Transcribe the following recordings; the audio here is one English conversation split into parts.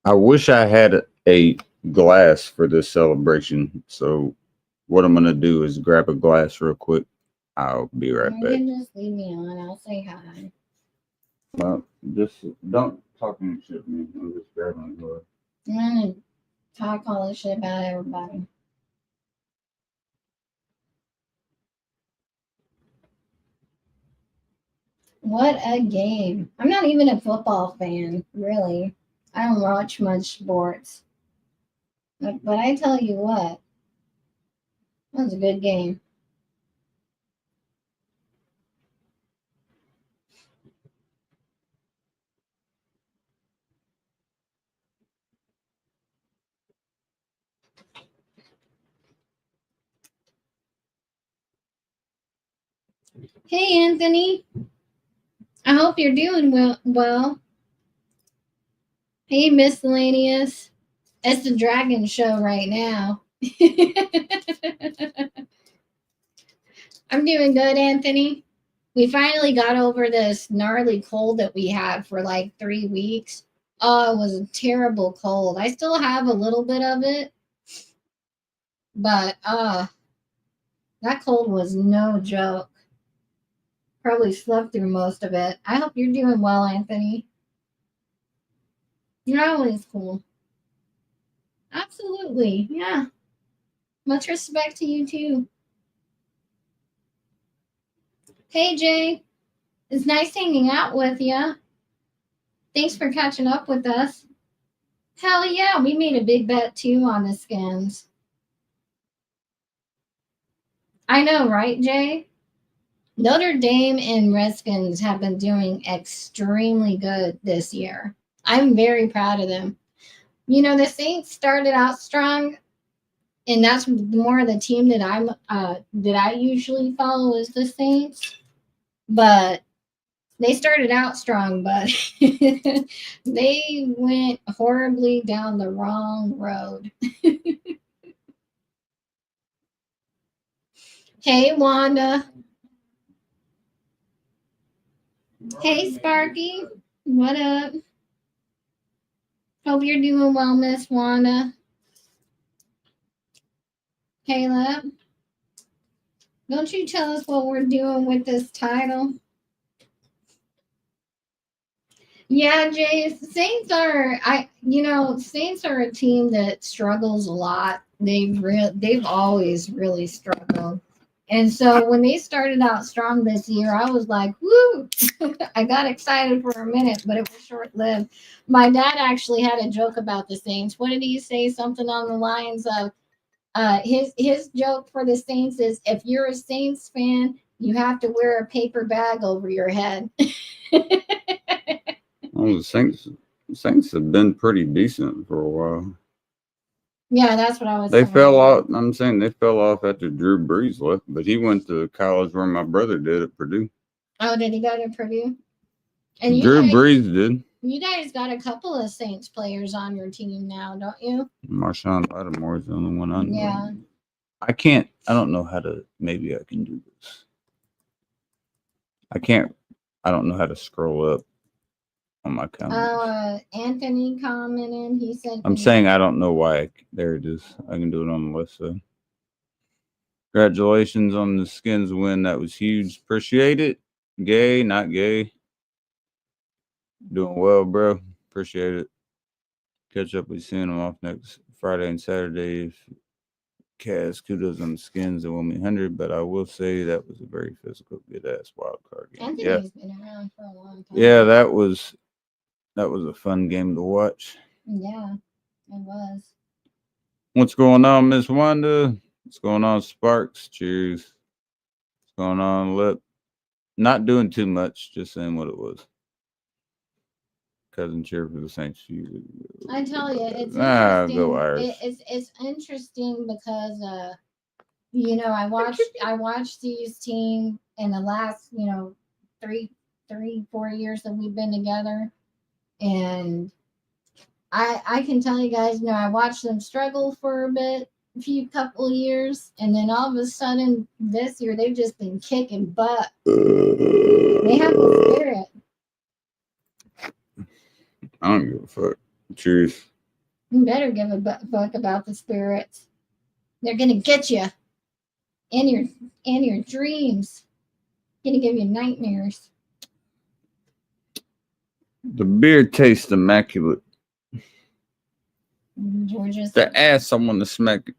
I wish I had a glass for this celebration. So what I'm gonna do is grab a glass real quick. I'll be right You back. can just leave me on. I'll say hi. Well, just don't talk any shit to me. I'm just grabbing a glass. I'm gonna talk all this shit about everybody. What a game. I'm not even a football fan, really. I don't watch much sports. But I tell you what, that was a good game. Hey, Anthony. I hope you're doing well. Hey, Miscellaneous. It's the Dragon Show right now. I'm doing good, Anthony. We finally got over this gnarly cold that we had for like 3 weeks. Oh, it was a terrible cold. I still have a little bit of it, but that cold was no joke. Probably slept through most of it. I hope you're doing well, Anthony. You're always cool. Absolutely, yeah. Much respect to you too. Hey, Jay. It's nice hanging out with you. Thanks for catching up with us. Hell yeah, we made a big bet too on the skins. I know, right, Jay? Notre Dame and Redskins have been doing extremely good this year. I'm very proud of them. You know, the Saints started out strong, and that's more of the team that I usually follow is the Saints. But they started out strong, but they went horribly down the wrong road. Hey, Wanda. Hey, Sparky. What up? Hope you're doing well, Miss Wanda. Caleb, don't you tell us what we're doing with this title? Yeah, Jay, Saints are Saints are a team that struggles a lot. They've always really struggled. And so when they started out strong this year, I was like, woo! I got excited for a minute, but it was short lived. My dad actually had a joke about the Saints. What did he say? Something on the lines of his joke for the Saints is if you're a Saints fan, you have to wear a paper bag over your head. Well, the Saints have been pretty decent for a while. Yeah, that's what I was They saying. fell off. I'm saying they fell off after Drew Brees left, but he went to college where my brother did at Purdue. Oh, did he go to Purdue? And Drew Brees did. You guys got a couple of Saints players on your team now, don't you? Marshawn Lattimore is the only one I know. Yeah. I don't know how to. Maybe I can do this. I don't know how to scroll up on my comments. Anthony commented. He said, I'm saying I don't know why. There it is. I can do it on the left side. Congratulations on the Skins win. That was huge. Appreciate it. Gay, not gay. Doing well, bro. Appreciate it. Catch up with seeing them off next Friday and Saturday. If Cass, kudos on the Skins and won me 100, but I will say that was a very physical, good ass wild card game. Anthony's been around for a long time. Yeah, that was a fun game to watch. Yeah, it was. What's going on, Miss Wanda? What's going on, Sparks? Cheers. What's going on, Lip? Not doing too much, just saying what it was. Cousin cheer for the Saints. I tell you, it's interesting. Go Irish. It's interesting because I watched these teams in the last 4 years that we've been together, and I can tell you guys, I watched them struggle for a couple of years, and then all of a sudden this year they've just been kicking butt. They have the spirit. I don't give a fuck. Cheers. You better give a fuck about the spirits. They're gonna get you in your dreams. Gonna give you nightmares. The beer tastes immaculate. Georgia's The ass, I want to smack it.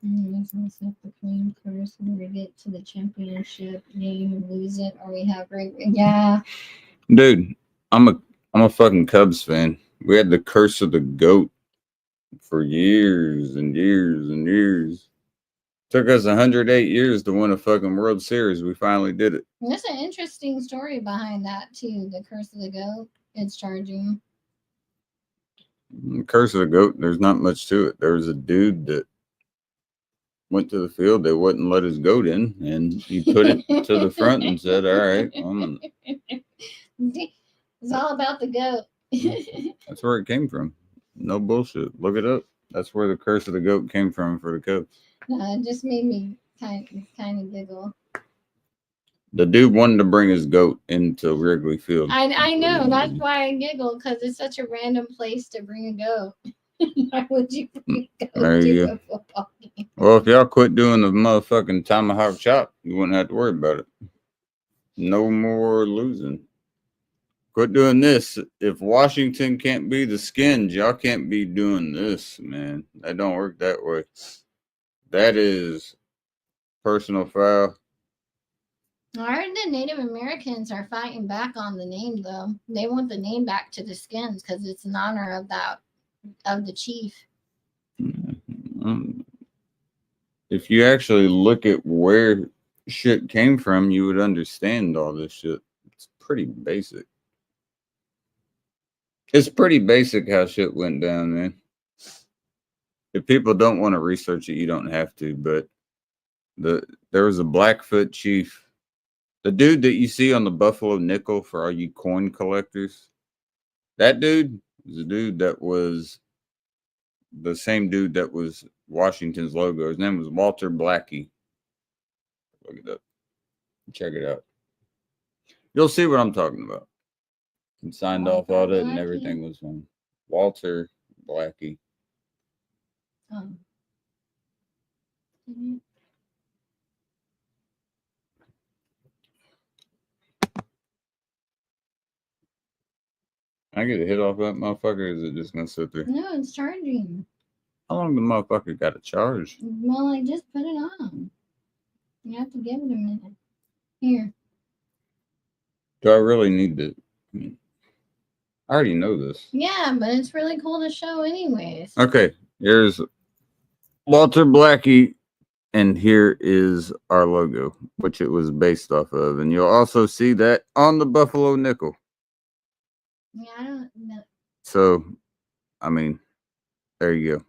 the cream curse when we get to the championship game, lose it, or we have great. Yeah. Dude, I'm a fucking Cubs fan. We had the curse of the goat for years and years and years. Took us 108 years to win a fucking World Series. We finally did it. There's an interesting story behind that too. The curse of the goat. It's charging. The curse of the goat, there's not much to it. There was a dude that went to the field, they wouldn't let his goat in, and he put it to the front and said, all right, it's all about the goat. That's where it came from. No bullshit. Look it up. That's where the curse of the goat came from for the Cubs. No, it just made me kind of giggle. The dude wanted to bring his goat into Wrigley Field. I know. That's why I giggle, because it's such a random place to bring a goat. Why would you bring a goat to a football game? Well, if y'all quit doing the motherfucking tomahawk chop, you wouldn't have to worry about it. No more losing. Quit doing this. If Washington can't be the Skins, y'all can't be doing this, man. That don't work that way. That is personal foul. I heard the Native Americans are fighting back on the name, though. They want the name back to the Skins because it's in honor of the chief. If you actually look at where shit came from, you would understand all this shit. It's pretty basic. It's pretty basic how shit went down, man. If people don't want to research it, you don't have to. But there was a Blackfoot chief. The dude that you see on the Buffalo nickel for all you coin collectors, that dude was a dude that was the same dude that was Washington's logo. His name was Walter Blackie. Look it up. Check it out. You'll see what I'm talking about. He signed off on it and everything was fine. Walter Blackie. I get a hit off that motherfucker, or is it just gonna sit there? No, it's charging. How long the motherfucker got to charge? Well, I just put it on. You have to give it a minute. Here. Do I really need to? I already know this. Yeah, but it's really cool to show anyways. Okay, here's Walter Blackie, and here is our logo, which it was based off of. And you'll also see that on the Buffalo nickel. Yeah, I don't know. So, I mean, there you go.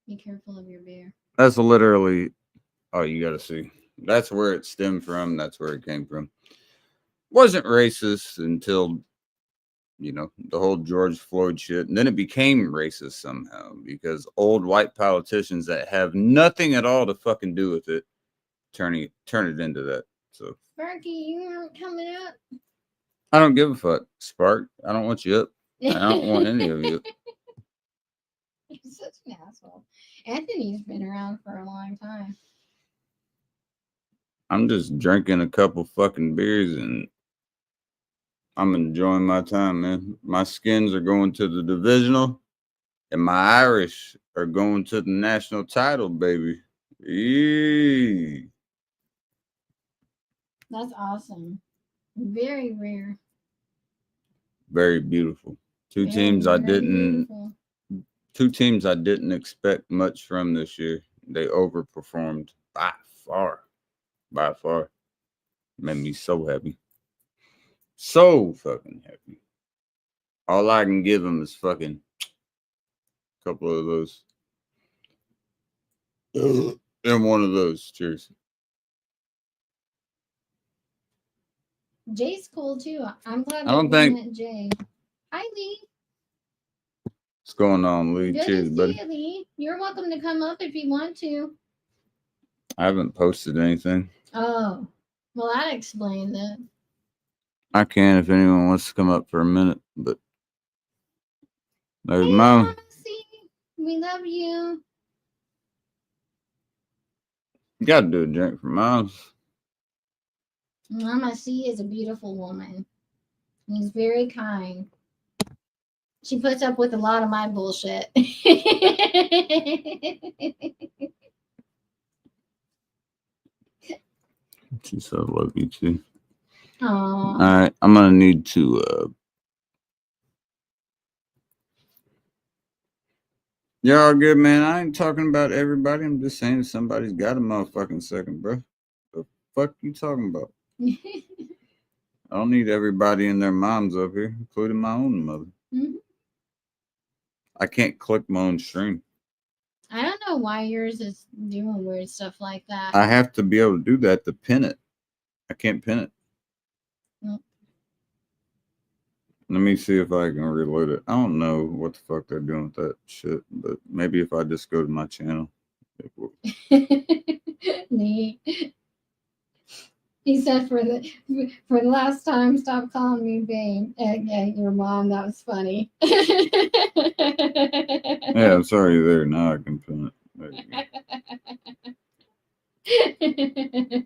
Be careful of your bear. That's literally, oh, you got to see. That's where it stemmed from. That's where it came from. Wasn't racist until, you know, the whole George Floyd shit. And then it became racist somehow because old white politicians that have nothing at all to fucking do with it turn it into that. So, Sparky, you aren't coming up. I don't give a fuck, Spark. I don't want you up. I don't want any of you. You're such an asshole. Anthony's been around for a long time. I'm just drinking a couple fucking beers and I'm enjoying my time, man. My Skins are going to the Divisional and my Irish are going to the national title, baby. Eee. That's awesome. Very rare. Very beautiful. Two teams I didn't expect much from this year. They overperformed by far. Made me so happy. So fucking happy. All I can give them is fucking a couple of those. And one of those. Cheers. Jay's cool too. I'm glad I don't think met Jay. Hi, Lee. What's going on, Lee? Good Cheers, to buddy. see you, Lee. You're welcome to come up if you want to. I haven't posted anything. Oh, well, that explains it. I can if anyone wants to come up for a minute, but There's Hey, Mom. Mama C, we love you. You gotta do a drink for Moms. Mama C is a beautiful woman. She's very kind. She puts up with a lot of my bullshit. She said, love you too. Aww. All right, I'm gonna need to. Y'all good, man? I ain't talking about everybody. I'm just saying somebody's got a motherfucking second, bro. The fuck you talking about? I don't need everybody and their moms up here, including my own mother. Mhm. I can't click my own stream. I don't know why yours is doing weird stuff like that. I have to be able to do that to pin it. I can't pin it. Nope. Let me see if I can reload it. I don't know what the fuck they're doing with that shit, but maybe if I just go to my channel, it will. Neat. He said for the last time, stop calling me babe. Yeah, your mom. That was funny. Yeah, I'm sorry there. Now I can pin it. There you go.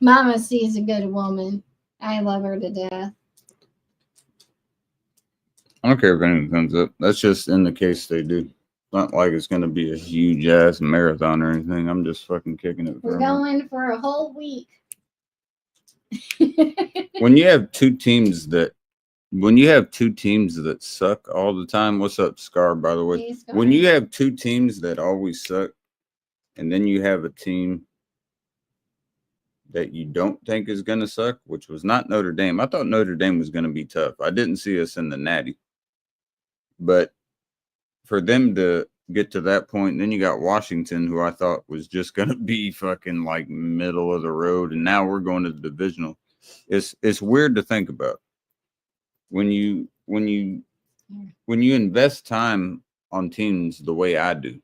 Mama C is a good woman. I love her to death. I don't care if anything comes up. That's just in the case they do. It's not like it's going to be a huge ass marathon or anything. I'm just fucking kicking it. We're going for a whole week. When you have two teams that suck all the time, what's up, Scar, by the way? Hey, Scar. When you have two teams that always suck, and then you have a team that you don't think is going to suck, which was not Notre Dame. I thought Notre Dame was going to be tough. I didn't see us in the Natty. But for them to get to that point, then you got Washington, who I thought was just going to be fucking like middle of the road, and now we're going to the divisional. It's weird to think about. When you invest time on teams the way I do,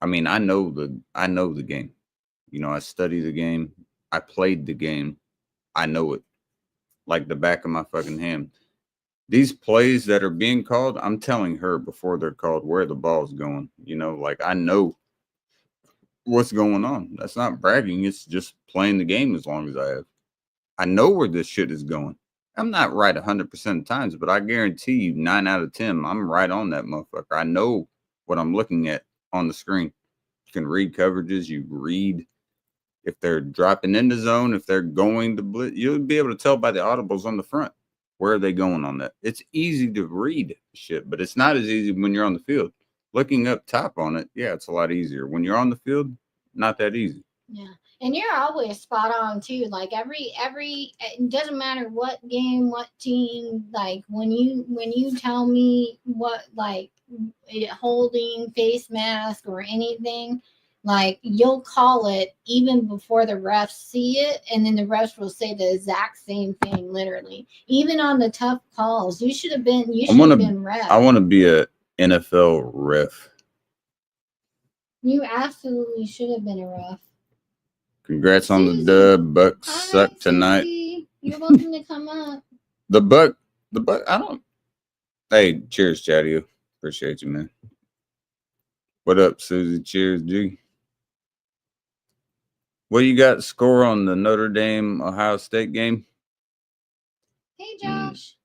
I mean, I know the game. You know, I study the game. I played the game. I know it like the back of my fucking hand. These plays that are being called, I'm telling her before they're called where the ball's going. You know, like I know what's going on. That's not bragging. It's just playing the game as long as I have. I know where this shit is going. I'm not right 100% of the times, but I guarantee you 9 out of 10, I'm right on that motherfucker. I know what I'm looking at on the screen. You can read coverages. You read if they're dropping in the zone, if they're going to blitz. You'll be able to tell by the audibles on the front. Where are they going on that? It's easy to read shit, but it's not as easy when you're on the field. Looking up top on it, yeah, it's a lot easier. When you're on the field, not that easy. Yeah. And you're always spot on too. Like every it doesn't matter what game, what team, like when you tell me what like holding face mask or anything, like you'll call it even before the refs see it, and then the refs will say the exact same thing literally. Even on the tough calls. You should have been ref. I want to be a NFL ref. You absolutely should have been a ref. Congrats on the dub. Bucks suck tonight. You're welcome to come up. The Buck, I don't. Hey, cheers, Chatty. Appreciate you, man. What up, Susie? Cheers, G. What you got score on the Notre Dame Ohio State game? Hey, Josh.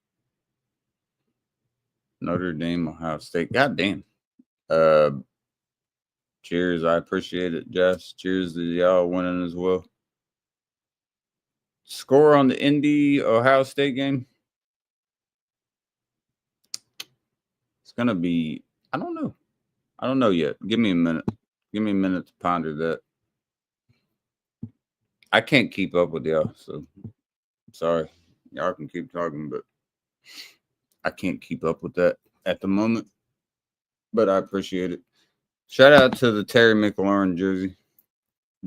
Notre Dame Ohio State. God damn. Cheers. I appreciate it, Josh. Cheers to y'all winning as well. Score on the Indy Ohio State game? It's going to be, I don't know. I don't know yet. Give me a minute. Give me a minute to ponder that. I can't keep up with y'all, so sorry. Y'all can keep talking, but I can't keep up with that at the moment. But I appreciate it. Shout out to the Terry McLaurin jersey.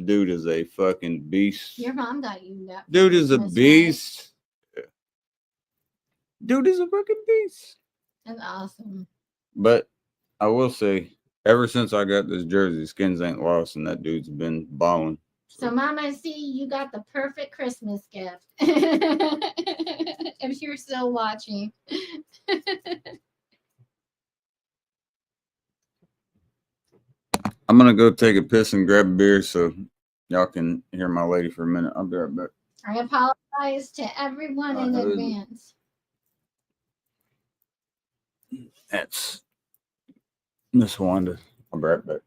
Dude is a fucking beast. Your mom got you that. Dude is a beast. Right? Dude is a fucking beast. That's awesome. But I will say, ever since I got this jersey, skins ain't lost, and that dude's been balling. So, Mama, I see you got the perfect Christmas gift. if you're still watching. I'm gonna go take a piss and grab a beer so y'all can hear my lady for a minute. I'll be right back. I apologize to everyone in Who is it? advance. That's Miss Wanda. I'll be right back.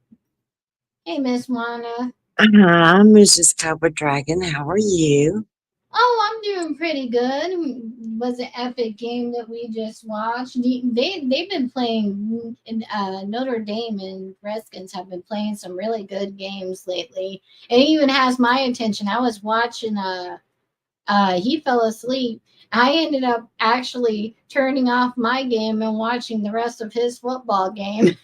Hey, Miss Wanda. Hi, Mrs. Cobra Dragon. How are you? Oh, I'm doing pretty good. Was an epic game that we just watched. They've been playing. Notre Dame and Redskins have been playing some really good games lately. It even has my attention. I was watching. He fell asleep. I ended up actually turning off my game and watching the rest of his football game.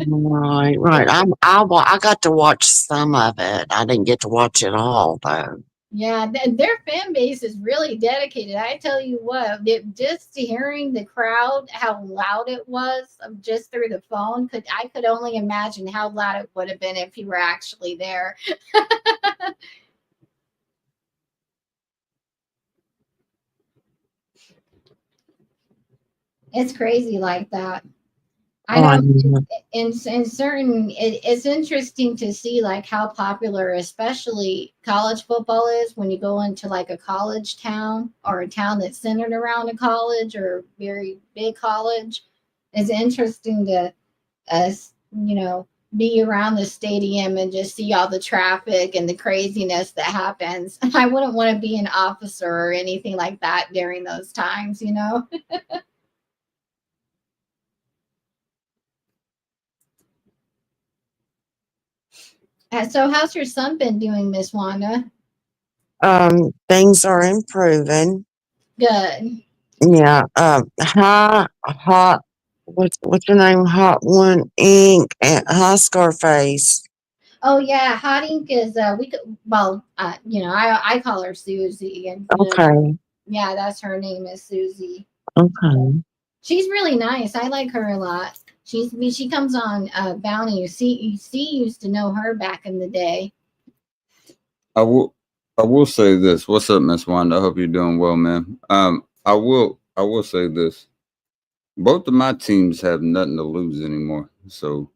Right. I got to watch some of it. I didn't get to watch it all though. Yeah, their fan base is really dedicated. I tell you what, just hearing the crowd, how loud it was, just through the phone, I could only imagine how loud it would have been if you were actually there. It's crazy like that. I know Um, in certain it's interesting to see like how popular especially college football is when you go into like a college town or a town that's centered around a college or a very big college. It's interesting to us, be around the stadium and just see all the traffic and the craziness that happens. I wouldn't want to be an officer or anything like that during those times. So how's your son been doing, Miss Wanda? things are improving. Good. Yeah. Hot. What's your name? Hot One Ink and High Scarface. Oh yeah, hot ink is we could well I call her Susie and Okay. yeah, that's her name is Susie. Okay. She's really nice. I like her a lot. She comes on Bounty. You see used to know her back in the day. I will say this. What's up, Miss Wanda? I hope you're doing well, man. I will say this. Both of my teams have nothing to lose anymore. So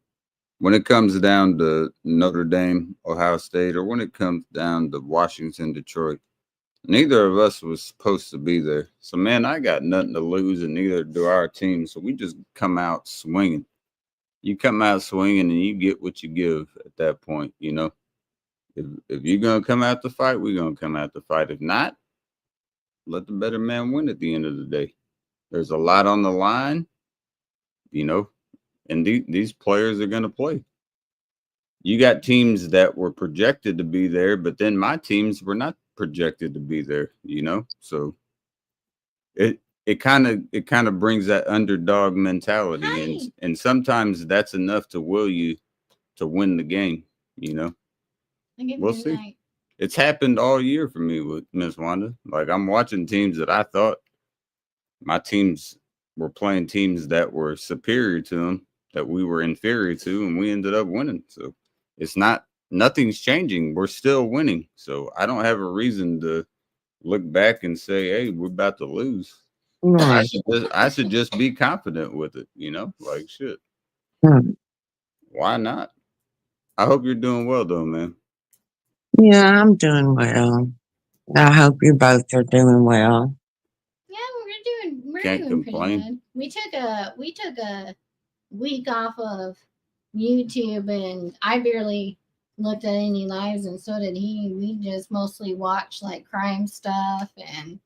when it comes down to Notre Dame, Ohio State, or when it comes down to Washington, Detroit, neither of us was supposed to be there. So man, I got nothing to lose, and neither do our team. So we just come out swinging. You come out swinging, and you get what you give at that point. If you're gonna come out to fight, we're gonna come out to fight. If not, let the better man win at the end of the day. There's a lot on the line, you know, and these players are gonna play. You got teams that were projected to be there, but then my teams were not projected to be there. So it kind of brings that underdog mentality, and Hi. and sometimes that's enough to will you to win the game. You know, Good we'll see. night. It's happened all year for me with Miss Wanda. Like I'm watching teams that I thought my teams were playing teams that were superior to them, that we were inferior to, and we ended up winning. So it's not nothing's changing. We're still winning. So I don't have a reason to look back and say, "Hey, we're about to lose." I Right. should just be confident with it. Like shit. Right. Why not? I hope you're doing well though, man. Yeah, I'm doing well. I hope you both are doing well. Yeah, we're doing Can't pretty complain. good. We took a week off of YouTube, and I barely looked at any lives, and so did he. We just mostly watched like crime stuff and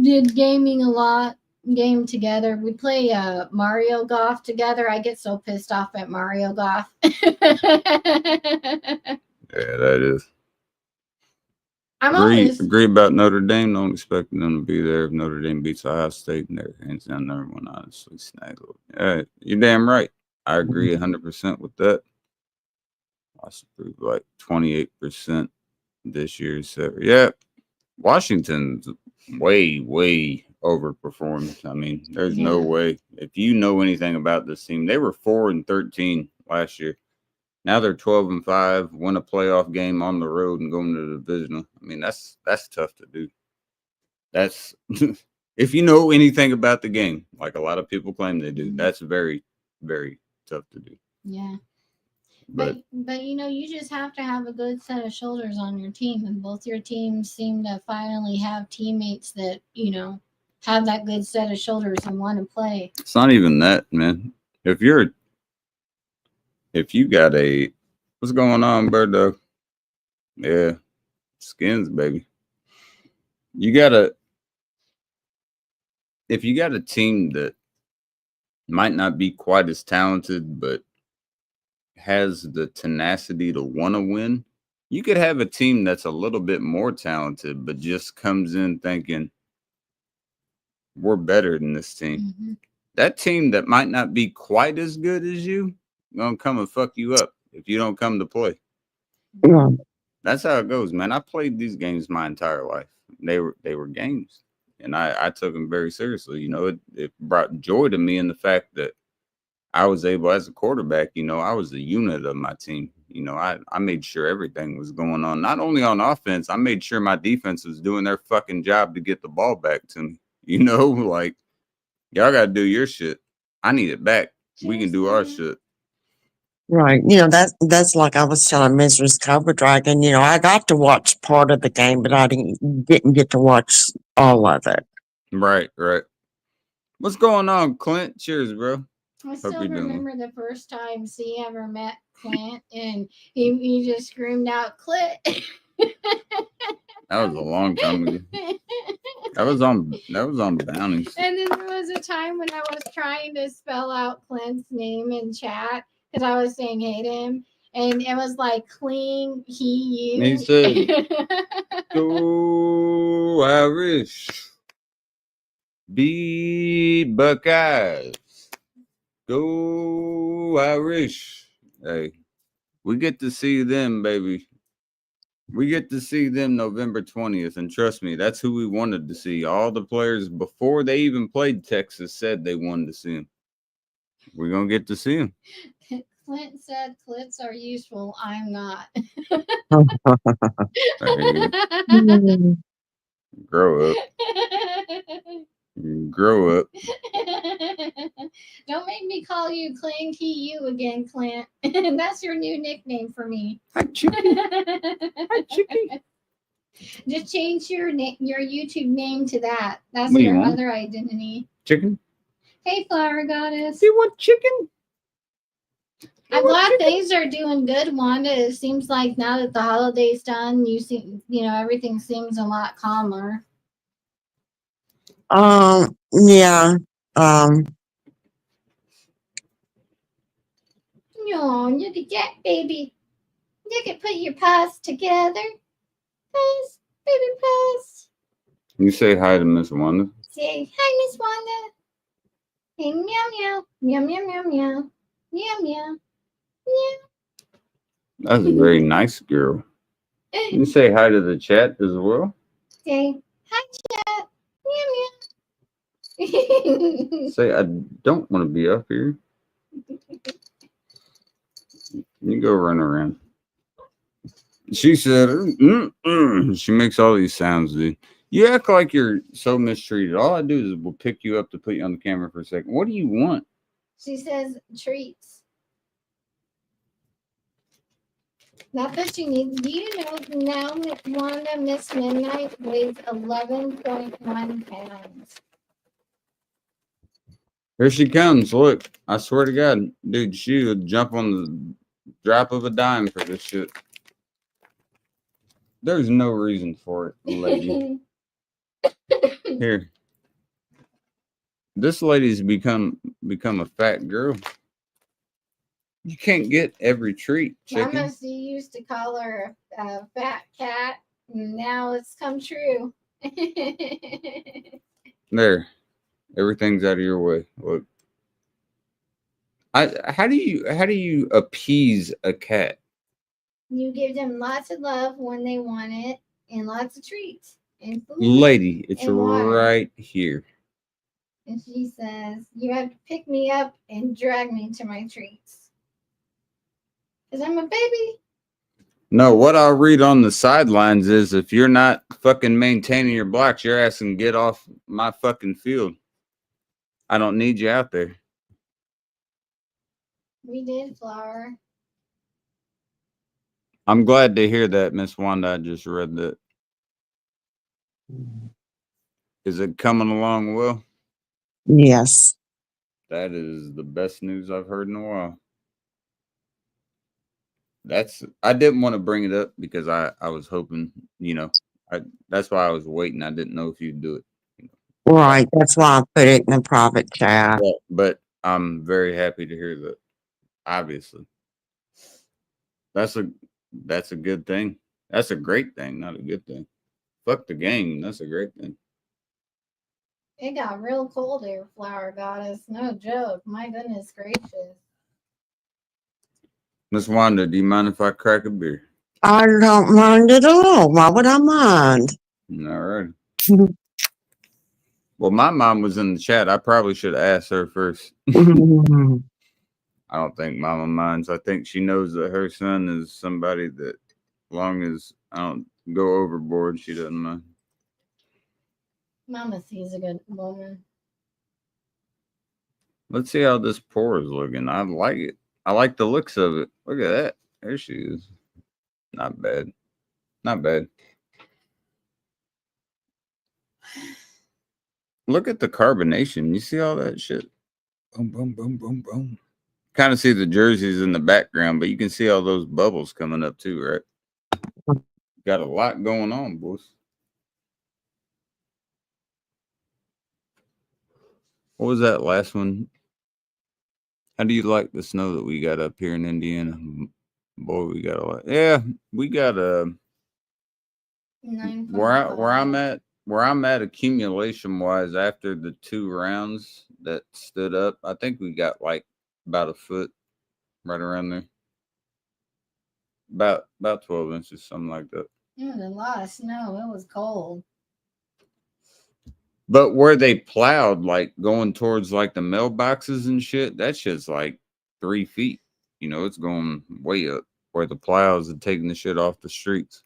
did gaming a lot. Game together. We play Mario Golf together. I get so pissed off at Mario Golf. Yeah, that is. I'm Agree always agree about Notre Dame. Don't expect them to be there if Notre Dame beats Ohio State and they're hands down number one, honestly. Snaggle. Yeah, you're damn right. I agree 100% with that. I should like 28% this year. So yeah, Washington's way, way overperformed. I mean, there's no yeah. way. If you know anything about this team, they were 4-13 last year. Now they're 12-5, win a playoff game on the road and going to the divisional. I mean, that's tough to do. That's if you know anything about the game, like a lot of people claim they do. That's very, very tough to do. Yeah. But But you just have to have a good set of shoulders on your team, and both your teams seem to finally have teammates that have that good set of shoulders and want to play. it's not even that, man. If you got a what's going on, bird dog? Yeah, skins, baby. If you got a team that might not be quite as talented, but has the tenacity to want to win, you could have a team that's a little bit more talented, but just comes in thinking we're better than this team. Mm-hmm. That team that might not be quite as good as you gonna come and fuck you up if you don't come to play. Yeah. That's how it goes, man. I played these games my entire life. They were games, and I took them very seriously. It brought joy to me in the fact that I was able, as a quarterback, I was the unit of my team. I made sure everything was going on, not only on offense. I made sure my defense was doing their fucking job to get the ball back to me. Like y'all got to do your shit. I need it back. We can do our shit. Right. That's like I was telling Mrs. Cover Dragon, I got to watch part of the game, but I didn't get to watch all of it. Right. What's going on, Clint? Cheers, bro. I still remember the first time C ever met Clint, and he just screamed out, "Clint!" That was a long time ago. That was on Bounties. And then there was a time when I was trying to spell out Clint's name in chat because I was saying hey to him, and it was like clean he you. He said, "Go Irish, be Buckeyes, go Irish." Hey, we get to see them, baby. We get to see them November 20th, and trust me, that's who we wanted to see. All the players before they even played Texas said they wanted to see them. We're gonna get to see them. Clint said clits are useful. I'm not. Grow up. Grow up. Don't make me call you Clinky you again, Clint. That's your new nickname for me. Hi, Chicken. Hi, Chicken. Just change your YouTube name to that. That's What do your you want? other identity. Chicken. Hey, Flower Goddess. You want chicken? I'm glad things are doing good, Wanda. It seems like now that the holiday's done, everything seems a lot calmer. Yeah. No, look at that, baby. You can put your paws together. Paws, baby paws. You say hi to Miss Wanda. Say hi, Miss Wanda. Hey, meow meow, meow meow meow meow, meow meow, meow. That's a very nice girl. You say hi to the chat as well. Say hi, chat. Meow meow. Say I don't want to be up here. You go run around. She said, She makes all these sounds, dude. You act like you're so mistreated. All I do is we'll pick you up to put you on the camera for a second. What do you want? She says treats. Not that you need. Do you know now Wanda Miss Midnight weighs 11.1 pounds? Here she comes. Look, I swear to God, dude, she would jump on the drop of a dime for this shit. There's no reason for it, lady. Here. This lady's become a fat girl. You can't get every treat, chicken. Mama used to call her a fat cat, and now it's come true. There. Everything's out of your way. Look. How do you appease a cat? You give them lots of love when they want it, and lots of treats and food. Lady, it's and water. right here. And she says, you have to pick me up and drag me to my treats. Because I'm a baby. No, what I'll read on the sidelines is if you're not fucking maintaining your blocks, your ass can get off my fucking field. I don't need you out there. We did, Flower. I'm glad to hear that, Miss Wanda. I just read that. Is it coming along well? Yes. That is the best news I've heard in a while. I didn't want to bring it up because I was hoping, that's why I was waiting. I didn't know if you'd do it. Right. That's why I put it in the private chat. Yeah, but I'm very happy to hear that. Obviously, that's a good thing. That's a great thing, not a good thing. Fuck the game. That's a great thing. It got real cold here, Flower Goddess. No joke. My goodness gracious. Miss Wanda, do you mind if I crack a beer? I don't mind at all. Why would I mind? All right. Well, my mom was in the chat. I probably should have asked her first. I don't think Mama minds. I think she knows that her son is somebody that, as long as I don't go overboard, she doesn't mind. Mama sees a good woman. Let's see how this pour is looking. I like it. I like the looks of it. Look at that. There she is. Not bad. Not bad. Look at the carbonation. You see all that shit? Boom, boom, boom, boom, boom. Kind of see the jerseys in the background, but you can see all those bubbles coming up too, right? Got a lot going on, boys. What was that last one? How do you like the snow that we got up here in Indiana? Boy, we got a lot. Yeah, we got a where I'm at accumulation wise after the 2 rounds that stood up. I think we got like about a foot, right around there. About 12 inches, something like that. It was a lot of snow. It was cold. But where they plowed, like going towards like the mailboxes and shit, that shit's like 3 feet. It's going way up where the plows are taking the shit off the streets.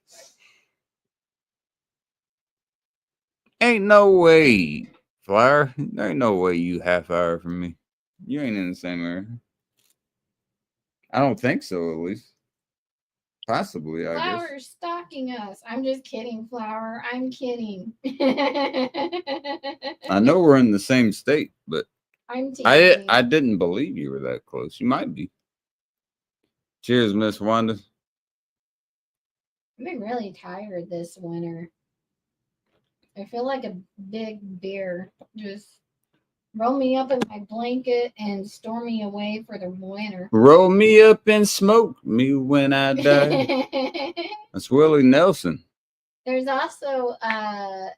Ain't no way, Flower. There ain't no way you half hour from me. You ain't in the same area. I don't think so, at least. Possibly, I guess. Flower's stalking us. I'm just kidding, Flower. I'm kidding. I know we're in the same state, but I'm teasing. I didn't believe you were that close. You might be. Cheers, Miss Wanda. I've been really tired this winter. I feel like a big bear. Just roll me up in my blanket and store me away for the winter. Roll me up and smoke me when I die. That's Willie Nelson. There's also a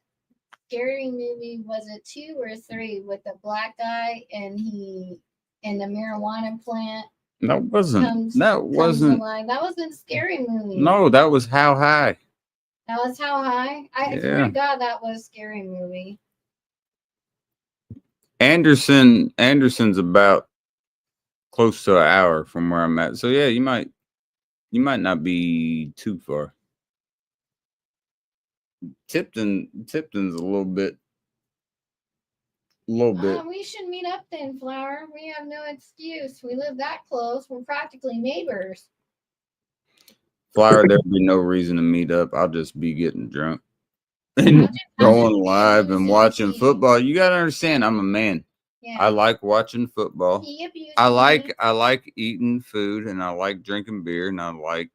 scary movie, was it 2 or 3, with the black guy and he in the marijuana plant. That wasn't. That wasn't. That wasn't a scary movie. No, that was How High. That was How High? I swear to God, that was a scary movie. Anderson's about close to an hour from where I'm at. So yeah, you might not be too far. Tipton's a little bit. We should meet up then, Flower. We have no excuse. We live that close. We're practically neighbors. Flower, there'd be no reason to meet up. I'll just be getting drunk and going live and watching football. You gotta understand, I'm a man. Yeah. I like watching football. I like eating food, and I like drinking beer, and I like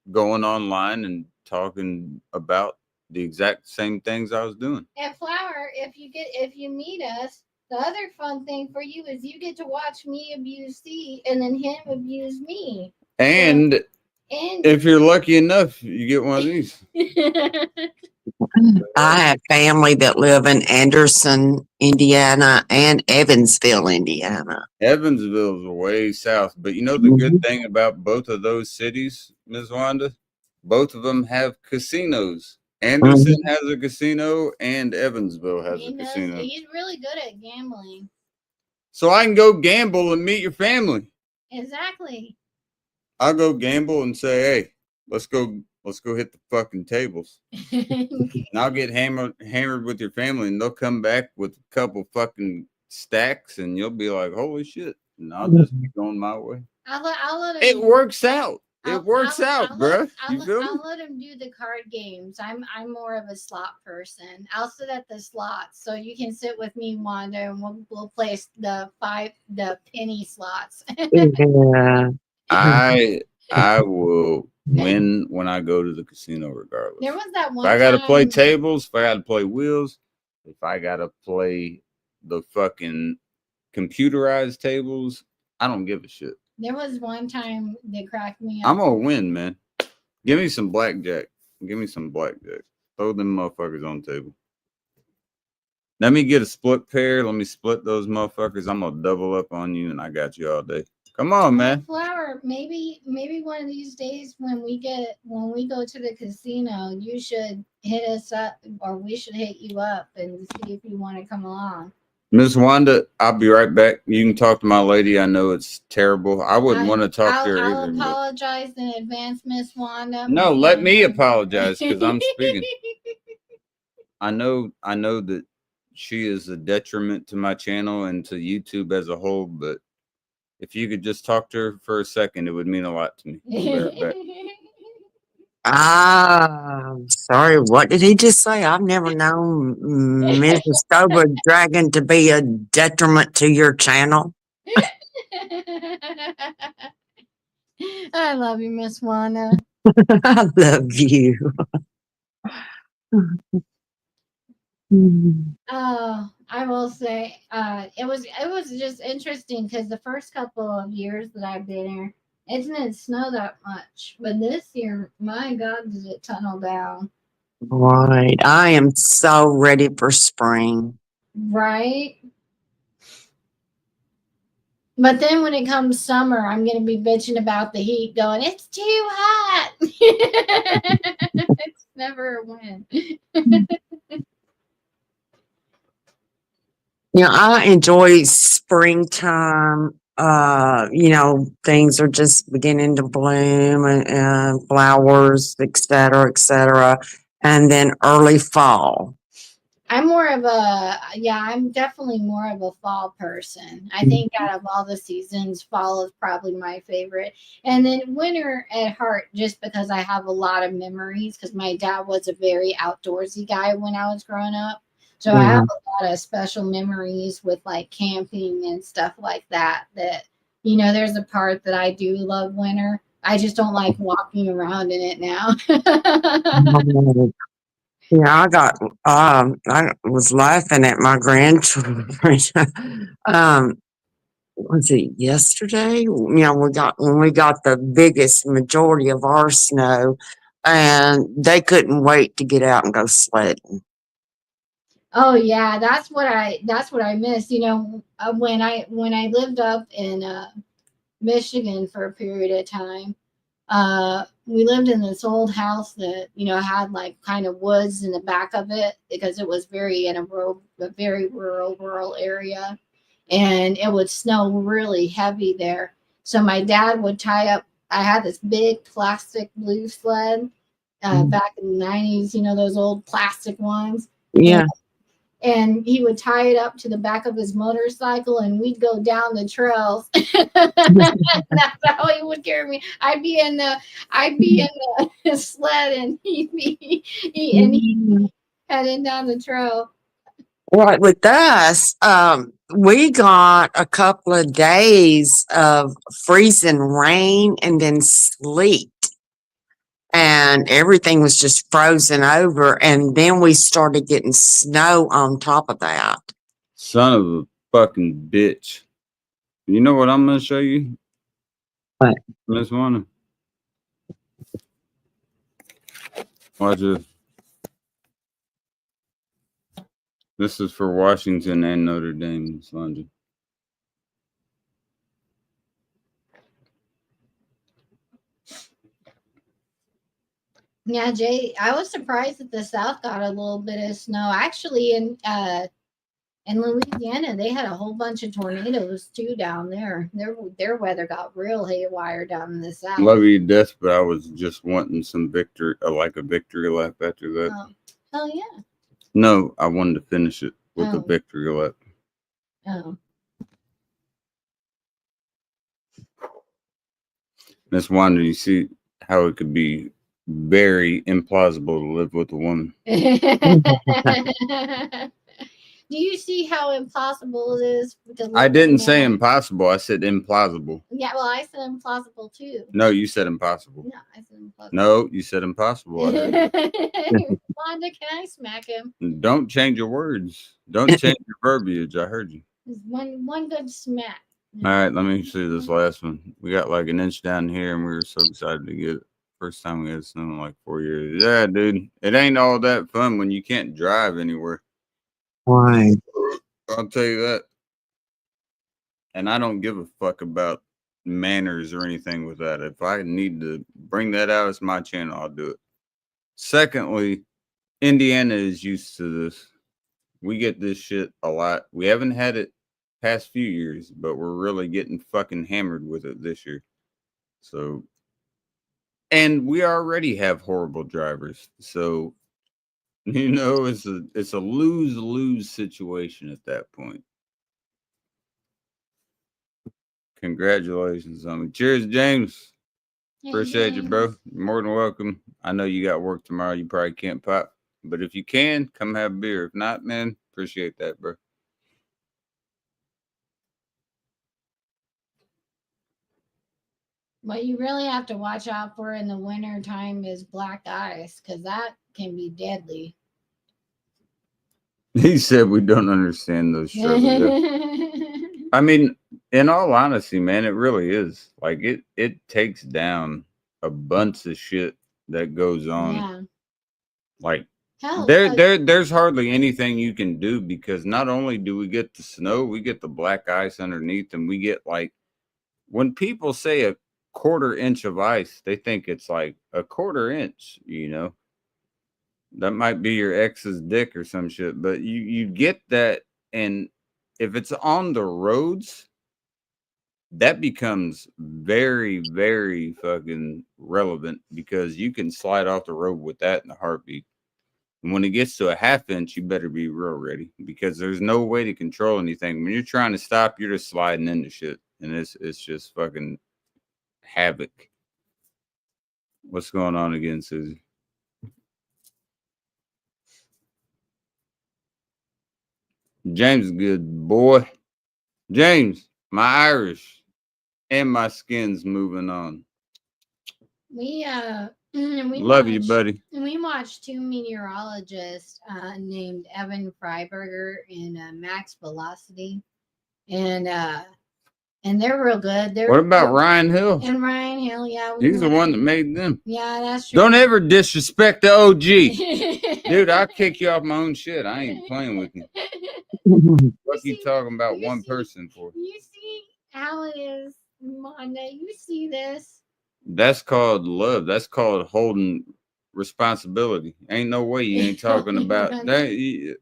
going online and talking about the exact same things I was doing. And Flower, if you meet us, the other fun thing for you is you get to watch me abuse C and then him abuse me. And if you're lucky enough, you get one of these. I have family that live in Anderson, Indiana, and Evansville, Indiana. Evansville is way south, but you know the good thing about both of those cities, Ms. Wanda? Both of them have casinos. Anderson has a casino, and Evansville has a casino. He's really good at gambling. So I can go gamble and meet your family. Exactly. I'll go gamble and say, hey, Let's go hit the fucking tables. And I'll get hammered with your family, and they'll come back with a couple fucking stacks, and you'll be like, "Holy shit!" And I'll just be going my way. I'll let him, It works out. I'll- It works out, bruh. You feel me? I'll let him do the card games. I'm more of a slot person. I'll sit at the slots, so you can sit with me, Wanda, and we'll play the penny slots. Yeah. I will win when I go to the casino, regardless. There was that If one I gotta play time- tables, if I gotta play wheels, if I gotta play the fucking computerized tables, I don't give a shit. There was one time that cracked me up. I'm gonna win, man. Give me some blackjack. Give me some blackjack. Throw them motherfuckers on the table. Let me get a split pair. Let me split those motherfuckers. I'm gonna double up on you, and I got you all day. Come on, man. Flower, maybe one of these days when we go to the casino, you should hit us up, or we should hit you up and see if you want to come along. Miss Wanda, I'll be right back. You can talk to my lady. I know it's terrible. I wouldn't want to talk to her I'll either. apologize in advance, Miss Wanda. No, let me apologize because I'm speaking. I know that she is a detriment to my channel and to YouTube as a whole, but if you could just talk to her for a second, it would mean a lot to me. I'll be right back. Sorry, what did he just say? I've never known Mrs. Cobra Dragon to be a detriment to your channel. I love you, Miss Wanda. I love you. Oh, I will say, it was just interesting because the first couple of years that I've been here, it didn't snow that much, but this year, my God, did it tunnel down? Right. I am so ready for spring. Right. But then when it comes summer, I'm going to be bitching about the heat, going, it's too hot. It's never a win. I enjoy springtime. Things are just beginning to bloom and flowers, et cetera, et cetera. And then early fall. I'm definitely more of a fall person. I think out of all the seasons, fall is probably my favorite. And then winter at heart, just because I have a lot of memories, because my dad was a very outdoorsy guy when I was growing up. So I have a lot of special memories with like camping and stuff like that, there's a part that I do love winter. I just don't like walking around in it now. Yeah, I was laughing at my grandchildren. Was it yesterday? When we got the biggest majority of our snow, and they couldn't wait to get out and go sledding. Oh yeah, that's what I miss. When I lived up in Michigan for a period of time, we lived in this old house that had like kind of woods in the back of it because it was a very rural area, and it would snow really heavy there. So my dad would tie up. I had this big plastic blue sled back in the 90s. Those old plastic ones. Yeah. And he would tie it up to the back of his motorcycle, and we'd go down the trails. That's how he would carry me. I'd be in the sled, and he'd heading down the trail. Right, with us, we got a couple of days of freezing rain and then sleet. And everything was just frozen over, and then we started getting snow on top of that. Son of a fucking bitch. You know what I'm gonna show you? What? Miss Wanda. Watch this. This is for Washington and Notre Dame, Miss Wanda. Yeah, Jay, I was surprised that the South got a little bit of snow. Actually, in In Louisiana, they had a whole bunch of tornadoes too down there. Their weather got real haywire down in the south. Love you to death, but I was just wanting some victory, like a victory lap after that. Oh, hell yeah. No, I wanted to finish it with a Oh. victory lap. Oh. Miss Wanda, you see how it could be very implausible to live with a woman. Do you see how impossible it is to live I with a didn't say man? impossible. I said implausible. Yeah, well, I said implausible too. No, you said impossible. No, I said implausible. No, you said impossible. I heard Wanda, can I smack him? you. Don't change your words. Don't change your verbiage. I heard you. Just one good smack. All right, let me see this last one. We got like an inch down here, and we were so excited to get it. First time we had snow in like 4 years. Yeah, dude, it ain't all that fun when you can't drive anywhere. Right. I'll tell you that. And I don't give a fuck about manners or anything with that. If I need to bring that out as my channel, I'll do it. Secondly, Indiana is used to this. We get this shit a lot. We haven't had it past few years, but we're really getting fucking hammered with it this year. So, and we already have horrible drivers. So, you know, it's a lose-lose situation at that point. Congratulations on me. Cheers, James. Appreciate you, bro. You're more than welcome. I know you got work tomorrow. You probably can't pop. But if you can, come have a beer. If not, man, appreciate that, bro. What you really have to watch out for in the winter time is black ice, because that can be deadly. He said we don't understand those struggles. I mean, in all honesty, man, it really is. Like it takes down a bunch of shit that goes on. Yeah. Like Hell, there's hardly anything you can do, because not only do we get the snow, we get the black ice underneath, and we get like, when people say a quarter inch of ice, they think it's like a quarter inch, you know. That might be your ex's dick or some shit, but you get that, and if it's on the roads, that becomes very, very fucking relevant, because you can slide off the road with that in a heartbeat. And when it gets to a half inch, you better be real ready, because there's no way to control anything. When you're trying to stop, you're just sliding into shit, and it's just fucking havoc. What's going on again, Susie? James is good, boy. James, my Irish and my skin's moving on. we Love you, buddy. We watched two meteorologists named Evan Freiberger and Max Velocity, and they're real good. What about Ryan Hill? And Ryan Hill? Yeah, he's the one that made them. Yeah, that's true. Don't ever disrespect the OG. Dude, I'll kick you off my own shit. I ain't playing with you. What you talking about one person for? You see how it is, Monda. You see this. That's called love. That's called holding responsibility. Ain't no way you ain't talking about that.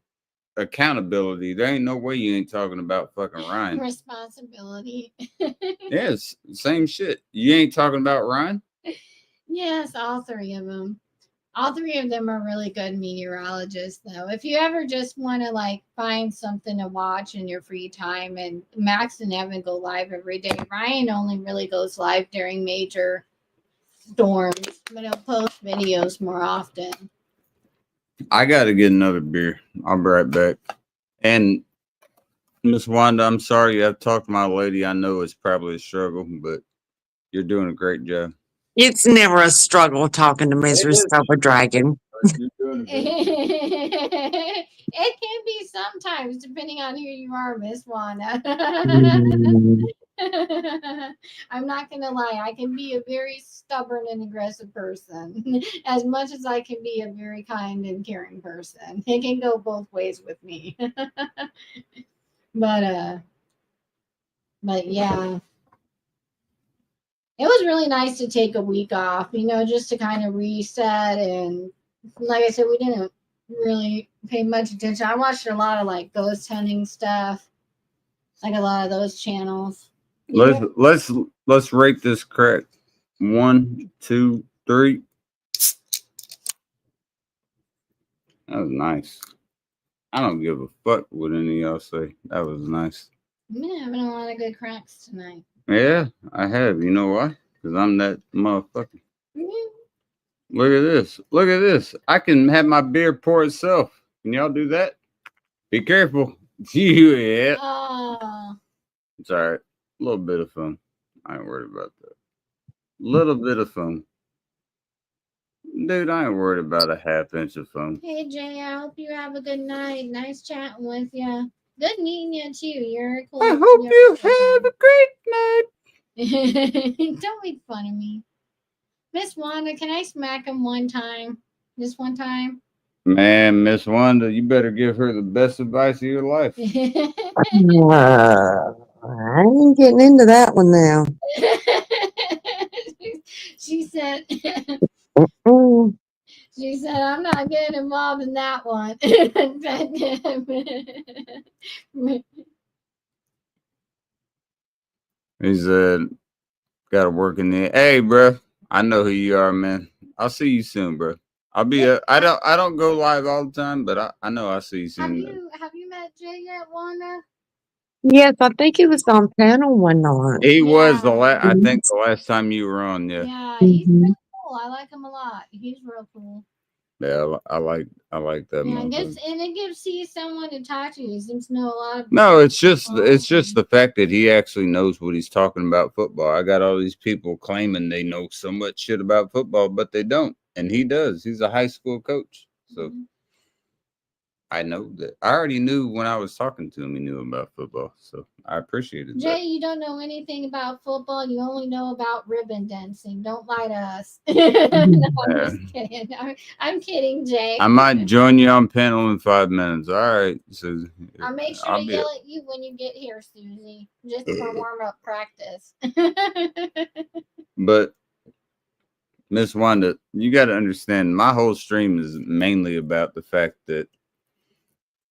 Accountability. There ain't no way you ain't talking about fucking Ryan. Responsibility. Yes, same shit. You ain't talking about Ryan? Yes, all three of them. All three of them are really good meteorologists, though. If you ever just want to like find something to watch in your free time, and Max and Evan go live every day. Ryan only really goes live during major storms, but he'll post videos more often. I gotta get another beer. I'll be right back. And Miss Wanda, I'm sorry you have to talk to my lady. I know it's probably a struggle, but you're doing a great job. It's never a struggle talking to Misery Silver Dragon. It can be sometimes, depending on who you are, Miss Wanda. I'm not gonna lie, I can be a very stubborn and aggressive person, as much as I can be a very kind and caring person. It can go both ways with me. But yeah. It was really nice to take a week off, just to kind of reset. And like I said, we really pay much attention. I watched a lot of like ghost hunting stuff, like a lot of those channels. Let's rate this correct. 1, 2, 3. That was nice. I don't give a fuck what any of y'all say. That was nice. I've been having a lot of good cracks tonight. Yeah, I have. You know why? Because I'm that motherfucker. Mm-hmm. Look at this. Look at this. I can have my beer pour itself. Can y'all do that? Be careful. Yeah. Oh, It's all right. A little bit of fun. I ain't worried about that. Little bit of fun. Dude, I ain't worried about a half inch of fun. hey Jay, I hope you have a good night. Nice chatting with you. Good meeting you too. You're a cool. I hope you have a great night. Don't make fun of me. Miss Wanda, can I smack him one time? Just one time? Man, Miss Wanda, you better give her the best advice of your life. I ain't getting into that one now. She said Mm. she said I'm not getting involved in that one. He said, "Got to work in there." Hey, bro, I know who you are, man. I'll see you soon, bro. I'll be. I don't go live all the time, but I know I'll see you soon. have you met Jay yet, Wanda? Yes, I think he was on panel one night. He was the Yeah. last. I think the last time you were on. Yeah, Yeah, he's Mhm. real cool. I like him a lot. He's real cool. yeah. I like that. Yeah, Motherfucker. it gives you someone to talk to. He seems to know a lot of No, it's just football. the fact that he actually knows what he's talking about football. I got all these people claiming they know so much shit about football, but they don't, and he does. He's a high school coach, so Mhm. I know that. I already knew when I was talking to him. He knew about football, so I appreciated that. Jay, you don't know anything about football. You only know about ribbon dancing. Don't lie to us. No, I'm Uh, just kidding. I'm kidding, Jay. I might join you on panel in 5 minutes. All right, so I'll make sure I'll to be. yell at you when you get here, Susie, just for warm up practice. But Miss Wanda, you got to understand, my whole stream is mainly about the fact that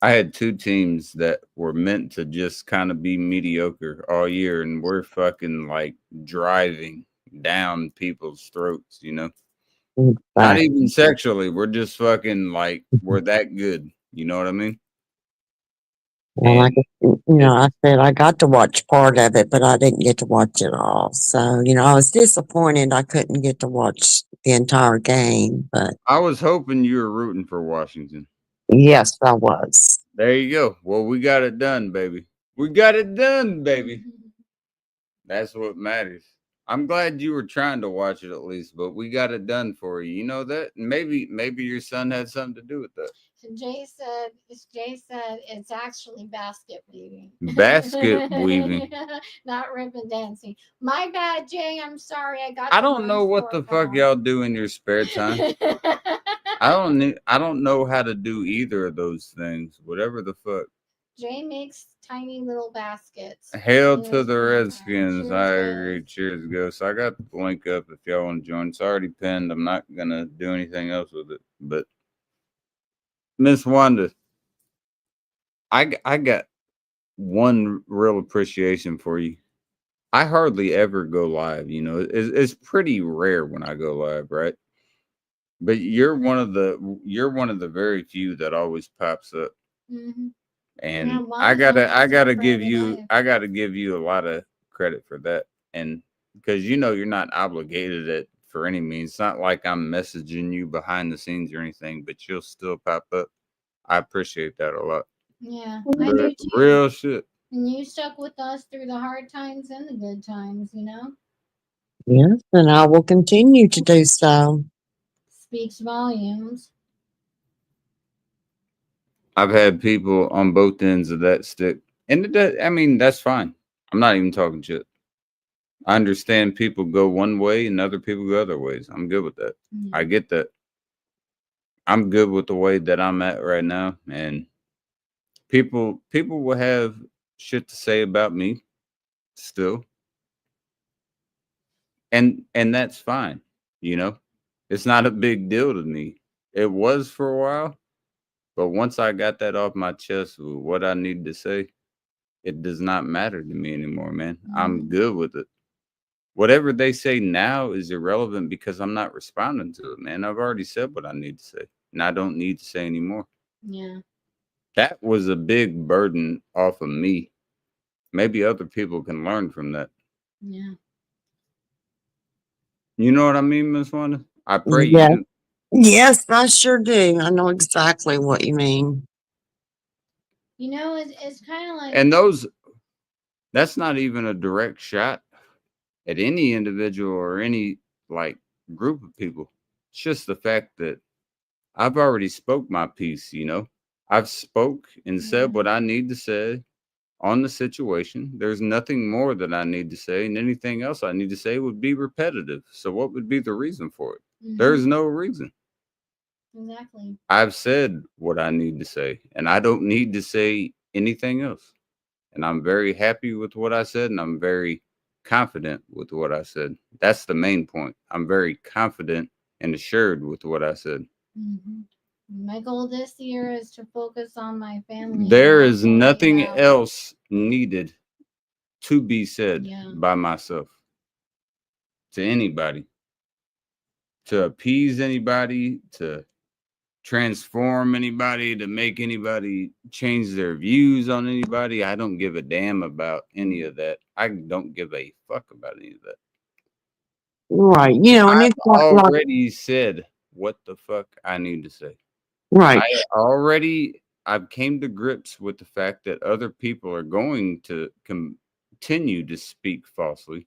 I had two teams that were meant to just kind of be mediocre all year, and we're fucking like driving down people's throats, you know? Not Exactly. even sexually. We're just fucking like, we're that good. You know what I mean? Well, like And it, I said, I got to watch part of it, but I didn't get to watch it all. So, I was disappointed I couldn't get to watch the entire game. But I was hoping you were rooting for Washington. yes, I was. There you go. Well, we got it done, baby. We got it done, baby. That's what matters. I'm glad you were trying to watch it at least, but we got it done for you. You know that? Maybe your son had something to do with that. Jay said it's actually basket weaving. Basket weaving. Not ribbon dancing. My bad, Jay. I'm sorry. I got I the don't wrong know what the sport fuck going. y'all do in your spare time. I don't know how to do either of those things. Whatever the fuck. Jay makes tiny little baskets. Hail in to his the spare time. Redskins. I Cheers, agree. guys. Cheers, Ghost. I got the link up if y'all want to join. It's already pinned. I'm not gonna do anything else with it. But Miss Wanda, I got one real appreciation for you. I hardly ever go live. You know, it's pretty rare when I go live, right? But you're one of the very few that always pops up, Mm-hmm. and Wanda's almost here for every life. I gotta give you a lot of credit for that, and because you're not obligated it for any means. It's not like I'm messaging you behind the scenes or anything, but you'll still pop up. I appreciate that a lot. Yeah, I Real, do too. real shit. And you stuck with us through the hard times and the good times, Yes, and I will continue to do so. Speaks volumes. I've had people on both ends of that stick, and I mean that's fine. I'm not even talking shit. I understand people go one way and other people go other ways. I'm good with that. I Mm. get that. I'm good with the way that I'm at right now, and people will have shit to say about me still, and that's fine. You know, it's not a big deal to me. It was for a while, But once I got that off my chest with what I need to say, it does not matter to me anymore, man. I'm good with it. Whatever they say now is irrelevant because I'm not responding to it, man. I've already said what I need to say, and I don't need to say anymore. Yeah. That was a big burden off of me. Maybe other people can learn from that. Yeah. You know what I mean, Miss Wanda? I pray you Yes. do. Yes, I sure do. I know exactly what you mean. You know, it's kind of like, And that's not even a direct shot at any individual or any like group of people. It's just the fact that I've already spoke my piece, you know. I've spoke and said what I need to say on the situation. There's nothing more that I need to say, and anything else I need to say would be repetitive. So what would be the reason for it? There's no reason. exactly. I've said what I need to say, and I don't need to say anything else. And I'm very happy with what I said, and I'm very confident with what I said. That's the main point. I'm very confident and assured with what I said. My goal this year is to focus on my family. and There not is worry nothing about- else needed to be said Yeah. by myself to anybody, to appease anybody, to transform anybody, to make anybody change their views on anybody. I don't give a damn about any of that. I don't give a fuck about any of that. Right. You know, and I've it's like already said what the fuck I need to say. right. I've came to grips with the fact that other people are going to continue to speak falsely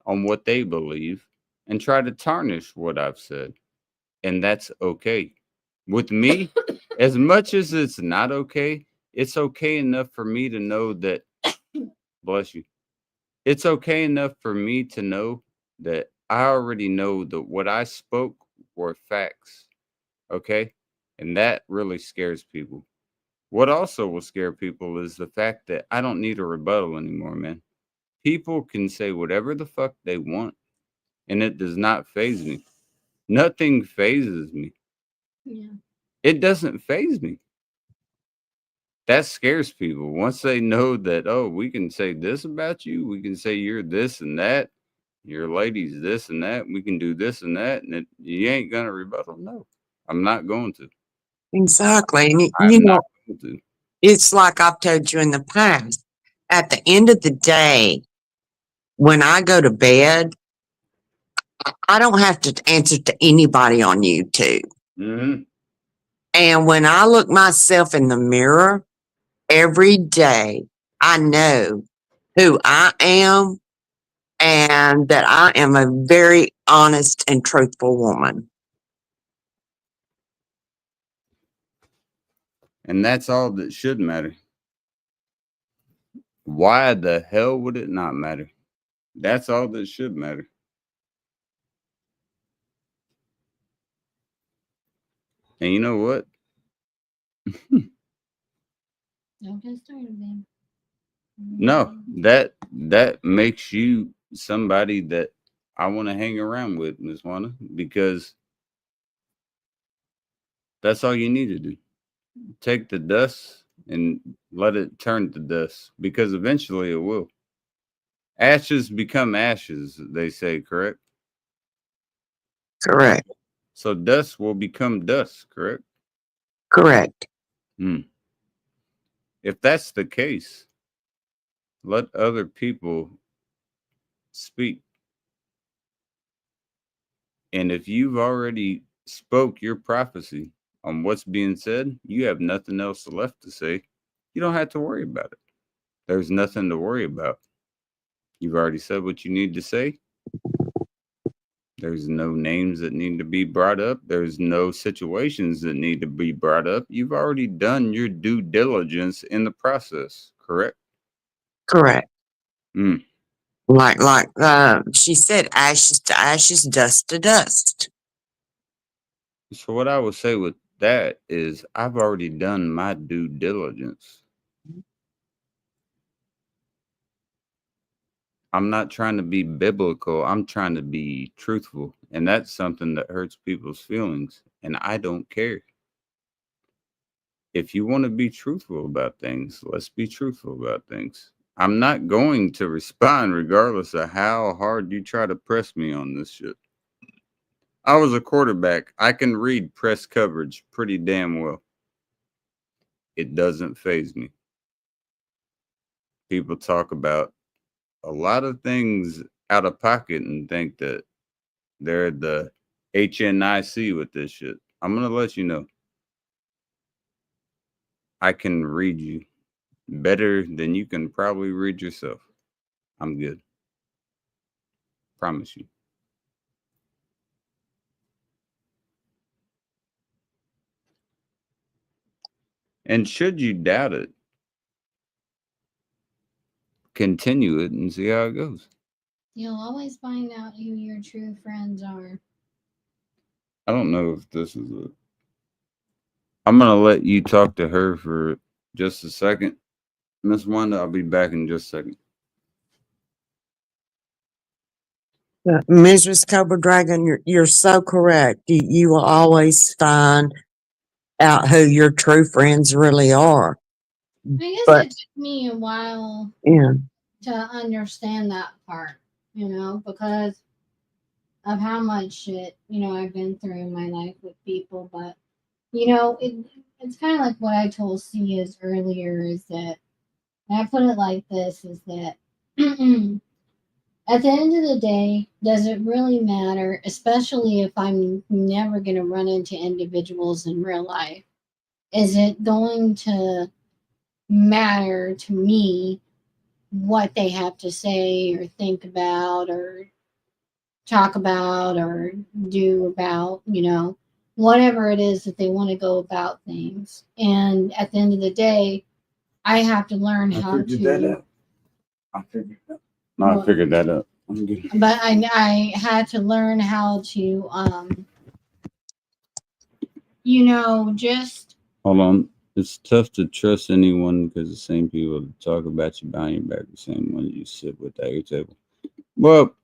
on what they believe and try to tarnish what I've said. And that's okay. With me, as much as it's not okay, it's okay enough for me to know that, bless you, it's okay enough for me to know that I already know that what I spoke were facts. Okay. And that really scares people. What also will scare people is the fact that I don't need a rebuttal anymore, man. People can say whatever the fuck they want, and it does not phase me. Nothing phases me. Yeah. It doesn't phase me. That scares people. Once they know that, oh, we can say this about you, we can say you're this and that, your lady's this and that, we can do this and that, and you ain't gonna rebuttal. No, I'm not going to. Exactly. And you I'm not know, going to. it's like I've told you in the past. At the end of the day, when I go to bed, I don't have to answer to anybody on YouTube. Mm-hmm. And when I look myself in the mirror every day, I know who I am and that I am a very honest and truthful woman. And that's all that should matter. Why the hell would it not matter? That's all that should matter. And you know what? Don't get started, man. No, that makes you somebody that I want to hang around with, Miss Wanda, because that's all you need to do. Take the dust and let it turn to dust, because eventually it will. Ashes become ashes, they say, correct? Correct. So dust will become dust, correct? Correct. Hmm. If that's the case, let other people speak. And if you've already spoke your prophecy on what's being said, you have nothing else left to say. You don't have to worry about it. There's nothing to worry about. You've already said what you need to say. There's no names that need to be brought up. There's no situations that need to be brought up. You've already done your due diligence in the process, correct? Correct. Mm. Like she said, ashes to ashes, dust to dust. So what I would say with that is I've already done my due diligence. I'm not trying to be biblical. I'm trying to be truthful. And that's something that hurts people's feelings. And I don't care. if you want to be truthful about things, let's be truthful about things. I'm not going to respond regardless of how hard you try to press me on this shit. I was a quarterback. I can read press coverage pretty damn well. It doesn't faze me. People talk about a lot of things out of pocket and think that they're the HNIC with this shit. I'm going to let you know. I can read you better than you can probably read yourself. I'm good. Promise you. And should you doubt it, continue it and see how it goes. You'll always find out who your true friends are. I don't know if this is it. I'm going to let you talk to her for just a second. Miss Wanda, I'll be back in just a second. Mrs. Cobra Dragon, you're so correct. You will always find out who your true friends really are. I guess But it took me a while yeah, to understand that part, because of how much shit, I've been through in my life with people. But, it's kind of like what I told Sia earlier is that, and I put it like this, is that at the end of the day, does it really matter, especially if I'm never going to run into individuals in real life? Is it going to matter to me what they have to say or think about or talk about or do about, whatever it is that they want to go about things? And at the end of the day, I have to learn how to. I figured that out. No, I figured that out. I'm good. But I had to learn how to, just. Hold on. It's tough to trust anyone because the same people that talk about you behind your back, the same ones you sit with at your table. Well,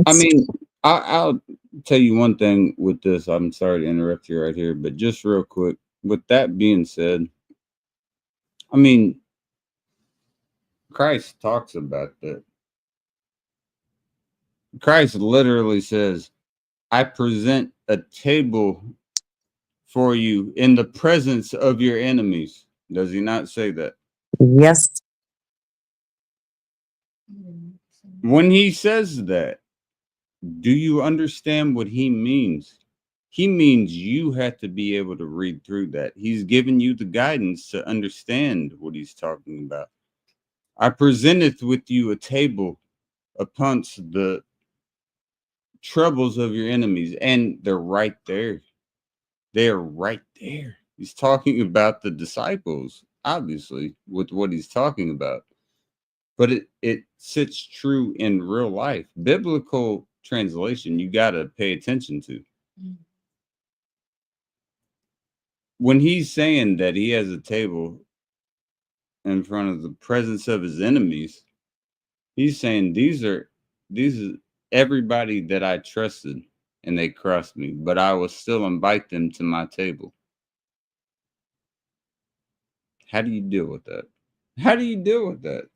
I mean, I'll tell you one thing with this. I'm sorry to interrupt you right here, but just real quick. With that being said, I mean, Christ talks about that. Christ literally says, I present a table for you in the presence of your enemies. Does he not say that? yes, When he says that, do you understand what he means? He means you have to be able to read through that. He's given you the guidance to understand what he's talking about. I presenteth with you a table upon the troubles of your enemies, and they're right there. They're right there. He's talking about the disciples, obviously, with what he's talking about. But it sits true in real life. Biblical translation, you got to pay attention to. When he's saying that he has a table in front of the presence of his enemies, he's saying these are everybody that I trusted and they crossed me, but I will still invite them to my table. How do you deal with that? How do you deal with that?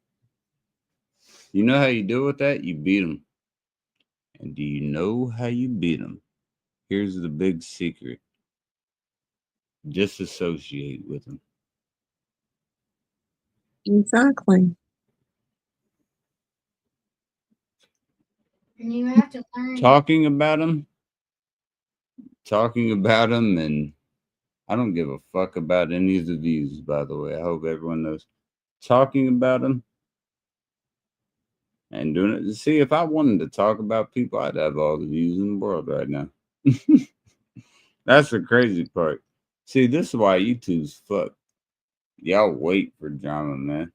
You know how you deal with that? You beat them. And do you know how you beat them? Here's the big secret. Disassociate with them. exactly. And you have to learn. Talking about them, and I don't give a fuck about any of the views, by the way. I hope everyone knows. Talking about them and doing it. See, if I wanted to talk about people, I'd have all the views in the world right now. That's the crazy part. See, this is why YouTube's fucked. Y'all wait for drama, man.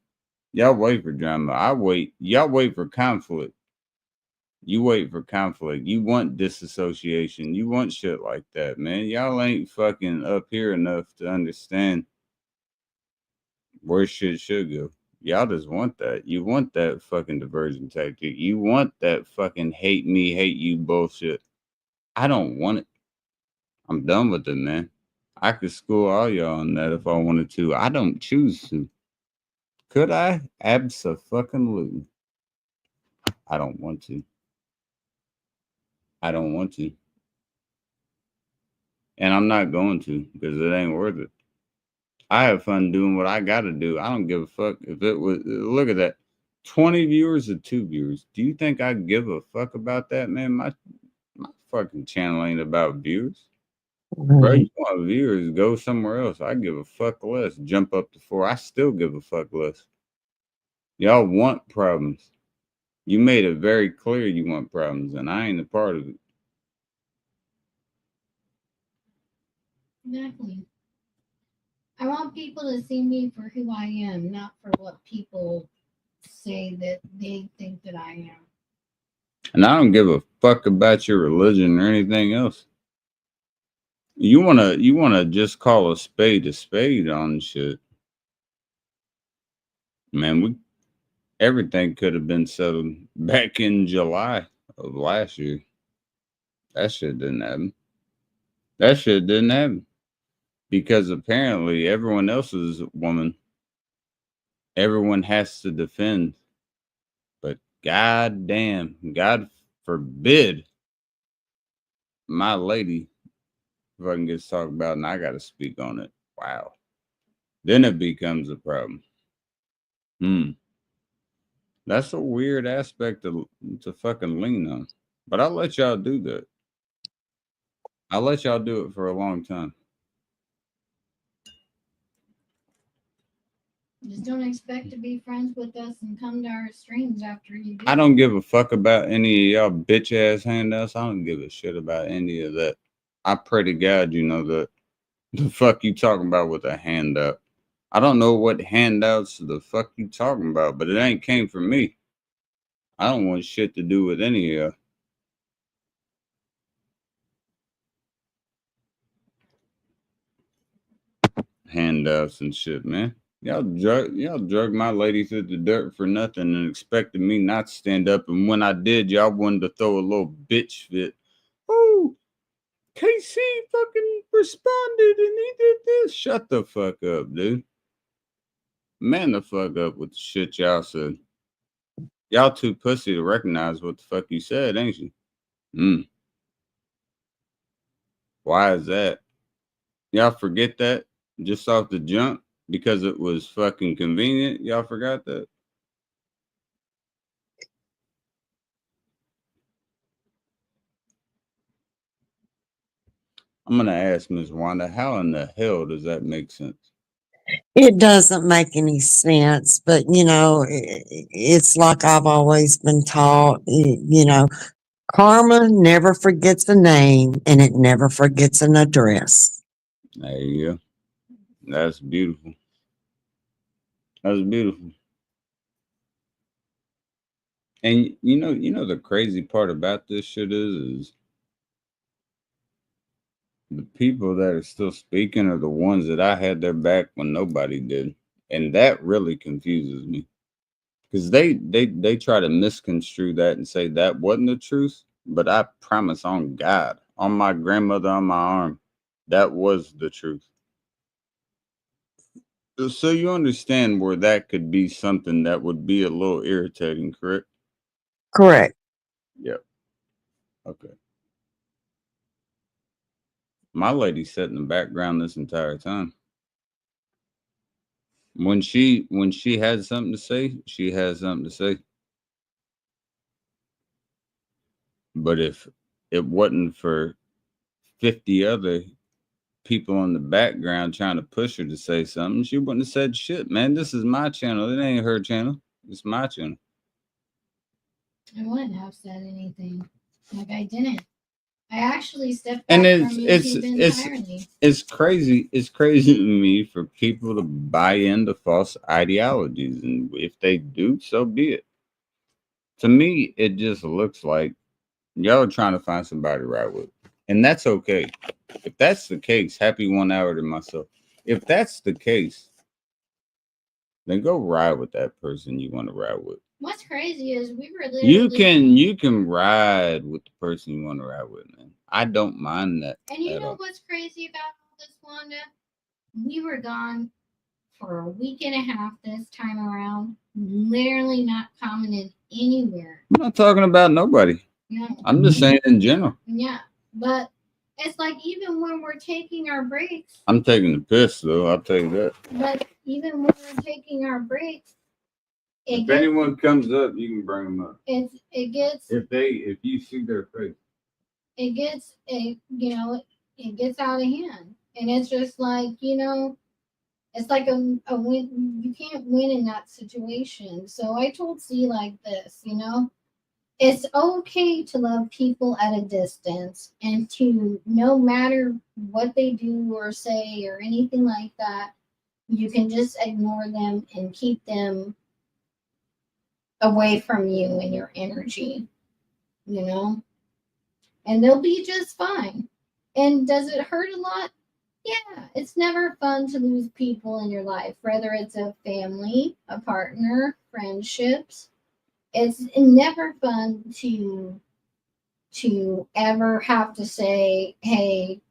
Y'all wait for drama. I wait. Y'all wait for conflict. You wait for conflict. You want disassociation. You want shit like that, man. Y'all ain't fucking up here enough to understand where shit should go. Y'all just want that. You want that fucking diversion tactic. You want that fucking hate me, hate you bullshit. I don't want it. I'm done with it, man. I could school all y'all on that if I wanted to. I don't choose to. Could I? Abso-fucking-lutely. I don't want to. I don't want to. And I'm not going to because it ain't worth it. I have fun doing what I got to do. I don't give a fuck if it was. Look at that. 20 viewers or 2 viewers. Do you think I give a fuck about that, man? My fucking channel ain't about viewers. Bro, Right. you want viewers, go somewhere else. I give a fuck less. Jump up to 4. I still give a fuck less. Y'all want problems. You made it very clear you want problems, and I ain't a part of it. Exactly. I want people to see me for who I am, not for what people say that they think that I am. And I don't give a fuck about your religion or anything else. You wanna just call a spade on shit. Man, everything could have been settled back in July of last year. That shit didn't happen. That shit didn't happen. Because apparently everyone else's woman, everyone has to defend. But god damn, God forbid my lady fucking gets talked about and I gotta speak on it. Wow. Then it becomes a problem. That's a weird aspect to fucking lean on. But I'll let y'all do that. I'll let y'all do it for a long time. Just don't expect to be friends with us and come to our streams after you do. I don't give a fuck about any of y'all bitch ass handouts. I don't give a shit about any of that. I pray to God you know that. The fuck you talking about with a handout? I don't know what handouts the fuck you talking about, but it ain't came from me. I don't want shit to do with any of y'all. Handouts and shit, man. Y'all drug my lady through the dirt for nothing and expected me not to stand up. And when I did, y'all wanted to throw a little bitch fit. Oh, KC fucking responded and he did this. Shut the fuck up, dude. Man the fuck up with the shit y'all said. Y'all too pussy to recognize what the fuck you said, ain't you? Why is that? Y'all forget that just off the jump because it was fucking convenient? Y'all forgot that? I'm gonna ask Miss Wanda, how in the hell does that make sense? It doesn't make any sense, but it's like I've always been taught, karma never forgets a name and it never forgets an address. There you go. That's beautiful. That's beautiful. And you know the crazy part about this shit is the people that are still speaking are the ones that I had their back when nobody did. And that really confuses me. Because they try to misconstrue that and say that wasn't the truth. But I promise on God, on my grandmother, on my arm, that was the truth. So you understand where that could be something that would be a little irritating, correct? Correct. Yep. Okay. My lady sat in the background this entire time. When she had something to say, she had something to say. But if it wasn't for 50 other people in the background trying to push her to say something, she wouldn't have said shit, man. This is my channel. It ain't her channel. It's my channel. I wouldn't have said anything. Like I didn't. I actually stepped back And from YouTube entirely. it's crazy. It's crazy to me for people to buy into false ideologies, and if they do, so be it. To me, it just looks like y'all are trying to find somebody to ride with, and that's okay. If that's the case, happy 1 hour to myself. If that's the case, then go ride with that person you want to ride with. What's crazy is we were literally. You can ride with the person you want to ride with, man. I don't mind that. And you know what's crazy about all this Wanda, we were gone for a week and a half this time around, literally not commented anywhere. I'm not talking about nobody. Yeah, I'm just saying in general. yeah. But it's like even when we're taking our breaks, I'm taking the piss though. I'll tell you that. but even when we're taking our breaks, it If gets anyone comes up, you can bring them up. it gets If you see their face. it gets it you know it gets out of hand, and it's just like it's like a win. You can't win in that situation. So I told C like this, it's okay to love people at a distance and to no matter what they do or say or anything like that, you can just ignore them and keep them away from you and your energy, you know, and they'll be just fine. And does it hurt a lot? Yeah, it's never fun to lose people in your life, whether it's a family, a partner, friendships. It's never fun to ever have to say, "Hey,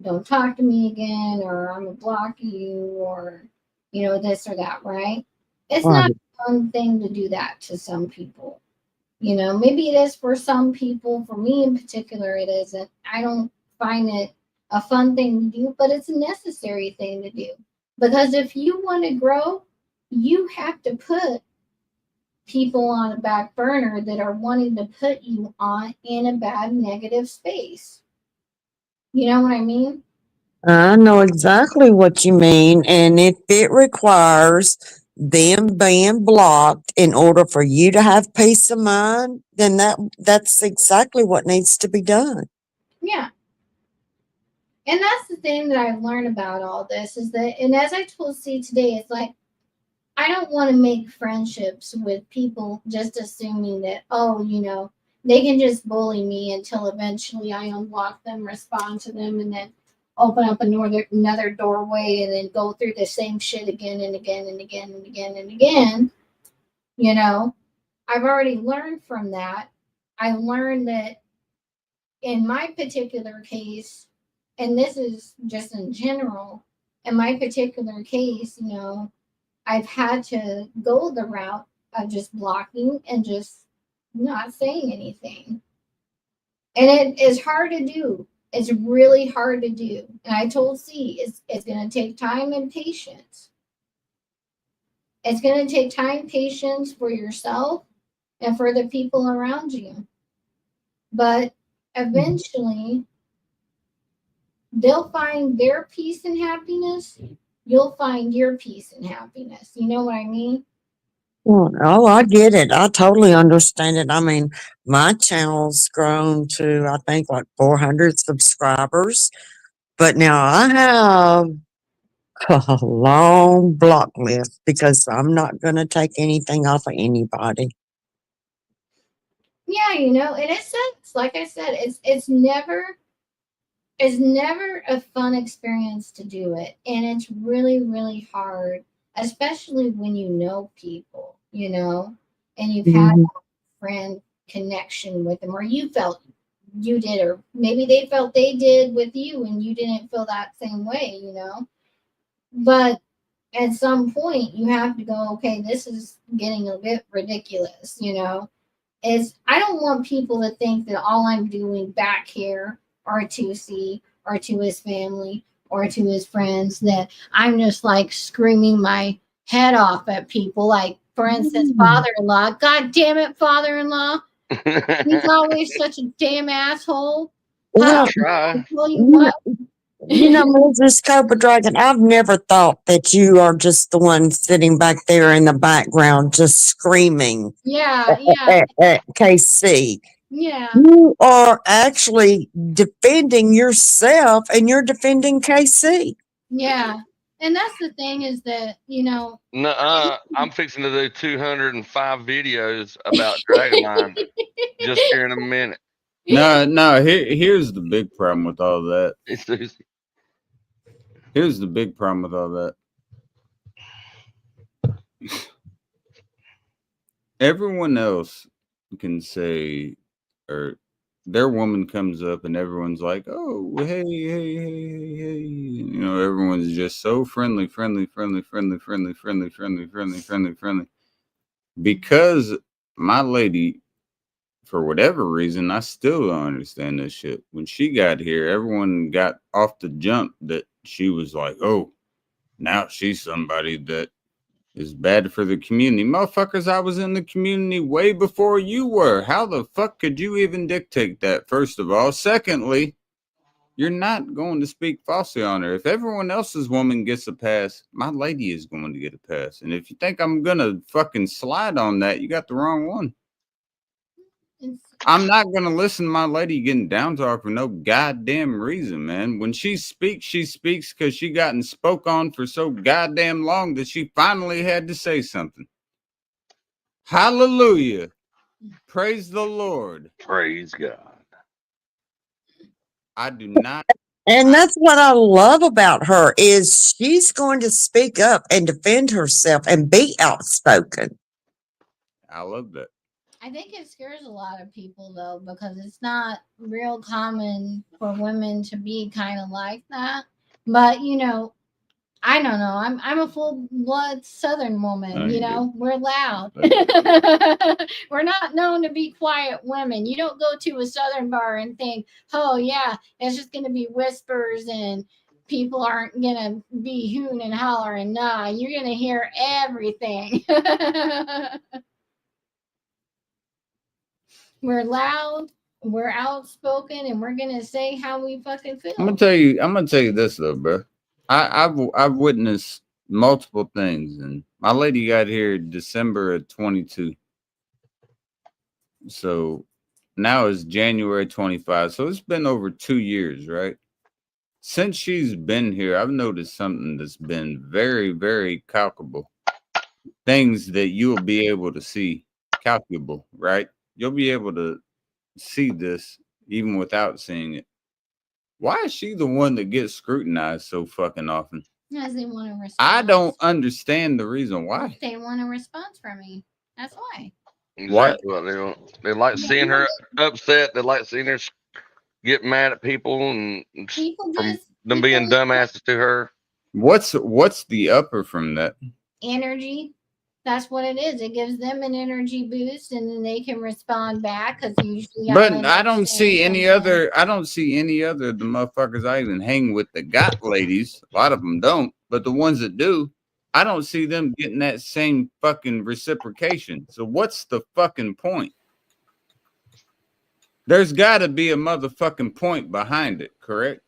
don't talk to me again," or "I'm gonna block you," or this or that, right? It's Right. not a fun thing to do that to some people. Maybe it is for some people. For me in particular, it isn't. I don't find it a fun thing to do, but it's a necessary thing to do. Because if you want to grow, you have to put people on a back burner that are wanting to put you on in a bad negative space. You know what I mean? I know exactly what you mean. And if it requires them being blocked in order for you to have peace of mind, then that's exactly what needs to be done. Yeah. And that's the thing that I've learned about all this is that, and as I told C today, it's like, I don't want to make friendships with people just assuming that, oh, they can just bully me until eventually I unblock them, respond to them, and then open up another doorway and then go through the same shit again and again and again and again and again. I've already learned from that. I learned that in my particular case, and this is just in general, in my particular case, I've had to go the route of just blocking and just not saying anything. And it is hard to do. It's really hard to do. And I told C, it's going to take time and patience. It's going to take time, patience for yourself and for the people around you. But eventually, they'll find their peace and happiness. You'll find your peace and happiness. You know what I mean? Oh, I get it. I totally understand it. I mean, my channel's grown to, I think, like 400 subscribers. But now I have a long block list because I'm not going to take anything off of anybody. Yeah, and it sucks. Like I said, it's never a fun experience to do it. And it's really, really hard, especially when you know people, and you've had Mhm. a friend connection with them, or you felt you did, or maybe they felt they did with you and you didn't feel that same way. But at some point you have to go, okay, this is getting a bit ridiculous. Is I don't want people to think that all I'm doing back here or to C or to his family or to his friends that I'm just like screaming my head off at people. Like, for instance, Mm. father-in-law. God damn it, father-in-law. He's always such a damn asshole. Well, Ha, I Try. tell you you what. Mrs. Cobra Dragon, I've never thought that you are just the one sitting back there in the background just screaming Yeah, yeah, at KC. yeah, You are actually defending yourself and you're defending KC. yeah. And that's the thing is that, Nuh-uh. I'm fixing to do 205 videos about Dragonline just here in a minute. No. Here's the big problem with all that. It's Here's the big problem with all that. Everyone else can say, or their woman comes up and everyone's like, oh, hey, hey, hey, hey, hey. You know, everyone's just so friendly. Because my lady, for whatever reason, I still don't understand this shit. When she got here, everyone got off the jump that she was like, oh, now she's somebody that is bad for the community. Motherfuckers, I was in the community way before you were. How the fuck could you even dictate that, first of all? Secondly, you're not going to speak falsely on her. If everyone else's woman gets a pass, my lady is going to get a pass. And if you think I'm going to fucking slide on that, you got the wrong one. I'm not going to listen to my lady getting down talk for no goddamn reason, man. When she speaks because she gotten spoke on for so goddamn long that she finally had to say something. Hallelujah. Praise the Lord. Praise God. I do not. And that's what I love about her is she's going to speak up and defend herself and be outspoken. I love that. I think it scares a lot of people though, because it's not real common for women to be kind of like that. But you know, I don't know. I'm a full blood Southern woman. You know, we're loud. We're not known to be quiet women. You don't go to a Southern bar and think, oh yeah, it's just gonna be whispers and people aren't gonna be hooting and hollering. Nah, you're gonna hear everything. We're loud, we're outspoken, and we're gonna say how we fucking feel. I'm gonna tell you this though, bro. I've witnessed multiple things, and my lady got here December of 22. So now it's January 25. So it's been over 2 years, right? Since she's been here, I've noticed something that's been very, very calculable. Things that you'll be able to see, calculable, right? You'll be able to see this even without seeing it. Why is she the one that gets scrutinized so fucking often? Because they want a response. I don't understand the reason why. They want a response from me. That's why. Exactly what they want. They like seeing her upset. They like seeing her get mad at people and People from just them being dumbasses to her. What's the upper from that? energy. That's what it is. It gives them an energy boost, and then they can respond back. Because usually, But I don't see any other. I don't see any other of the motherfuckers I even hang with that got ladies. A lot of them don't, but the ones that do, I don't see them getting that same fucking reciprocation. So what's the fucking point? There's got to be a motherfucking point behind it, correct?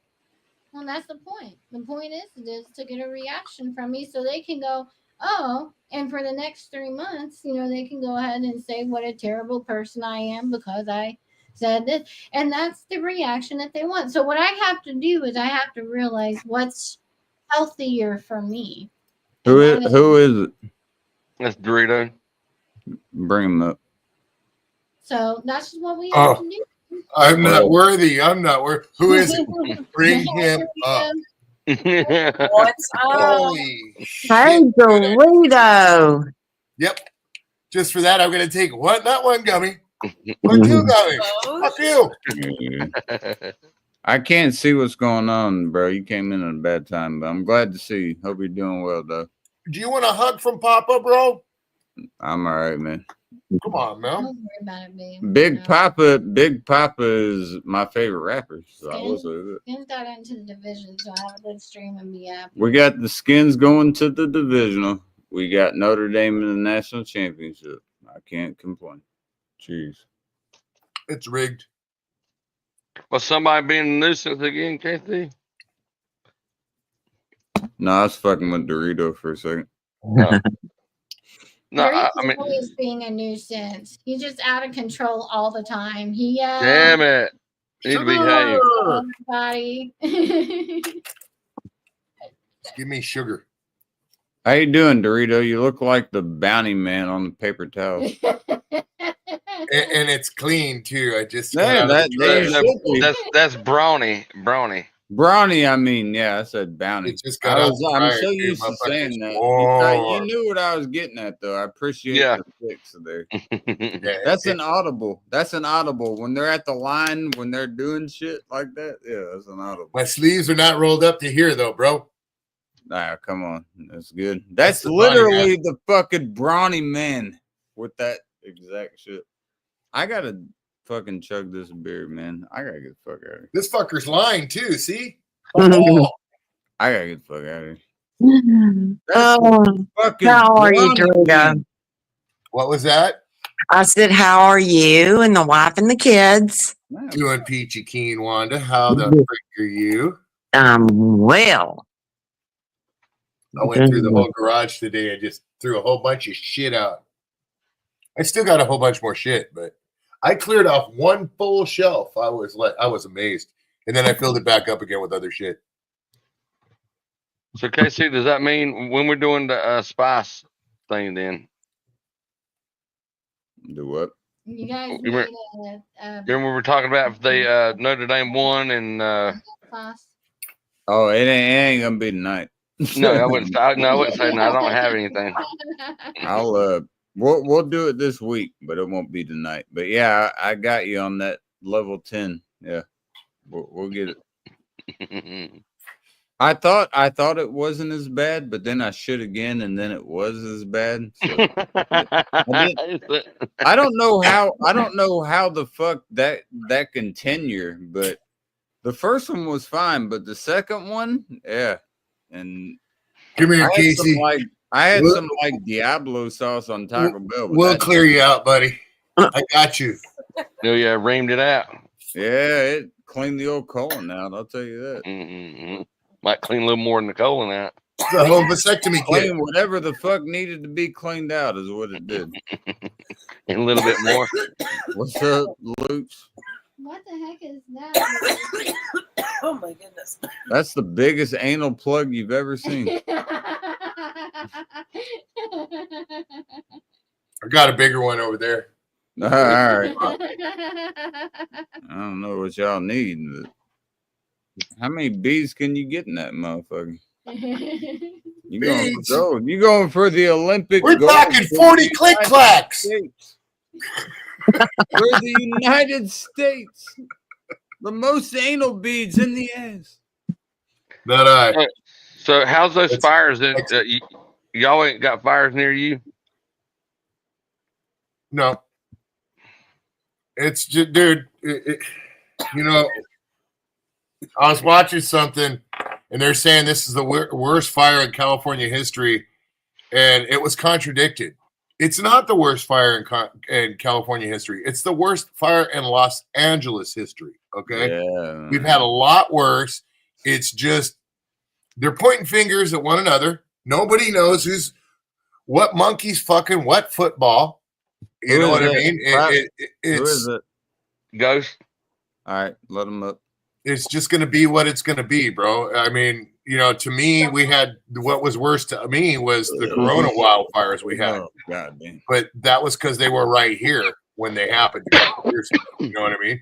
Well, that's the point. The point is to get a reaction from me, so they can go, oh, and for the next 3 months, you know, they can go ahead and say what a terrible person I am because I said this, and that's the reaction that they want. So what I have to do is I have to realize what's healthier for me. Who is it? That's Dorito. Bring him up. So that's what we have to do. I'm not worthy. I'm not worthy. Who is it? Bring him up. What's up? Holy shit. Hey, Dorito. Yep. Just for that, I'm going to take one, not one gummy, but 2 gummies. Fuck you. I can't see what's going on, bro. You came in at a bad time, but I'm glad to see you. Hope you're doing well, though. Do you want a hug from Papa, bro? I'm all right, man. Come on, man. Don't worry about it, babe. Big Papa is my favorite rapper. So I will say that. Skins got into the division, so I have a good stream and be happy. We got the Skins going to the divisional. We got Notre Dame in the national championship. I can't complain. Jeez. It's rigged. Was somebody being a nuisance again, KC? No, I was fucking with Dorito for a second. No, I mean, always being a nuisance. He's just out of control all the time. damn it. Need to behave. Everybody. Give me sugar. How you doing, Dorito? You look like the bounty man on the paper towels. And it's clean, too. I just... Yeah, that's That's Brawny. Brawny, I mean, yeah, I said bounty. It just got out the I'm fryer, so dude. used to Motherfuckers saying that. more. You knew what I was getting at, though. I appreciate Yeah. the fix there. Yeah, That's an audible. That's an audible. When they're at the line, when they're doing shit like that, yeah, that's an audible. my sleeves are not rolled up to here, though, bro. Nah, come on. That's good. That's the brawny literally the fucking brawny man with that exact shit. I gotta fucking chug this beer, man. I gotta get the fuck out of here. This fucker's lying too. See? Oh, I gotta get the fuck out of here. That's fucking how are you, brawny Dorita? man. What was that? I said, how are you and the wife and the kids? Man, Doing peachy keen, Wanda. How the frick are you? Well. I went through the whole garage today and just threw a whole bunch of shit out. I still got a whole bunch more shit, but I cleared off one full shelf. I was amazed. And then I filled it back up again with other shit. So, Casey, does that mean when we're doing the spice thing then? do what? You guys You need Remember we were talking about if they Notre Dame won and class. Oh, it ain't gonna be tonight. no, I wouldn't say no. I don't have anything. I'll we'll do it this week, but it won't be tonight. But yeah, I got you on that level 10. Yeah, we'll get it. I thought it wasn't as bad, but then I should again, and then it was as bad. So I don't know how the fuck that can tenure, but the first one was fine, but the second one, yeah. And Come here, Casey. I had some Diablo sauce on Taco Bell. We'll clear you out, buddy. I got you. No, yeah, reamed it out. Yeah, it cleaned the old colon out. I'll tell you that. Mm-hmm. Might clean a little more than the colon out. The whole vasectomy kit. Clean whatever the fuck needed to be cleaned out is what it did. And a little bit more. What's up, Luke's? What the heck is that? Oh my goodness. That's the biggest anal plug you've ever seen. I got a bigger one over there. All right. I don't know what y'all need, but how many bees can you get in that motherfucker? You going for gold? You going for the Olympic? We're gold talking for 40 the click United clacks. States. For the United States, the most anal beads in the ass. Not I. So how's those fires? Y'all ain't got fires near you? No. It's just, dude, you know, I was watching something and they're saying this is the worst fire in California history, and it was contradicted. It's not the worst fire in California history. It's the worst fire in Los Angeles history, okay? Yeah. We've had a lot worse. It's just they're pointing fingers at one another. Nobody knows what monkey's fucking what football. You know what I mean? Who is it? Ghost. All right, let them up. It's just going to be what it's going to be, bro. I mean, you know, to me, we had what was worse to me was the Corona wildfires we had. Oh, God damn. But that was because they were right here when they happened. Years ago, you know what I mean?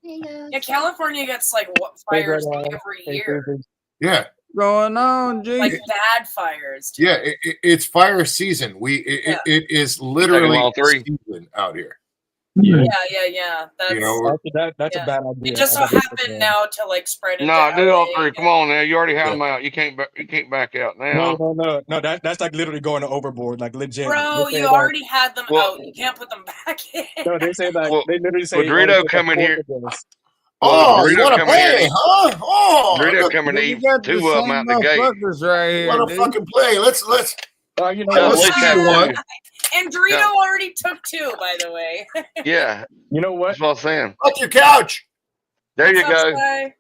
Yeah, California gets like fires every year. Yeah. Going on, G. Like bad fires. Too. Yeah, it's fire season. It is literally all three. season out here. Yeah. That's, You know, that's a bad idea. it just so happened now to like spread it. No, do all three. Come on now. You already had them out. You can't back out now. No. That's like literally going overboard, like legit. Bro, you already had them out. You can't put them back in. No, they say like they literally say. Dorito coming here. Oh, you want to coming play, in. huh? Oh, Dorito coming to eat two of them out the gate. Right here, want to fucking play? Let's. You know, Let's see one. And Dorito already took two, by the way. Yeah. You know what? That's what I'm saying. Up your couch. There you What's up, go. Sky?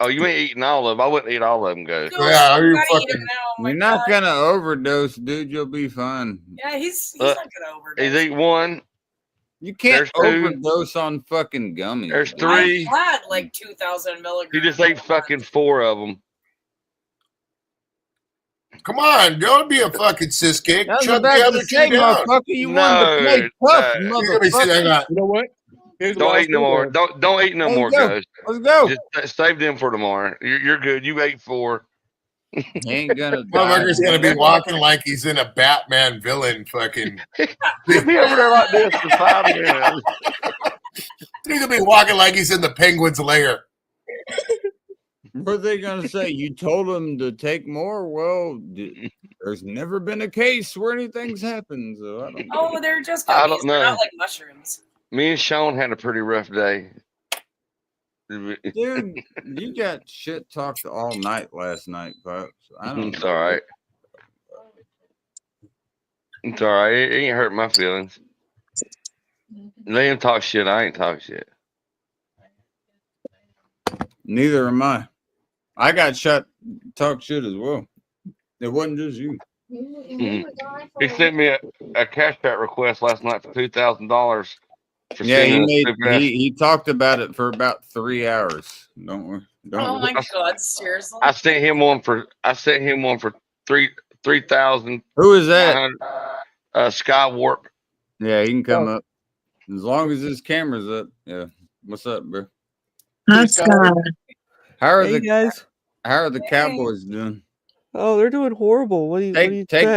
Oh, you ain't eating all of them. I wouldn't eat all of them, guys. No, Yeah, you you gotta fucking- eat 'em now, my You're not God. gonna overdose, dude. You'll be fine. Yeah, he's not gonna overdose. He's eat one. You can't There's two. overdose on fucking gummies. There's dude. three. I had like 2,000 milligrams. He just ate fucking 4 of them. Come on, don't be a fucking sis cake. That's Chug what I the was other to say, two down. motherfucker. You wanted to play No, tough, no. You're gonna be sitting motherfucker. there. You know what? Here's the Don't last eat no thing, more. though. Don't eat no Let's more, go. guys. Let's go. Just save them for tomorrow. You're good. You ate 4. He ain't gonna die. Motherfucker's gonna be man. walking like he's in a Batman villain. Fucking, He'll be over there like this for 5 minutes. he's gonna be walking like he's in the Penguin's lair. What are they gonna say? You told him to take more? Well, there's never been a case where anything's happened, so I don't. Oh, they're just I gummies. don't They're know. not like mushrooms. Me and Sean had a pretty rough day. Dude, you got shit talked all night last night, Pops. I don't. It's all right. It's all right. It ain't hurt my feelings. Let him talk shit. I ain't talk shit. Neither am I. I got shot talk shit as well. It wasn't just you. He sent me a cash out request last night for $2,000. Yeah, he talked about it for about 3 hours. Don't worry. Oh my god, seriously? I sent him one for 3,000. Who is that? Sky Warp. Yeah, he can come up as long as his camera's up. Yeah. What's up, bro? Hi, Scott. How are Hey guys. How are the Cowboys doing? Oh, they're doing horrible. What do you Take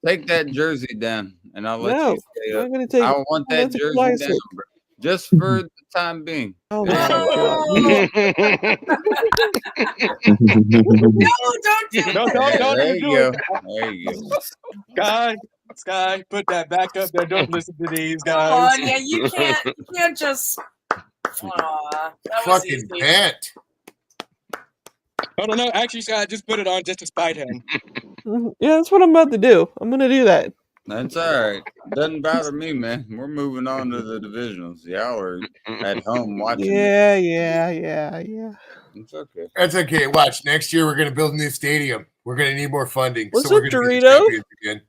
expect? that jersey down, and I'll let No, you stay I'm up. not gonna take. I want that that's a jersey classic. down, bro, just for the time being. Oh my god! No, don't do No, that. don't There even you do go. it. There you go. Sky, put that back up there. Don't listen to these Come guys. on, yeah, you can't just. Aw, that was Fucking easy. pant. No. Actually, Sky, just put it on just to spite him. Yeah, that's what I'm about to do. I'm gonna do that. That's all right. Doesn't bother me, man. We're moving on to the divisionals. Y'all are at home watching. Yeah. It's okay. That's okay. Watch. Next year we're gonna build a new stadium. We're gonna need more funding. What's so we're up, gonna be the Dorito? champions again.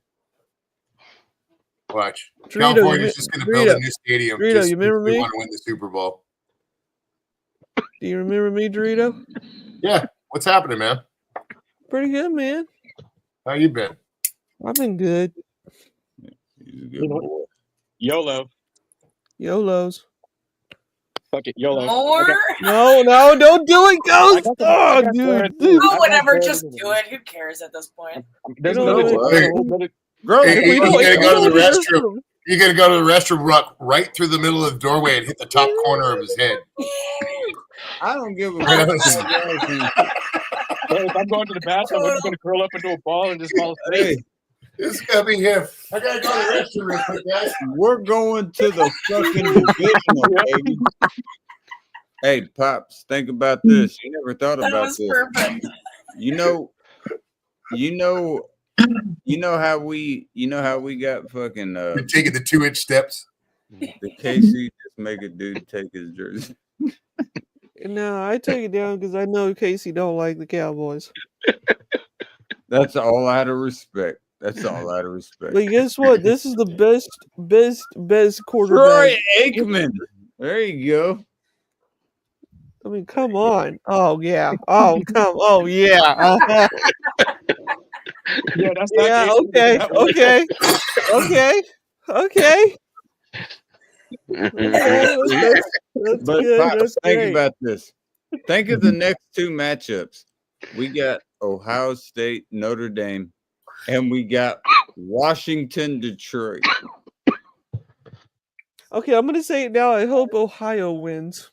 Watch. Dorito, California's just gonna build a new stadium. Dorito, just you remember we me? want to win the Super Bowl. Do you remember me, Dorito? Yeah. What's happening, man? Pretty good, man. How you been? I've been good. He's a good boy. YOLO. YOLOs. Fuck it. YOLO. More? No, don't do it, Ghost. I Oh, got dude. Oh, whatever, just do it. Who cares at this point? There's You know another. Bro, Hey, If we you don't- gotta if we go to the don't- restroom. You gotta go to the restroom, rock right through the middle of the doorway and hit the top corner of his head. I don't give a Right on fuck. If I'm going to the bathroom, I'm just gonna curl up into a ball and just fall asleep. Hey, This gotta be him. I gotta go to the restroom real quick, guys. we're going to the fucking divisional, baby. Hey, Pops, think about this. You never thought That about was this. perfect. You know how we got fucking You're taking the 2-inch steps. the KC just make a dude take his jersey. No, I take it down because I know Casey don't like the Cowboys. That's all out of respect. That's all out of respect. But guess what? This is the best Troy quarterback. Aikman. There you go. I mean, come on. Oh yeah. Oh come. Oh yeah. Yeah, that's not Yeah. Casey. Okay. That was- Okay. Okay. Okay. That's But good. Pops, That's think great. about this. Think of the next two matchups. We got Ohio State, Notre Dame, and we got Washington, Detroit. Okay, I'm gonna say it now. I hope Ohio wins.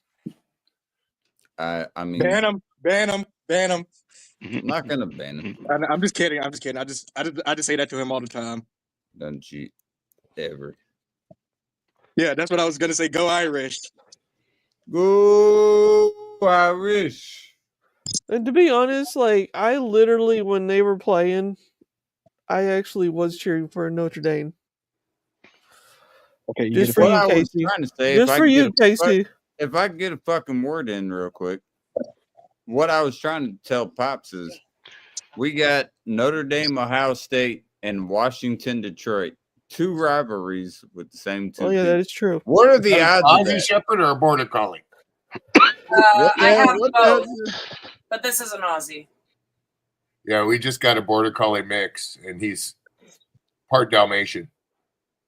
I mean, Ban him. I'm not gonna ban him. I'm just kidding. I just say that to him all the time. Doesn't cheat ever. Yeah, that's what I was gonna say. Go Irish. Go Irish. And to be honest, like I literally, when they were playing, I actually was cheering for Notre Dame. Okay, Just for What you, I was Casey. trying to say, Just for you, Casey. if I get a fucking word in real quick, what I was trying to tell Pops is we got Notre Dame, Ohio State, and Washington, Detroit. Two rivalries with the same two. Oh yeah, that people. is true. What are the odds of Aussie that? Shepherd or a border collie? What the I hell- have what the hell both, is- but this is an Aussie. Yeah, we just got a border collie mix, and he's part Dalmatian and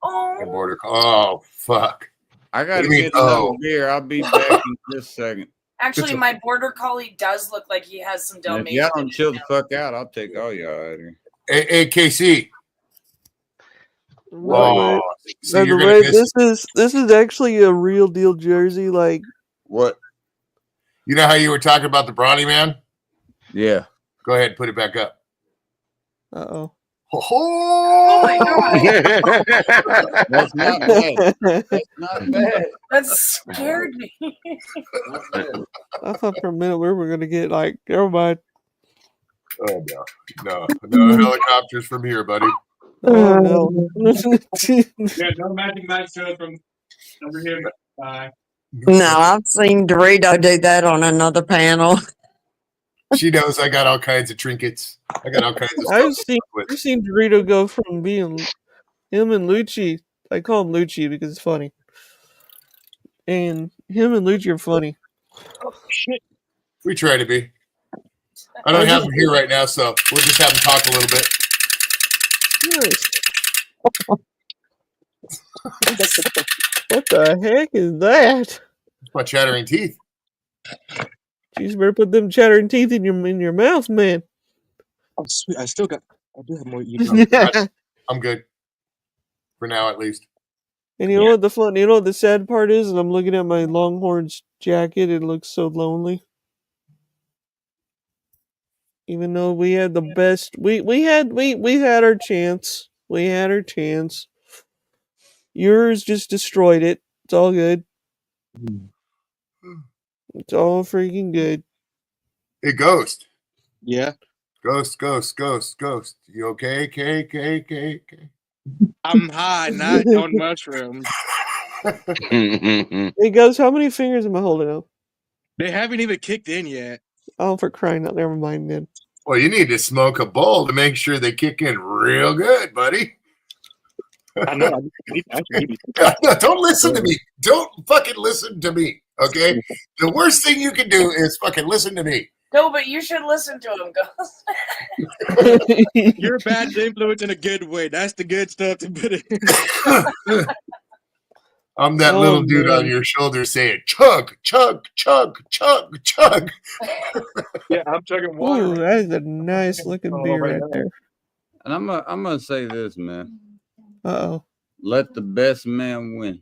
Oh, border collie. Oh fuck! I gotta you mean, get another oh? beer. I'll be back in just a second. Actually, my border collie does look like he has some And if Dalmatian. y'all don't chill the fuck out, I'll take all y'all out of here. Hey, KC. By the way, so you're by the gonna way, miss. this is actually a real deal jersey. Like, What? You know how you were talking about the Brawny man? Yeah. Go ahead, put it back up. oh. Oh my god, That's not bad. That's not bad. that scared me. I thought for a minute we were gonna get like, never mind. Oh no helicopters from here, buddy. Oh no. Yeah, no magic match shows from over here. Bye. No, I've seen Dorito do that on another panel. She knows I got all kinds of trinkets. I got all kinds of stuff. I've seen Dorito go from being him and Lucci. I call him Lucci because it's funny. And him and Lucci are funny. Oh shit! We try to be. I don't have them here right now, so we'll just have them talk a little bit. Nice. What the heck is that? It's my chattering teeth. You better put them chattering teeth in your mouth, man. Oh sweet! I do have more. I'm good for now, at least. And you know what the sad part is? And I'm looking at my Longhorns jacket. It looks so lonely. Even though we had the best, we had our chance. We had our chance. Yours just destroyed it. It's all good. It's all freaking good. Hey, Ghost. Yeah. Ghost. You okay? K. I'm high, not on mushrooms. Hey, Ghost, how many fingers am I holding up? They haven't even kicked in yet. Oh, for crying out! Never mind then. Well, you need to smoke a bowl to make sure they kick in real good, buddy. I know. Don't listen to me. Don't fucking listen to me. Okay? The worst thing you can do is fucking listen to me. No, but you should listen to him, Ghost. You're a bad influence in a good way. That's the good stuff to put in. I'm that little dude on your shoulder saying, chug, chug, chug, chug, chug. Yeah, I'm chugging water. Ooh, that is a nice looking beer right there. And I'm gonna say this, man. Uh-oh. Let the best man win.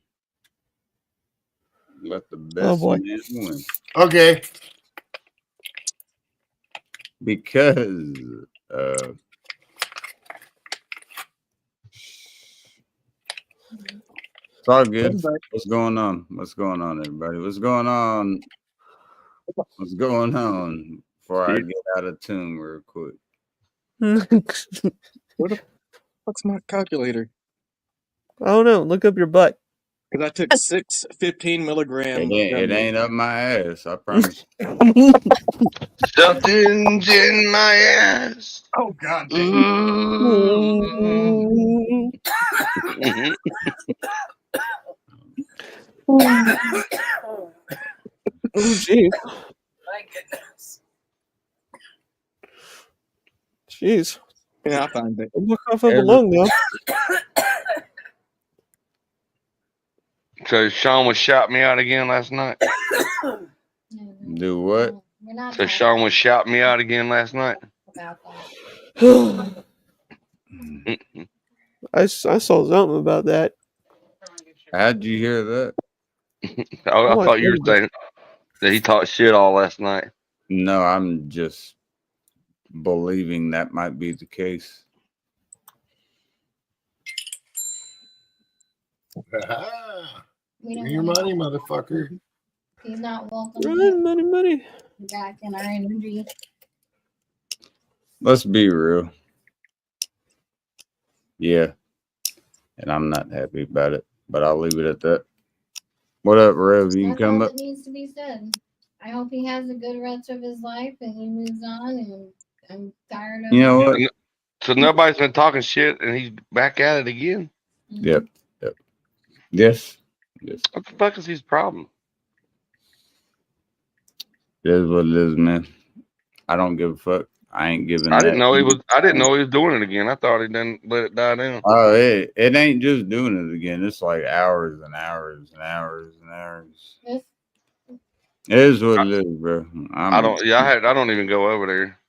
Let the best man win. Okay. Because it's all good. What's going on? What's going on, everybody? What's going on? What's going on? Before I get out of tune real quick. What the fuck's my calculator? I don't know. Look up your butt. Because I took 6 15 milligram. It ain't up my ass, I promise. Something's in my ass. Oh god. Oh, gee. My goodness. Jeez. Yeah, I'll find it. I'm looking off of a lung now. So Sean was shouting me out again last night. Do what? So Sean was shouting me out again last night. I saw something about that. How'd you hear that? I thought you were saying that he talked shit all last night. No, I'm just believing that might be the case. Give me your money, motherfucker. He's not welcome. Run, money. Back in our energy. Let's be real. Yeah. And I'm not happy about it, but I'll leave it at that. What up, Rev? You can That's come all up. that needs to be said. I hope he has a good rest of his life and he moves on. And I'm tired of. You know what? So nobody's been talking shit, and he's back at it again. Yep. Yes. What the fuck is his problem? It is what it is, man. I don't give a fuck. I ain't giving I that. didn't know he was. I didn't know he was doing it again. I thought he didn't let it die down. Oh, it ain't just doing it again. It's like hours and hours and hours and hours. It's- It is what it is, bro. I don't. Yeah, I don't even go over there.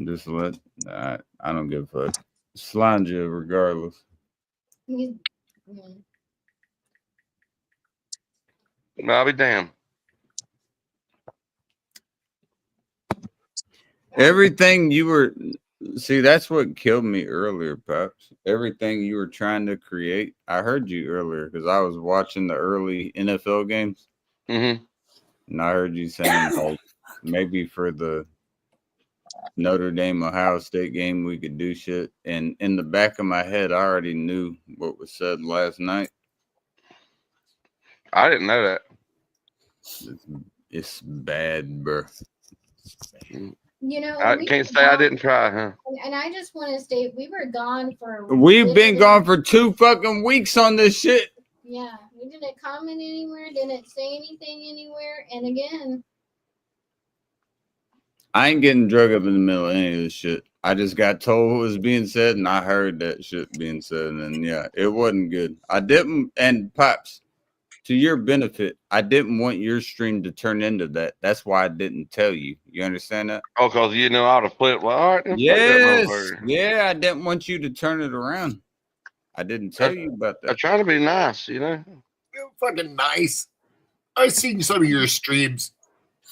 Just let. I don't give a fuck. Slime you regardless. he's- yeah. I'll be damned. Everything you were. See, that's what killed me earlier, Pops. Everything you were trying to create. I heard you earlier because I was watching the early NFL games, Mm-hmm. and I heard you saying like maybe for the Notre Dame Ohio State game we could do shit. And in the back of my head, I already knew what was said last night. I didn't know that. It's bad, bro. You know, I we can't were say I gone- didn't try, huh? And I just want to state we were gone for. We've been gone for 2 fucking weeks on this shit. Yeah, we didn't comment anywhere, didn't say anything anywhere, and again, I ain't getting drug up in the middle of any of this shit. I just got told what was being said, and I heard that shit being said, and yeah, it wasn't good. I didn't, and Pops, to your benefit, I didn't want your stream to turn into that. That's why I didn't tell you. You understand that? Oh, because you know I would have flipped. Well, all right, then fuck that Yes. motherfucker. Yeah, I didn't want you to turn it around. I didn't tell you about I that. try to be nice, you know. You're fucking nice. I've seen some of your streams.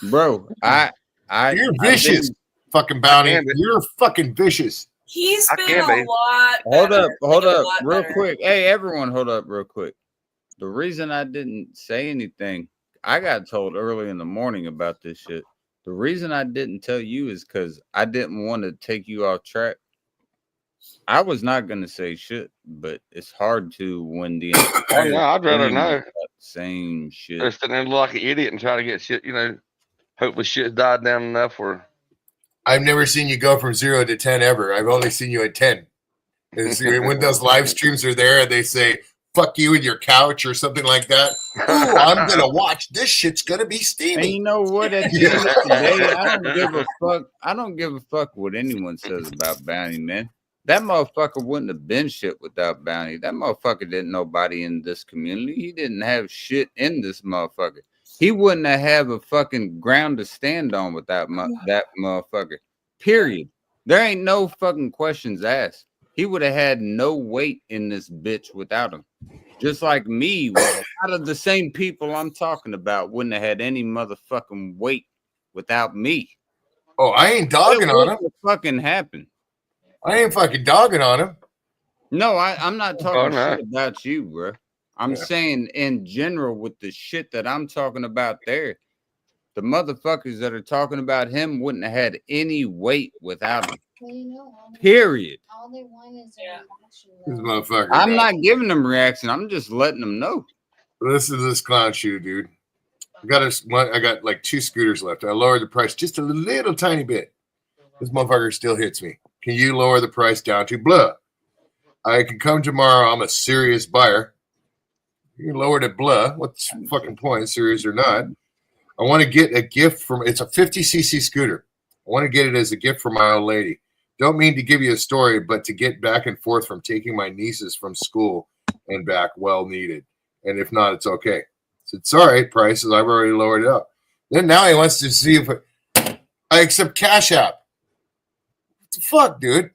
Bro, You're vicious, fucking Bounty. can be. You're fucking vicious. He's I been can a be. lot. Hold better. up, hold Like, a up, lot real better. quick. Hey, everyone, hold up real quick. The reason I didn't say anything, I got told early in the morning about this shit. The reason I didn't tell you is because I didn't want to take you off track. I was not going to say shit, but it's hard to when the Oh, no, I'd rather stream know. is that same shit. They're sitting there like an idiot and try to get shit, you know. Hopefully shit died down enough where I've never seen you go from 0 to 10 ever. I've only seen you at 10. And see, when those live streams are there and they say, fuck you and your couch or something like that. Ooh, I'm going to watch. This shit's going to be And steamy. you know what? At the end of the day, I don't give a fuck. I don't give a fuck what anyone says about Bounty, man. That motherfucker wouldn't have been shit without Bounty. That motherfucker didn't nobody in this community. He didn't have shit in this motherfucker. He wouldn't have a fucking ground to stand on without that motherfucker. Period. There ain't no fucking questions asked. He would have had no weight in this bitch without him. Just like me, out of the same people I'm talking about, wouldn't have had any motherfucking weight without me. Oh, I ain't dogging It on him. wouldn't have fucking happened. I ain't fucking dogging on him. No, I'm not talking no. shit about you, bro. I'm saying in general with the shit that I'm talking about there, the motherfuckers that are talking about him wouldn't have had any weight without him. well, you know, Period. all they want is a reaction. This though. motherfucker. I'm not giving them reaction. I'm just letting them know. Listen to this clown shoe, dude. I got like 2 scooters left. I lowered the price just a little tiny bit. This motherfucker still hits me. Can you lower the price down to blah? I can come tomorrow. I'm a serious buyer. You lowered it blah. What's the fucking point, serious or not? I want to get a gift from, it's a 50cc scooter. I want to get it as a gift for my old lady. Don't mean to give you a story, but to get back and forth from taking my nieces from school and back, well needed. And if not, it's okay. I said, it's all right, prices. I've already lowered it up. Then now he wants to see if I accept Cash App. What the fuck, dude?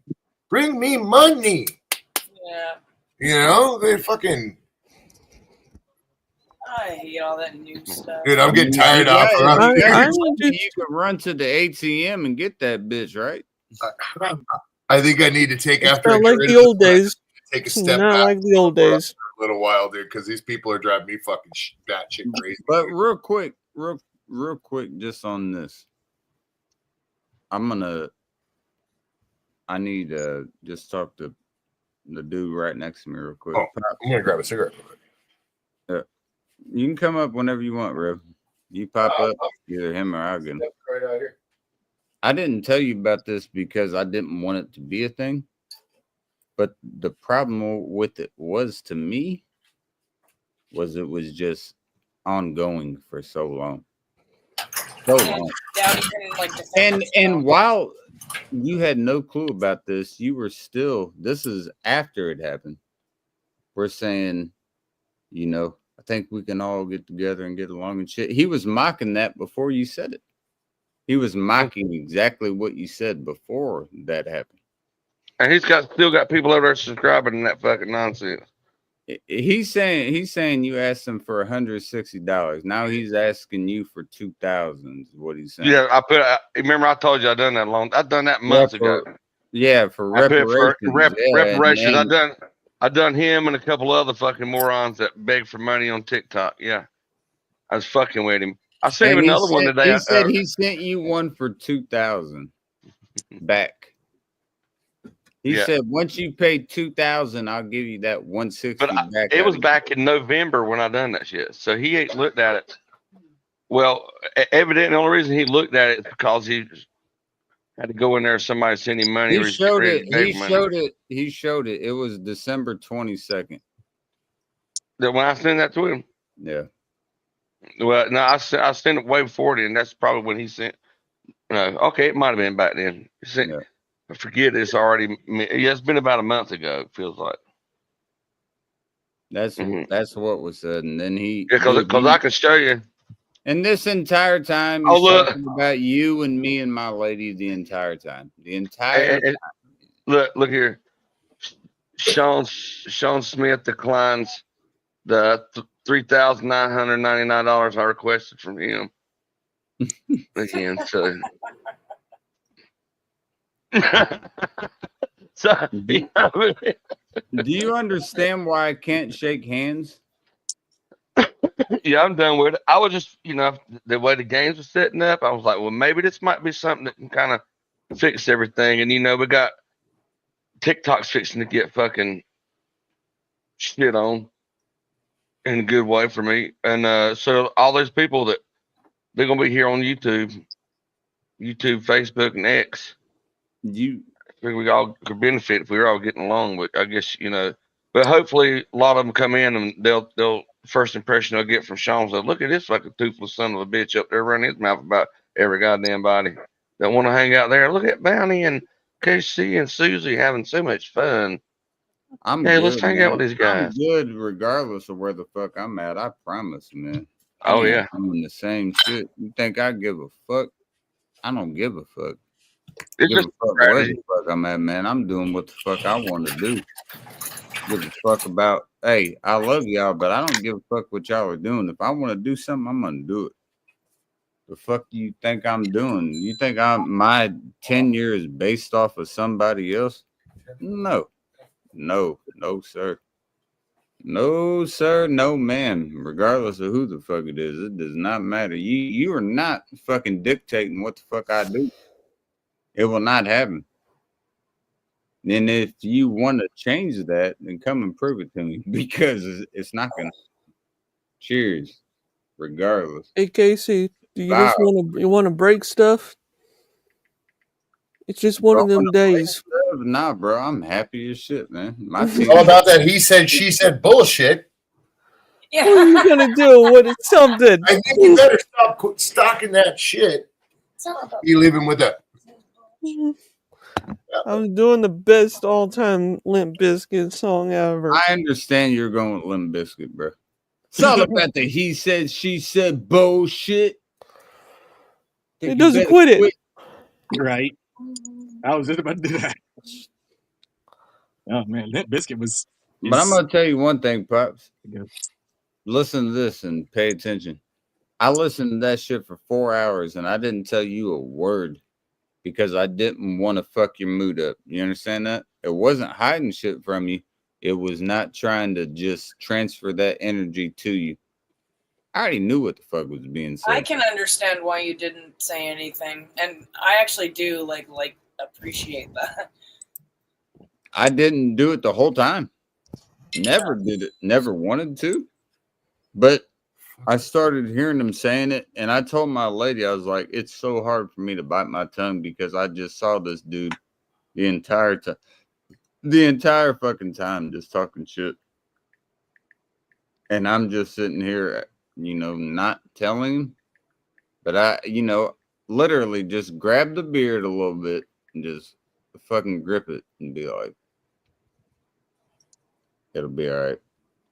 Bring me money. Yeah. You know, they fucking. I hate all that new stuff. Dude, I'm getting tired of You could run to the ATM and get that bitch, right? I think I need to take It's after not I get like rid the of this old plan, days. take a step Not back like the old days. for a little while, dude, because these people are driving me fucking batshit crazy. But real quick, just on this, I need to just talk to the dude right next to me real quick. Oh, I'm gonna grab a cigarette. You can come up whenever you want, Rev. You pop up, either him or I'll get him. Right out here. I didn't tell you about this because I didn't want it to be a thing. But the problem with it was, to me, was it was just ongoing for so long. So And long. Dowdy couldn't like defend And himself. while you had no clue about this, you were still. This is after it happened. We're saying, you know, I think we can all get together and get along and shit. He was mocking that before you said it. He was mocking exactly what you said before that happened. And he's still got people over there subscribing to that fucking nonsense. He's saying you asked him for $160. Now he's asking you for 2,000. Is what he's saying. Yeah, remember I told you I done that I've done that months ago. Yeah, for I put reparations. for yeah, reparations. and I done him and a couple other fucking morons that beg for money on TikTok. Yeah, I was fucking with him. I sent him another one today. He said he sent you one for 2,000 back. He said once you pay 2,000, I'll give you that 160 back. It was back in November when I done that shit. So he ain't looked at it. Well, evidently the only reason he looked at it is because he had to go in there. Somebody sent him money. He showed it. He showed it. It was December 22nd. That when I sent that to him. Yeah. Well, no, I sent it way before then. That's probably when he sent. No, okay, it might have been back then. I forget. It's already. Yeah, it's been about a month ago. It feels like. That's what was said, and then he. Yeah, because I can show you. And this entire time, he's talking about you and me and my lady the entire time. The entire time. Look here. Sean Smith declines the $3,999 I requested from him. Again, so. Do you understand why I can't shake hands? Yeah, I'm done with it. I was just, the way the games were setting up, I was like, well, maybe this might be something that can kind of fix everything. And we got TikTok's fixing to get fucking shit on in a good way for me. And so all those people that they're gonna be here on YouTube, Facebook, and X. We all could benefit if we were all getting along. But I guess but hopefully a lot of them come in and they'll first impression they'll get from Sean. So look at this fucking toothless son of a bitch up there running his mouth about every goddamn body. Don't want to hang out there. Look at Bounty and KC and Susie having so much fun. Let's hang out with these guys. I'm good regardless of where the fuck I'm at. I promise, man. Oh yeah, I'm doing the same shit. You think I give a fuck? I don't give a fuck. It's give just a fuck where the fuck I'm at, man. I'm doing what the fuck I want to do. Give a fuck about. Hey, I love y'all, but I don't give a fuck what y'all are doing. If I want to do something, I'm gonna do it. The fuck do you think I'm doing? You think my tenure is based off of somebody else? No, sir. No, sir. No, ma'am. Regardless of who the fuck it is, it does not matter. You are not fucking dictating what the fuck I do. It will not happen. And if you want to change that, then come and prove it to me because it's not gonna. Cheers. Regardless. Hey Casey, do you just want to break stuff? It's just one of them days. Nah, bro, I'm happy as shit, man. All about that he said, she said bullshit. Yeah. What are you gonna do? What is something? I think you better stop stocking that shit. You leave him with that. I'm doing the best all-time Limp Bizkit song ever. I understand you're going with Limp Bizkit, bro. It's all about the he said, she said bullshit. It doesn't quit it. Right. I was just about to do that. Oh man, Limp Bizkit was. But I'm gonna tell you one thing, Pops. Listen to this and pay attention. I listened to that shit for 4 hours and I didn't tell you a word because I didn't want to fuck your mood up. You understand that? It wasn't hiding shit from you. It was not trying to just transfer that energy to you. I already knew what the fuck was being said. I can understand why you didn't say anything, and I actually do like appreciate that. I didn't do it the whole time. Never did it. Never wanted to. But I started hearing them saying it, and I told my lady, I was like, it's so hard for me to bite my tongue because I just saw this dude the entire time. The entire fucking time just talking shit. And I'm just sitting here, not telling him. But I, literally just grab the beard a little bit and just fucking grip it and be like, it'll be all right.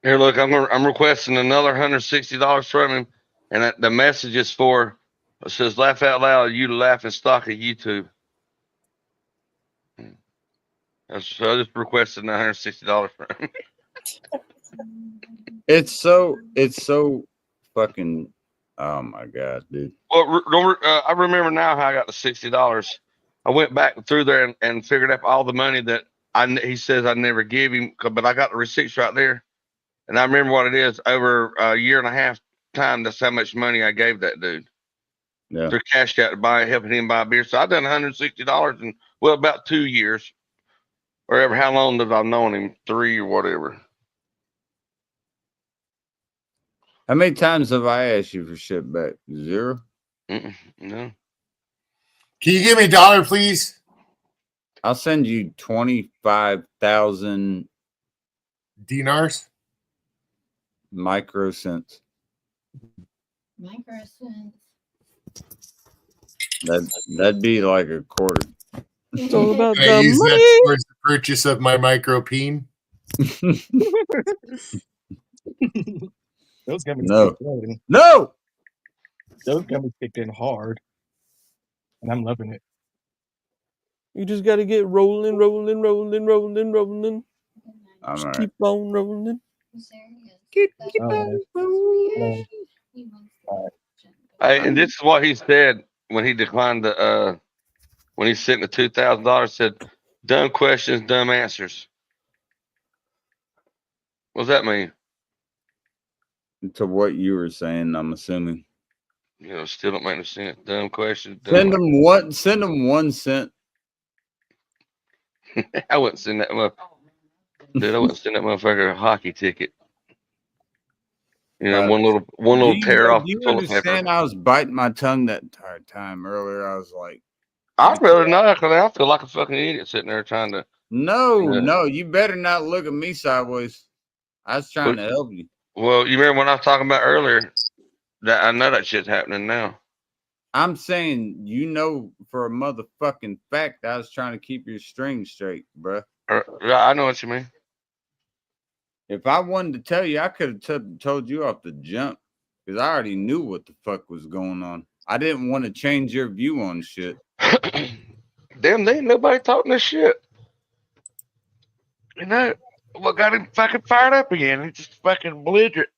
Here, look, I'm requesting another $160 from him, and the message is for. It says, "Laugh out loud." You the laughing stock of YouTube. So I just requested $160 from him. It's so fucking. Oh my god, dude. Well, I remember now how I got the $60. I went back through there and figured out all the money that he says I never give him, but I got the receipts right there, and I remember what it is. Over a year and a half time, that's how much money I gave that dude. Yeah. Through cash out to helping him buy beer. So I done $160 in about 2 years, or ever how long that I've known him, 3 or whatever. How many times have I asked you for shit back? 0? No. Can you give me $1, please? I'll send you 25,000 dinars. Microcents. Microcents. That'd be like a quarter. It's all about Can I the use money. that towards the purchase of my micro peen? Those gummies No. kicked in. No. Those gummies kicked in hard, and I'm loving it. You just got to get rolling. I'm Just all right. keep on rolling. Keep on rolling. Hey, and this is what he said when he declined the when he sent the $2,000. Said, "Dumb questions, dumb answers." What's that mean? To what you were saying, I'm assuming. Still don't make no sense. Dumb questions. Dumb Send them what? Send them 1 cent. I wouldn't send that dude. I wouldn't send that motherfucker a hockey ticket. One little tear off Do the you toilet paper. understand? I was biting my tongue that entire time earlier. I was like, I'd rather not, because I feel like a fucking idiot sitting there trying to. no, you better not look at me sideways. I was trying to help you. Well, you remember when I was talking about earlier that I know that shit's happening now. I'm saying, for a motherfucking fact, I was trying to keep your string straight, bruh. I know what you mean. If I wanted to tell you, I could have told you off the jump, because I already knew what the fuck was going on. I didn't want to change your view on shit. Damn, there ain't nobody talking this shit. What got him fucking fired up again? He just fucking belligerent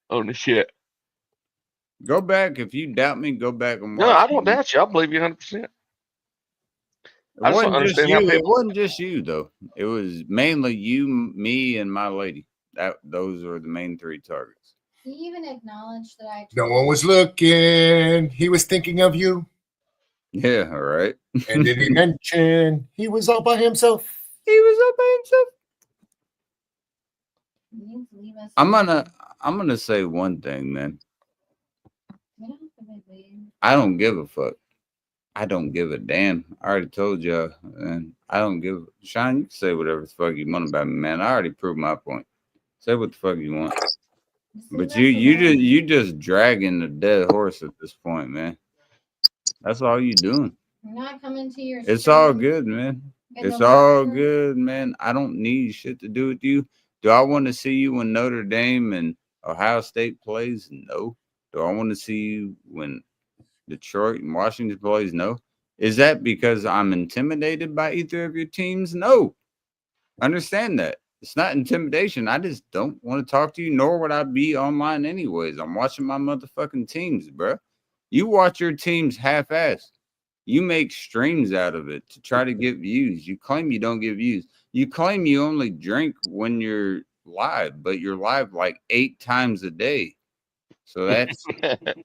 on the shit. Go back. If you doubt me, go back and watch. No, I don't doubt you. I believe you 100%. I just don't understand how It people. wasn't just you, though. It was mainly you, me, and my lady. Those were the main 3 targets. He even acknowledged that I. No one was looking. He was thinking of you. Yeah, all right. And did he mention he was all by himself? He was all by himself. I'm gonna say one thing, man. I don't give a fuck. I don't give a damn. I already told y'all, and I don't give. Sean, you can say whatever the fuck you want about me, man. I already proved my point. Say what the fuck you want. But you just dragging the dead horse at this point, man. That's all you doing. We're not coming to your. It's all good, man. It's all good, man. I don't need shit to do with you. Do I want to see you when Notre Dame and Ohio State plays? No. Do I want to see you when Detroit and Washington plays? No. Is that because I'm intimidated by either of your teams? No. Understand that. It's not intimidation. I just don't want to talk to you, nor would I be online anyways. I'm watching my motherfucking teams, bro. You watch your teams half-assed. You make streams out of it to try to get views. You claim you don't get views. You claim you only drink when you're live, but you're live like 8 times a day. So that's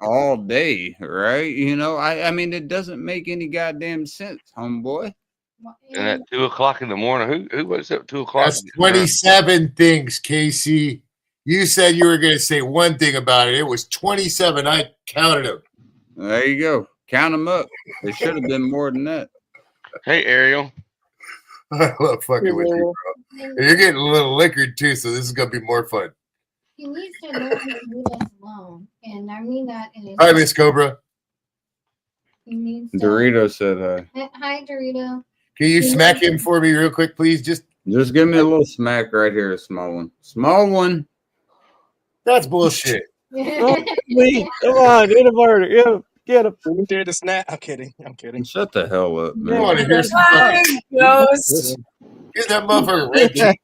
all day, right? I mean, it doesn't make any goddamn sense, homeboy. And at 2 o'clock in the morning, who wakes up at 2 o'clock? That's 27 things, Casey. You said you were going to say one thing about it. It was 27. I counted them. There you go. Count them up. It should have been more than that. Hey, Ariel. I love fucking with you, bro. And you're getting a little liquored too, so this is going to be more fun. He needs to learn to leave us alone, and I mean that in his. Hi, Miss Cobra. He needs to. Dorito said hi. Hi, Dorito. Can you smack him for me real quick, please? Just give me a little smack right here, a small one. Small one. that's bullshit. Oh, me. Come on, hit him harder. Get him. Let me do the snap. I'm kidding. I'm kidding. Shut the hell up, I man. want to hear some Hi, fucking Ghost. get that motherfucker Reggie.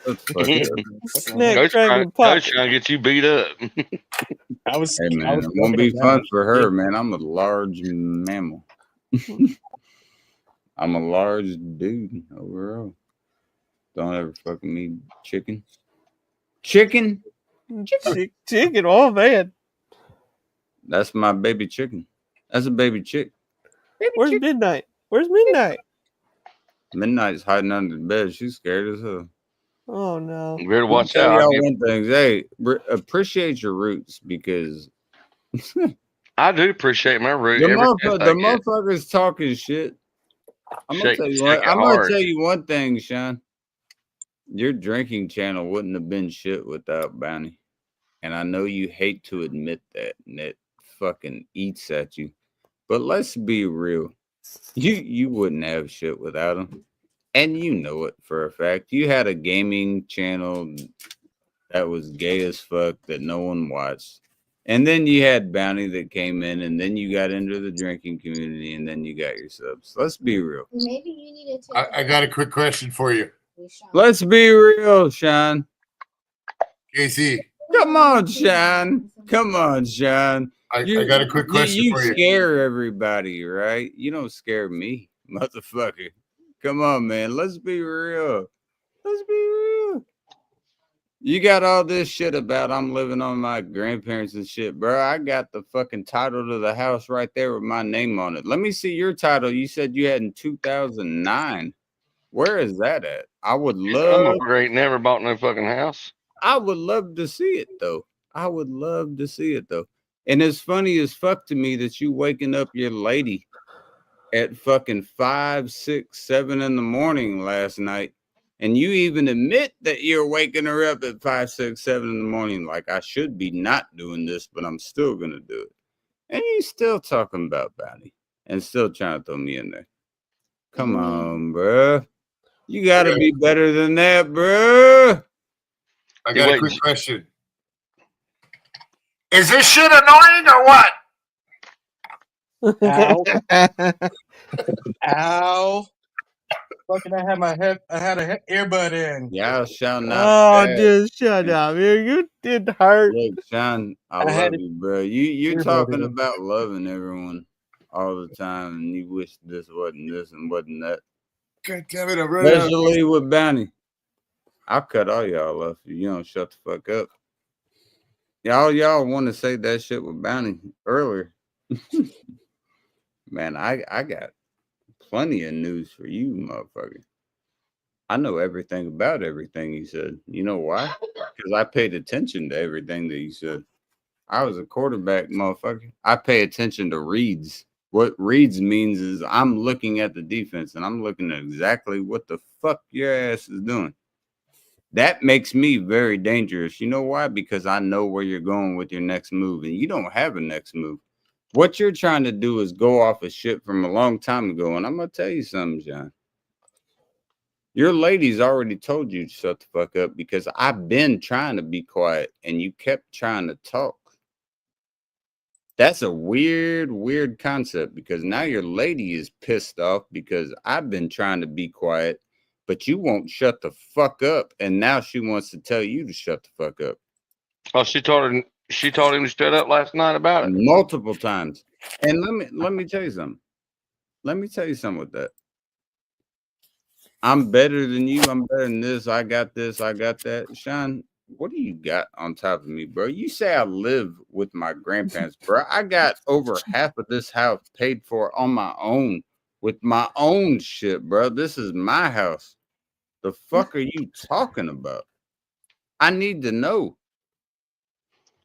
Let's fuck it up. Snack, Coach crack, trying, and pop. Coach trying to get you beat up. I was. Hey I man, was it won't be joking fun about for her, man. I'm a large mammal. I'm a large dude overall. Don't ever fucking me chicken. Chicken? Chicken. Oh man. That's my baby chicken. That's a baby chick. Where's Midnight? Where's Midnight? Midnight's hiding under the bed. She's scared as hell. Oh no. You better watch Tell out. y'all one thing. Hey, appreciate your roots because I do appreciate my root. the, Every chance I get. motherfuckers talking shit. I'm Shake- gonna tell you shake it I'm gonna hard. tell you one thing, Sean. Your drinking channel wouldn't have been shit without Bounty. And I know you hate to admit that, and it fucking eats at you. But let's be real. You wouldn't have shit without him. And you know it for a fact. You had a gaming channel that was gay as fuck that no one watched. And then you had Bounty that came in, and then you got into the drinking community, and then you got your subs. Let's be real. Maybe you needed to. I got a quick question for you, Let's be real, Sean. KC. Come on, Sean. Come on, Sean. I got a quick question you for you. scare everybody, right? You don't scare me, motherfucker. Come on, man. Let's be real. Let's be real. You got all this shit about I'm living on my grandparents and shit, bro. I got the fucking title to the house right there with my name on it. Let me see your title. You said you had in 2009. Where is that at? I would love. Ain't never bought no fucking house. I would love to see it though. I would love to see it though. And it's funny as fuck to me that you waking up your lady at fucking 5, 6, 7 in the morning last night. And you even admit that you're waking her up at 5, 6, 7 in the morning. Like I should be not doing this, but I'm still gonna do it. And you still talking about Bounty and still trying to throw me in there. Come on, bruh. You gotta be better than that, bruh. I got a quick question. Is this shit annoying or what? Ow. Ow. Fucking I had a earbud in. Y'all shall not. Oh, dude, shut up. You did hurt. Look, Sean, I love you, bro. You're talking about loving everyone all the time, and you wish this wasn't this and wasn't that. God damn it, I'm running out. Especially with Bounty. I'll cut all y'all off if you don't shut the fuck up. Y'all want to say that shit with Bounty earlier. Man, I got plenty of news for you, motherfucker. I know everything about everything he said. You know why? Because I paid attention to everything that he said. I was a quarterback, motherfucker. I pay attention to reads. What reads means is I'm looking at the defense and I'm looking at exactly what the fuck your ass is doing. That makes me very dangerous. You know why? Because I know where you're going with your next move, and you don't have a next move. What you're trying to do is go off of shit from a long time ago, and I'm going to tell you something, John. Your lady's already told you to shut the fuck up because I've been trying to be quiet, and you kept trying to talk. That's a weird concept because now your lady is pissed off because I've been trying to be quiet, but you won't shut the fuck up, and now she wants to tell you to shut the fuck up. Oh, she told him to shut up last night about it multiple times. And let me tell you something. Let me tell you something with that. I'm better than you. I'm better than this. I got this. I got that. Sean, what do you got on top of me, bro? You say I live with my grandparents, bro. I got over half of this house paid for on my own with my own shit, bro. This is my house. The fuck are you talking about? I need to know.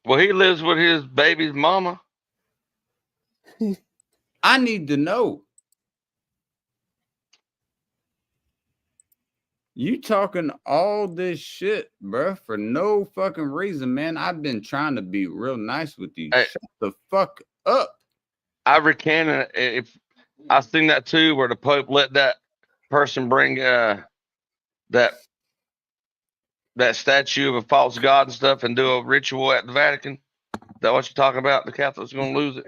Well, he lives with his baby's mama. I need to know. You talking all this shit, bro, for no fucking reason, man. I've been trying to be real nice with you. Hey. Shut the fuck up. I recant if I seen that too, where the Pope let that person bring that statue of a false god and stuff and do a ritual at the Vatican. Is that what you're talking about? The Catholics are gonna lose it.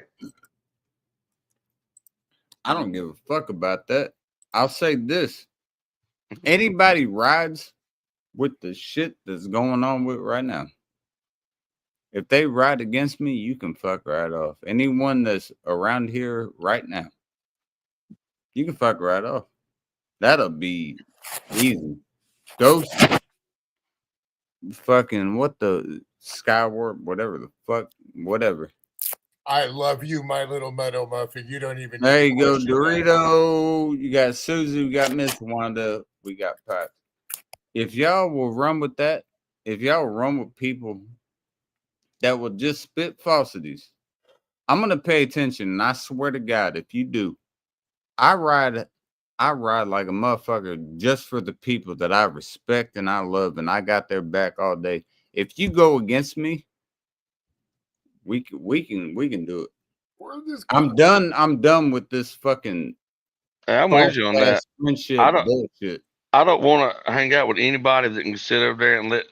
I don't give a fuck about that. I'll say this. Anybody rides with the shit that's going on with right now. If they ride against me, you can fuck right off. Anyone that's around here right now, you can fuck right off. That'll be easy. Ghost, fucking what the Skywarp, whatever the fuck, whatever. I love you, my little meadow muffin. You don't even. There need you to go, question that. Dorito. You got Susie. We got Miss Wanda. We got Pat. If y'all will run with that, if y'all run with people that will just spit falsities, I'm gonna pay attention. And I swear to God, if you do, I ride like a motherfucker just for the people that I respect and I love, and I got their back all day. If you go against me, we can do it. Where this I'm done with this fucking I'm with you on that. friendship I don't- bullshit. I don't want to hang out with anybody that can sit over there and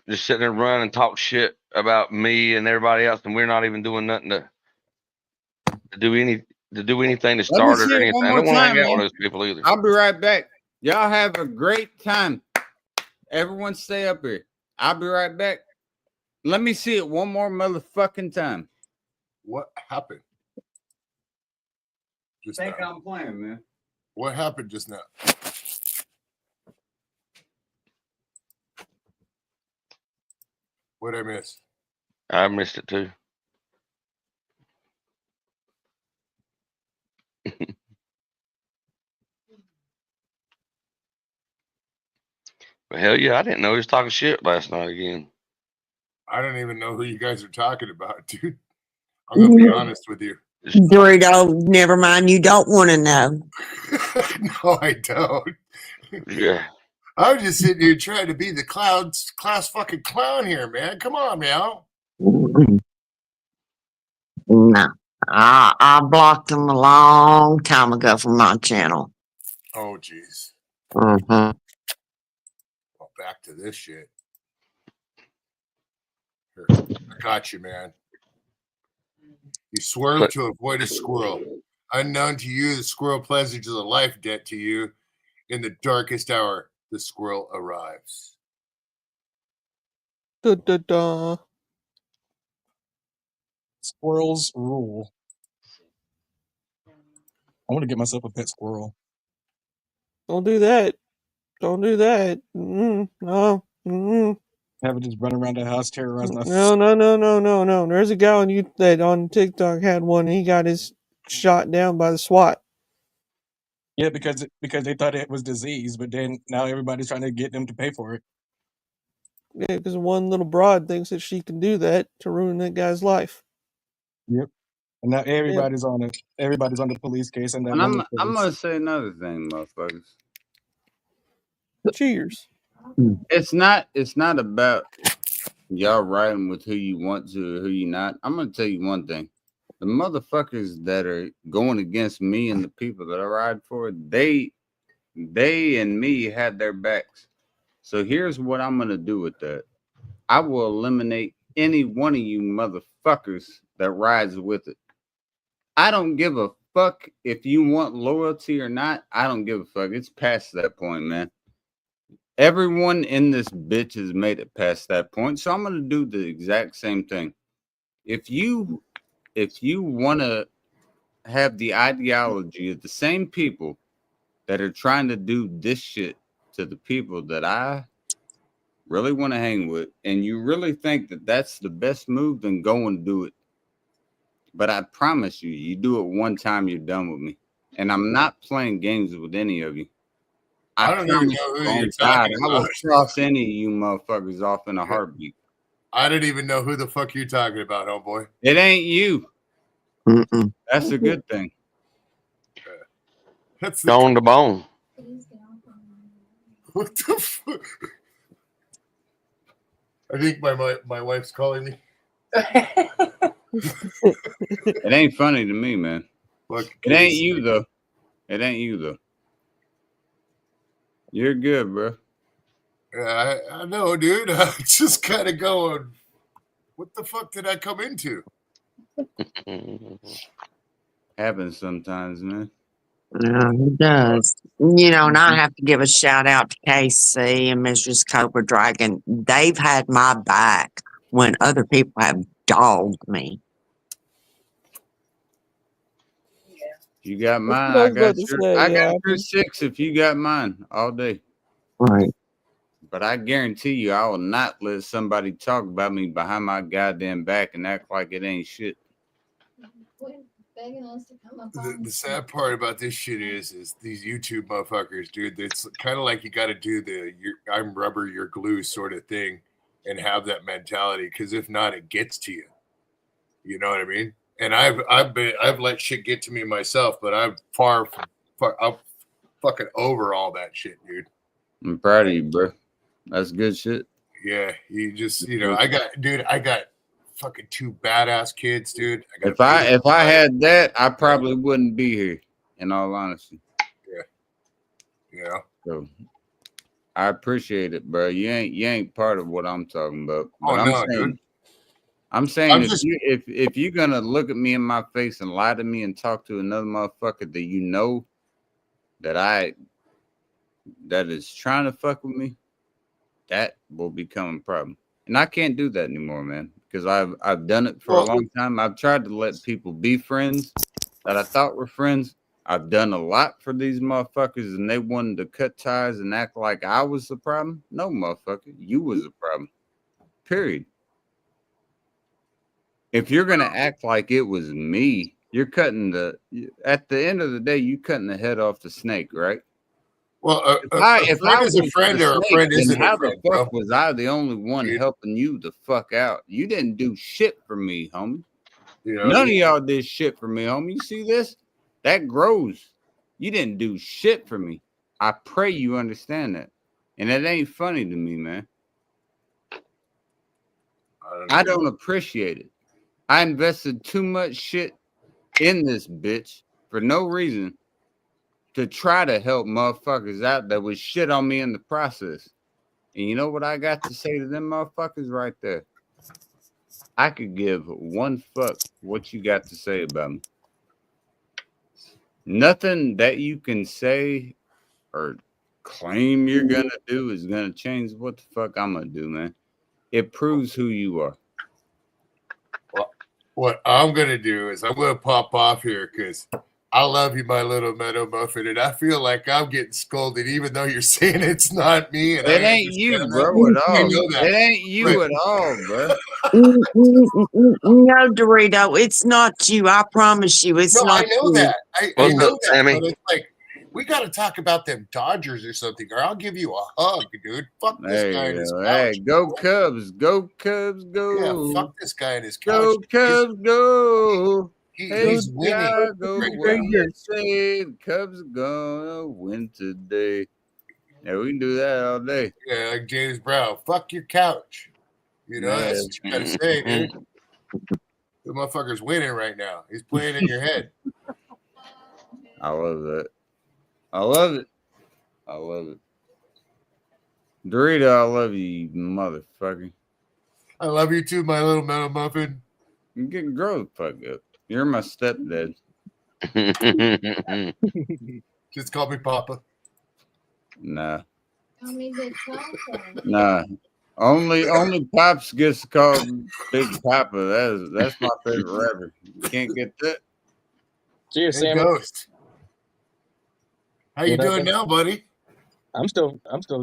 just sit there and run and talk shit about me and everybody else, and we're not even doing nothing to do anything to Let me start it see or it anything. one I more don't want to time, hang out man. with those people either. I'll be right back. Y'all have a great time. Everyone stay up here. I'll be right back. Let me see it one more motherfucking time. What happened? Just now. I'm playing, man. What happened just now? What'd I miss? I missed it too. But hell yeah, I didn't know he was talking shit last night again. I don't even know who you guys are talking about, dude. I'm gonna be honest with you. Dorito, never mind. You don't want to know. No, I don't. Yeah. I'm just sitting here trying to be the class fucking clown here, man. Come on, meow. No, I blocked them a long time ago from my channel. Oh, jeez. Mm-hmm. Well, back to this shit. Here, I got you, man. You swerved to avoid a squirrel. Unknown to you, the squirrel pledges a life debt to you. In the darkest hour, the squirrel arrives. Da, da, da. Squirrels rule. I want to get myself a pet squirrel. Don't do that. Don't do that. No. Have it just run around the house, terrorize my. No. There's a guy on TikTok had one. And he got his shot down by the SWAT. Yeah, because they thought it was disease, but then now everybody's trying to get them to pay for it. Yeah, because one little broad thinks that she can do that to ruin that guy's life. Yep. And now everybody's on it. Everybody's on the police case, and that And woman's I'm case. gonna say another thing, motherfuckers. Cheers. It's not about y'all riding with who you want to or who you not. I'm gonna tell you one thing. The motherfuckers that are going against me and the people that I ride for, they and me had their backs. So here's what I'm gonna do with that. I will eliminate any one of you motherfuckers that rides with it. I don't give a fuck if you want loyalty or not. I don't give a fuck. It's past that point, man. Everyone in this bitch has made it past that point. So I'm gonna do the exact same thing. If you want to have the ideology of the same people that are trying to do this shit to the people that I really want to hang with, and you really think that that's the best move, then go and do it. But I promise you, you do it one time, you're done with me. And I'm not playing games with any of you. I don't even know who you're talking I will about. cross any of you motherfuckers off in a heartbeat. I don't even know who the fuck you're talking about, homeboy. It ain't you. Mm-mm. That's a good thing. That's Stone to bone. What the fuck? I think my wife's calling me. It ain't funny to me, man. Fucking It ain't kids. you though. It ain't you though. You're good, bro. Yeah, I know, dude. I'm just kind of going, what the fuck did I come into? Happens sometimes, man. Yeah, it does. You know, and I have to give a shout out to KC and Mrs. Cobra Dragon. They've had my back when other people have dogged me. You got That's mine. what I I was got about to your. say. I Yeah, got your 6 if you got mine all day. Right. But I guarantee you, I will not let somebody talk about me behind my goddamn back and act like it ain't shit. Begging us to come up The on. sad part about this shit is these YouTube motherfuckers, dude. It's kind of like you got to do the I'm rubber, you're glue sort of thing, and have that mentality. Because if not, it gets to you. You know what I mean? And I've let shit get to me myself, but I'm I'm fucking over all that shit, dude. I'm proud of you, bro. That's good shit. Yeah, I got fucking 2 badass kids, dude. I got If I had that, I probably wouldn't be here. In all honesty. Yeah. So I appreciate it, bro. You ain't part of what I'm talking about. Oh, But no, dude. I'm saying I'm if you're gonna look at me in my face and lie to me and talk to another motherfucker that you know that is trying to fuck with me, that will become a problem. And I can't do that anymore, man. Because I've done it for a long time. I've tried to let people be friends that I thought were friends. I've done a lot for these motherfuckers, and they wanted to cut ties and act like I was the problem. No, motherfucker, you was the problem. Period. If you're gonna act like it was me, you're cutting at the end of the day, you cutting the head off the snake, right? Well, If I is a was friend the or a snake, friend then isn't how a friend, the fuck bro. was I the only one Dude. helping you the fuck out? You didn't do shit for me, homie. You know? None of y'all did shit for me, homie. You see this? That grows. You didn't do shit for me. I pray you understand that. And it ain't funny to me, man. I don't appreciate it. I invested too much shit in this bitch for no reason to try to help motherfuckers out that was shit on me in the process. And you know what I got to say to them motherfuckers right there? I could give one fuck what you got to say about me. Nothing that you can say or claim you're gonna do is gonna change what the fuck I'm gonna do, man. It proves who you are. Well, what I'm gonna do is I'm gonna pop off here because I love you, my little meadow muffin, and I feel like I'm getting scolded, even though you're saying it's not me. And It I ain't you, understand bro, that. at I all. know that. It ain't you at all, bro. No, Dorito, it's not you. I promise you, it's No, not I know you. that. I What's know up, that. Sammy? But it's like we got to talk about them Dodgers or something, or I'll give you a hug, dude. Fuck this There guy you and his go. couch. Hey, go Cubs. Go Cubs, Yeah, go. fuck this guy and his Go couch. Cubs, go. Hey, He's winning. Chicago, Right what now. do you say? The Cubs are gonna win today. Yeah, we can do that all day. Yeah, like James Brown. Fuck your couch. You know, that's what you got to say, dude. The motherfucker's winning right now. He's playing in your head. I love that. I love it. I love it. Dorito, I love you, you motherfucker. I love you too, my little metal muffin. You can grow the fuck up. You're my stepdad. Just call me Papa. Nah. Tell me the chocolate. Nah. Only Pops gets called Big Papa. That's my favorite rapper. You can't get that. Cheers, Hey, Sammy. Ghost. How you What up, doing man? now, buddy? I'm still.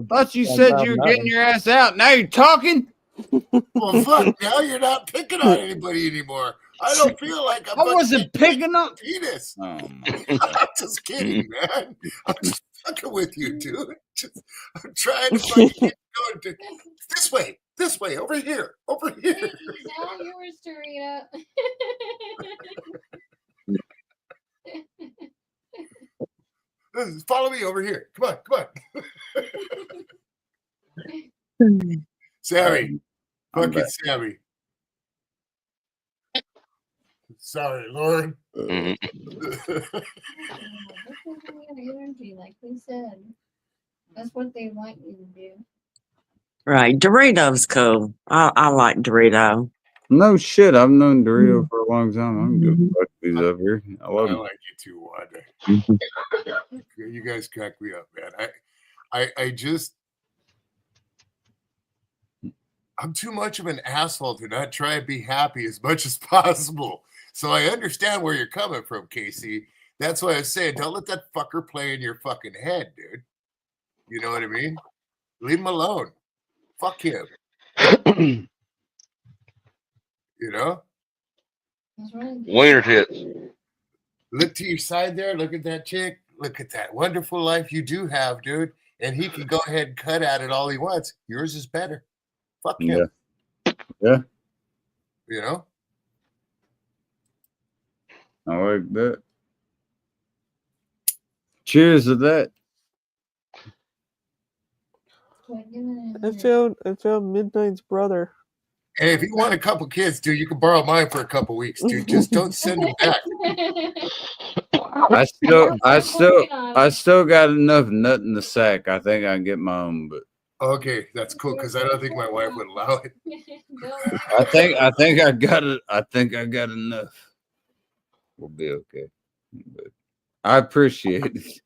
Thought you said you were getting your ass out. Now you're talking. Well, fuck. Now you're not picking on anybody anymore. I don't feel like I wasn't picking up. penis. Oh my I'm just kidding, man. I'm just fucking with you, dude. I'm trying to fucking get going. This way, over here, over here. This is all yours, Dorito. Follow me over here. Come on. Sammy. I'm Fucking back. Sammy. Sorry, Lauren. Mhm. This is your energy, like we said. That's what they want you to do. Right. Doritos cool. I like Dorito. No shit. I've known Dorito for a long time. I'm good fuck these up here. I love I them. like you too, Wanda. Mhm. You guys crack me up, man. I just I'm too much of an asshole to not try and be happy as much as possible. So I understand where you're coming from, Casey. That's why I was saying, don't let that fucker play in your fucking head, dude. You know what I mean? Leave him alone. Fuck him. You know? That's right. Wiener tits. Look to your side there. Look at that chick. Look at that wonderful life you do have, dude. And he can go ahead and cut at it all he wants. Yours is better. Fuck him. Yeah. You know? I like that. Cheers to that. Quit giving I it found Midnight's brother. Hey, if you want a couple kids, dude, you can borrow mine for a couple weeks, dude. Just don't send them back. I still got enough nut in the sack. I think I can get my own, but Okay, that's cool because I don't think my wife would allow it. I think I got it. I think I got enough. We'll be okay. But I appreciate it.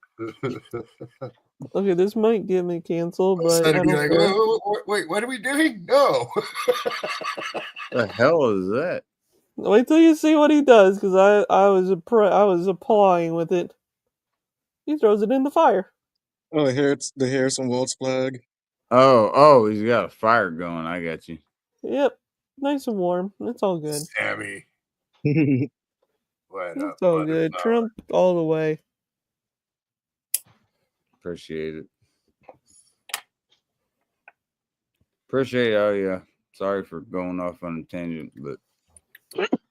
Okay, this might get me canceled, but Son I would be don't like, care. oh, wait, what are we doing? No. The hell is that? Wait till you see what he does, because I was applying with it. He throws it in the fire. Oh, the Harrison Wells flag. Oh, he's got a fire going. I got you. Yep, nice and warm. It's all good. Sammy. What It's up, all good. motherfucker? Trump all the way. Appreciate it. Appreciate it. Oh yeah. Sorry for going off on a tangent, but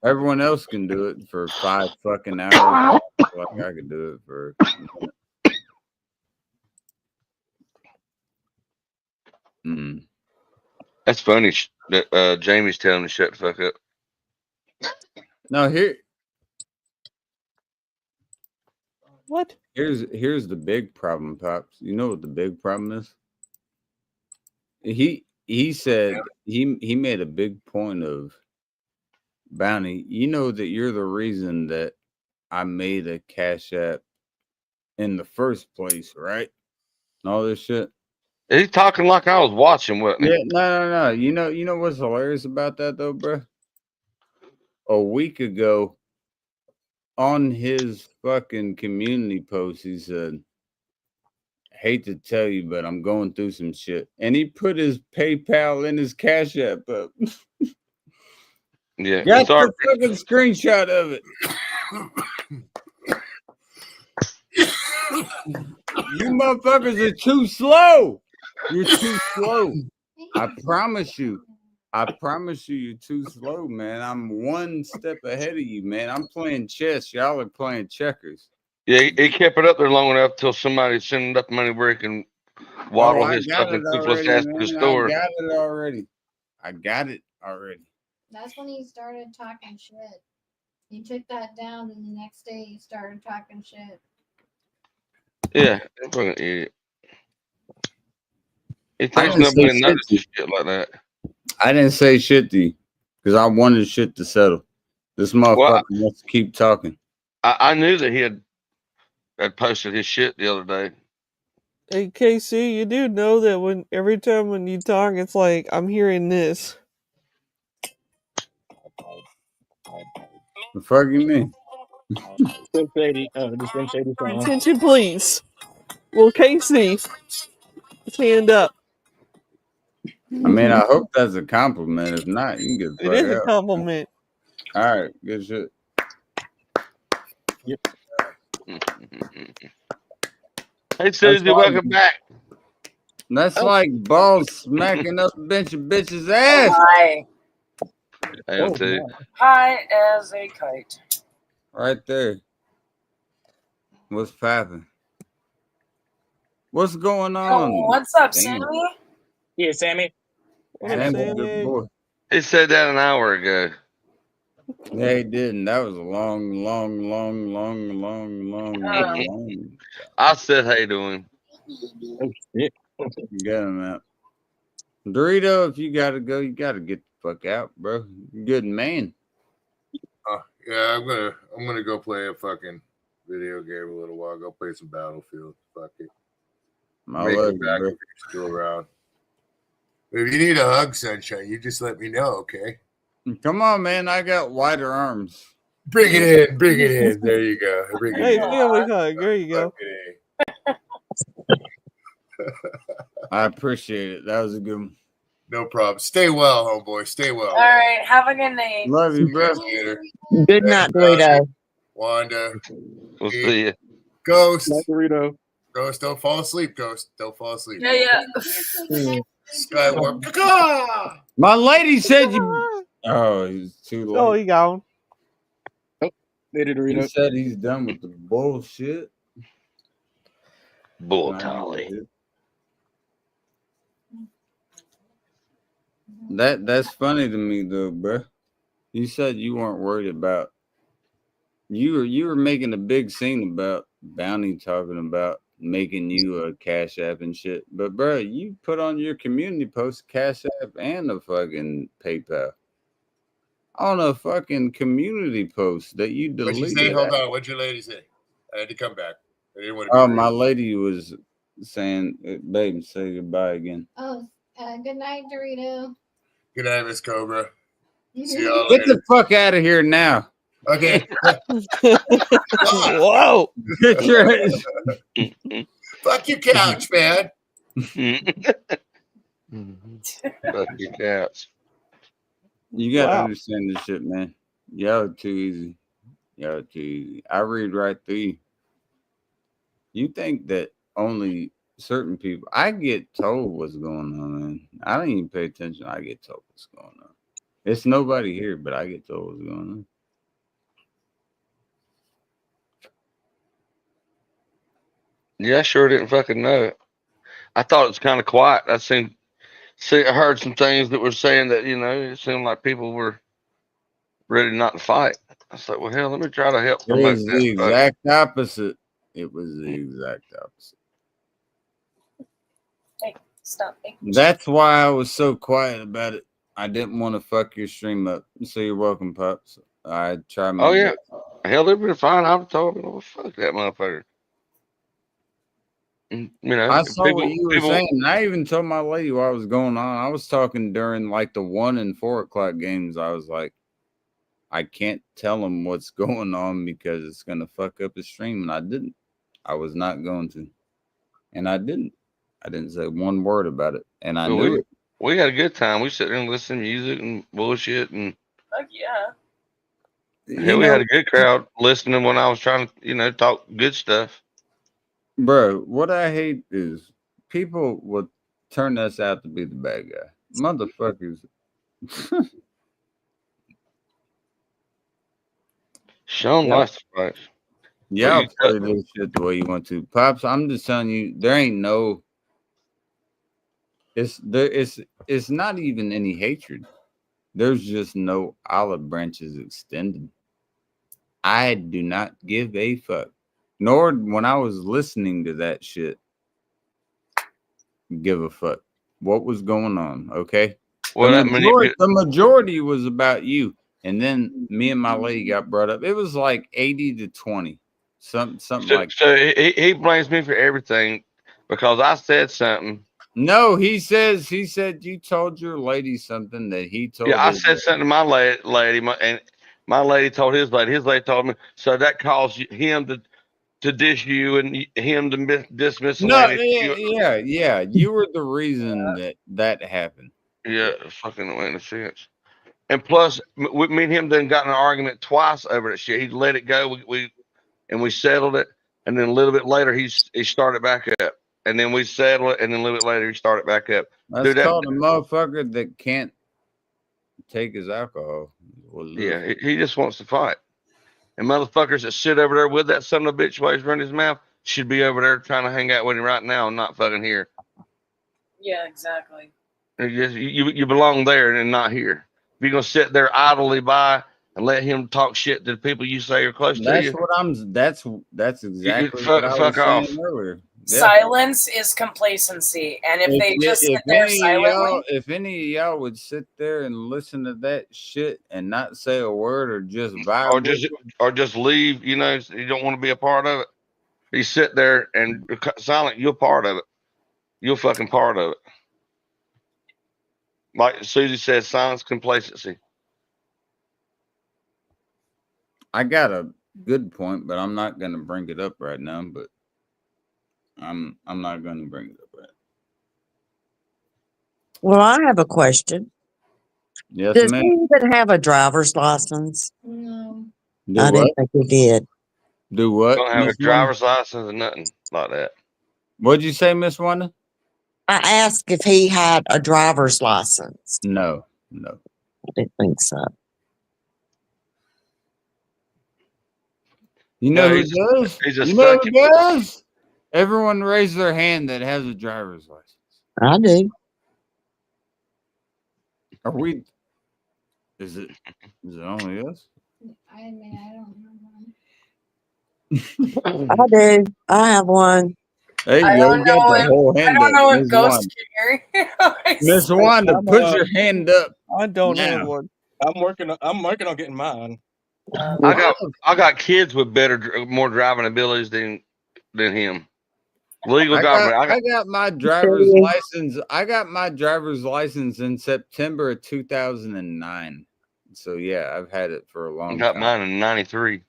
everyone else can do it for 5 fucking hours. Like I could do it for a minute. That's funny that Jamie's telling me shut the fuck up. No, What? here's the big problem, Pops. You know what the big problem is? He said he made a big point of Bounty. You know that you're the reason that I made a Cash App in the first place, right? And all this shit. He's talking like I was watching, wasn't he? Yeah, no. You know what's hilarious about that though, bro? A week ago, on his fucking community post, he said, "Hate to tell you, but I'm going through some shit," and he put his PayPal in his Cash App up. Yeah. Got Sorry. the fucking screenshot of it. You motherfuckers are too slow. You're too slow. I promise you, you're too slow, man. I'm one step ahead of you, man. I'm playing chess. Y'all are playing checkers. Yeah, he kept it up there long enough till somebody sent enough money where he can waddle I his got fucking it toothless already, ass to the man. store. I got it already. That's when he started talking shit. He took that down, and the next day he started talking shit. Yeah, fucking idiot. He I thinks didn't say nobody shit notices to you. shit like that. I didn't say shit to you because I wanted shit to settle. This motherfucker wants to keep talking. I knew that he had posted his shit the other day. Hey KC, you do know that every time when you talk, it's like I'm hearing this. The fuck you mean? Slim Shady. The Slim Shady song. Attention, please. Well, KC, his hand up. I mean, I hope that's a compliment. If not, you can get the It fuck is a out. compliment. All right, good shit. Yep. Hey Susie, welcome back. That's like balls smacking up a bunch of bitches' ass. High. I am too. High as a kite. Right there. What's popping? What's going on? Oh, what's up, Damn. Sammy? Yeah, Sammy. What up, Sam's a Sammy? good boy. He said that an hour ago. Yeah, he didn't. That was a long. I said hey to him. Oh shit. Get him out. Dorito, if you gotta go, you gotta get the fuck out, bro. Good man. Yeah, I'm gonna go play a fucking video game a little while. Go play some Battlefield. Fuck it. I Make love it you, back bro. if you're still around. If you need a hug, Sunshine, you just let me know, okay? Come on, man. I got wider arms. Bring it in. Bring it in. There you go. Bring it Hey, in. family hug. There you go. Fucking I appreciate it. That was a good one. no problem. Stay well, homeboy. Stay well. All right. Have a good night. Love you, bro. Later. Good night, Dorito. Wanda. We'll see you. Ghost. Night, Dorito. Ghost, don't fall asleep, Ghost. Don't fall asleep. Yeah. Skywarp. Caw! My lady said you. Oh, he's too late. Oh, he gone. Later, He Dorito. said he's done with the bullshit. Bull Nah, collie. That's funny to me though, bro. You said you weren't worried about. You were making a big scene about Bounty talking about making you a Cash App and shit. But bro, you put on your community post Cash App and a fucking PayPal on a fucking community post that you What'd you deleted. say? Hold on. What'd your lady say? I had to come back. I didn't want to be Oh, rude. my lady was saying, "Babe, say goodbye again." Oh, good night, Dorito. Good night, Miss Cobra. See y'all Get later. the fuck out of here now. Okay. Whoa. Get your ass. Fuck your couch, man. Fuck your cats. You gotta Wow. understand this shit, man. Y'all are too easy. Y'all are too easy. I read right through you. You think that only certain people. I get told what's going on, man. I don't even pay attention. I get told what's going on. It's nobody here, but I get told what's going on. Yeah, I sure didn't fucking know it. I thought it was kind of quiet. I heard some things that were saying that, it seemed like people were ready not to fight. I was like, well, hell, let me try to help It promote was the that. But exact opposite. It was the exact opposite. Hey, stop. Hey. That's why I was so quiet about it. I didn't want to fuck your stream up. So you're welcome, Pops. I try my oh yeah, best. hell, they've been fine. I've told them, well, fuck that motherfucker. And, I saw what you were people, saying. And I even told my lady what was going on. I was talking during like the 1 and 4 o'clock games. I was like, I can't tell them what's going on because it's gonna fuck up the stream. And I didn't. I was not going to. And I didn't. I didn't say one word about it. And I knew it. we had a good time. We sat there and listened to music and bullshit, and Fuck yeah. hell, we had a good crowd listening when I was trying to, talk good stuff. Bro, what I hate is people will turn us out to be the bad guy. Motherfuckers. Sean Yeah. likes to fight. Y'all you play this shit the way you want to. Pops, I'm just telling you, there ain't no it's not even any hatred. There's just no olive branches extended. I do not give a fuck. Nor when I was listening to that shit, give a fuck. What was going on? Okay. Well, The majority was about you. And then me and my lady got brought up. It was like 80 to 20. Something like so he blames me for everything because I said something. No, he said you told your lady something that he told. Yeah, I said something to my lady, and my lady told his lady. His lady told me. So that caused him to dish you and him to dismiss the No, lady. yeah. You were the reason that happened. Yeah, fucking don't make any sense. And plus, me and him done got in an argument twice over that shit. He let it go. We settled it, and then a little bit later he started back up, and then we settled it, and then a little bit later he started back up. That's called a motherfucker that can't take his alcohol. Yeah, he just wants to fight. And motherfuckers that sit over there with that son of a bitch while he's running his mouth should be over there trying to hang out with him right now and not fucking here. Yeah, exactly. You belong there and not here. If you're gonna sit there idly by and let him talk shit to the people you say are close to That's you. what I'm. That's exactly what I Fuck was saying off. earlier. Yeah. Silence is complacency, and if they just sit there silently, If any of y'all would sit there and listen to that shit and not say a word or just vibe or with just it, or just leave. You know, you don't want to be a part of it. You sit there and silent. You're part of it. You're fucking part of it. Like Susie said, silence complacency. I got a good point, but I'm not gonna bring it up right now. But I'm not gonna bring it up right. Well, I have a question. Yes, Does ma'am. he even have a driver's license? No. Do I what? didn't think he did. Do what? Don't have a Miss Wanda? driver's license or nothing like that. What'd you say, Miss Wanda? I asked if he had a driver's license. No. I didn't think so. You know No, who does? he's a You know who sucky. does? Everyone raise their hand that has a driver's license. I do. Are we? Is it only us? I mean, I don't know. I do. I have one. There I you go. don't You got know the if whole I hand don't up, know if Miss Ghost Wanda. can hear. Miss Wanda, I'm, put your hand up. I don't have now. one. I'm working on getting mine. I got kids with more driving abilities than him. Legal I driving. got my driver's license. I got my driver's license in September of 2009. So yeah, I've had it for a long got time. mine in '93.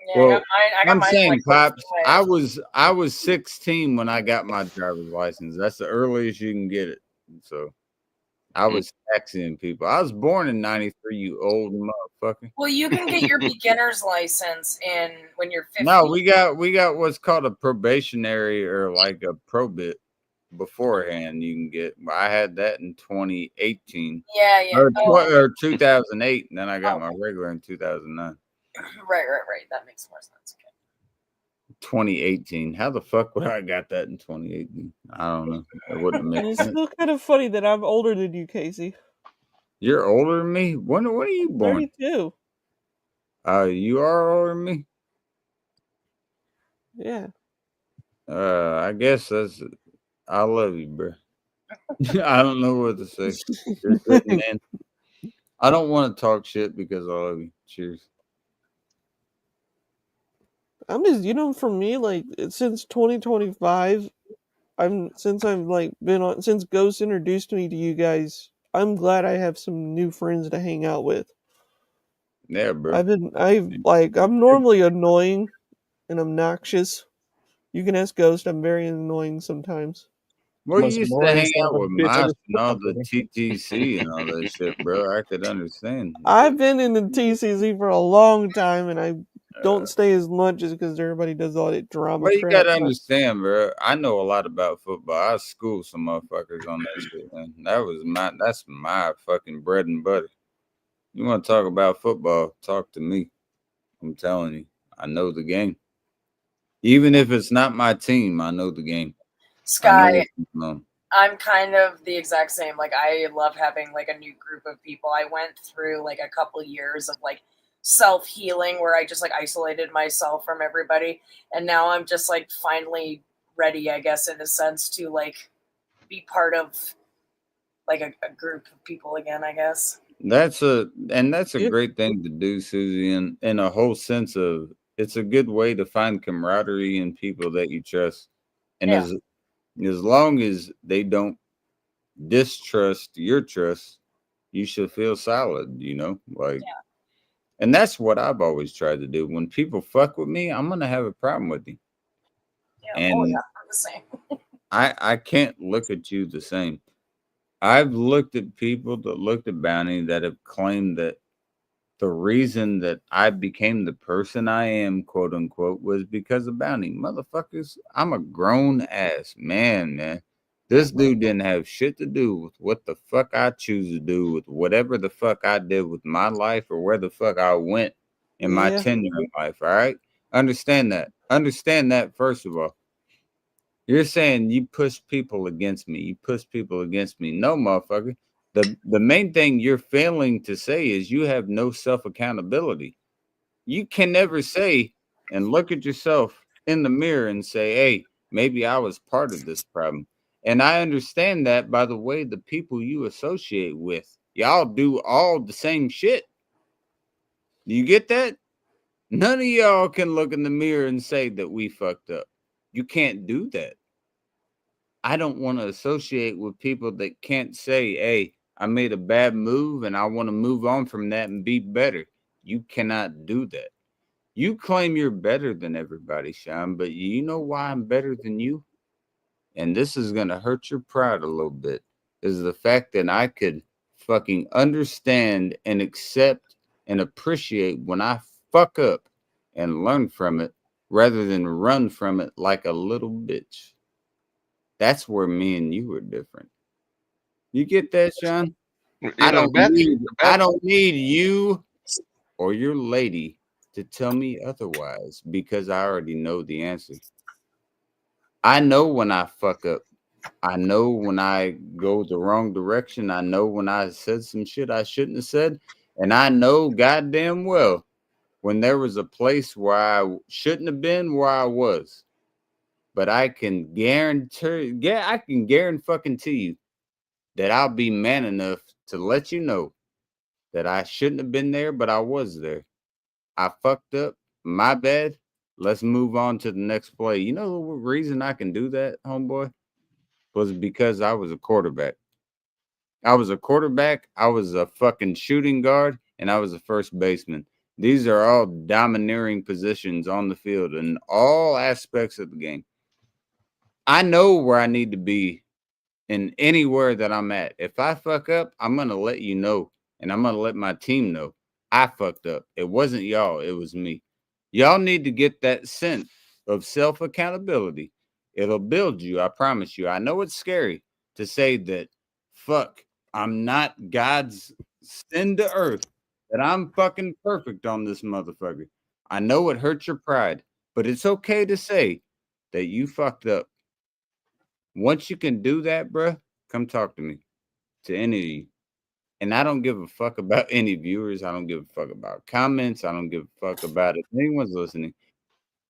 Yeah, Well, I got I'm mine saying, like Pops, away. I was 16 when I got my driver's license. That's the earliest you can get it. So I was taxiing people. I was born in '93. You old motherfucker. Well, you can get your beginner's license when you're 15. No, we got what's called a probationary or like a probit beforehand. You can get. I had that in 2018. Yeah. Or 2008, and then I got my regular in 2009. Right. That makes more sense. Okay. 2018. How the fuck would I got that in 2018? I don't know. It wouldn't make And it's sense. still kind of funny that I'm older than you, Casey. You're older than me. When are you born? 32. You are older than me. Yeah. I guess that's. I love you, bro. I don't know what to say. You're a good man. I don't want to talk shit because I love you. Cheers. I'm just, for me, like, since 2025, since Ghost introduced me to you guys, I'm glad I have some new friends to hang out with. Yeah, bro. I'm normally annoying and obnoxious. You can ask Ghost, I'm very annoying sometimes. Well, you Most used to boring hang son out of a with bitch I Moss just and all fucked the with. TTC and all that shit, bro. I could understand. I've been in the TCC for a long time, and I don't stay as much as because everybody does all that drama Well, you crap. gotta understand, bro. I know a lot about football. I schooled some motherfuckers on that shit, man. That's my fucking bread and butter. You want to talk about football? Talk to me. I'm telling you, I know the game. Even if it's not my team, I know the game. Sky, No. I'm kind of the exact same. Like, I love having like a new group of people. I went through like a couple years of like self-healing where I just like isolated myself from everybody, and now I'm just like finally ready, I guess, in a sense, to like be part of like a group of people again, I guess. That's a Yep. great thing to do, Susie, and in a whole sense of it's a good way to find camaraderie in people that you trust. And Yeah. as long as they don't distrust your trust, you should feel solid, like and that's what I've always tried to do. When people fuck with me, I'm gonna have a problem with you. Yeah. And I'm the same. I can't look at you the same. I've looked at people that looked at Bounty that have claimed that the reason that I became the person I am, quote unquote, was because of Bounty. Motherfuckers, I'm a grown ass man. This dude didn't have shit to do with what the fuck I choose to do with whatever the fuck I did with my life or where the fuck I went in my Yeah. tenure in life. All right. Understand that. Understand that, first of all. You're saying you push people against me. You push people against me. No, motherfucker. The main thing you're failing to say is you have no self accountability. You can never say and look at yourself in the mirror and say, hey, maybe I was part of this problem. And I understand that by the way the people you associate with, y'all do all the same shit. Do you get that? None of y'all can look in the mirror and say that we fucked up. You can't do that. I don't want to associate with people that can't say, hey, I made a bad move and I want to move on from that and be better. You cannot do that. You claim you're better than everybody, Sean, but you know why I'm better than you? And this is going to hurt your pride a little bit, is the fact that I could fucking understand and accept and appreciate when I fuck up and learn from it rather than run from it like a little bitch. That's where me and you are different. You get that, Sean? You I know, don't need you or your lady to tell me otherwise because I already know the answer. I know when I fuck up. I know when I go the wrong direction. I know when I said some shit I shouldn't have said. And I know goddamn well when there was a place where I shouldn't have been where I was. But I can guarantee, I can guarantee you that I'll be man enough to let you know that I shouldn't have been there, but I was there. I fucked up. My bad. Let's move on to the next play. You know the reason I can do that, homeboy? Was because I was a quarterback. I was a quarterback, I was a fucking shooting guard, and I was a first baseman. These are all domineering positions on the field in all aspects of the game. I know where I need to be in anywhere that I'm at. If I fuck up, I'm going to let you know, and I'm going to let my team know I fucked up. It wasn't y'all, it was me. Y'all need to get that sense of self accountability. It'll build you, I promise you. I know it's scary to say that, fuck, I'm not God's send to earth, that I'm fucking perfect on this motherfucker. I know it hurts your pride, but it's okay to say that you fucked up. Once you can do that, bruh, come talk to me, to any of you. And I don't give a fuck about any viewers. I don't give a fuck about comments. I don't give a fuck about if anyone's listening.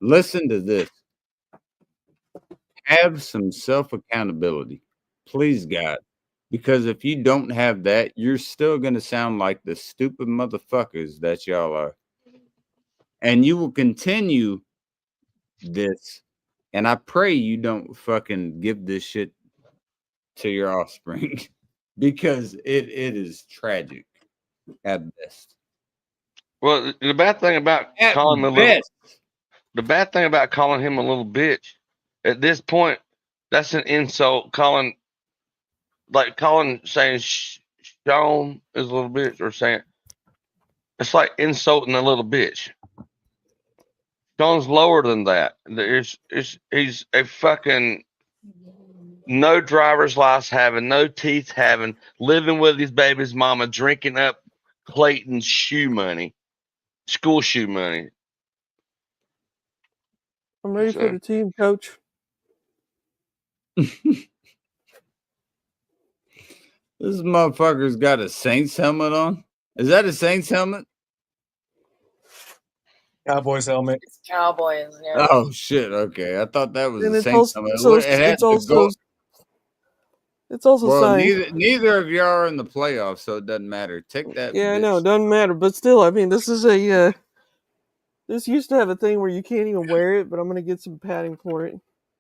Listen to this. Have some self accountability, please, God. Because if you don't have that, you're still going to sound like the stupid motherfuckers that y'all are. And you will continue this. And I pray you don't fucking give this shit to your offspring because it is tragic at best. Well, the bad thing about At calling him a little, best. the bad thing about calling him a little bitch, at this point, that's an insult. Calling saying Sean is a little bitch, or saying it's like insulting a little bitch. Sean's lower than that. He's a fucking no driver's license having, no teeth having, living with his baby's mama, drinking up Clayton's school shoe money. I'm ready for So, the team, coach. This motherfucker's got a Saints helmet on. Is that a Saints helmet? Cowboys helmet. It's Cowboys. Yeah. Oh shit! Okay, I thought that was And a it's Saints also helmet. It had it's the also gold. it's also Well, signed. neither of y'all are in the playoffs, so it doesn't matter. Take that. Yeah, I bitch. know, it doesn't matter, but still, I mean, this is a this used to have a thing where you can't even wear it, but I'm gonna get some padding for it.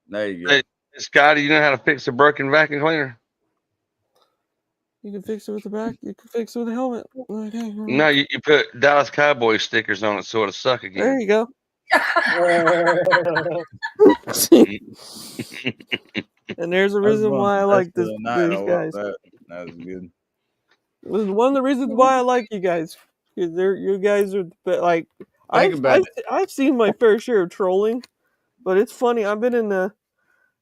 There you go. hey, Scotty, you know how to fix a broken vacuum cleaner? You can fix it with the back. You can fix it with a helmet. Okay, No, you put Dallas Cowboys stickers on it so it'll suck there again. you go. And there's a That was reason one of why I the best like of this the night. I these love guys. that. That was good. This is one of the reasons why I like you guys. Because you guys are like Think about it. I've seen my fair share of trolling, but it's funny. I've been in the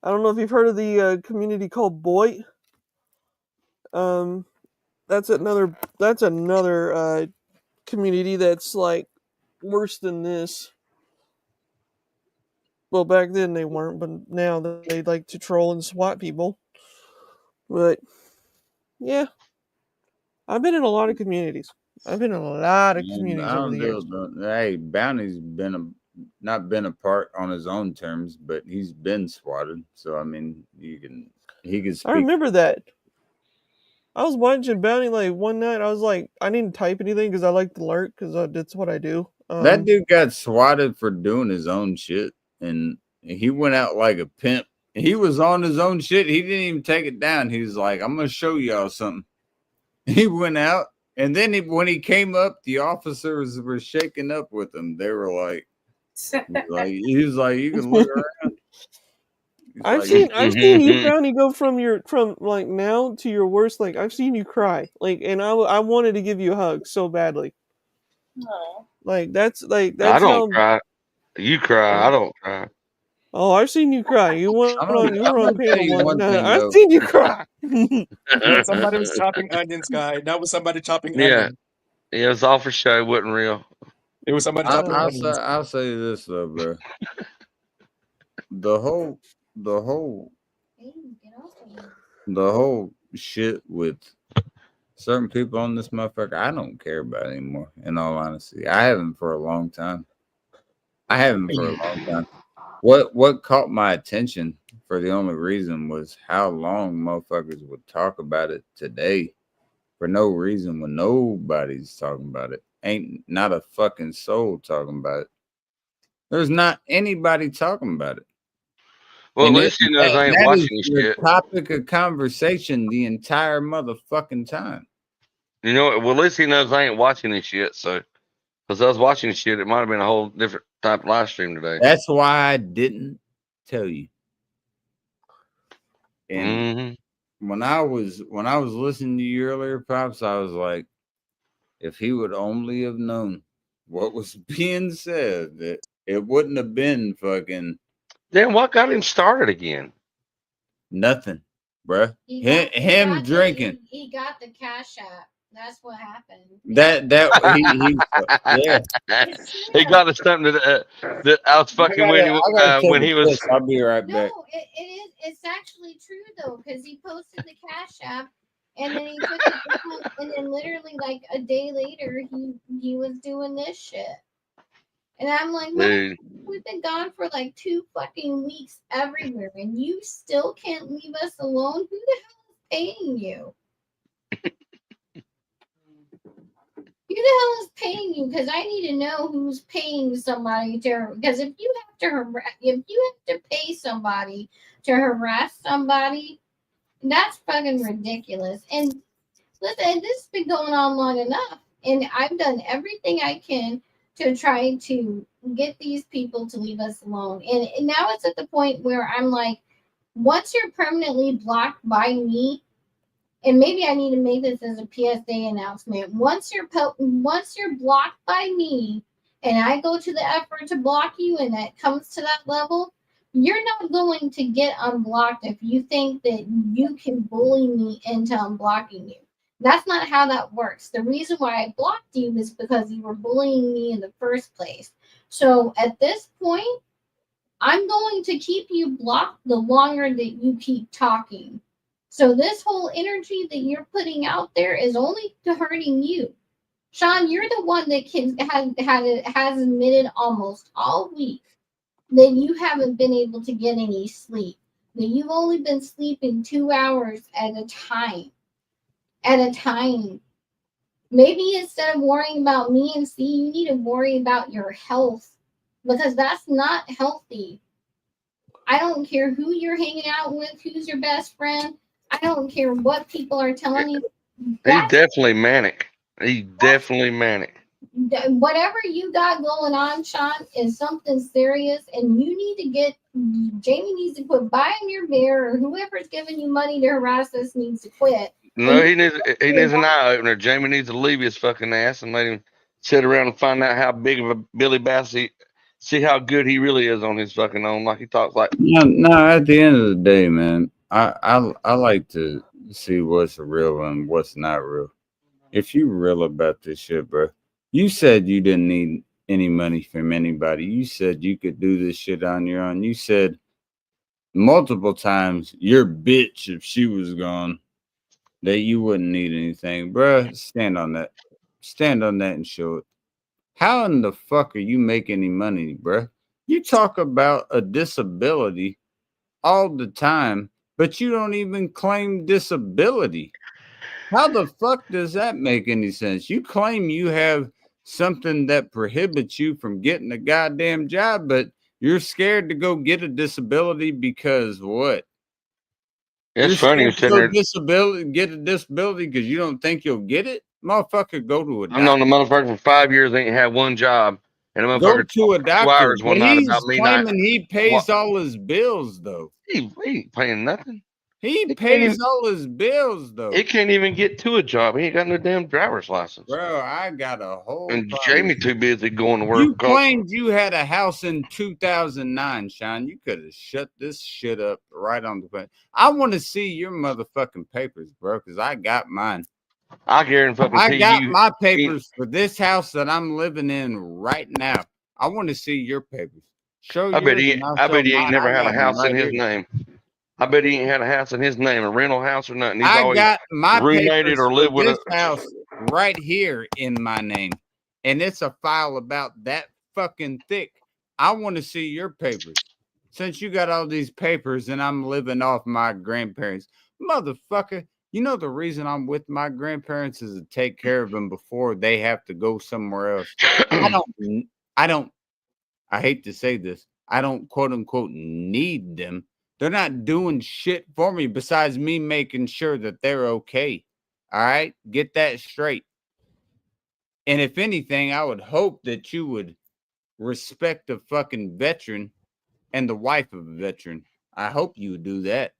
I don't know if you've heard of the community called Boy. Um, that's another community that's like worse than this. Well, back then they weren't, but now they like to troll and swat people. But yeah, I've been in a lot of communities. I've been in a lot of I communities over don't the years. do hey, Bounty's not been a part on his own terms, but he's been swatted. So I mean, he can I speak. remember that. I was watching Bounty like one night. I was like, I didn't type anything because I like to lurk because that's what I do. That dude got swatted for doing his own shit, and he went out like a pimp. He was on his own shit. He didn't even take it down. He was like, "I'm gonna show y'all something." He went out, and then when he came up, the officers were shaking up with him. They were like he was like, "You can look around." He's I've like, seen you, Bounty, go from like now to your worst. Like I've seen you cry. Like, and I wanted to give you a hug so badly. Oh. Like that's I how. don't cry. You cry. I don't cry. Oh, I've seen you cry. You were I'm on gonna tell panel you one one night. thing, I've though. seen you cry. When somebody was chopping onions, guy, that was somebody chopping Yeah. onions. Yeah, it was all for show. It wasn't real. It was somebody chopping onions. I'll say this though, bro. The whole shit with certain people on this motherfucker, I don't care about anymore. In all honesty, I haven't for a long time. What caught my attention for the only reason was how long motherfuckers would talk about it today for no reason when nobody's talking about it. Ain't not a fucking soul talking about it. There's not anybody talking about it. Well, And at least he knows I ain't that is watching this the shit. topic of conversation the entire motherfucking time. You know what? Well, at least he knows I ain't watching this shit. So, because I was watching this shit, it might have been a whole different type of live stream today. That's why I didn't tell you. And when I was listening to you earlier, Pops, I was like, if he would only have known what was being said, that it wouldn't have been fucking Then what got him started again? nothing, bruh. Him drinking. He got the cash app. That's what happened. Yeah. He got us something that I was fucking with him when he was. I'll be right back. No, it's actually true though, because he posted the cash app and then he took it down, and then literally like a day later he was doing this shit. And I'm like, Dude. we've been gone for like 2 fucking weeks everywhere, and you still can't leave us alone. Who the hell is paying you? Who the hell is paying you? Because I need to know who's paying somebody to. Because if you have to pay somebody to harass somebody, that's fucking ridiculous. And listen, this has been going on long enough, and I've done everything I can to try to get these people to leave us alone. And now it's at the point where I'm like, once you're permanently blocked by me, and maybe I need to make this as a PSA announcement. Once you're blocked by me, and I go to the effort to block you, and that comes to that level, you're not going to get unblocked if you think that you can bully me into unblocking you. That's not how that works. The reason why I blocked you is because you were bullying me in the first place. So at this point, I'm going to keep you blocked the longer that you keep talking. So this whole energy that you're putting out there is only hurting you. Sean, you're the one that has admitted almost all week that you haven't been able to get any sleep. That you've only been sleeping 2 hours at a time. Maybe instead of worrying about me and C, you need to worry about your health, because that's not healthy. I don't care who you're hanging out with, who's your best friend. I don't care what people are telling you. He's definitely manic. He's definitely manic. Whatever you got going on, Sean, is something serious, and you need to get. Jamie needs to quit buying your beer, or whoever's giving you money to harass us needs to quit. No, he needs an eye opener. Jamie needs to leave his fucking ass and let him sit around and find out how big of a Billy Bass see how good he really is on his fucking own. Like he talks like. No. At the end of the day, man, I like to see what's real and what's not real. If you real about this shit, bro, you said you didn't need any money from anybody. You said you could do this shit on your own. You said multiple times your bitch, if she was gone, that you wouldn't need anything, bruh. Stand on that. Stand on that and show it. How in the fuck are you making any money, bruh? You talk about a disability all the time, but you don't even claim disability. How the fuck does that make any sense? You claim you have something that prohibits you from getting a goddamn job, but you're scared to go get a disability because what? You're It's funny. You're scared to sitting go there. get a disability because you don't think you'll get it? Motherfucker, go to a I've known doctor. the motherfucker for 5 years. Ain't had one job, and the Go motherfucker to a talked for 2 doctor. hours But one night about he's me not. claiming he What? pays all his bills though. He ain't paying nothing. He He can't pays even. all his bills though. He can't even get to a job. He ain't got no damn driver's license. Bro, I got a whole And problem. Jamie too busy going to You work. claimed you had a house in 2009, Sean. You could have shut this shit up right on the phone. I want to see your motherfucking papers, bro, because I got mine. I guarantee I got you. my papers for this house that I'm living in right now. I want to see your papers. Show I bet yours he. and I'll I show bet he ain't mine. never I had a got them house in right his here. name. I bet he ain't had a house in his name, a rental house or nothing. He's I always got my roommated papers or for lived with this a. house right here in my name. And it's a file about that fucking thick. I want to see your papers. Since you got all these papers and I'm living off my grandparents. Motherfucker, you know the reason I'm with my grandparents is to take care of them before they have to go somewhere else. I don't I hate to say this. I don't quote unquote need them. They're not doing shit for me besides me making sure that they're okay. All right? Get that straight. And if anything, I would hope that you would respect a fucking veteran and the wife of a veteran. I hope you would do that.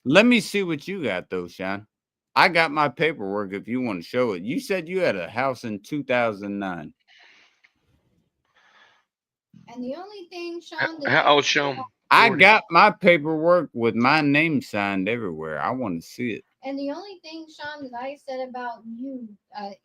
Let me see what you got though, Sean. I got my paperwork if you want to show it. You said you had a house in 2009. And the only thing, Sean, that How old Sean? I 40. got my paperwork with my name signed everywhere. I want to see it. and the only thing, Sean, that I said about you,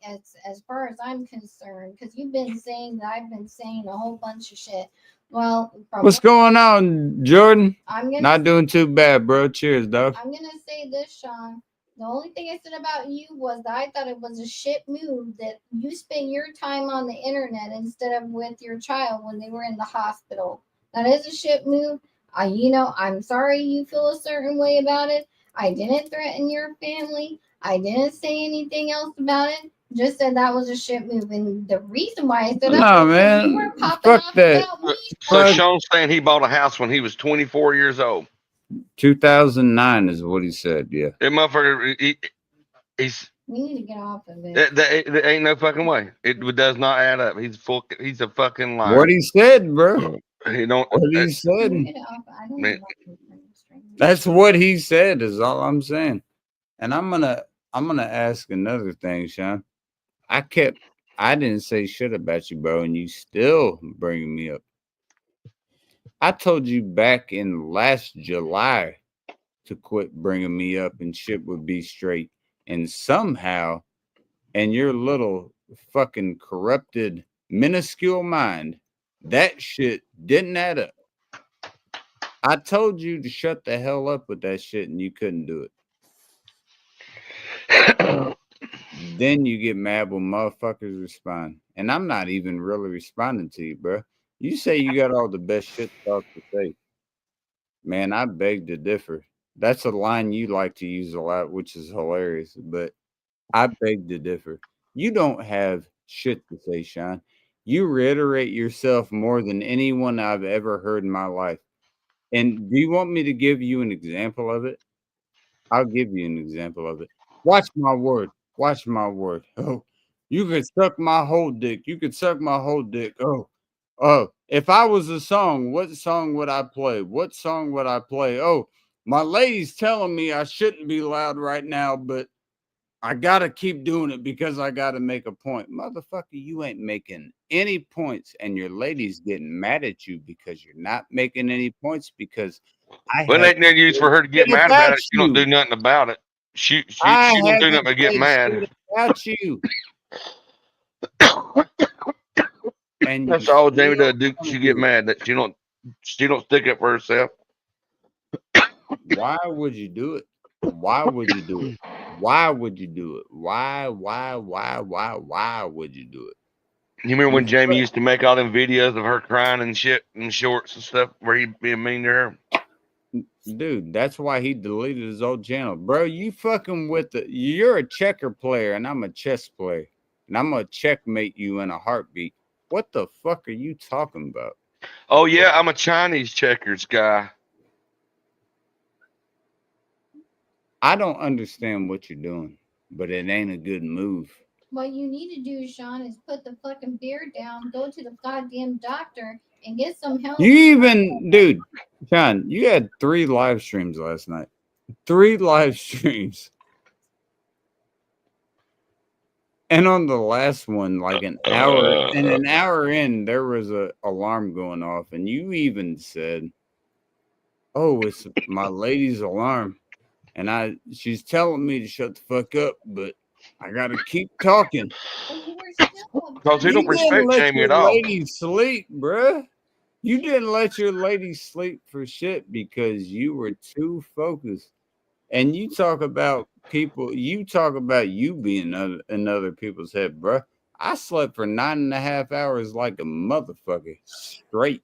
as far as I'm concerned, because you've been saying that I've been saying a whole bunch of shit. Well, What's going on, Jordan? I'm gonna Not doing too bad, bro. Cheers, dog. I'm gonna say this, Sean. The only thing I said about you was that I thought it was a shit move that you spent your time on the internet instead of with your child when they were in the hospital. That is a shit move. I'm sorry you feel a certain way about it. I didn't threaten your family. I didn't say anything else about it. Just said that was a shit move. And the reason why I said that No, was man. you were popping Fuck off that. about me. So Fuck. Sean's saying he bought a house when he was 24 years old. 2009 is what he said. Yeah. That motherfucker, he's We need to get off of it. that ain't no fucking way. It does not add up. He's a fucking liar. What he said, bro. He don't. What he said. Get off. I don't Man. know. That's what he said. Is all I'm saying. And I'm gonna ask another thing, Sean. I didn't say shit about you, bro, and you still bringing me up. I told you back in last July to quit bringing me up and shit would be straight. And somehow, in your little fucking corrupted, minuscule mind, that shit didn't add up. I told you to shut the hell up with that shit and you couldn't do it. Then you get mad when motherfuckers respond. And I'm not even really responding to you, bro. You say you got all the best shit talk to say. Man, I beg to differ. That's a line you like to use a lot, which is hilarious, but I beg to differ. You don't have shit to say, Sean. You reiterate yourself more than anyone I've ever heard in my life. And do you want me to give you an example of it? I'll give you an example of it. Watch my word. Watch my word. Oh, you could suck my whole dick. You could suck my whole dick. Oh, if I was a song, what song would I play? What song would I play? Oh, my lady's telling me I shouldn't be loud right now, but I got to keep doing it because I got to make a point. Motherfucker, you ain't making any points, and your lady's getting mad at you because you're not making any points because I Well, it have ain't no use for her to get shit mad about about it. She don't you. do nothing about it. She I don't do haven't nothing but get said mad. shit about you. And That's you all Jamie still does. wanna She get do it. mad that she don't stick up for herself. Why would you do it? Why would you do it? Why would you do it? Why would you do it? You remember when You Jamie fuck- used to make all them videos of her crying and shit in shorts and stuff where he being mean to her? Dude, that's why he deleted his old channel. Bro, you fucking with you're a checker player and I'm a chess player. And I'm gonna checkmate you in a heartbeat. What the fuck are you talking about? Oh yeah, I'm a Chinese checkers guy. I don't understand what you're doing, but it ain't a good move. What you need to do, Sean, is put the fucking beer down, go to the goddamn doctor, and get some help. Dude, John, you had 3 live streams last night. 3 live streams. And on the last one, like an hour in, there was a alarm going off, and you even said, "Oh, it's my lady's alarm," and she's telling me to shut the fuck up, but I gotta keep talking. But you were still Because he You don't didn't respect let Jamie your at all. lady sleep, bruh. You didn't let your lady sleep for shit because you were too focused. And you talk about you being in other people's head, bruh. I slept for 9.5 hours like a motherfucker straight.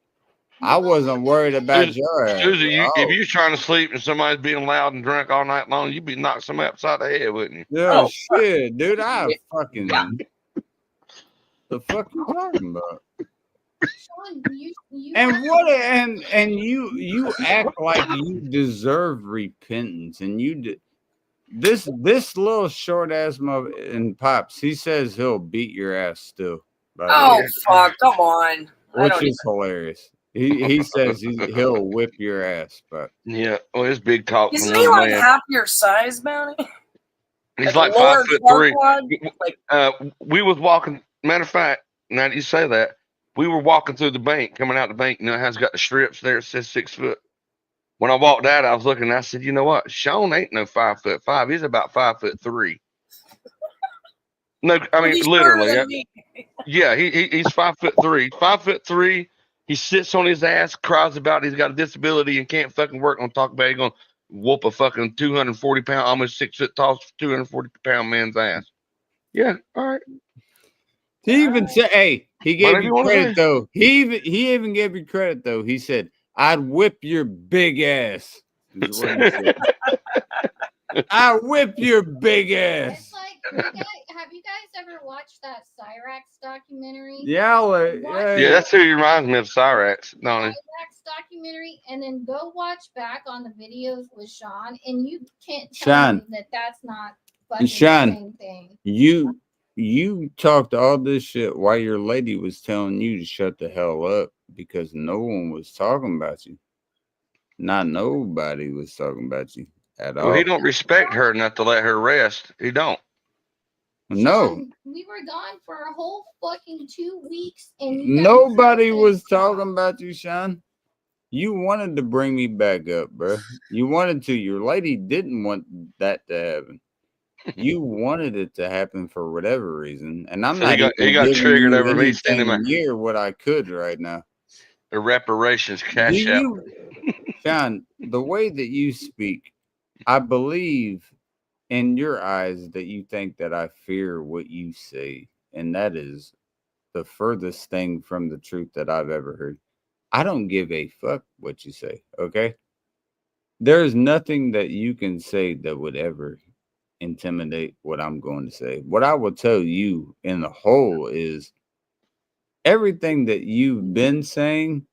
I wasn't worried about Susie, your ass. if you're trying to sleep and somebody's being loud and drunk all night long, you'd be knocked somebody upside the head, wouldn't you? Yeah, Oh, shit, dude. I fucking the fuck you talking about? Sean, you And what and you act like you deserve repentance, and you did this little short ass mother and Pops. He says he'll beat your ass still. By the Oh way, fuck! Come on. I which don't is hilarious. He says he'll whip your ass, but Yeah. Well, it's big talk from Isn't a he little like man. half your size, Bounty? He's like 5'3". Like, We was walking. Matter of fact, now that you say that, we were walking through the bank, coming out the bank. You know, it has got the strips there. It says 6 foot. When I walked out, I was looking. And I said, "You know what? Sean ain't no 5'5". He's about 5'3". No, I mean he's shorter literally. than me. Yeah, he's 5'3". 5'3". He sits on his ass, cries about he's got a disability and can't fucking work. On talk about he's gonna whoop a fucking 240-pound, almost 6 foot tall, 240-pound man's ass. Yeah, all right. he even said, "Hey, he gave Whatever you you wanna credit say. though. He even gave you credit though. He said, "I'd whip your big ass." Is what he said. I whip your big It's ass. like have you guys ever watched that Cyrax documentary? Yeah, Yeah, that's who he reminds me of, Cyrax, don't he? Cyrax documentary, and then go watch back on the videos with Sean, and you can't tell Sean. me that that's not fucking Sean. the same thing. You talked all this shit while your lady was telling you to shut the hell up because no one was talking about you. Not nobody was talking about you at Well, all. he don't respect her enough to let her rest. He don't. No, Sean, we were gone for a whole fucking 2 weeks, and you guys nobody still was didn't talking stop. about you, Sean. You wanted to bring me back up, bro. You wanted to. Your lady didn't want that to happen. You wanted it to happen for whatever reason, and I'm So he not got even giving triggered you over me sending anything him near what I could right now. a reparations Do cash out. you, Sean, the way that you speak, I believe in your eyes that you think that I fear what you say, and that is the furthest thing from the truth that I've ever heard. I don't give a fuck what you say, okay? There's nothing that you can say that would ever intimidate what I'm going to say. What I will tell you in the whole is everything that you've been saying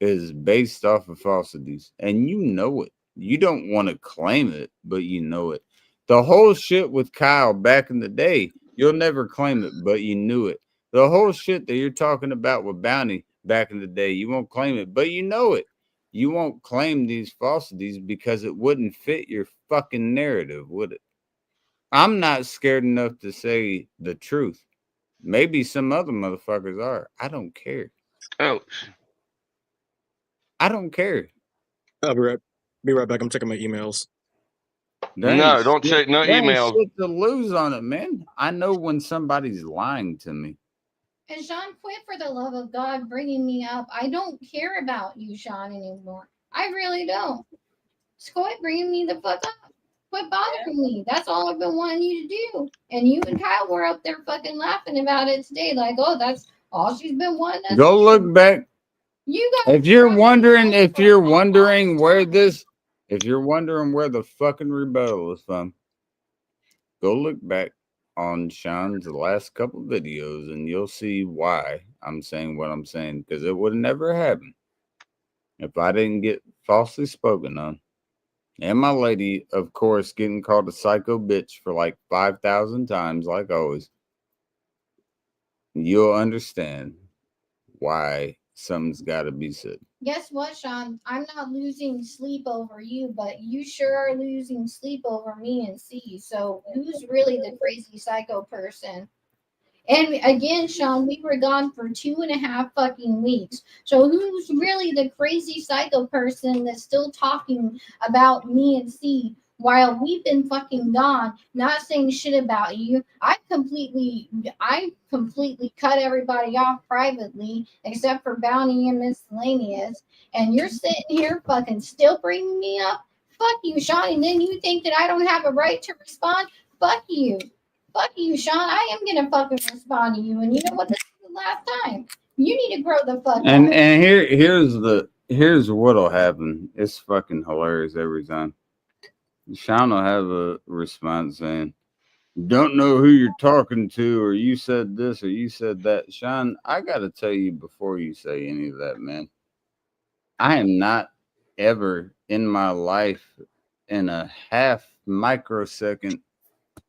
is based off of falsities, and you know it. You don't want to claim it, but you know it. The whole shit with Kyle back in the day, you'll never claim it, but you knew it. The whole shit that you're talking about with Bounty back in the day, you won't claim it, but you know it. You won't claim these falsities because it wouldn't fit your fucking narrative, would it? I'm not scared enough to say the truth. Maybe some other motherfuckers are. I don't care. Oh, I don't care. I'll be right back. I'm checking my emails. no, don't check no There ain't emails. shit to lose on it, man. I know when somebody's lying to me. And Sean, quit for the love of God bringing me up. I don't care about you, Sean, anymore. I really don't. Just quit bringing me the fuck up. Quit bothering me. That's all I've been wanting you to do. And you and Kyle were up there fucking laughing about it today. Like, oh, that's all she's been wanting us Go to look do. back. You guys If you're probably wondering, know if for you're a long wondering where time. this, if you're wondering where the fucking rebuttal is from, go look back on Sean's last couple videos and you'll see why I'm saying what I'm saying, because it would never happen if I didn't get falsely spoken on. And my lady, of course, getting called a psycho bitch for like 5,000 times, like always. You'll understand why something's got to be said. Guess what, Sean? I'm not losing sleep over you, but you sure are losing sleep over me and C. So who's really the crazy psycho person? And again, Sean, we were gone for 2.5 fucking weeks. So who's really the crazy psycho person that's still talking about me and C while we've been fucking gone, not saying shit about you? I completely cut everybody off privately except for Bounty and Miscellaneous. And you're sitting here fucking still bringing me up? Fuck you, Sean. And then you think that I don't have a right to respond? Fuck you. Fuck you, Sean. I am gonna fucking respond to you. And you know what? This is the last time. You need to grow the fuck And up. here's what'll happen. It's fucking hilarious every time. Sean will have a response saying, "Don't know who you're talking to, or you said this, or you said that." Sean, I gotta tell you before you say any of that, man. I am not ever in my life in a half microsecond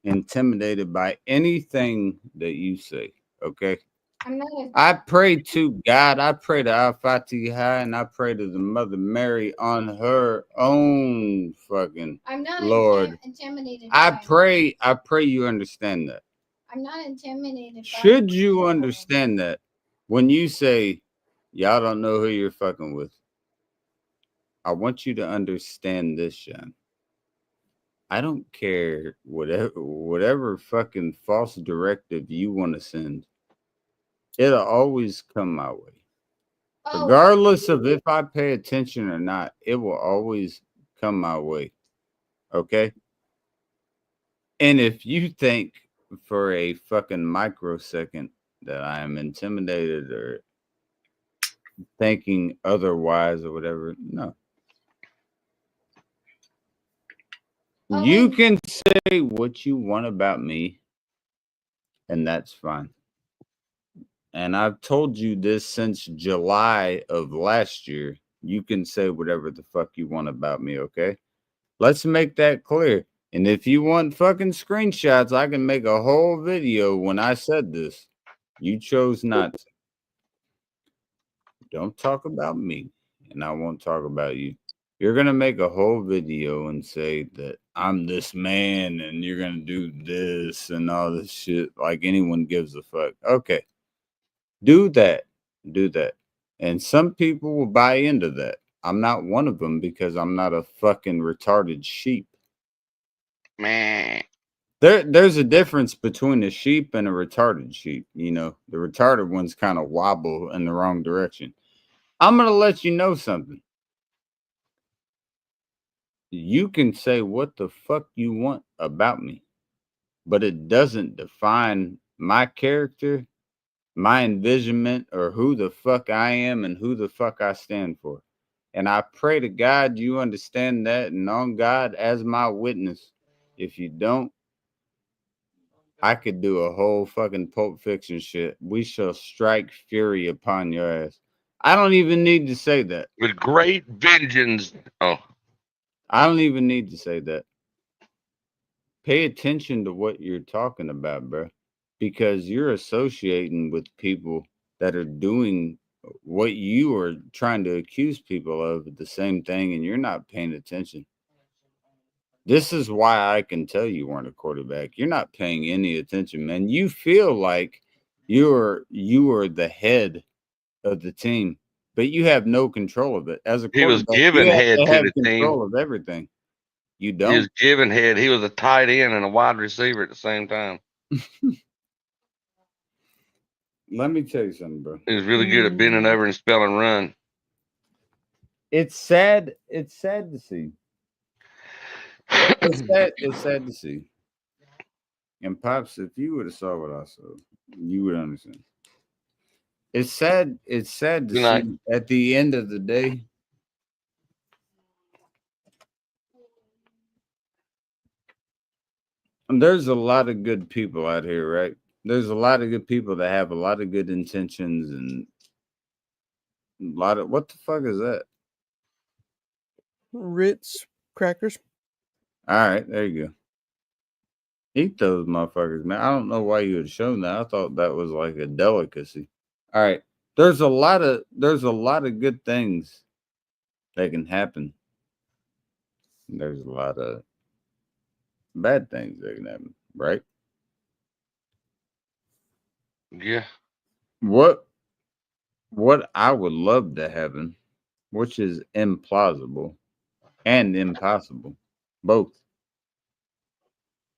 intimidated by anything that you say. Okay. I'm not I pray to God, I pray to Al Fatiha, and I pray to the Mother Mary on her own fucking I'm not Lord. intimidated I by pray you understand that. I'm not intimidated by Should you understand that when you say y'all don't know who you're fucking with, I want you to understand this, Sean. I don't care whatever fucking false directive you want to send. It'll always come my way. Oh, Regardless of if I pay attention or not, it will always come my way. Okay? And if you think for a fucking microsecond that I am intimidated or thinking otherwise or whatever, no. You can say what you want about me, and that's fine. And I've told you this since July of last year. You can say whatever the fuck you want about me, okay? Let's make that clear. And if you want fucking screenshots, I can make a whole video when I said this. You chose not to. Don't talk about me, and I won't talk about you. You're going to make a whole video and say that I'm this man and you're going to do this and all this shit like anyone gives a fuck. Okay. Do that. Do that. And some people will buy into that. I'm not one of them because I'm not a fucking retarded sheep. Man. There's a difference between a sheep and a retarded sheep. You know, the retarded ones kind of wobble in the wrong direction. I'm going to let you know something. You can say what the fuck you want about me, but it doesn't define my character, my envisionment, or who the fuck I am and who the fuck I stand for. And I pray to God you understand that, and on God as my witness. If you don't, I could do a whole fucking Pulp Fiction shit. We shall strike fury upon your ass. I don't even need to say that. With great vengeance. Oh. I don't even need to say that. Pay attention to what you're talking about, bro, because you're associating with people that are doing what you are trying to accuse people of the same thing, and you're not paying attention. This is why I can tell you weren't a quarterback. You're not paying any attention, man. You feel like you are the head of the team, but you have no control of it. As a He was quarterback, giving you have head to to have the team. control of everything. You He don't. was giving head. He was a tight end and a wide receiver at the same time. Let me tell you something, bro. He was really good at bending over and spelling run. It's sad. It's sad to see. It's sad to see. And Pops, if you would have saw what I saw, you would understand. It's sad. It's sad to Good night. see at the end of the day. There's a lot of good people out here, right? There's a lot of good people that have a lot of good intentions and a lot of what the fuck is that? Ritz crackers. All right, there you go. Eat those motherfuckers, man. I don't know why you had shown that. I thought that was like a delicacy. All right. There's a lot of good things that can happen. There's a lot of bad things that can happen, right? Yeah. What I would love to happen, which is implausible and impossible, both,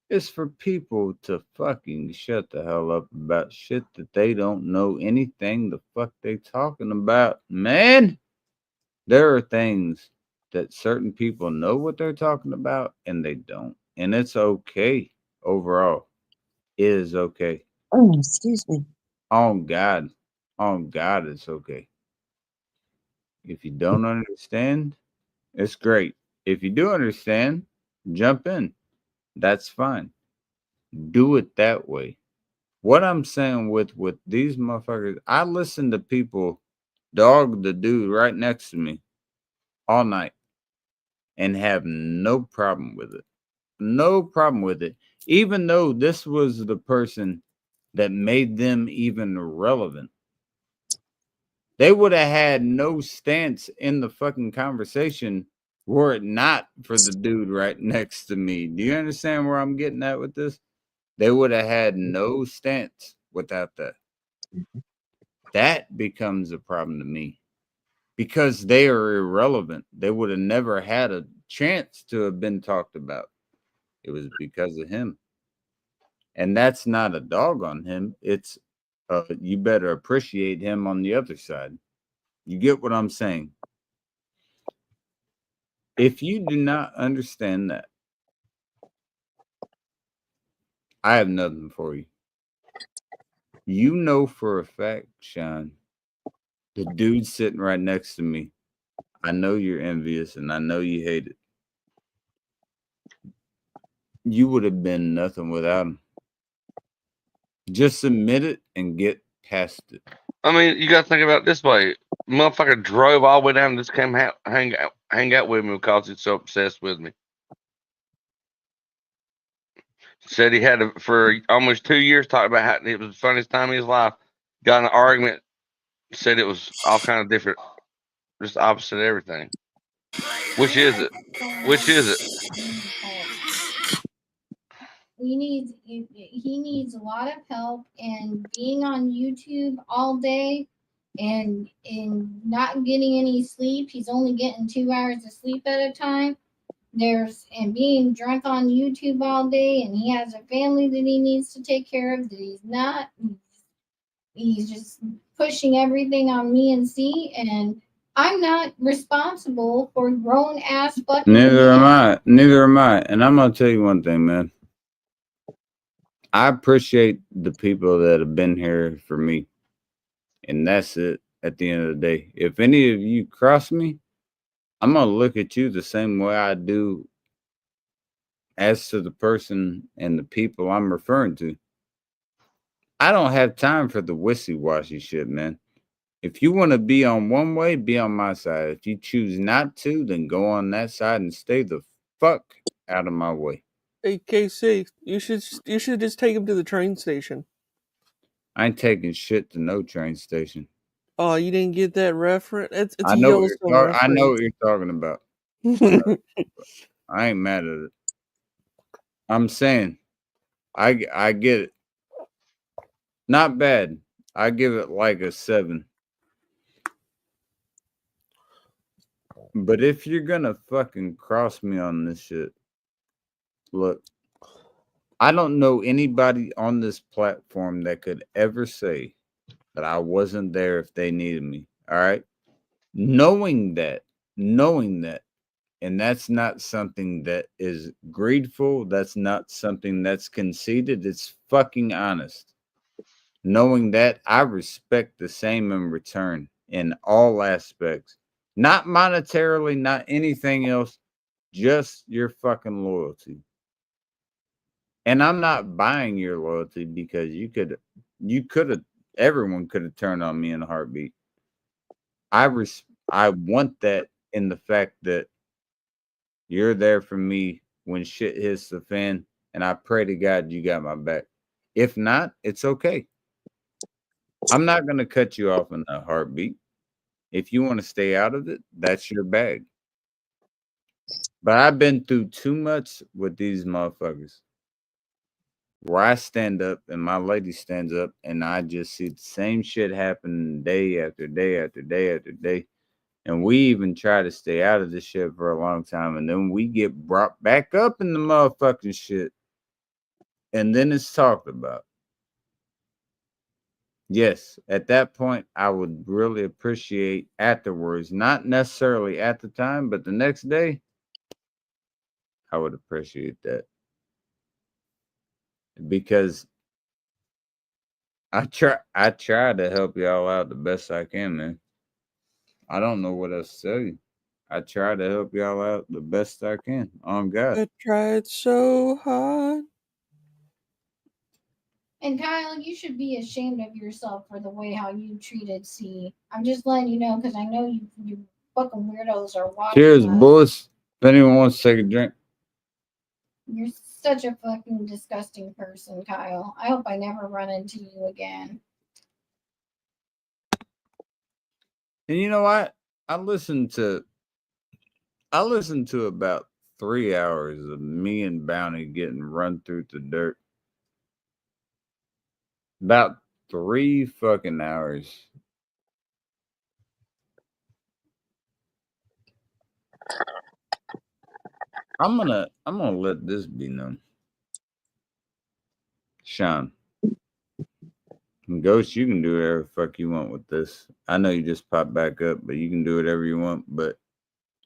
is for people to fucking shut the hell up about shit that they don't know anything the fuck they talking about. Man, there are things that certain people know what they're talking about and they don't. And it's okay overall. It is okay. Oh, excuse me. On God. On God, it's okay. If you don't understand, it's great. If you do understand, jump in. That's fine. Do it that way. What I'm saying with these motherfuckers, I listen to people dog the dude right next to me all night and have no problem with it. No problem with it. Even though this was the person that made them even relevant. They would have had no stance in the fucking conversation were it not for the dude right next to me. Do you understand where I'm getting at with this? They would have had no stance without that. That becomes a problem to me because they are irrelevant. They would have never had a chance to have been talked about. It was because of him. And that's not a dog on him. It's you better appreciate him on the other side. You get what I'm saying? If you do not understand that, I have nothing for you. You know for a fact, Sean, the dude sitting right next to me, I know you're envious and I know you hate it. You would have been nothing without him. Just admit it and get past it. I mean, you got to think about it this way. Motherfucker drove all the way down and just came hang out with me because he's so obsessed with me. Said he had for almost 2 years talking about how it was the funniest time of his life. Got in an argument. Said it was all kind of different, just opposite of everything. Which is it? Which is it? He needs a lot of help, and being on YouTube all day and not getting any sleep. He's only getting 2 hours of sleep at a time. And being drunk on YouTube all day, and he has a family that he needs to take care of that he's not. He's just pushing everything on me and C, and I'm not responsible for grown ass fucking. Neither am I. Neither am I. And I'm gonna tell you one thing, man. I appreciate the people that have been here for me. And that's it at the end of the day. If any of you cross me, I'm going to look at you the same way I do as to the person and the people I'm referring to. I don't have time for the wishy-washy shit, man. If you want to be on one way, be on my side. If you choose not to, then go on that side and stay the fuck out of my way. Hey, KC, you should just take him to the train station. I ain't taking shit to no train station. Oh, you didn't get that reference? It's I a know Yellowstone reference. I know what you're talking about. I ain't mad at it. I'm saying, I get it. Not bad. I give it like a 7. But if you're gonna fucking cross me on this shit, look, I don't know anybody on this platform that could ever say that I wasn't there if they needed me. All right. Knowing that, And that's not something that is greedful. That's not something that's conceited. It's fucking honest. Knowing that, I respect the same in return in all aspects. Not monetarily, not anything else, just your fucking loyalty. And I'm not buying your loyalty because you could have, everyone could have turned on me in a heartbeat. I want that in the fact that you're there for me when shit hits the fan, and I pray to God you got my back. If not, it's okay. I'm not gonna cut you off in a heartbeat. If you want to stay out of it, that's your bag. But I've been through too much with these motherfuckers where I stand up and my lady stands up and I just see the same shit happen day after day after day after day. And we even try to stay out of this shit for a long time. And then we get brought back up in the motherfucking shit. And then it's talked about. Yes, at that point, I would really appreciate afterwards, not necessarily at the time, but the next day, I would appreciate that. Because I try to help y'all out the best I can, man. I don't know what else to tell you. I try to help y'all out the best I can. On God. I tried so hard. And Kyle, you should be ashamed of yourself for the way how you treated C. I'm just letting you know because I know you fucking weirdos are watching. Cheers, us. boys. If anyone wants to take a drink. You're such a fucking disgusting person, Kyle. I hope I never run into you again. And you know what? I listened to about 3 hours of me and Bounty getting run through the dirt. About 3 fucking hours. I'm gonna let this be known. Sean. And Ghost, you can do whatever the fuck you want with this. I know you just popped back up, but you can do whatever you want. But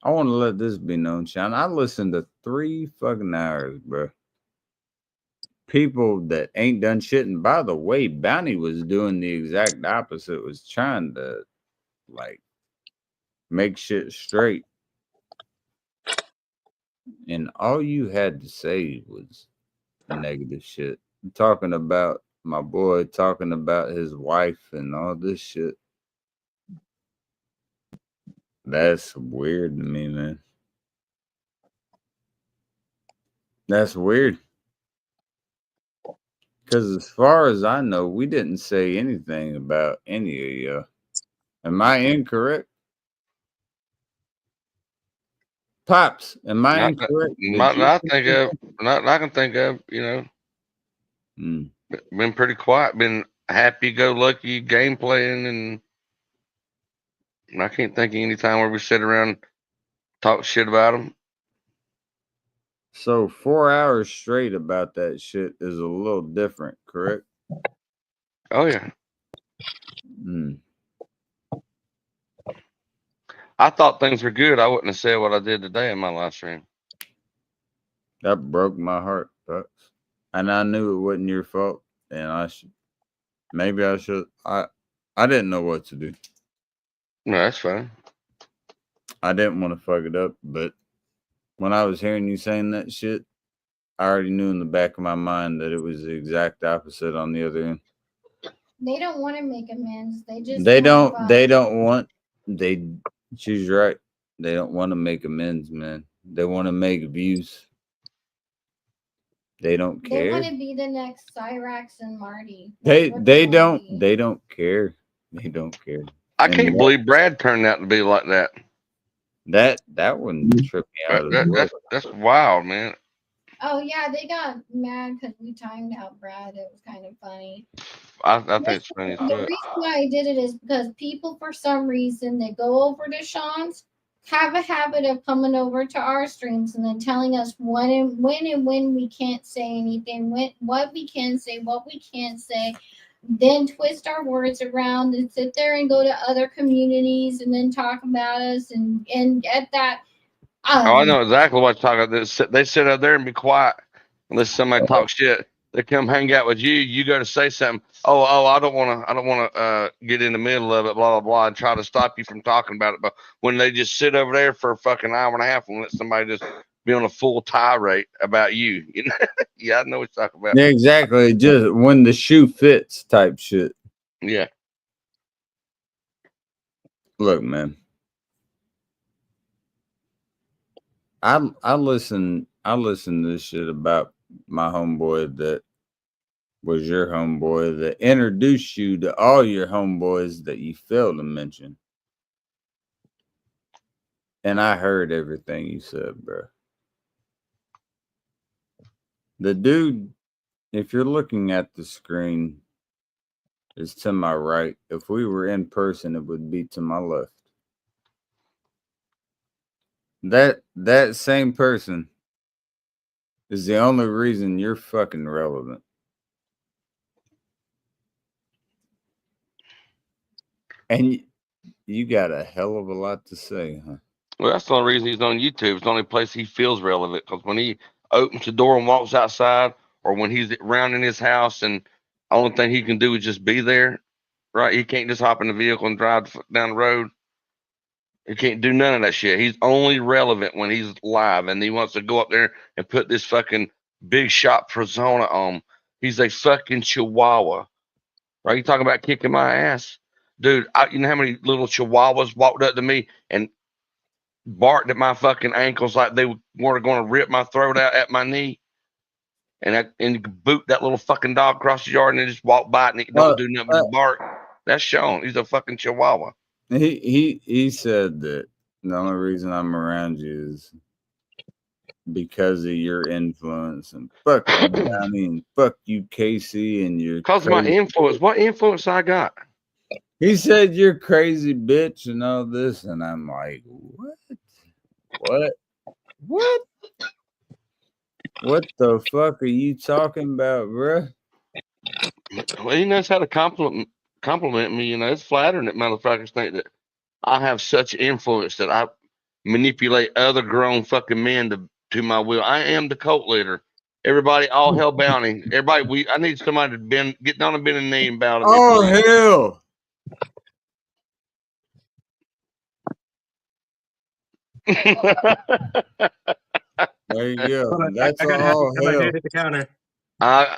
I want to let this be known, Sean. I listened to 3 fucking hours, bro. People that ain't done shit. And by the way, Bounty was doing the exact opposite, was trying to like make shit straight. And all you had to say was negative shit. Talking about my boy, talking about his wife and all this shit. That's weird to me, man. That's weird. Because as far as I know, we didn't say anything about any of you. Am I incorrect? Pops, am I incorrect? Not that I think of. Not that I can think of. You know, been pretty quiet. Been happy-go-lucky game playing, and I can't think of any time where we sit around and talk shit about them. So 4 hours straight about that shit is a little different, correct? Oh yeah. I thought things were good. I wouldn't have said what I did today in my live stream. That broke my heart, Pops. And I knew it wasn't your fault. And I didn't know what to do. No, that's fine. I didn't want to fuck it up, but when I was hearing you saying that shit, I already knew in the back of my mind that it was the exact opposite on the other end. They don't want to make amends. She's right. They don't want to make amends, man. They want to make views. They don't care. They want to be the next Cyrax and Marty. They don't care. They don't care. I can't believe Brad turned out to be like that. That wouldn't trip me out. That's wild, man. Oh yeah, they got mad because we timed out Brad. It was kind of funny. I think it's funny. The reason why I did it is because people, for some reason, they go over to Sean's, have a habit of coming over to our streams and then telling us when we can't say anything, what we can say, what we can't say, then twist our words around and sit there and go to other communities and then talk about us and at that. Oh, I know exactly what you're talking about. They sit up there and be quiet unless somebody Oh, talks shit. They come hang out with you. You go to say something. Oh, I don't want to get in the middle of it. Blah blah blah, and try to stop you from talking about it. But when they just sit over there for a fucking hour and a half and let somebody just be on a full tirade about you, you know? Yeah, I know what you're talking about. yeah, exactly. Just when the shoe fits type shit. Yeah. Look, man. I listen to this shit about my homeboy that was your homeboy that introduced you to all your homeboys that you failed to mention. And I heard everything you said, bro. The dude, if you're looking at the screen, is to my right. If we were in person, it would be to my left. That same person is the only reason you're fucking relevant. And you got a hell of a lot to say, huh? Well, that's the only reason he's on YouTube. It's the only place he feels relevant. Because when he opens the door and walks outside, or when he's around in his house, and the only thing he can do is just be there, right? He can't just hop in the vehicle and drive down the road. He can't do none of that shit. He's only relevant when he's live, and he wants to go up there and put this fucking big shot persona on. He's a fucking chihuahua, right? You talking about kicking my ass, dude? You know how many little chihuahuas walked up to me and barked at my fucking ankles like they were going to rip my throat out at my knee, and boot that little fucking dog across the yard, and then just walk by it and it don't do nothing but bark. That's Sean. He's a fucking chihuahua. He said that the only reason I'm around you is because of your influence, and fuck you, Johnny, and fuck you, Casey, and your Because of my influence. What influence I got? He said you're crazy bitch and all this, and I'm like, what the fuck are you talking about, bruh? Well, he knows how to compliment me. You know, it's flattering that motherfuckers think that I have such influence that I manipulate other grown fucking men to my will. I am the cult leader. Everybody, all hell bounty. Everybody, I need somebody to get down and bend a knee and bow to me. Oh hell! There you go. That's I gotta all have my hell. head hit the counter. I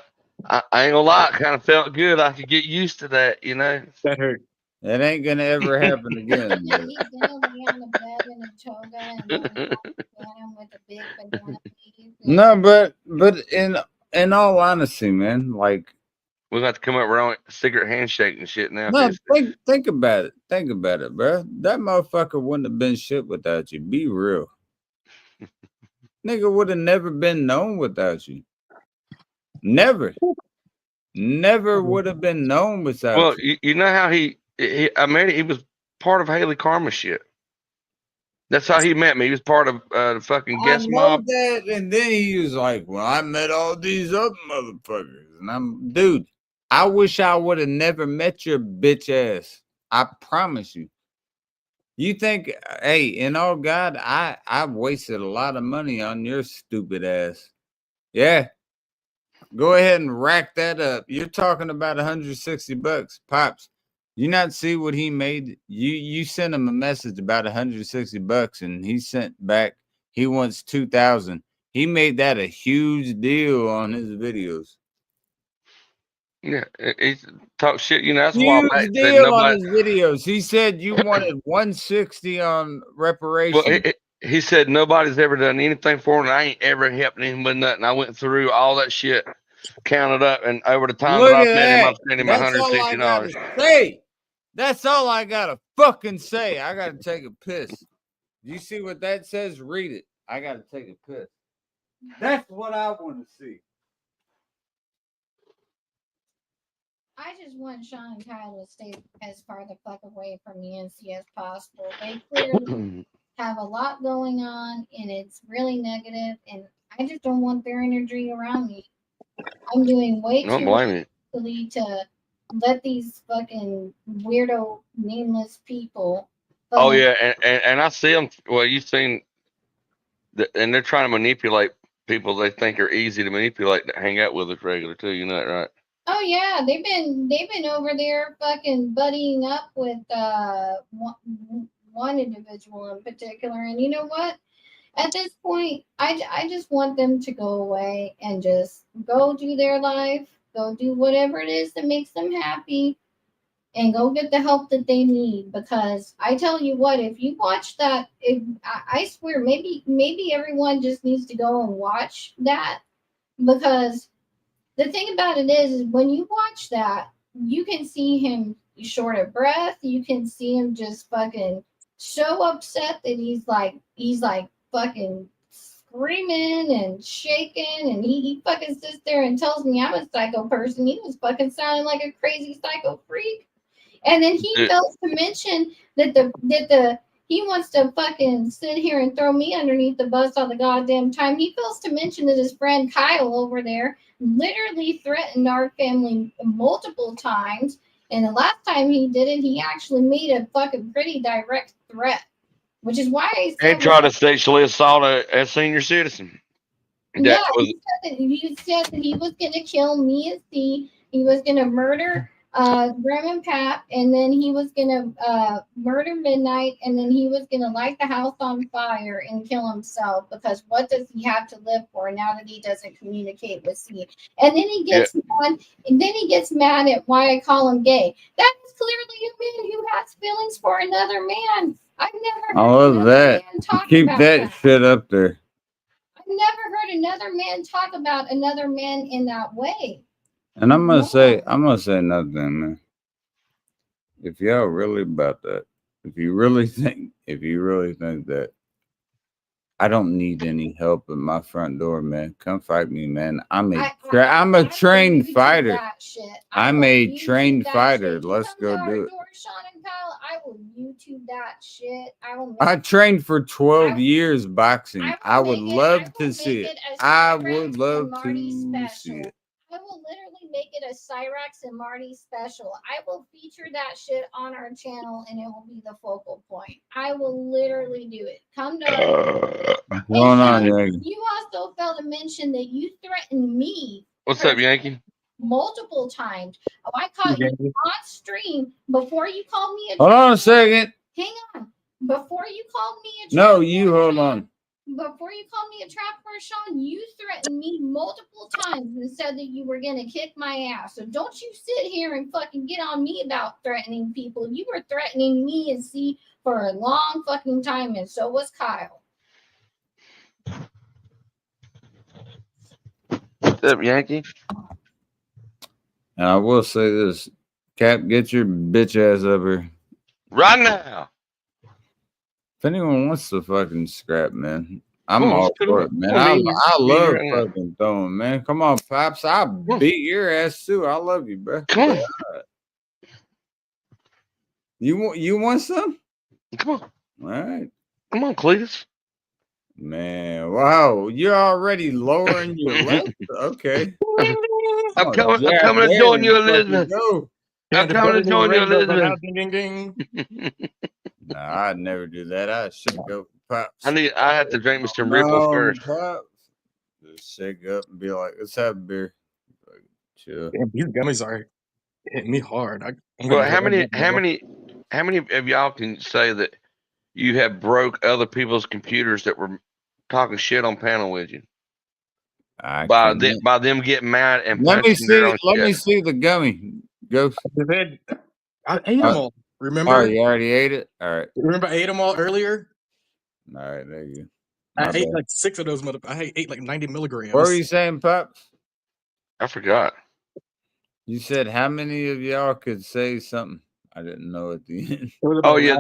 ain't gonna lie, it kind of felt good. I could get used to that, you know. That hurt. It ain't gonna ever happen again. Yeah, But he's gonna lay on the bed in a toga and then him with a big banana leaf. no, but in all honesty, man, like We'll have to come up with our own secret handshake and shit now. no, think about it. Think about it, bro. That motherfucker wouldn't have been shit without you. Be real. Nigga would have never been known without you. Never would have been known without Well, you. you know how he was part of Haley Karma shit. That's how he met me. He was part of the fucking I guest know mob. that, and then he was like, "Well, I met all these other motherfuckers," and I'm, dude. I wish I would have never met your bitch ass. I promise you. You think, hey, in all God, I wasted a lot of money on your stupid ass. Yeah. Go ahead and rack that up. You're talking about $160, Pops. You not see what he made? You sent him a message about $160 and he sent back he wants 2,000. He made that a huge deal on his videos. Yeah, he talk shit. You know, that's why Huge Matt said deal on nobody. his videos. He said you wanted 160 on Well, reparation. he said nobody's ever done anything for him. And I ain't ever helped him with nothing. I went through all that shit, counted up, and over the time Look that I've at met him, that. I've sent him That's all I gotta $160. say. That's all I gotta fucking say. I gotta take a piss. You see what that says? Read it. I gotta take a piss. That's what I want to see. I just want Sean and Kyle to stay as far the fuck away from Yancy as possible. They clearly have a lot going on and it's really negative, and I just don't want their energy around me. I'm doing way Don't too blame much to let these fucking weirdo nameless people. Oh yeah, and I see them. Well, you've seen And they're trying to manipulate people they think are easy to manipulate to hang out with us regular too. You know that, right? Oh yeah, they've been over there fucking buddying up with one individual in particular, and you know what? At this point, I just want them to go away and just go do their life, go do whatever it is that makes them happy, and go get the help that they need. Because I tell you what, if you watch that, if I swear, maybe everyone just needs to go and watch that, because the thing about it is when you watch that, you can see him short of breath. You can see him just fucking so upset that he's like fucking screaming and shaking, and he fucking sits there and tells me I'm a psycho person. He was fucking sounding like a crazy psycho freak. And then he Yeah. fails to mention that he wants to fucking sit here and throw me underneath the bus all the goddamn time. He fails to mention that his friend Kyle over there literally threatened our family multiple times. And the last time he did it, he actually made a fucking pretty direct threat, which is why I said And try to sexually assault a senior citizen. yeah, That was he said that he was going to kill me and Steve. He was going to murder Graham and Pat, and then he was going to murder Midnight, and then he was going to light the house on fire and kill himself, because what does he have to live for now that he doesn't communicate with Steve? And then he gets mad, and then he gets mad at why I call him gay. That is clearly a man who has feelings for another man. I've never I heard love another that. man talk Keep about that shit up there. I've never heard another man talk about another man in that way. And I'm gonna say another thing, man. If y'all really about that, if you really think that I don't need any help at my front door, man, come fight me, man. I'm a trained fighter. I'm a trained fighter. Let's go do it. Sean and Kyle, I will YouTube that shit. I trained for 12 years boxing. I would love to see it. I would love to see it. I will literally make it a Cyrax and Marty special. I will feature that shit on our channel, and it will be the focal point. I will literally do it. Come to What's going on, Yankee? You also failed to mention that you threatened me. What's up, Yankee? Multiple times. Oh, I caught you on stream before you called me a Hold on a second. Hang on. Before you called me a No, you hold on. Before you called me a trap horse, Sean, you threatened me multiple times and said that you were going to kick my ass. So don't you sit here and fucking get on me about threatening people. You were threatening me and C for a long fucking time, and so was Kyle. What's up, Yankee? And I will say this. Cap, get your bitch ass up here. Right now. If anyone wants to fucking scrap, man, I'm all for it, man. I love fucking throwing, man. Come on, Pops. I'll beat your ass too. I love you, bro. Come on. You want some? Come on. All right. Come on, Cletus. Man, wow. You're already lowering your left? Okay. I'm coming to join you, Elizabeth. I'm coming to join you, Elizabeth. Ding, ding, ding. Nah, I'd never do that. I should go for Pops. I have to drink me some Ripple first. Pops. Just shake up and be like, let's have a beer. Like, chill. Damn, these gummies are hitting me hard. Well, how many of y'all can say that you have broke other people's computers that were talking shit on panel with you? By them getting mad and let me see the gummy. Go. I ate them all. Remember? Oh, you already ate it? All right. Remember I ate them all earlier? All right, there you go. I ate like 6 of those I ate like 90 milligrams. What were you saying, Pops? I forgot. You said how many of y'all could say something? I didn't know at the end. Oh yeah,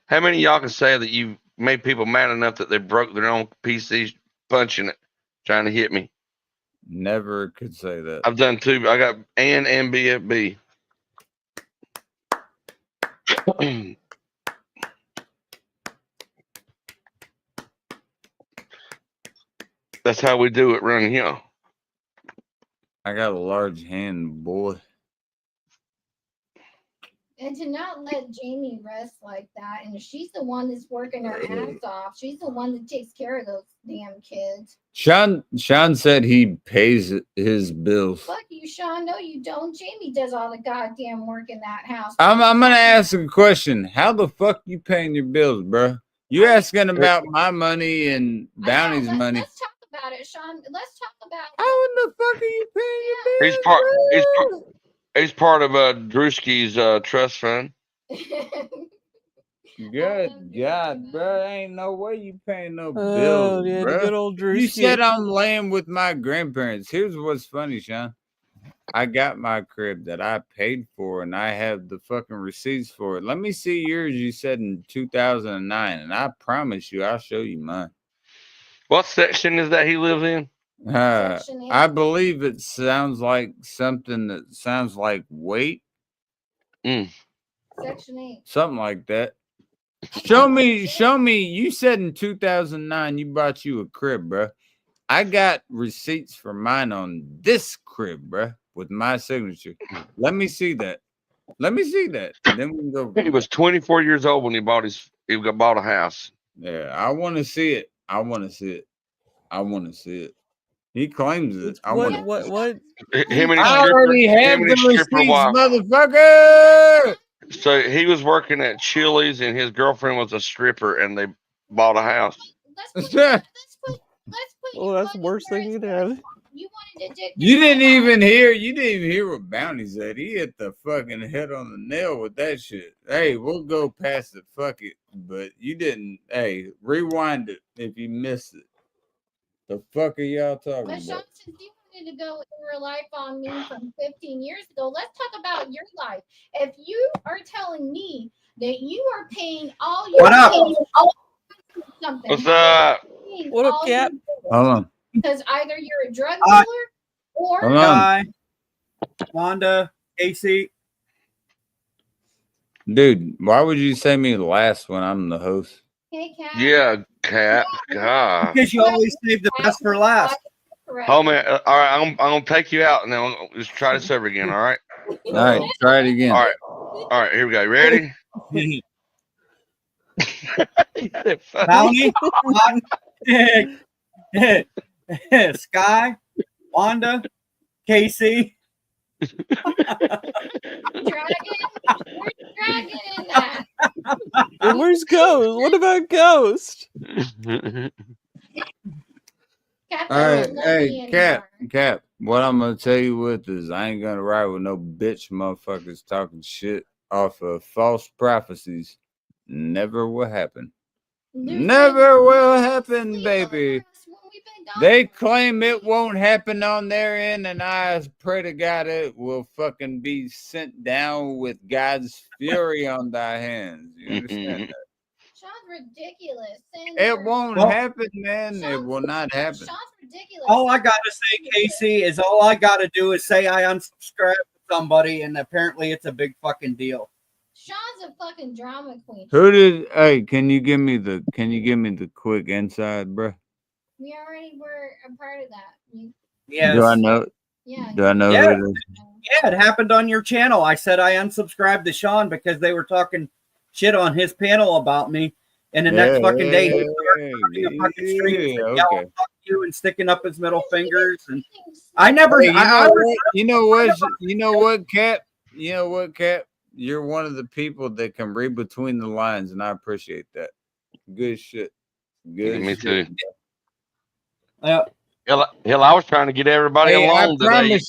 how many of y'all can say that you made people mad enough that they broke their own PCs punching it, trying to hit me? Never could say that. I've done 2. I got N and BFB. That's how we do it around here. I got a large hand, boy. And to not let Jamie rest like that, and she's the one that's working her ass off. She's the one that takes care of those damn kids. Sean said he pays his bills. Fuck you, Sean. No, you don't. Jamie does all the goddamn work in that house. I'm gonna ask a question. How the fuck you paying your bills, bro? You asking about my money and Bounty's money? Let's talk about it, Sean. Let's talk about How in the fuck are you paying your bills? He's part of Drewski's trust fund. Good God, bro. Ain't no way you paying no Oh, bills, yeah, the bro. good old You Drewski. said I'm laying with my grandparents. Here's what's funny, Sean. I got my crib that I paid for, and I have the fucking receipts for it. Let me see yours. You said in 2009, and I promise you, I'll show you mine. What section is that he lives in? Section 8. I believe it sounds like something that sounds like weight, Section 8. something like that. Show me. You said in 2009 you bought you a crib, bro. I got receipts for mine on this crib, bro, with my signature. Let me see that. Then we can go. He was 24 years old when he bought a house. Yeah, I want to see it. He claims it. What? Him and his I stripper, already have him and the his stripper receipts, wife. motherfucker. So he was working at Chili's, and his girlfriend was a stripper, and they bought a house. Let's put Oh, that's the worst thing you could have. You wanted to dick. You didn't even hear what Bounty said. He hit the fucking head on the nail with that shit. Hey, we'll go past it. Fuck it. But you didn't. Hey, rewind it if you missed it. The fuck are y'all talking But Sean, about? since you wanted to go in your life on me from 15 years ago, let's talk about your life. If you are telling me that you are paying all your What up? something, What's up? What up, Cap? Hold on. Because either you're a drug dealer or Hold on. Guy, Wanda, AC. Dude, why would you say me last when I'm the host? hey, Cat. Yeah, Cap. God. Because you always save the best for last. Correct. Oh man. All right, I'm gonna take you out, and then we'll just try this over again. All right. All right, try it again. All right. Here we go. Ready? Bounty, Sky, Wanda, Casey. Dragon in that. And where's Ghost? What about Ghost? Cat All right, doesn't love me hey, anymore. Cap. What I'm gonna tell you with is I ain't gonna ride with no bitch motherfuckers talking shit off of false prophecies. Never will happen. Never will happen, baby. They claim it won't happen on their end, and I pray to God it will fucking be sent down with God's fury on thy hands. You understand that? Sean's ridiculous. It won't Well, happen, man. It will not happen. Sean's ridiculous. All I gotta say, Casey, is all I gotta do is say I unsubscribed to somebody, and apparently it's a big fucking deal. Sean's a fucking drama queen. Who did? Hey, can you give me the quick inside, bro? We already were a part of that. Yes. Do I know? Yeah. Do I know Yeah. who it is? Yeah, it happened on your channel. I said I unsubscribed to Sean because they were talking shit on his panel about me. And the next fucking day, he started running a fucking stream and yelling, "Fuck you," and sticking up his middle fingers. And I never. Hey, I you know what, Cap? You know what, Cap? You're one of the people that can read between the lines, and I appreciate that. Good shit. Good. Me shit. too. Yeah. Hell, I was trying to get everybody Hey, along today.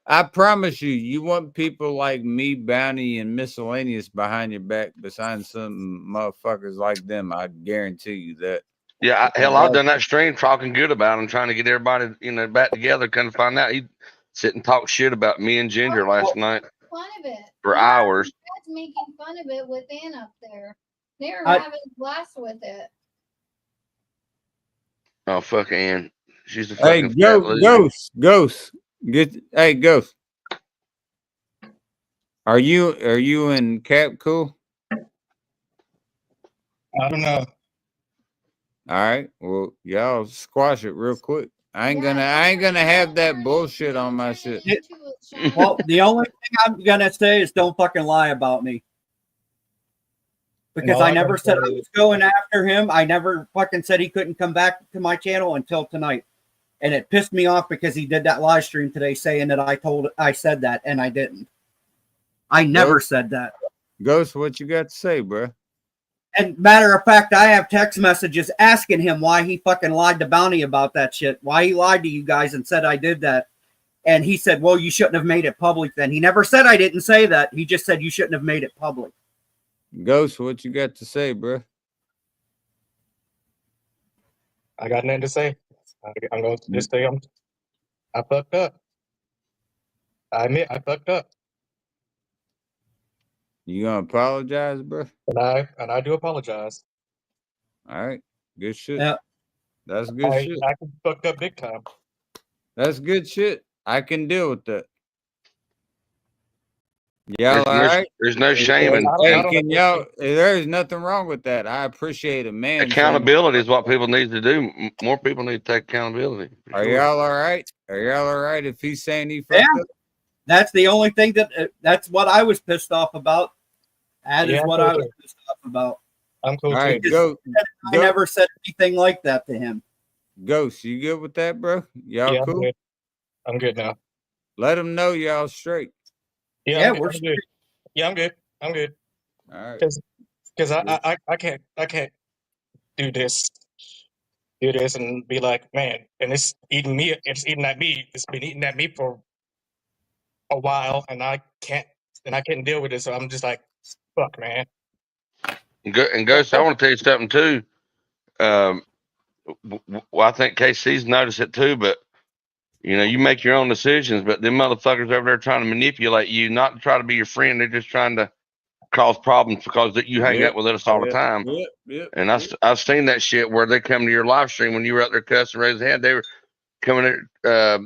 I promise you, you want people like me, Bounty, and Miscellaneous behind your back, besides some motherfuckers like them. I guarantee you that. Yeah, I've done that stream talking good about him, trying to get everybody, back together. Couldn't find out he sit and talk shit about me and Ginger last night Fun of it. for hours. Dad's making fun of it with Ann up there. They were I- having a blast with it. Oh fuck, Ann, she's a Hey, fucking fat loser. Ghost. Hey, Ghost. Are you and Cap cool? I don't know. All right. Well, y'all squash it real quick. I ain't gonna have that bullshit on my shit. Well, the only thing I'm gonna say is don't fucking lie about me. because No, I I never gotta said I say- was going after him. I never fucking said he couldn't come back to my channel until tonight. And it pissed me off because he did that live stream today saying that I said that, and I didn't. I never said that. Ghost, what you got to say, bro? And matter of fact, I have text messages asking him why he fucking lied to Bounty about that shit. Why he lied to you guys and said I did that. And he said, well, you shouldn't have made it public then. He never said I didn't say that. He just said you shouldn't have made it public. Ghost, what you got to say, bro? I got nothing to say. I'm going to just say I fucked up. I admit I fucked up. You gonna apologize, bro? And I do apologize. All right, good shit. Yeah. That's good shit. I fucked up big time. That's good shit. I can deal with that. Y'all all right? There's no shame in Hey, can y'all? There's nothing wrong with that. I appreciate a man. accountability. Is what people need to do. More people need to take accountability. Are y'all all right? Are y'all all right? If he's saying he fucked up, That's the only thing that's what I was pissed off about. That is Yeah, what I'm I cool was pissed off about. I'm cool all right, too. I never said anything like that to him. Ghost, you good with that, bro? Y'all Yeah, cool? I'm good now. Let them know y'all straight. Yeah, I'm we're good. Yeah, I'm good. I'm good. All right. Because I can't do this and be like, man, and it's eating me. It's eating at me. It's been eating at me for a while, and I can't deal with it. So I'm just like, fuck, man. And Ghost, I want to tell you something too. Well, I think KC's noticed it too, but you know, you make your own decisions, but them motherfuckers over there trying to manipulate you, not to try to be your friend. They're just trying to cause problems because that you hang out with us all the time. And I've seen that shit where they come to your live stream when you were out there cussing, raising hand. They were coming there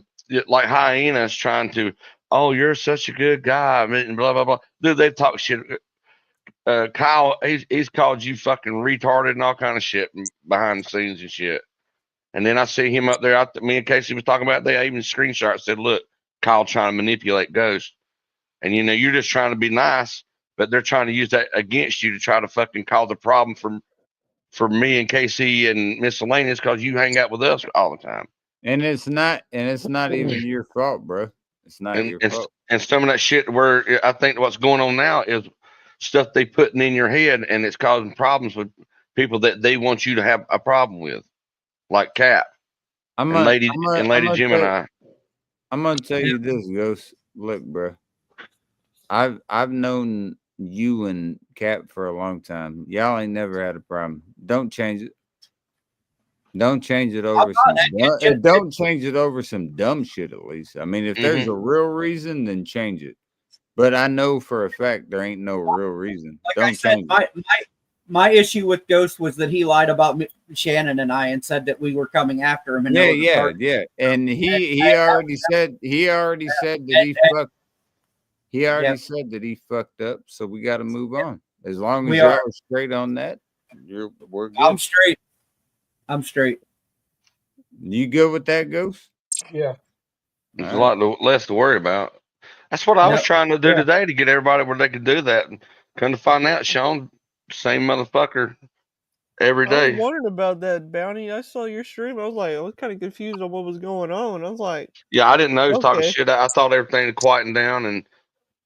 like hyenas trying to, oh, you're such a good guy, and blah blah blah. Dude, they talk shit. Kyle, he's called you fucking retarded and all kind of shit behind the scenes and shit. And then I see him up there. Me and Casey was talking about. They even screenshot said, "Look, Kyle trying to manipulate Ghost." And you know, you're just trying to be nice, but they're trying to use that against you to try to fucking cause a problem for me and Casey and Miscellaneous because you hang out with us all the time. And it's not even your fault, bro. It's not your fault. And some of that shit where I think what's going on now is stuff they putting in your head, and it's causing problems with people that they want you to have a problem with, like Cap and Lady Jim and I. I'm gonna tell you this, Ghost. Look, bro. I've known you and Cap for a long time. Y'all ain't never had a problem. Don't change it. Don't change it over don't change it over some dumb shit, at least. I mean, if there's a real reason, then change it. But I know for a fact there ain't no real reason. Like Don't I said, change it. my issue with Ghost was that he lied about Shannon and I and said that we were coming after him. And Yeah. And he already said that said that he fucked up. So we got to move on. As long as y'all are straight on that, we're good. I'm straight. You good with that, Ghost? Yeah. There's a lot less to worry about. That's what I was trying to do today to get everybody where they could do that. And come to find out, Sean, same motherfucker every day. I was wondering about that, Bounty. I saw your stream. I was kind of confused on what was going on. I was like, yeah, I didn't know he was talking shit. I thought everything had quietened down, and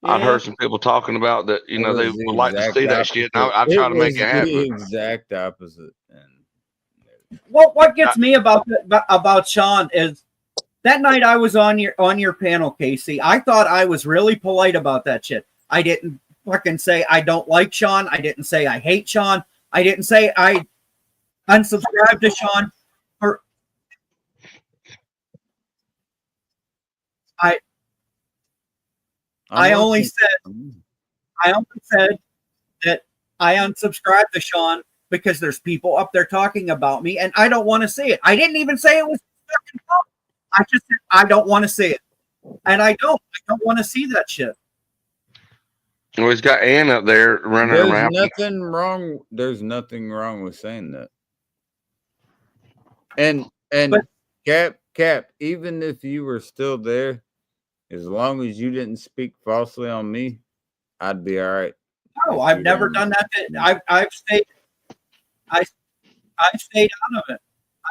I'd heard some people talking about that. You know, they would like to see that shit. And I try to make it happen. The exact opposite. What gets me about Sean is that night I was on your panel, Casey. I thought I was really polite about that shit. I didn't fucking say I don't like Sean. I didn't say I hate Sean. I didn't say I unsubscribed to Sean. I only said that I unsubscribed to Sean because there's people up there talking about me and I don't want to see it. I didn't even say it was fucking wrong. I just said I don't want to see it. And I don't want to see that shit. Well, he's got Ann up there running around. There's nothing wrong with saying that. And Cap, even if you were still there, as long as you didn't speak falsely on me, I'd be all right. No, I've never done that. I've stayed. I stayed out of it.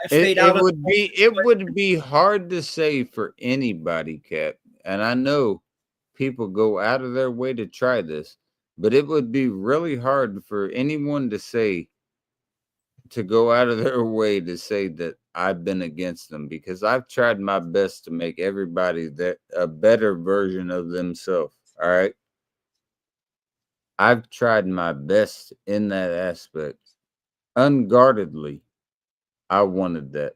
I stayed out of It would be hard to say for anybody, Cap. And I know people go out of their way to try this, but it would be really hard for anyone to go out of their way to say that I've been against them, because I've tried my best to make everybody that a better version of themselves. All right. I've tried my best in that aspect. Unguardedly, I wanted that.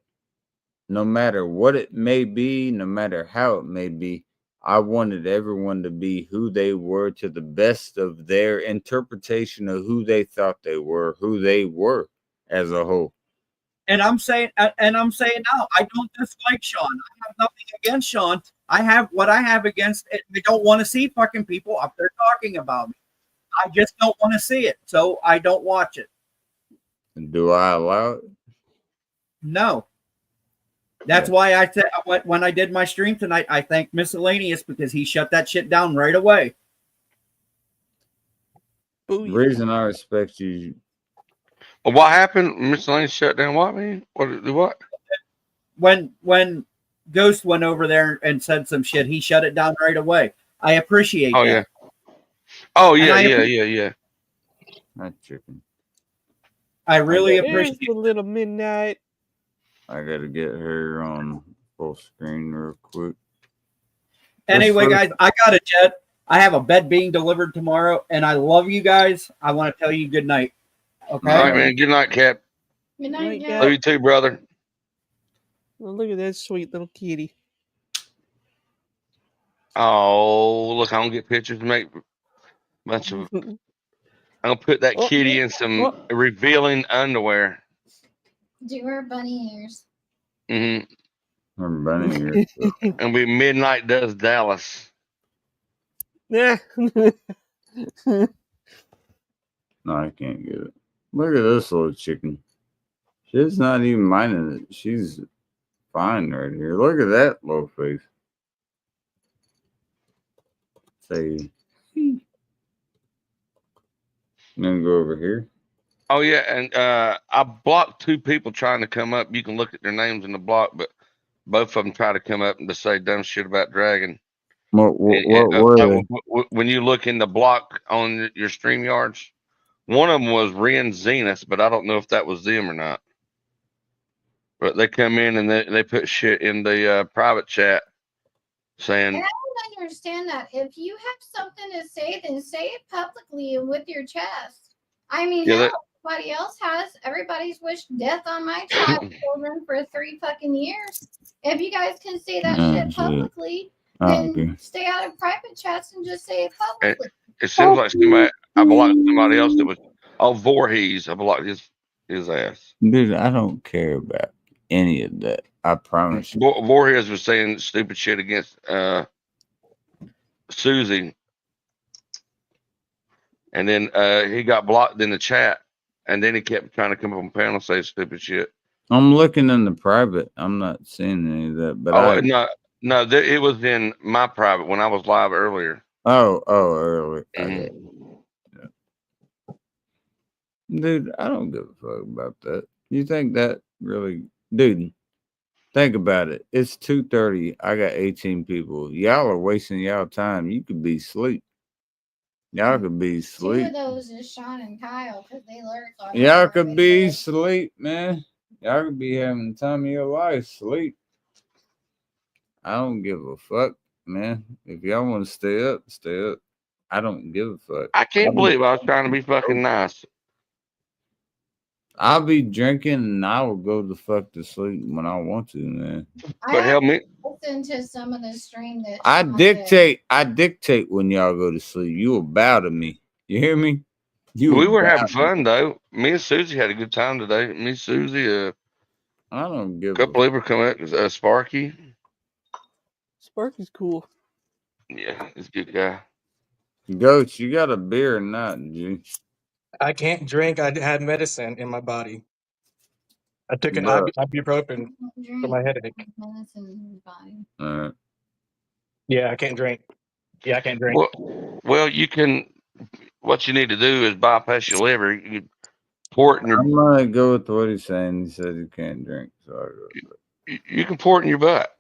No matter what it may be, no matter how it may be, I wanted everyone to be who they were to the best of their interpretation of who they thought they were, who they were as a whole. And I'm saying now, I don't dislike Sean. I have nothing against Sean. I have what I have against it. I don't want to see fucking people up there talking about me. I just don't want to see it, so I don't watch it. Do I allow it? No. That's why I said when I did my stream tonight, I thanked Miscellaneous because he shut that shit down right away. The reason I respect you. Well, what happened? Miscellaneous shut down what, man? What? When Ghost went over there and said some shit, he shut it down right away. I appreciate that. Yeah. Oh, yeah. Not chicken. I really appreciate it. A little midnight. I gotta get her on full screen real quick. Anyway, guys, I got a jet. I have a bed being delivered tomorrow, and I love you guys. I want to tell you good night. Okay. All right, man. Good night, Cap. Good night, Love you too, brother. Well, look at that sweet little kitty. Oh, look, I'm gonna get pictures and make a bunch of. I'm gonna put that kitty in some revealing underwear. Do her bunny ears. Mm-hmm. Her bunny ears. And be Midnight Does Dallas. Yeah. No, I can't get it. Look at this little chicken. She's not even minding it. She's fine right here. Look at that little face. Say, then go over here. Oh yeah, and I blocked 2 people trying to come up. You can look at their names in the block, but both of them try to come up and to say dumb shit about Dragon. What were they? When you look in the block on your StreamYards, one of them was Ren Zenith, but I don't know if that was them or not. But they come in and they put shit in the private chat saying. And I don't understand that. If you have something to say, then say it publicly and with your chest. I mean, everybody else has. Everybody's wished death on my child children for 3 fucking years. If you guys can say that shit publicly, then stay out of private chats and just say it publicly. It seems like I blocked somebody else that was Voorhees. I blocked his ass. Dude, I don't care about any of that. I promise you. Voorhees was saying stupid shit against Susie. And then he got blocked in the chat. And then he kept trying to come up on panel and say stupid shit. I'm looking in the private. I'm not seeing any of that. But no, it was in my private when I was live earlier. Earlier. Mm-hmm. Yeah. Dude, I don't give a fuck about that. You think that really, dude? Think about it. It's 2:30. I got 18 people. Y'all are wasting y'all time. You could be asleep. Y'all could be asleep. 2 of those is Sean and Kyle because they lurk on. Y'all could be asleep, man. Y'all could be having the time of your life, sleep. I don't give a fuck, man. If y'all want to stay up, stay up. I don't give a fuck. I can't believe I was trying to be fucking nice. I'll be drinking and I will go the fuck to sleep when I want to, man. But help me. Listen to some of the stream that I dictate when y'all go to sleep. You will bow to me. You hear me? We were having fun though. Me and Susie had a good time today. Me, Susie, I don't give a couple people come up. Sparky. Sparky's cool. Yeah, he's a good guy. Goats, you got a beer or not, G? I can't drink. I had medicine in my body. I took an ibuprofen for my headache. All right. Yeah, I can't drink. Yeah, I can't drink. Well, you can. what you need to do is bypass your liver. You pour it in your. I'm gonna go with what he's saying. He said he can't drink, so I go. You can pour it in your butt.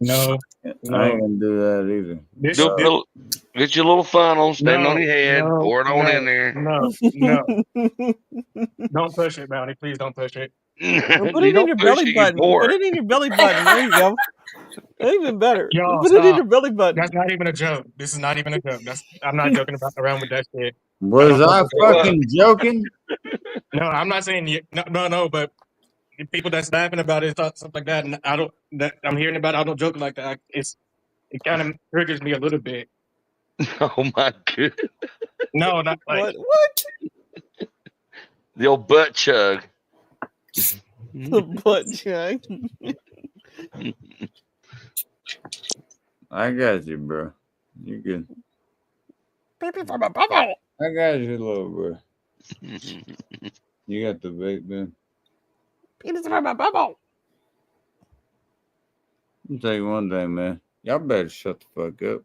No, I ain't no. gonna do that either. This, Do a this little, get your little funnel, stand on no, your head, no, pour it on no, in there. no. Don't push it, Bounty. Please don't push it. Put You it in don't your push belly it, you button. pour Put it. it in your belly button. There you go. Even better. Y'all, Put it in stop. your belly button. That's not even a joke. This is not even a joke. I'm not joking around with that shit. Was don't I fuck with that. fucking joking? No, I'm not saying you. No. But people that's laughing about it, stuff like that, and I don't. That I'm hearing about. I don't joke like that. It kind of triggers me a little bit. Oh my god. No, not like What? The old butt chug. The butt chug. I got you, bro. You good. Baby from a bubble. I got you, little bro. You got the vape, man. Penis from a bubble. I'll tell you one thing, man. Y'all better shut the fuck up.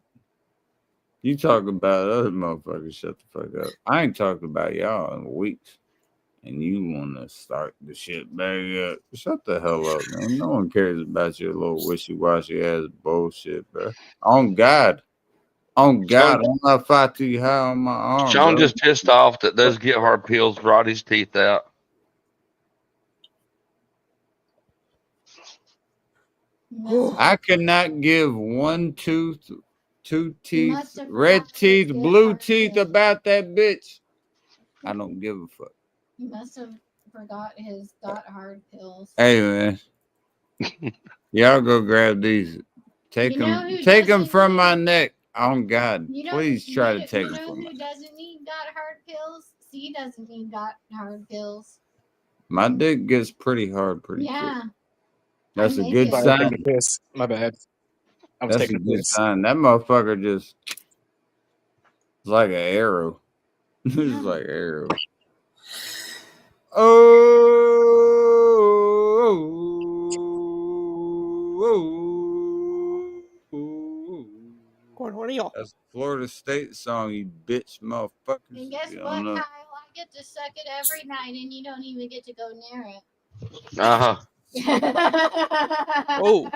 You talk about other motherfuckers, shut the fuck up. I ain't talked about y'all in weeks. And you want to start the shit back up. Shut the hell up, man. No one cares about your little wishy-washy ass bullshit, bro. On God. On God. I'm not 5 feet high on my arm, Sean bro. just pissed off that those Get Hard pills rot his teeth out. I cannot give one tooth, 2 teeth, red teeth, blue teeth about that bitch. I don't give a fuck. He must have forgot his got hard pills. Hey, man. Y'all go grab these. Take them from my neck. On God. Please try to take them from me. Who doesn't need got hard pills? C doesn't need got hard pills. My dick gets pretty hard pretty Yeah. quick. That's a I good make it. sign. piss. My bad. I was That's a taking a good piss. sign. That motherfucker just it's like an arrow. It's like an arrow. Cornholio. That's a Florida State song, you bitch motherfuckers. And guess You what, don't know. Kyle? I get to suck it every night, and you don't even get to go near it. Uh-huh. Oh.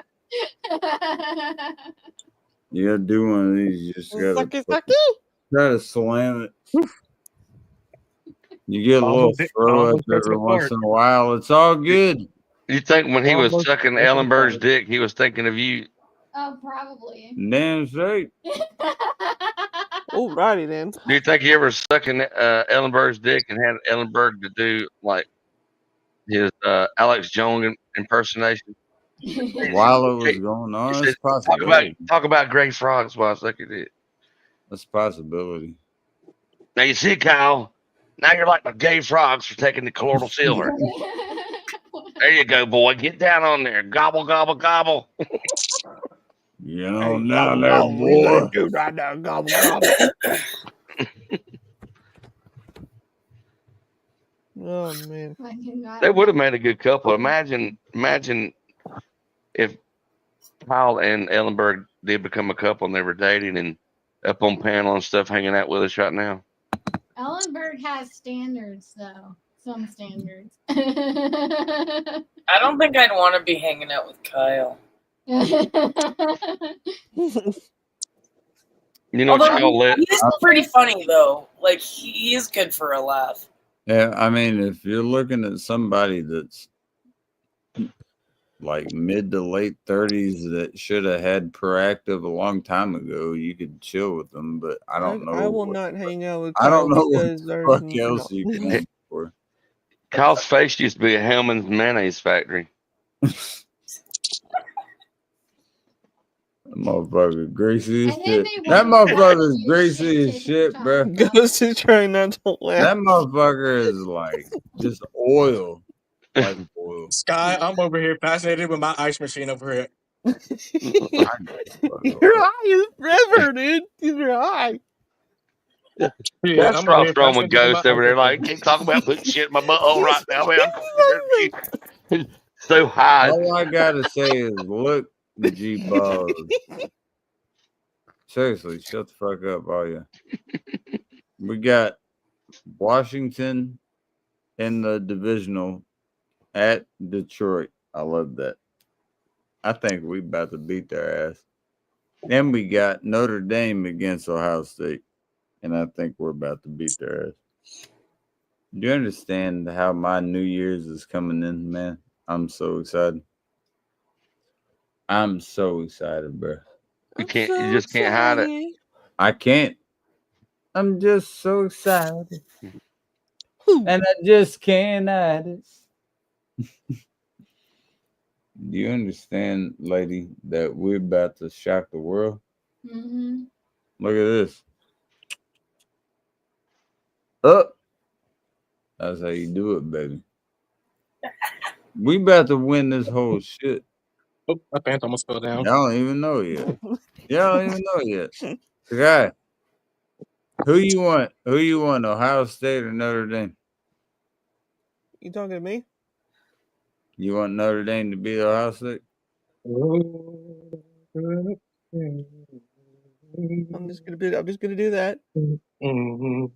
You gotta do one of these. You just gotta Sucky, fucking sucky. try to slam it. You get a little Almost throw up gets every it once apart. in a while. It's all good. You think when he was Almost sucking gets it Ellenberg's apart. dick, he was thinking of you? Oh, probably. Damn straight. Alrighty then. Do you think he ever sucking Ellenberg's dick and had Ellenberg to do like his Alex Jones impersonation? While it was He going on, said, that's a possibility. talk about Greg Frogs while I suck your dick. That's a possibility. Now you see, Kyle. Now you're like the gay frogs for taking the colloidal silver. There you go, boy. Get down on there. Gobble, gobble, gobble. You know, down there, boy. Dude, right now, gobble, gobble. Oh man. They would have made a good couple. Imagine if Kyle and Ellenberg did become a couple and they were dating and up on panel and stuff, hanging out with us right now. Ellenberg has standards, though. Some standards. I don't think I'd want to be hanging out with Kyle. You know what Although y'all let? he's pretty funny though. Like he is good for a laugh. Yeah, I mean, if you're looking at somebody that's like mid to late 30s that should have had Proactive a long time ago, you could chill with them. But I don't know. I will not hang out with. I don't know what because the there's fuck no. else you can ask for. Kyle's face used to be a Hellman's mayonnaise factory. That motherfucker greasy as And then shit. they That wonder why motherfucker's you greasy shit as shit, TikTok. bro. Ghost is trying not to laugh. That motherfucker is like just oil. Like oil. Sky, I'm over here fascinated with my ice machine over here. Your eye is forever, dude. Your eye. Yeah, That's I'm over here Ross with fascinated with Ghost my over ice there. Like, machine. can't talk about putting shit in my butthole right now, man. So high. All I gotta say is look, G balls. Seriously, shut the fuck up, all you. We got Washington in the divisional at Detroit. I love that. I think we about to beat their ass. Then we got Notre Dame against Ohio State, and I think we're about to beat their ass. Do you understand how my New Year's is coming in, man? I'm so excited. I'm so excited, bro. You just can't hide it. I can't. I'm just so excited. And I just can't hide it. Do you understand, lady, that we're about to shock the world? Mm-hmm. Look at this. Up. That's how you do it, baby. We about to win this whole shit. Oh, my pants almost fell down. Y'all don't even know yet. Y'all don't even know yet. Okay. Who you want? Who you want? Ohio State or Notre Dame? You talking to me? You want Notre Dame to beat Ohio State? I'm just gonna do that. You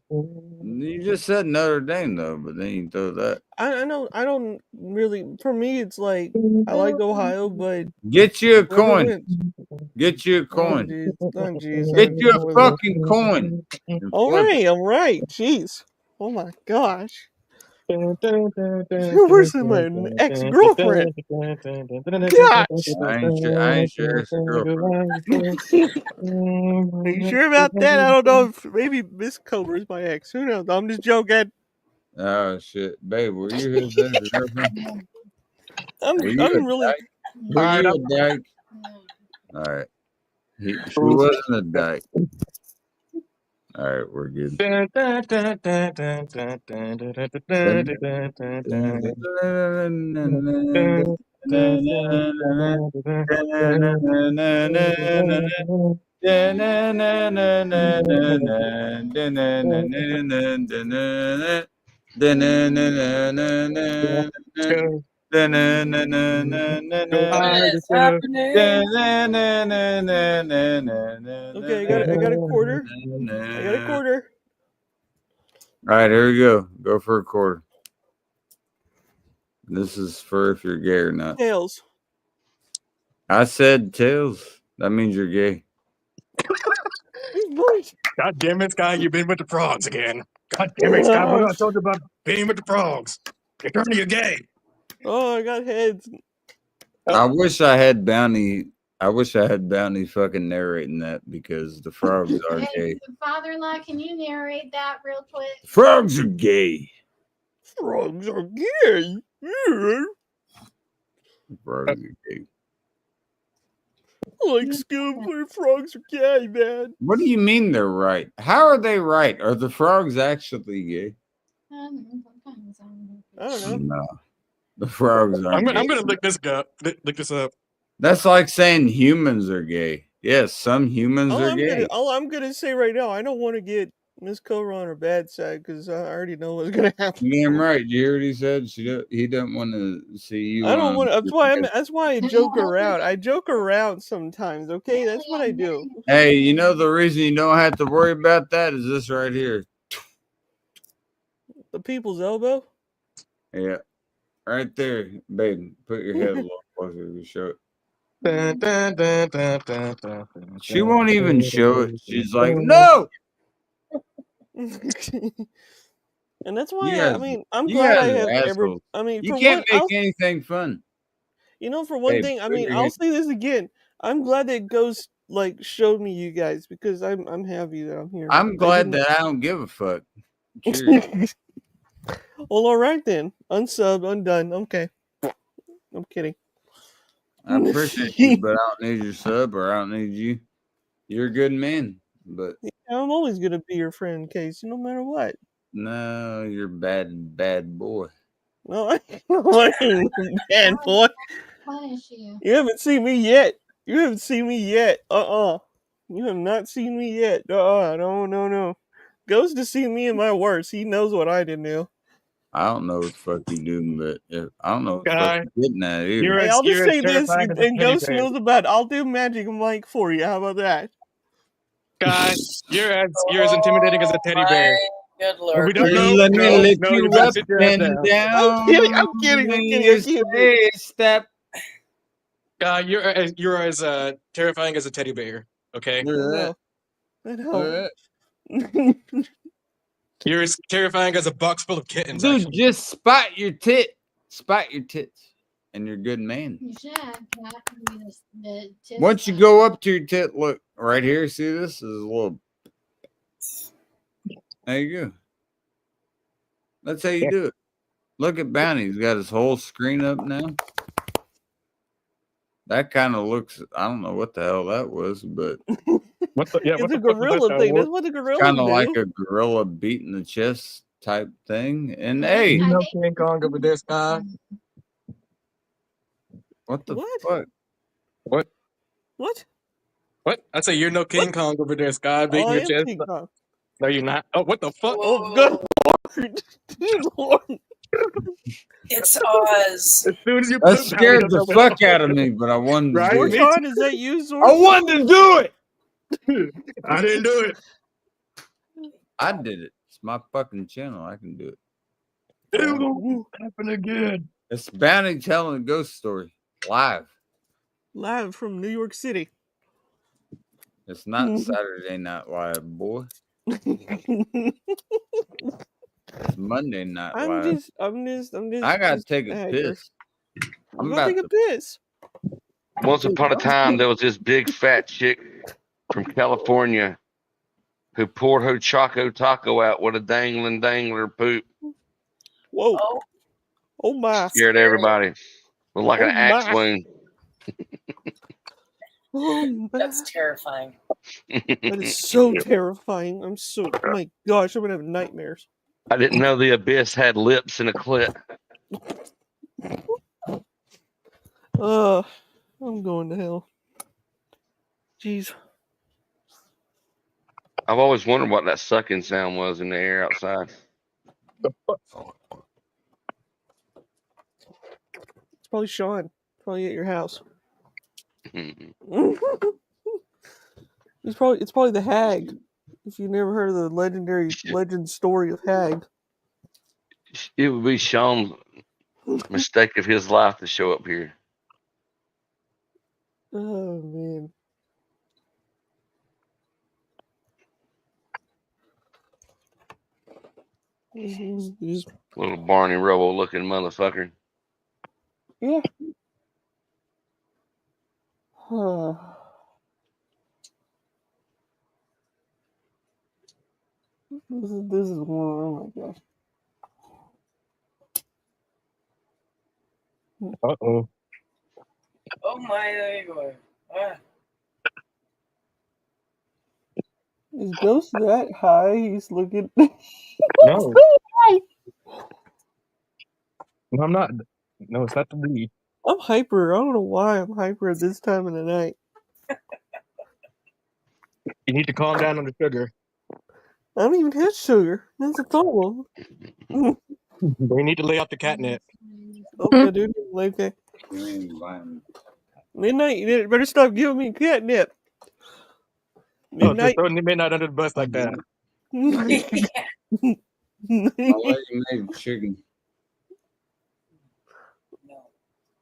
just said Notre Dame though, but then you throw that. I know. I don't really. For me, it's like I like Ohio, but get you a whoever coin. wins. Get you a coin. Jeez. Get you a fucking coin. All right. Jeez. Oh my gosh. Where's my ex-girlfriend? Gosh. I ain't sure it's a girlfriend. Are you sure about that? I don't know if maybe Miss Cobra's my ex. Who knows? I'm just joking. Oh shit, babe, were you his ex-girlfriend? I'm really. Were you a dyke? All right. She wasn't a dyke. All right, we're good. What's happening? Okay, I got a quarter. I got a quarter. All right, here we go. Go for a quarter. This is for if you're gay or not. Tails. I said tails. That means you're gay. God damn it, Sky, you've been with the frogs again. God damn it, Sky, what I told you about being with the frogs? You're turning you gay. Oh, I got heads. I wish I had Bounty. I wish I had Bounty fucking narrating that because the frogs are gay. Father-in-law, can you narrate that real quick? Frogs are gay. Frogs are gay. Frogs are gay. Like Scooby, frogs are gay, man. What do you mean they're right? How are they right? Are the frogs actually gay? I don't know. No. The frogs aren't I'm gay. gonna look this up. That's like saying humans are gay. Yes, some humans are gay. All I'm gonna say right now, I don't want to get Miss Cobra on her bad side because I already know what's gonna happen. Damn right. You hear what he said? He doesn't want to see you. I don't want. That's why I joke around. I joke around sometimes. Okay, that's what I do. Hey, you know the reason you don't have to worry about that is this right here. The people's elbow. Yeah, right there, babe. Put your head a little closer to show it. She won't even show it. She's like, no. And that's why guys, I mean I'm glad I have every. I mean, you for can't one, make anything fun. You know, for one thing, I mean, I'll say this again. I'm glad that Ghost like showed me you guys because I'm happy that I'm here. I'm glad that I don't give a fuck. Cheers. Well, all right then. Unsub, undone. Okay. I'm kidding. I appreciate you, but I don't need your sub or I don't need you. You're a good man, but yeah, I'm always gonna be your friend, Case, no matter what. No, you're bad boy. No, I ain't bad boy. Punish you. You haven't seen me yet. You have not seen me yet. No. Ghost has seen me in my worst. He knows what I did now. I don't know what the fuck you doing, but I don't know what the fuck you're getting at either. Hey, I'll just say this, and Ghost knows about it. I'll do Magic Mike for you. How about that? Guys, you're as intimidating as a teddy bear. Good We lord. don't know. Let me No, lift no, you you better up sit your ass and down. down. I'm kidding. Hey, step. You're as terrifying as a teddy bear. Okay, I know. you're as terrifying as a box full of kittens. Dude, Actually, just spot your tits, and you're a good man. You should have cat the tip Once you spot. go up to your tit, look right here. See this is a little. There you go. That's how you do it. Look at Bounty. He's got his whole screen up now. That kind of looks. I don't know what the hell that was, but what the, yeah, It's what a the fuck was gorilla that, thing. Star That's what the gorilla kind of do. like a gorilla beating the chest type thing. And Yeah, hey, You I know think- King Kong over there, Sky. what the What? fuck? What? What? What? I say you're no King Kong over there, Sky, beating I your am chest. King Kong. No, you're not. Oh, what the fuck? Oh, good Lord. Good Lord. It's Oz. As soon as you That poop, scared the fuck out of me, but I wanted to Right? do Me it. Zortron, is that you, I Zortron? wanted to do it. I didn't do it. I did it. It's my fucking channel. I can do it. It'll happen again. It's Bounty telling a ghost story live. Live from New York City. It's not Saturday Night Live, boy. It's Monday Night Live. I'm just. I gotta take a piss. I'm about to take a piss. Once upon a time, there was this big fat chick from California who poured her Choco Taco out with a dangling dangler poop. Whoa. Oh, Oh my. Scared everybody. Looked like Oh an axe my. wound. Oh my. that's terrifying. That is so terrifying. I'm so. Oh my gosh, I'm gonna have nightmares. I didn't know the abyss had lips and a clit. I'm going to hell. Jeez. I've always wondered what that sucking sound was in the air outside. It's probably Sean. Probably at your house. It's probably the hag. If you've never heard of the legend story of Hag. It would be Sean's mistake of his life to show up here. Oh man. Just, Little Barney Rubble looking motherfucker. yeah. This is one. Oh my gosh. Uh-oh. Oh my god. Ah. Is Ghost that high? He's looking. No. No, I'm not. No, it's not the weed. I'm hyper. I don't know why I'm hyper at this time of the night. You need to calm down on the sugar. I don't even have sugar. That's the problem. We need to lay out the catnip. Okay, dude. Okay. Midnight, you better stop giving me catnip. Oh, just Midnight. throwing midnight under the bus like that. I like you made chicken.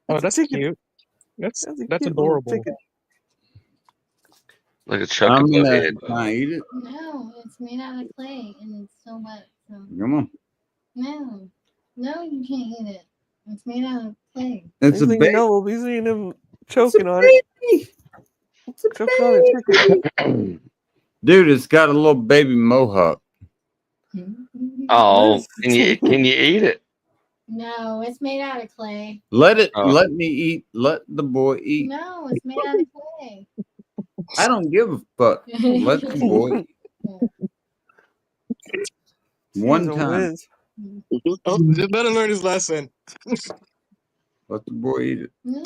Oh, that's cute. That's adorable. Chicken. Like a chuck I'm above gonna head. can I eat it? No, it's made out of clay and it's so wet. So Come on. no, you can't eat it. It's made out of clay. It's a baby. No, we'll be seeing him choking on it. Choking on it. Chicken. Dude, it's got a little baby mohawk. Oh, can you eat it? No, it's made out of clay. Let Oh. me eat. Let the boy eat. No, it's made out of clay. I don't give a fuck. Let the boy eat. One Jeez, time. Liz. Oh, just let him learn his lesson. Let the boy eat it. No.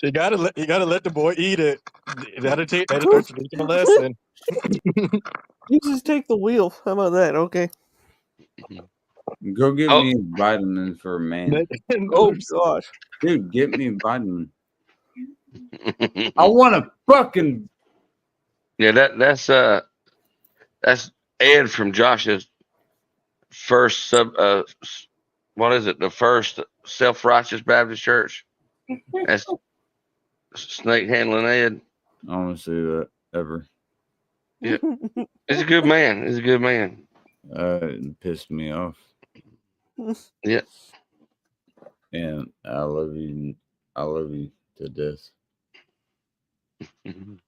You gotta let the boy eat it. That'll teach him a lesson. You just take the wheel. How about that? Okay. Go get Oh. me a vitamin for a man. Oh gosh. Dude, get me a vitamin. I want a fucking Yeah, that's Ed from Josh's first what is it? The first self-righteous Baptist church. That's snake handling Ed. I don't want to see that ever. Yeah, he's a good man. He's a good man. It pissed me off. Yeah. And I love you. I love you to death. Mhm.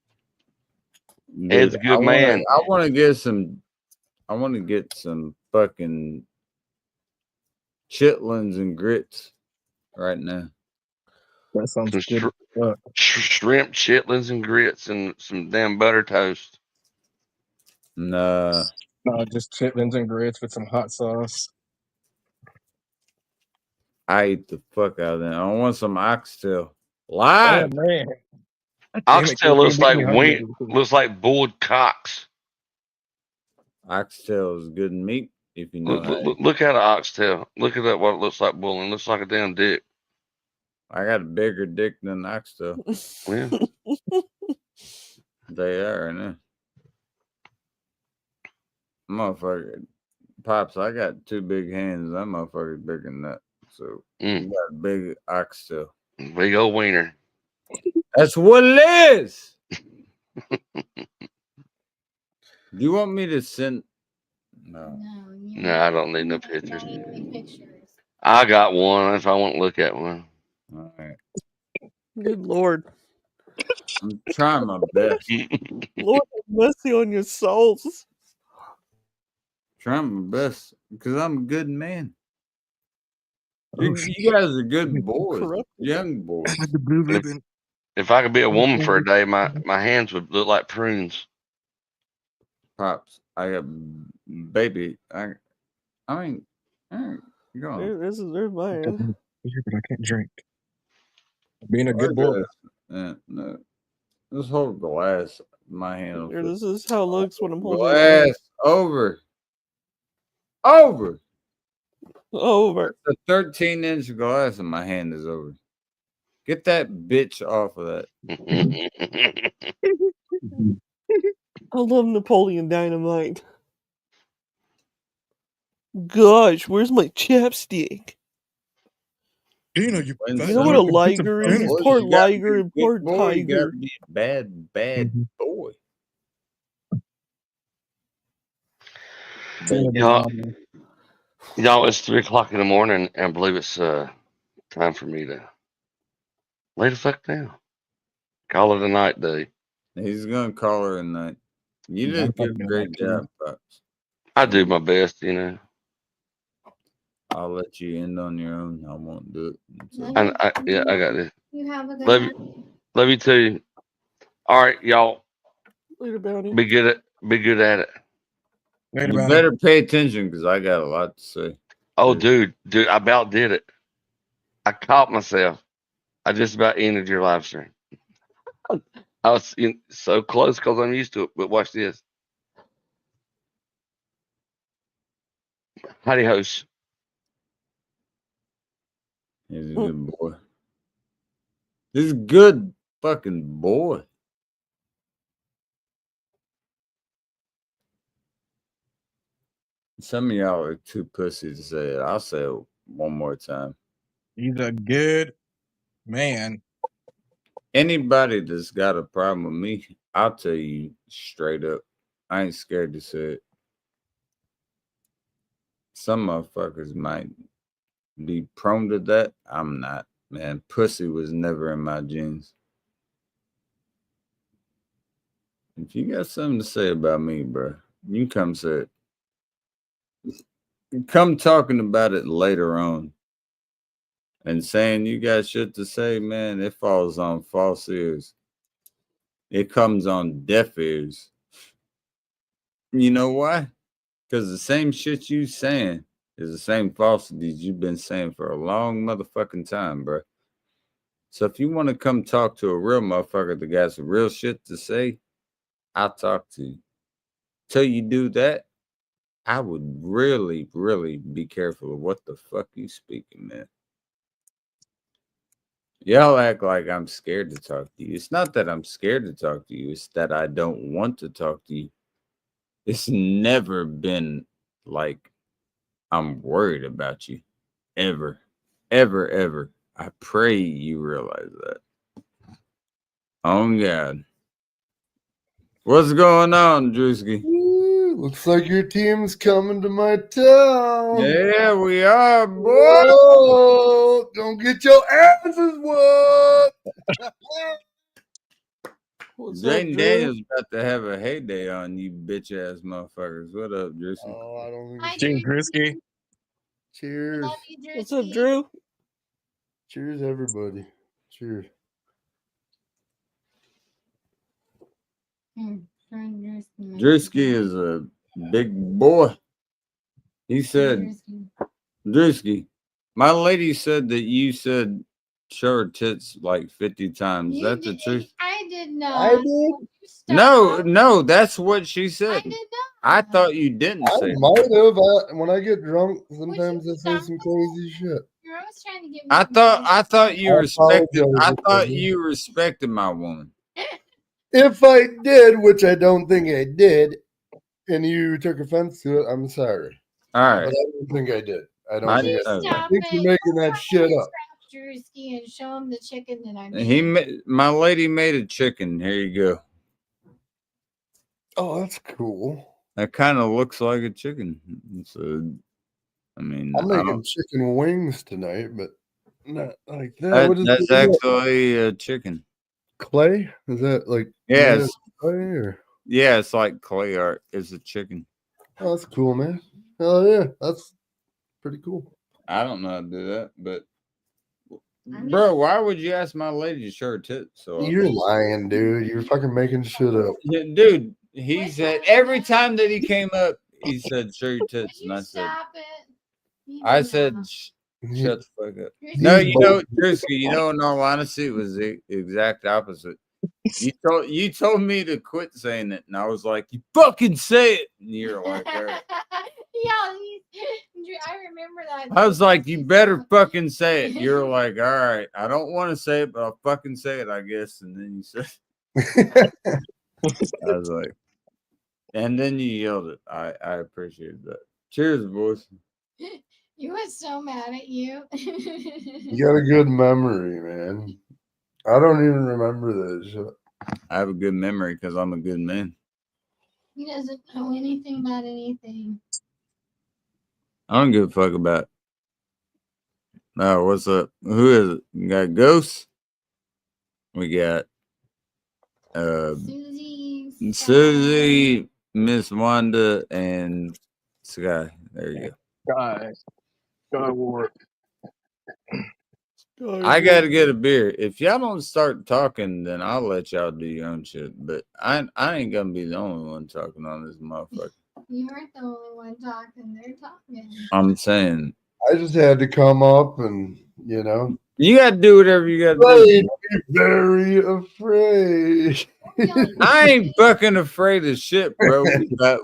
Dude, Ed's a good man. I want to get some. I want to get some fucking chitlins and grits right now. That sounds Some good. shrimp chitlins and grits and some damn butter toast. Nah, No, just chitlins and grits with some hot sauce. I eat the fuck out of that. I want some oxtail. Oh Live. man. Damn it, Oxtail Chris, looks you made like me hungry. looks like bulled cocks. Oxtail is good meat if you know how. Look at an oxtail. Look at that. What it looks like bulling. Looks like a damn dick. I got a bigger dick than oxtail. Yeah. They are, now. Motherfucker. Pops, I got 2 big hands. That motherfucker's bigger than that. So you got a big oxtail. Big old wiener. That's what it is. Do you want me to send? No. No, I don't need no pictures. Not any pictures. I got one if I want to look at one. All right. Good Lord. I'm trying my best. Lord have mercy on your souls. Trying my best because I'm a good man. You guys are good boys, Corrupt. young boys. The blue ribbon. If I could be a woman for a day, my hands would look like prunes. Pops, I got baby. I mean, all right, go on. There's my hand. But I can't drink. Being a good boy. No. This whole glass, my hand. Here, this is how it looks when I'm holding my Glass hand. over. Over. The 13-inch glass in my hand is over. Get that bitch off of that. I love Napoleon Dynamite. Gosh, where's my chapstick? You know, you what a liger is? It's part liger and part Boy, you tiger. gotta be a bad boy. Y'all, it's 3 o'clock in the morning, and I believe it's time for me to lay the fuck down. Call it a night, Dave. He's gonna call her a night. You did a great job, Pops. I do my best, you know. I'll let you end on your own. I won't do it. And I got this. You have a good Love night. you. Love you too. All right, y'all. Later, Bounty. Be good at it. You better pay attention because I got a lot to say. Oh, dude, I about did it. I caught myself. I just about ended your live stream. I was so close because I'm used to it. But watch this. Howdy, host. He's a good boy. This is a good fucking boy. Some of y'all are too pussy to say it. I'll say it one more time. He's a good man. Anybody that's got a problem with me, I'll tell you straight up. I ain't scared to say it. Some motherfuckers might be prone to that. I'm not, man. Pussy was never in my genes. If you got something to say about me, bro, you come say it. Come talking about it later on and saying you got shit to say, man, it falls on false ears. It comes on deaf ears. You know why? Because the same shit you saying is the same falsities you've been saying for a long motherfucking time, bro. So if you want to come talk to a real motherfucker that got some real shit to say, I'll talk to you. Till you do that, I would really, really be careful of what the fuck you speaking, man. Y'all act like I'm scared to talk to you. It's not that I'm scared to talk to you. It's that I don't want to talk to you. It's never been like I'm worried about you. Ever. Ever, ever. I pray you realize that. Oh, God. What's going on, Drewski? Looks like your team's coming to my town. Yeah, we are, boy. Whoa, don't get your asses whooped. What's up, Jaden Drew? Daniels about to have a heyday on you bitch ass motherfuckers. What up, Drewski? Oh, I don't Hi, think Gene it's Grisky. cheers. Love you, What's up, Drewski. Drew? Cheers, everybody. Cheers. Drewski is a big boy. He said, Drewski, my lady said that you said show her tits like 50 times. Is that the truth? I did not. I did. No, that's what she I said. did not. I thought you didn't I say that. might have. When I get drunk, sometimes I say some crazy shit. You're always trying to get me. I thought you I respected. apologize, I thought brother. you respected my woman. If I did, which I don't think I did, and you took offense to it, I'm sorry. All But I right. don't think I did. I don't I- think I did. I Stop think it. you're making that shit up. Drewski and show him the chicken that I He, made. my lady made a chicken. Here you go. Oh, that's cool. That kind of looks like a chicken. So, I mean, I'm I making don't- chicken wings tonight, but not like that. What is that's it? actually a chicken. Clay? Is that like Yes. clay or? Yeah, it's like clay art. It's a chicken. Oh, that's cool, man. Hell yeah, that's pretty cool. I don't know how to do that, but bro, why would you ask my lady to show her tits? So You're lying, dude. You're fucking making shit up. yeah, dude, he said every time that he came up, he said show your tits, and I said, Stop it. I said, He- shut the fuck up. he's No, you know, both- Drewski, you know, in all honesty, it was the exact opposite. You told me to quit saying it, and I was like, you fucking say it. And you're like, all right. I remember that. I was like, you better fucking say it. You're like, all right, I don't want to say it, but I'll fucking say it, I guess. And then you said, I was like, and then you yelled it. I appreciate that. Cheers, boys. You was so mad at you. You got a good memory, man. I don't even remember this shit. I have a good memory because I'm a good man. He doesn't know anything about anything. I don't give a fuck about. Oh, what's up? Who is it? We got Ghost. We got Susie, Miss Wanda, and Sky. There you go. God Ward. I gotta get a beer. If y'all don't start talking, then I'll let y'all do your own shit. But I ain't gonna be the only one talking on this motherfucker. You aren't the only one talking. They're talking. I'm saying I just had to come up and, you know. you gotta do whatever you gotta I'd do. be very afraid. I ain't fucking afraid of shit, bro.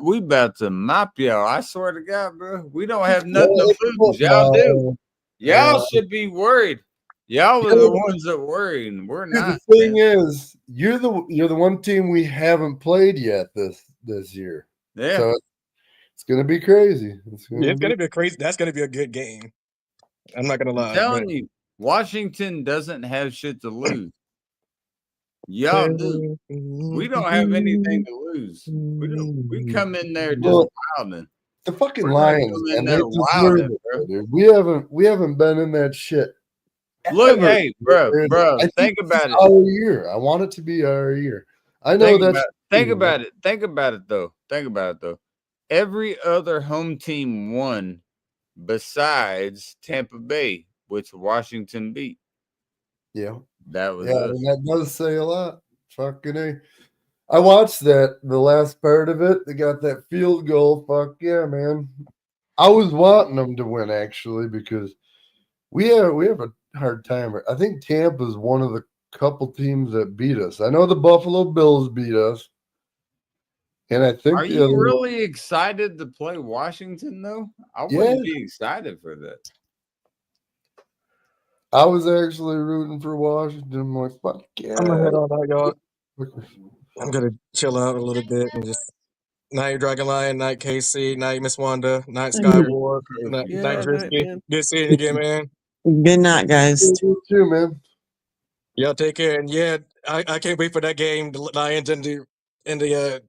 We about to mop y'all. I swear to God, bro. We don't have nothing to lose. Y'all do. Y'all should be worried. Y'all are the ones that worry, and we're Dude, not. the thing is, you're the one team we haven't played yet this year. Yeah. So it's gonna be crazy. It's gonna be a crazy. That's gonna be a good game. I'm not gonna lie. I'm telling you, Washington doesn't have shit to lose. Y'all do. We don't have anything to lose. We come in there just wilding. The fucking We're gonna Lions, come in and there they deserve wilding, it, bro. dude. We haven't been in that shit. Look, ever. hey, bro, I think about it. Our year. I want it to be our year. I know Think about it. Think about it though. Every other home team won besides Tampa Bay, which Washington beat. Yeah. That was us. And that does say a lot. Fucking A. I watched the last part of it. They got that field goal. Fuck yeah, man. I was wanting them to win actually because we have a hard time. I think Tampa's one of the couple teams that beat us. I know the Buffalo Bills beat us. And I think are you really excited to play Washington though? I wouldn't be excited for that. I was actually rooting for Washington. I'm like, fuck yeah. I'm gonna head on out, y'all. I'm gonna chill out a little bit and just night Dragon Lion, night KC, night Miss Wanda, night Skyward, night Yeah, night, Drisky. man. Good seeing you again, man. Good night, guys. You too, man. Y'all take care. And yeah, I can't wait for that game, the Lions and the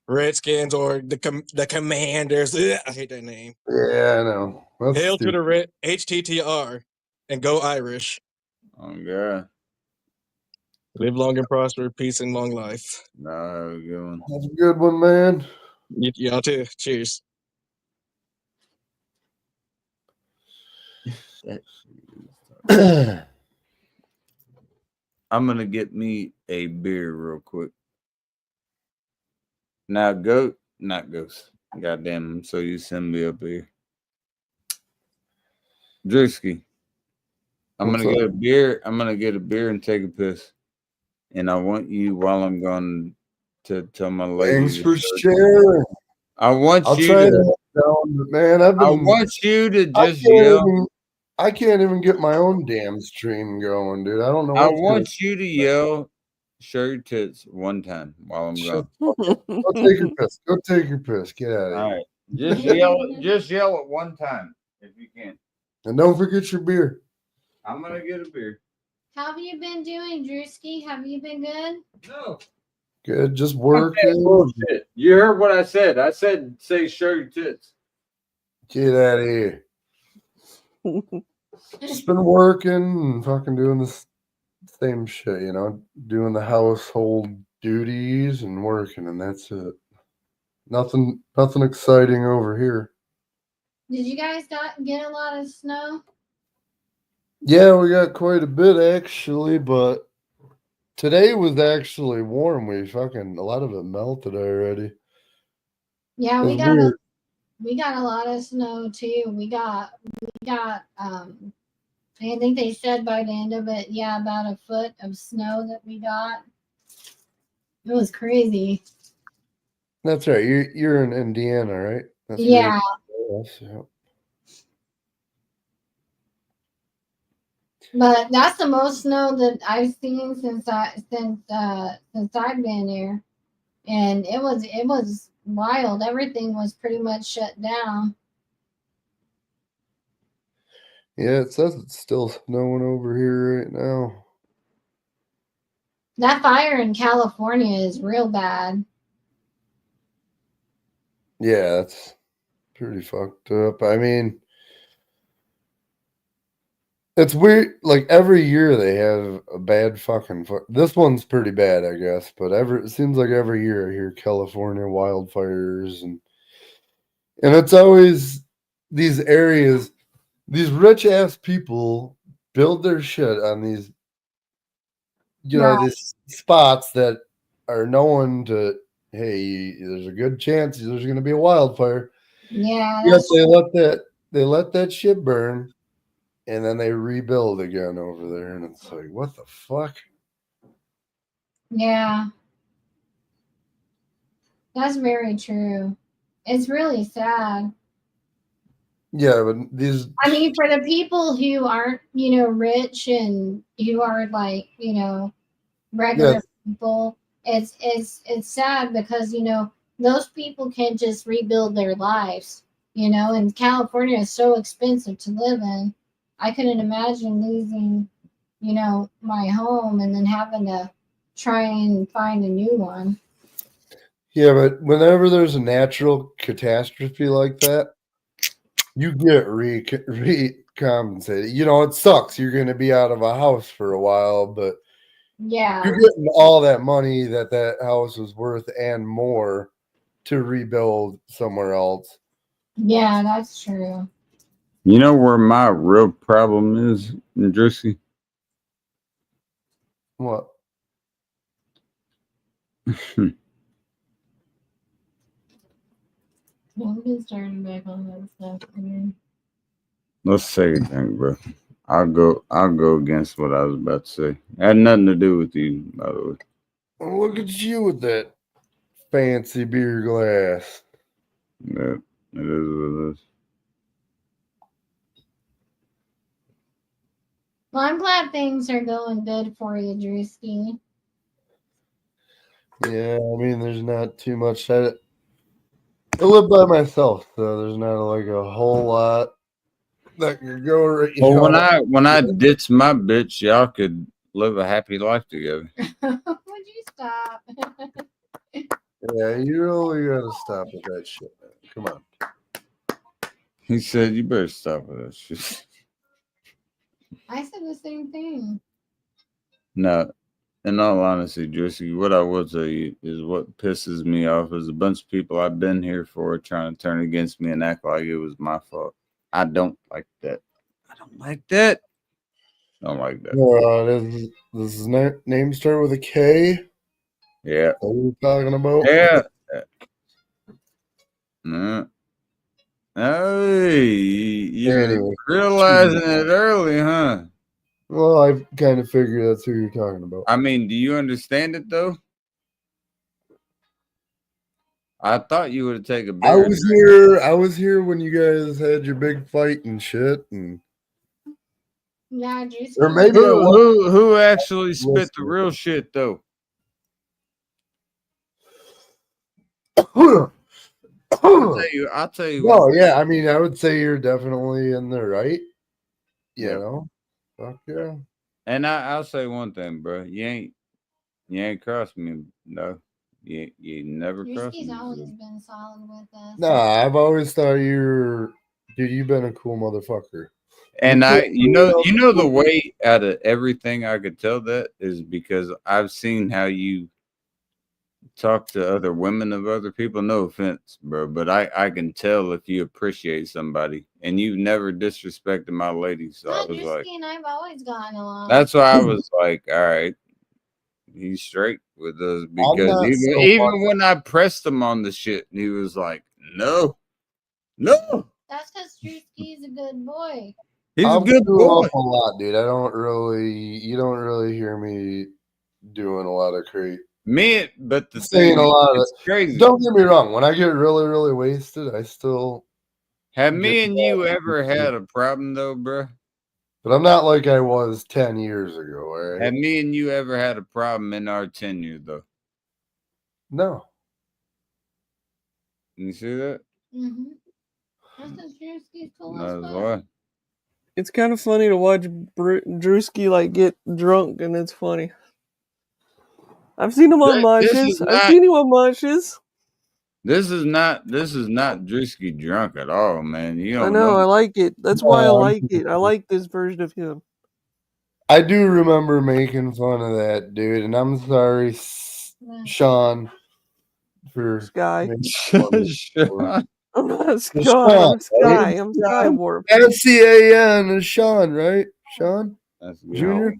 Redskins or the Commanders. Ugh, I hate that name. Yeah, I know. That's Hail to stupid. the Red HTTR and go Irish. Oh God. Live long and prosper, peace and long life. No, have a good one. That's a good one, man. Y'all too. Cheers. I'm gonna get me a beer real quick. Now, not Ghost. Goddamn, I'm so you send me up here. Drewski, I'm What's gonna up? get a beer. I'm gonna get a beer and take a piss. And I want you while I'm gone to tell my lady. Thanks for sharing. I want I'll you try to. to head down, but man, I want you to just yell. I can't even get my own damn stream going, dude. I don't know. I What's want you to yell, "Show your tits" one time while I'm gone. Go take your piss. Go take your piss. Get out of here. All right, just yell it. Just yell it one time if you can. And don't forget your beer. I'm gonna get a beer. How have you been doing, Drewski? Have you been good? No. Good. Just working. Bullshit. You heard what I said. I said, say, show your tits. Get out of here. Just been working and fucking doing this same shit, you know, doing the household duties and working, and that's it. Nothing exciting over here. Did you guys get a lot of snow? Yeah, we got quite a bit actually, but today was actually warm. A lot of it melted already. Yeah, It we was got weird. we got a lot of snow too. We got I think they said by the end of it, yeah, about a foot of snow that we got. It was crazy. That's right. You're in Indiana, right? That's Yeah. yeah. But that's the most snow that I've seen since I've been here. And it was wild. Everything was pretty much shut down. Yeah, it says it's still snowing over here right now. That fire in California is real bad. Yeah, that's pretty fucked up. I mean, it's weird. Like every year they have a bad fucking. This one's pretty bad, I guess. But it seems like every year I hear California wildfires and it's always these areas. These rich ass people build their shit on these, these spots that are known to. Hey, there's a good chance there's going to be a wildfire. Yeah. Yes, they let that shit burn, and then they rebuild again over there, and it's like, what the fuck? Yeah. That's very true. It's really sad. Yeah, but I mean, for the people who aren't, rich and who are like, regular people, it's sad because, those people can just rebuild their lives, and California is so expensive to live in. I couldn't imagine losing, my home and then having to try and find a new one. Yeah, but whenever there's a natural catastrophe like that, you get recompensated. It sucks. You're going to be out of a house for a while, but yeah, you're getting all that money that house was worth and more to rebuild somewhere else. Yeah, that's true. You know where my real problem is in Jersey? What? We've been starting back on that stuff again. Let's take a drink, bro. I'll go against what I was about to say. It had nothing to do with you, by the way. Well, look at you with that fancy beer glass. Yeah, it is what it is. Well, I'm glad things are going good for you, Drewski. Yeah, I mean, there's not too much. I live by myself, so there's not like a whole lot that could go right. You Well, know, when I ditch my bitch, y'all could live a happy life together. Would you stop? yeah, you really gotta stop with that shit, man. Come on. He said, "You better stop with that shit." I said the same thing. No, in all honesty, Jesse, what I will tell you is what pisses me off is a bunch of people I've been here for trying to turn against me and act like it was my fault. I don't like that. I don't like that. Don't like that. This is name start with a K. Yeah. What are we talking about? Yeah. Hey, you're Anyway, realizing it early, huh? well, I kind of figured that's who you're talking about. I mean, do you understand it though? I thought you would take a bigger. I was here when you guys had your big fight and shit, and Yeah, Drewski. or maybe who actually spit the real shit though? I'll tell you. No, yeah, I mean, I would say you're definitely in the right. You know, fuck yeah. And I'll say one thing, bro. You ain't crossed me, no. You never crossed me. Drewski's always been solid with us. Nah, I've always thought dude, you've been a cool motherfucker. And you know the way out of everything I could tell that is because I've seen how you talk to other women of other people. No offense, bro, but I can tell if you appreciate somebody, and you've never disrespected my lady. So I was like, and I've always gotten along. that's why I was like, all right, he's straight with us, because even when I pressed him on the shit, he was like, no. That's because Drewski's a good boy. He's a good boy. A lot, dude. You don't really hear me doing a lot of crazy. But the saying thing a lot of crazy. Don't get me wrong. When I get really, really wasted, I still have me and you ever had a problem though, bro? But I'm not like I was 10 years ago. All right? Have me and you ever had a problem in our tenure though? No. You see that? Mm-hmm. That's Drewski's cool. That's why. It's kind of funny to watch Drewski like get drunk, and it's funny. I've seen him on matches. I've seen him on matches. This is not Drewski drunk at all, man. You don't I know. I like it. That's why I like it. I like this version of him. I do remember making fun of that dude, and I'm sorry, Sean, for Sky. Sean. I'm not Sky. I'm Sky. I'm Skywarp. SCAN is Sean, right? Sean? That's Junior?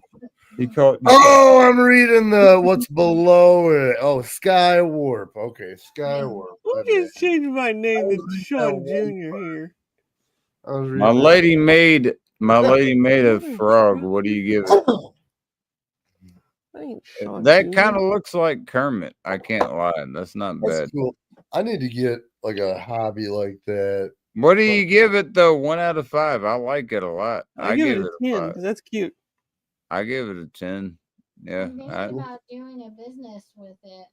He called. Oh, I'm reading the what's below it. Oh, Skywarp. Okay, Skywarp. Who just changed my name to Sean Junior here? My lady made a frog. What do you give it? That kind of looks like Kermit. I can't lie. That's not bad. Cool. I need to get like a hobby like that. What do you give it though? 1 out of 5. I like it a lot. I give it a 10 because that's cute. I give it a 10. Yeah. I'm thinking about doing a business with it.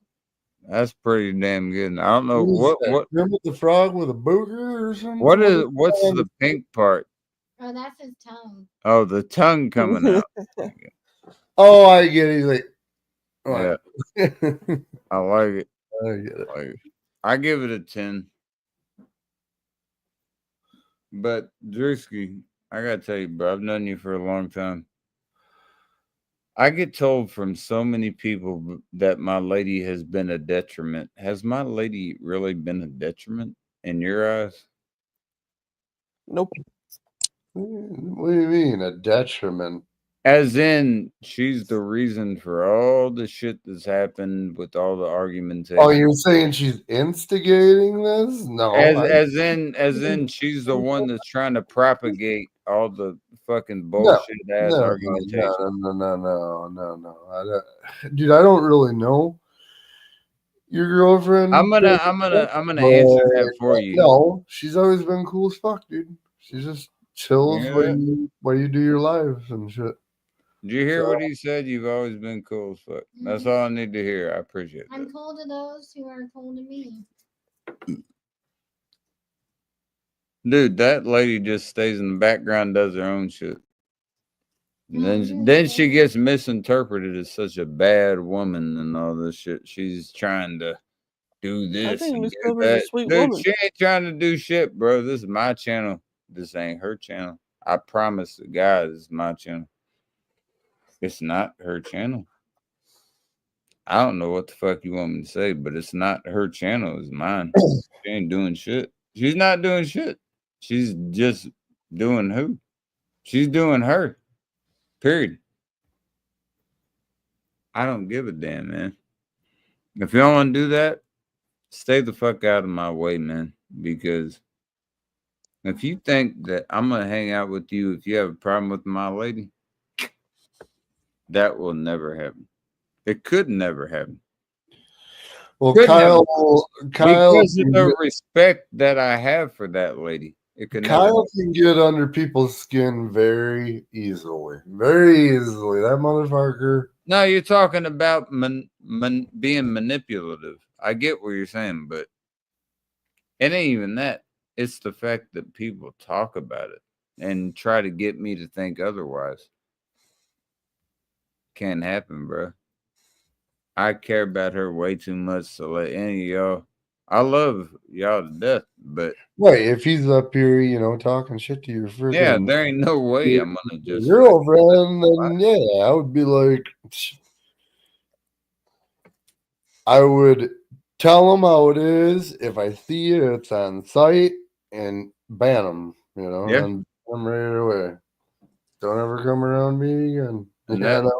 That's pretty damn good. I don't know what Remember the frog with a booger or something? What's the pink part? Oh, that's his tongue. Oh, the tongue coming out. Oh, I get it. Like, yeah. I like it. I get it. I give it a 10. But Drewski, I gotta tell you, bro, I've known you for a long time. I get told from so many people that my lady has been a detriment. Has my lady really been a detriment in your eyes? Nope. What do you mean, a detriment? As in, she's the reason for all the shit that's happened with all the argumentation. Oh, you're saying she's instigating this? No. As in, she's the one that's trying to propagate all the fucking bullshit ass argumentation. No. Dude, I don't really know your girlfriend. I'm gonna answer that for you. No, she's always been cool as fuck, dude. She's just chills while you do your lives and shit. Did you hear So- what he said? You've always been cool as fuck. That's all I need to hear. I appreciate I'm that. cool to those who are cool to me. Dude, that lady just stays in the background, does her own shit. And then she gets misinterpreted as such a bad woman and all this shit. She's trying to do this think and Miss do Cover's a that. sweet Dude, woman. she ain't trying to do shit, bro. This is my channel. This ain't her channel. I promise the guy this is my channel. It's not her channel. I don't know what the fuck you want me to say, but it's not her channel. It's mine. She ain't doing shit. She's not doing shit. She's just doing who? She's doing her. Period. I don't give a damn, man. If you don't want to do that, stay the fuck out of my way, man. Because if you think that I'm gonna hang out with you if you have a problem with my lady, that will never happen. It could never happen. Well, Could never. Kyle, Because of the respect that I have for that lady. It could never Kyle happen. can get under people's skin very easily. Very easily. That motherfucker. No, you're talking about being manipulative. I get what you're saying, but it ain't even that. It's the fact that people talk about it and try to get me to think otherwise. Can't happen, bro. I care about her way too much to let any of y'all. I love y'all to death, but Right, if he's up here, talking shit to your freaking yeah, there ain't no way I'm gonna just girlfriend, then yeah, I would be like, I would tell him how it is. If I see it, it's on site, and ban him, Yeah. and I'm right away. Don't ever come around me again. And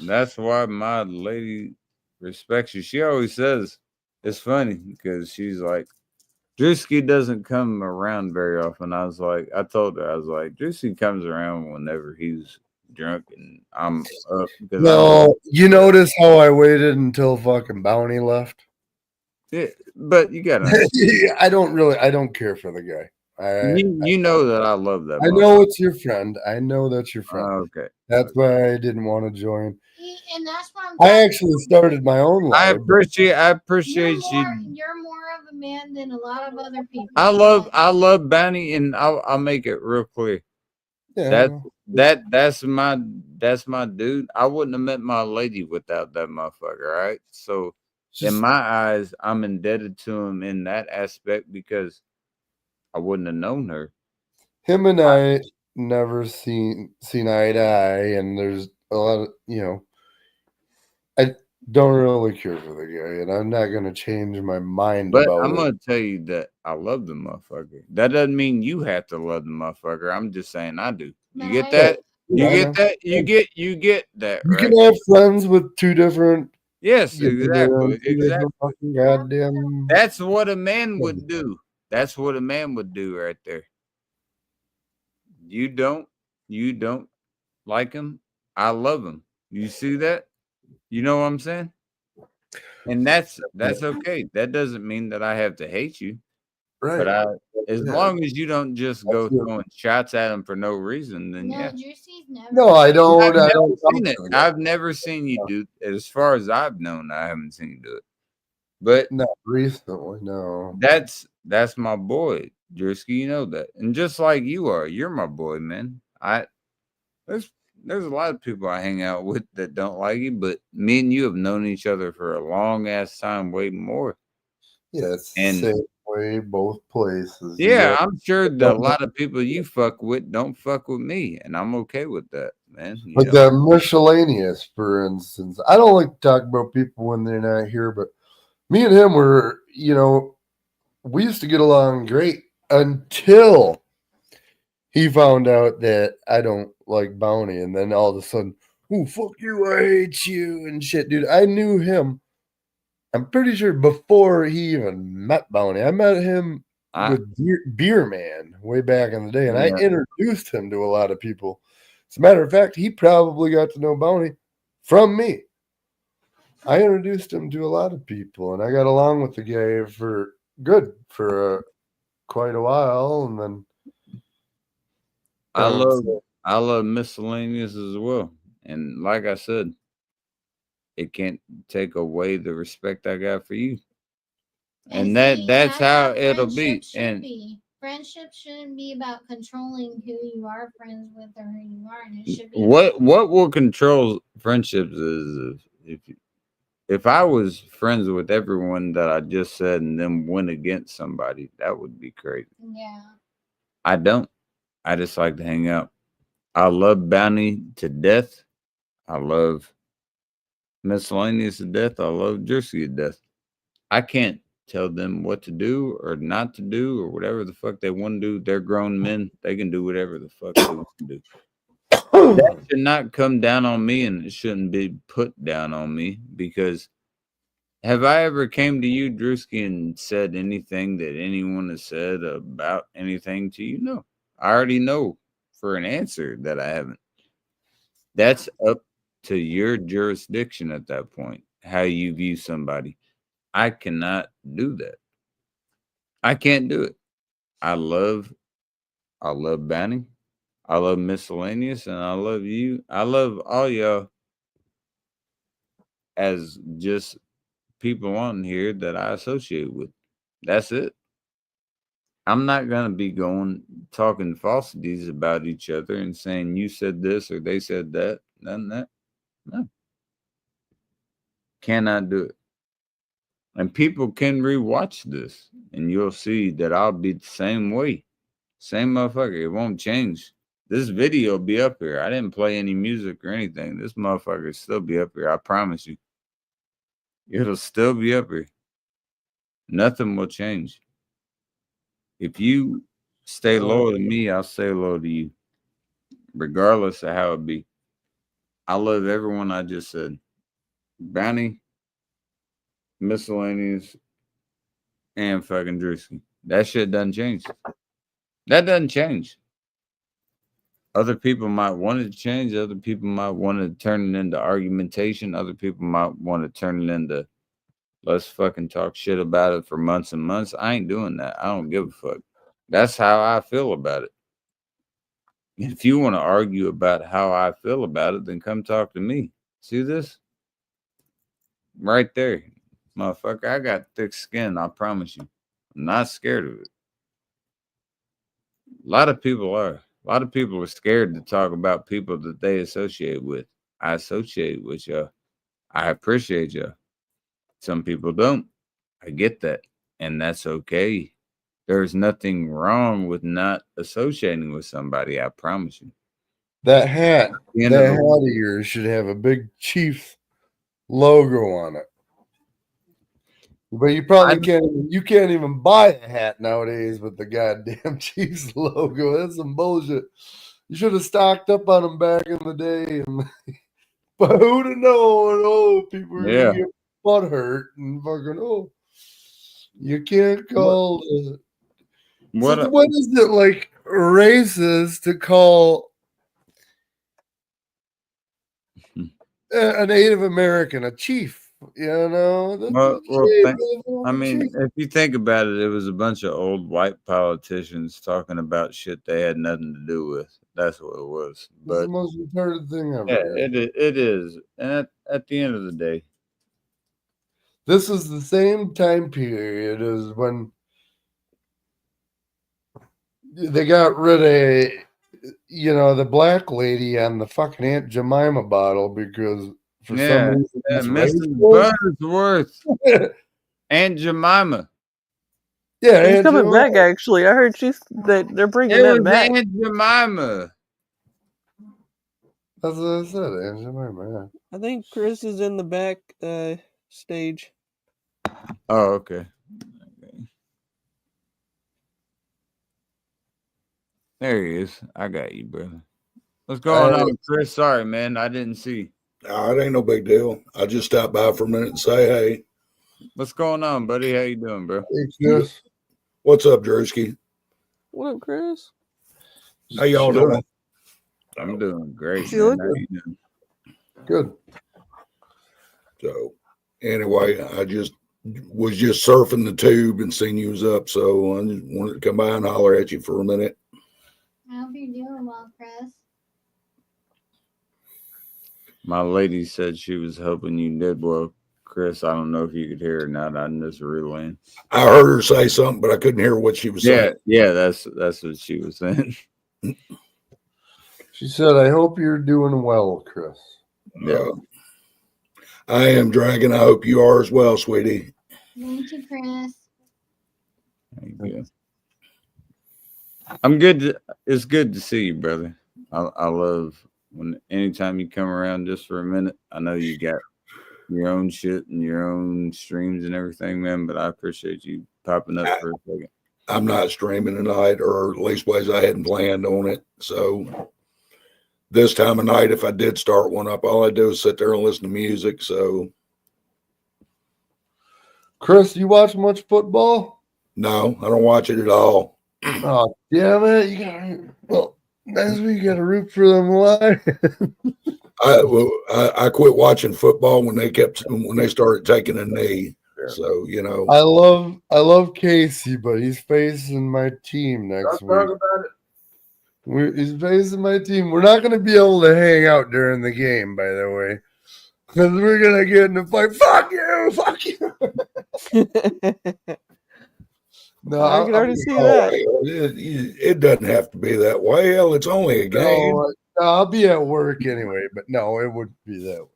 that's why my lady respects you. She always says it's funny because she's like, Drewski doesn't come around very often. I told her, I was like, Drewski comes around whenever he's drunk and I'm up. No, you notice how I waited until fucking Bounty left? Yeah, but you gotta I don't care for the guy. you know that I love that. I know it's your friend. I know that's your friend. Okay. That's why I didn't want to join. And that's why I actually started my own I live. appreciate you. You're more of a man than a lot of other people. I love Bounty, and I'll make it real clear. Yeah. That's my dude. I wouldn't have met my lady without that motherfucker, right? So in my eyes, I'm indebted to him in that aspect because I wouldn't have known her. Him and I never seen eye to eye, and there's a lot of I don't really care for the guy, and I'm not gonna change my mind But about I'm it. gonna tell you that I love the motherfucker. That doesn't mean you have to love the motherfucker. I'm just saying I do. You get that? You get that? You get that, You right? can have friends with two different. Yes, exactly. Fucking goddamn. That's what a man would do. That's what a man would do right there. You don't like him. I love him. You see that? You know what I'm saying? And that's okay. That doesn't mean that I have to hate you. Right. But as long as you don't just go throwing shots at him for no reason, then yeah. No, I don't. I don't seen it. I've never seen you do. As far as I've known, I haven't seen you do it. But not recently, no. That's my boy, Drisky. You know that, and just like you are, you're my boy, man. There's a lot of people I hang out with that don't like you, but me and you have known each other for a long ass time, way more. Yeah, it's the same way both places. Yeah, I'm sure that a lot of people you fuck with don't fuck with me, and I'm okay with that, man. Like the miscellaneous, for instance. I don't like to talk about people when they're not here, but me and him were, we used to get along great until he found out that I don't like Bounty, and then all of a sudden, oh, fuck you, I hate you, and shit, dude. I knew him, I'm pretty sure, before he even met Bounty. I met him with Beer Man way back in the day, and I introduced him to a lot of people. As a matter of fact, he probably got to know Bounty from me. I introduced him to a lot of people, and I got along with the guy for quite a while, and then I love miscellaneous as well. And like I said, it can't take away the respect I got for you. And see, that's how it'll be. friendship should And be. Friendship shouldn't be about controlling who you are friends with or who you are, and it should be what will control friendships is if I was friends with everyone that I just said and then went against somebody, that would be crazy. Yeah. I don't. I just like to hang out. I love Bounty to death. I love Miscellaneous to death. I love Jersey to death. I can't tell them what to do or not to do or whatever the fuck they want to do. They're grown men. They can do whatever the fuck they want to do. That should not come down on me, and it shouldn't be put down on me, because have I ever came to you, Drewski, and said anything that anyone has said about anything to you? No. I already know for an answer that I haven't. That's up to your jurisdiction at that point, how you view somebody. I cannot do that. I can't do it. I love Banning. I love Miscellaneous, and I love you. I love all y'all as just people on here that I associate with. That's it. I'm not gonna be going talking falsities about each other and saying you said this or they said that. None of that. No. Cannot do it. And people can rewatch this and you'll see that I'll be the same way. Same motherfucker. It won't change. This video will be up here. I didn't play any music or anything. This motherfucker will still be up here. I promise you. It'll still be up here. Nothing will change. If you stay loyal to me, I'll stay loyal to you. Regardless of how it be. I love everyone I just said. Bounty, Miscellaneous, and fucking Drewski. That shit doesn't change. That doesn't change. Other people might want it to change. Other people might want to turn it into argumentation. Other people might want to turn it into let's fucking talk shit about it for months and months. I ain't doing that. I don't give a fuck. That's how I feel about it. If you want to argue about how I feel about it, then come talk to me. See this? Right there. Motherfucker, I got thick skin, I promise you. I'm not scared of it. A lot of people are. A lot of people are scared to talk about people that they associate with. I associate with y'all. I appreciate y'all. Some people don't. I get that. And that's okay. There's nothing wrong with not associating with somebody, I promise you. That hat of yours should have a big Chiefs logo on it. But you probably can't even buy a hat nowadays with the goddamn Chiefs logo. That's some bullshit. You should have stocked up on them back in the day. And but who'd have known? Oh, people are gonna get butt hurt and fucking you can't call what is it like racist to call a Native American a chief? You know, I mean, if you think about it, it was a bunch of old white politicians talking about shit they had nothing to do with. That's what it was. But the most retarded thing ever. Yeah, it is. And at the end of the day, this is the same time period as when they got rid of, the black lady on the fucking Aunt Jemima bottle because for some reason, Mrs. Buttersworth, Aunt Jemima. Yeah, she's coming back. Actually, I heard they're bringing that back. Aunt Jemima. That's what I said, Aunt Jemima. Yeah. I think Chris is in the back stage. Oh, okay. There he is. I got you, brother. What's going on, Chris? Sorry, man. I didn't see. It ain't no big deal. I just stopped by for a minute and say hey. What's going on, buddy? How you doing, bro? Hey, Chris. What's up, Drewski? What up, Chris? How y'all doing? I'm doing great. You man. How you doing? Good. So, anyway, I was just surfing the tube and seen you was up, so I just wanted to come by and holler at you for a minute. I hope you're doing well, Chris. My lady said she was hoping you did well, Chris. I don't know if you could hear her or not. I just relaying. I heard her say something, but I couldn't hear what she was saying. Yeah, that's what she was saying. She said, I hope you're doing well, Chris. Yeah. I am, Dragon. I hope you are as well, sweetie. Thank you, Chris. Thank you. I'm good. It's good to see you, brother. I love when anytime you come around just for a minute. I know you got your own shit and your own streams and everything, man, but I appreciate you popping up for a second. I'm not streaming tonight, or at least ways I hadn't planned on it. So this time of night, if I did start one up, all I do is sit there and listen to music. So, Chris, you watch much football? no, I don't watch it at all. Oh, damn it. You gotta, well, that's what you got to root for them live. I quit watching football when they started taking a knee. So, I love Casey, but he's facing my team next week. Talk about it. He's facing my team. We're not going to be able to hang out during the game, by the way, because we're going to get in a fight. Fuck you! Fuck you! No, I can already see that. It doesn't have to be that way. Hell, it's only a game. No, I'll be at work anyway, but no, it wouldn't be that way.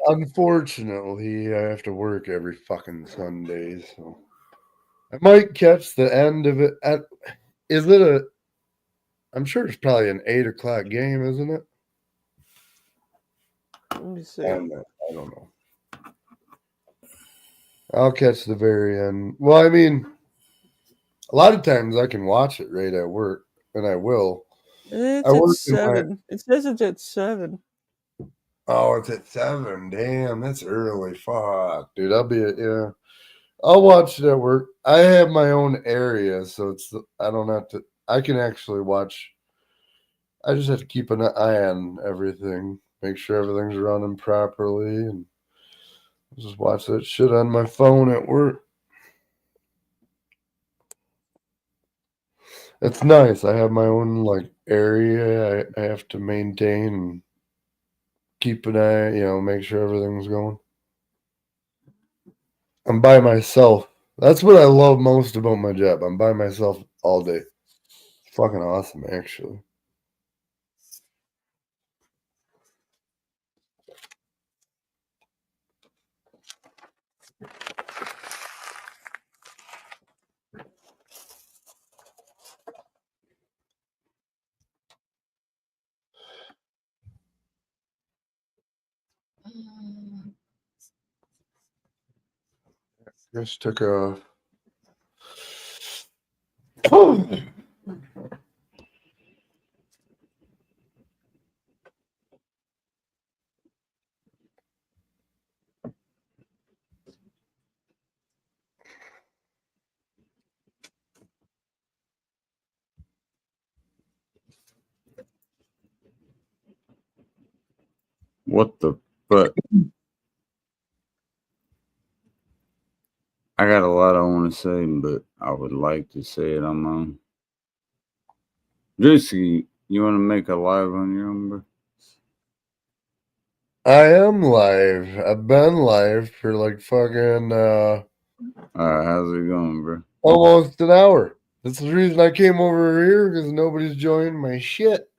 Unfortunately, I have to work every fucking Sunday, so I might catch the end of it. I'm sure it's probably an 8 o'clock game, isn't it? Let me see. I don't know. I'll catch the very end. Well, I mean, a lot of times I can watch it right at work, and I will. It's I at work in 7. It says it's at 7. Oh, it's at 7. Damn, that's early. Fuck, dude. I'll watch it at work. I have my own area, so I don't have to. I can actually watch. I just have to keep an eye on everything, make sure everything's running properly, and just watch that shit on my phone at work. It's nice. I have my own area I have to maintain and keep an eye, make sure everything's going. I'm by myself. That's what I love most about my job. I'm by myself all day. It's fucking awesome, actually. Just took a. What the fuck? I got a lot I want to say, but I would like to say it on my own. Juicy, you want to make a live on your own, bro? I am live. I've been live for fucking How's it going, bro? almost an hour. That's the reason I came over here, because nobody's joining my shit.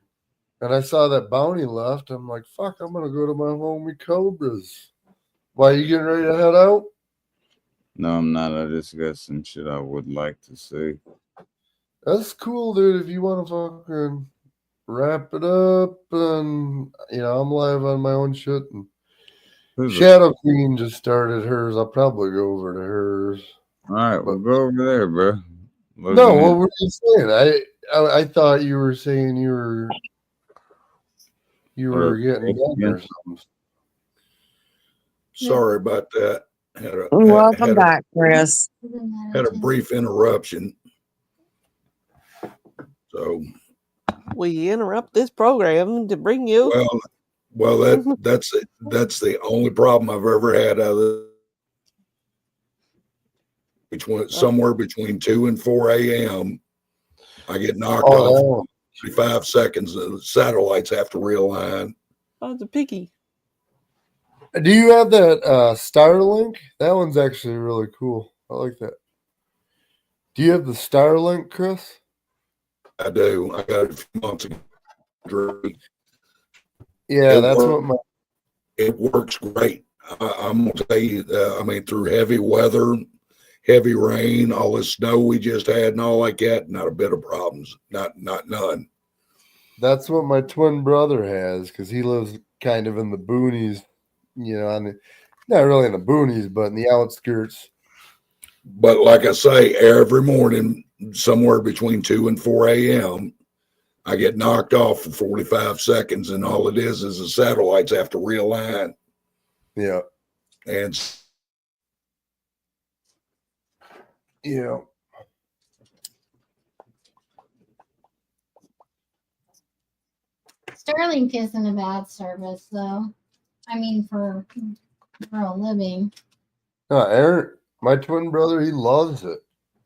And I saw that bounty left. I'm like, fuck, I'm gonna go to my homie Cobras. Why, you getting ready to head out? No, I'm not. I just got some shit I would like to say. That's cool, dude. If you want to fucking wrap it up, and I'm live on my own shit. And Shadow Queen just started hers. I'll probably go over to hers. All right, we'll go over there, bro. No, what were you saying? I thought you were saying you were getting done or something. Sorry about that. Welcome back, Chris. Had a brief interruption. So we interrupt this program to bring you. Well, that's the only problem I've ever had somewhere between 2 and 4 a.m. I get knocked off. 45 seconds. The satellites have to realign. Oh, it's a piggy. Do you have that Starlink? That one's actually really cool. I like that. Do you have the Starlink, Chris? I do. I got it a few months ago. Yeah, It that's works. what my It works great. I'm gonna tell you. I mean, through heavy weather, heavy rain, all this snow we just had, and all like that, not a bit of problems. Not none. that's what my twin brother has because he lives kind of in the boonies, on the not really in the boonies, but in the outskirts. But like I say, every morning, somewhere between 2 and 4 a.m., I get knocked off for 45 seconds, and all it is the satellites have to realign. Yeah. And Yeah. Starlink isn't a bad service, though. I mean, for a living. No, Aaron, my twin brother, he loves it.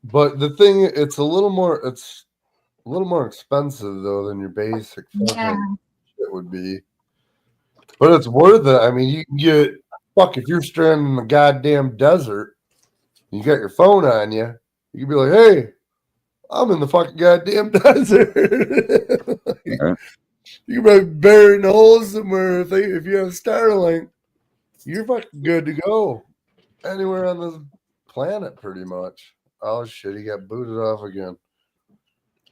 But the thing, it's a little more expensive though than your basic Yeah. shit would be. But it's worth it. I mean, you can get if you're stranded in the goddamn desert, you got your phone on you, you can be like, hey, I'm in the fucking goddamn desert. Right. You can be buried in a hole somewhere. If you have Starlink, you're fucking good to go. Anywhere on this planet, pretty much. Oh shit, he got booted off again.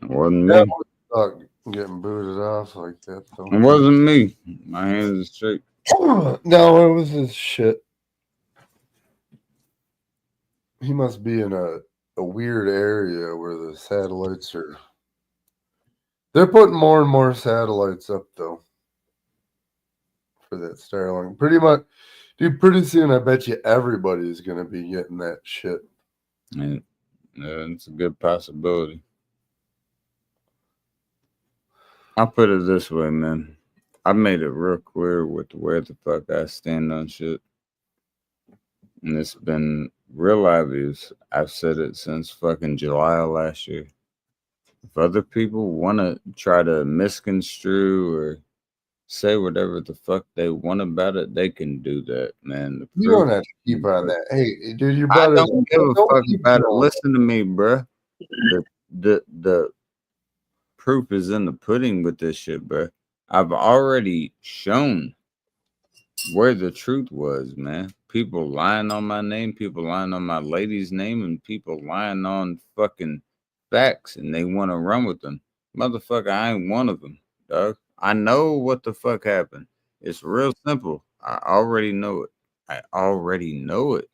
It wasn't That me. would suck, getting booted off like that. Though. It wasn't me. My hands are straight. No, it was his shit. He must be in a weird area where the satellites are. They're putting more and more satellites up though. For that Starlink. Pretty much, dude, pretty soon I bet you everybody's gonna be getting that shit. And it's a good possibility. I'll put it this way, man. I made it real clear with where the fuck I stand on shit. And it's been real obvious. I've said it since fucking July of last year. If other people want to try to misconstrue or say whatever the fuck they want about it, they can do that, man. The You proof don't have to keep on that. Hey, dude, your I brother. don't give a fuck about it. Listen to me, bruh. The proof is in the pudding with this shit, bruh. I've already shown where the truth was, man. People lying on my name, people lying on my lady's name, and people lying on fucking facts, and they want to run with them. Motherfucker, I ain't one of them, dog. I know what the fuck happened. It's real simple. I already know it. I already know it.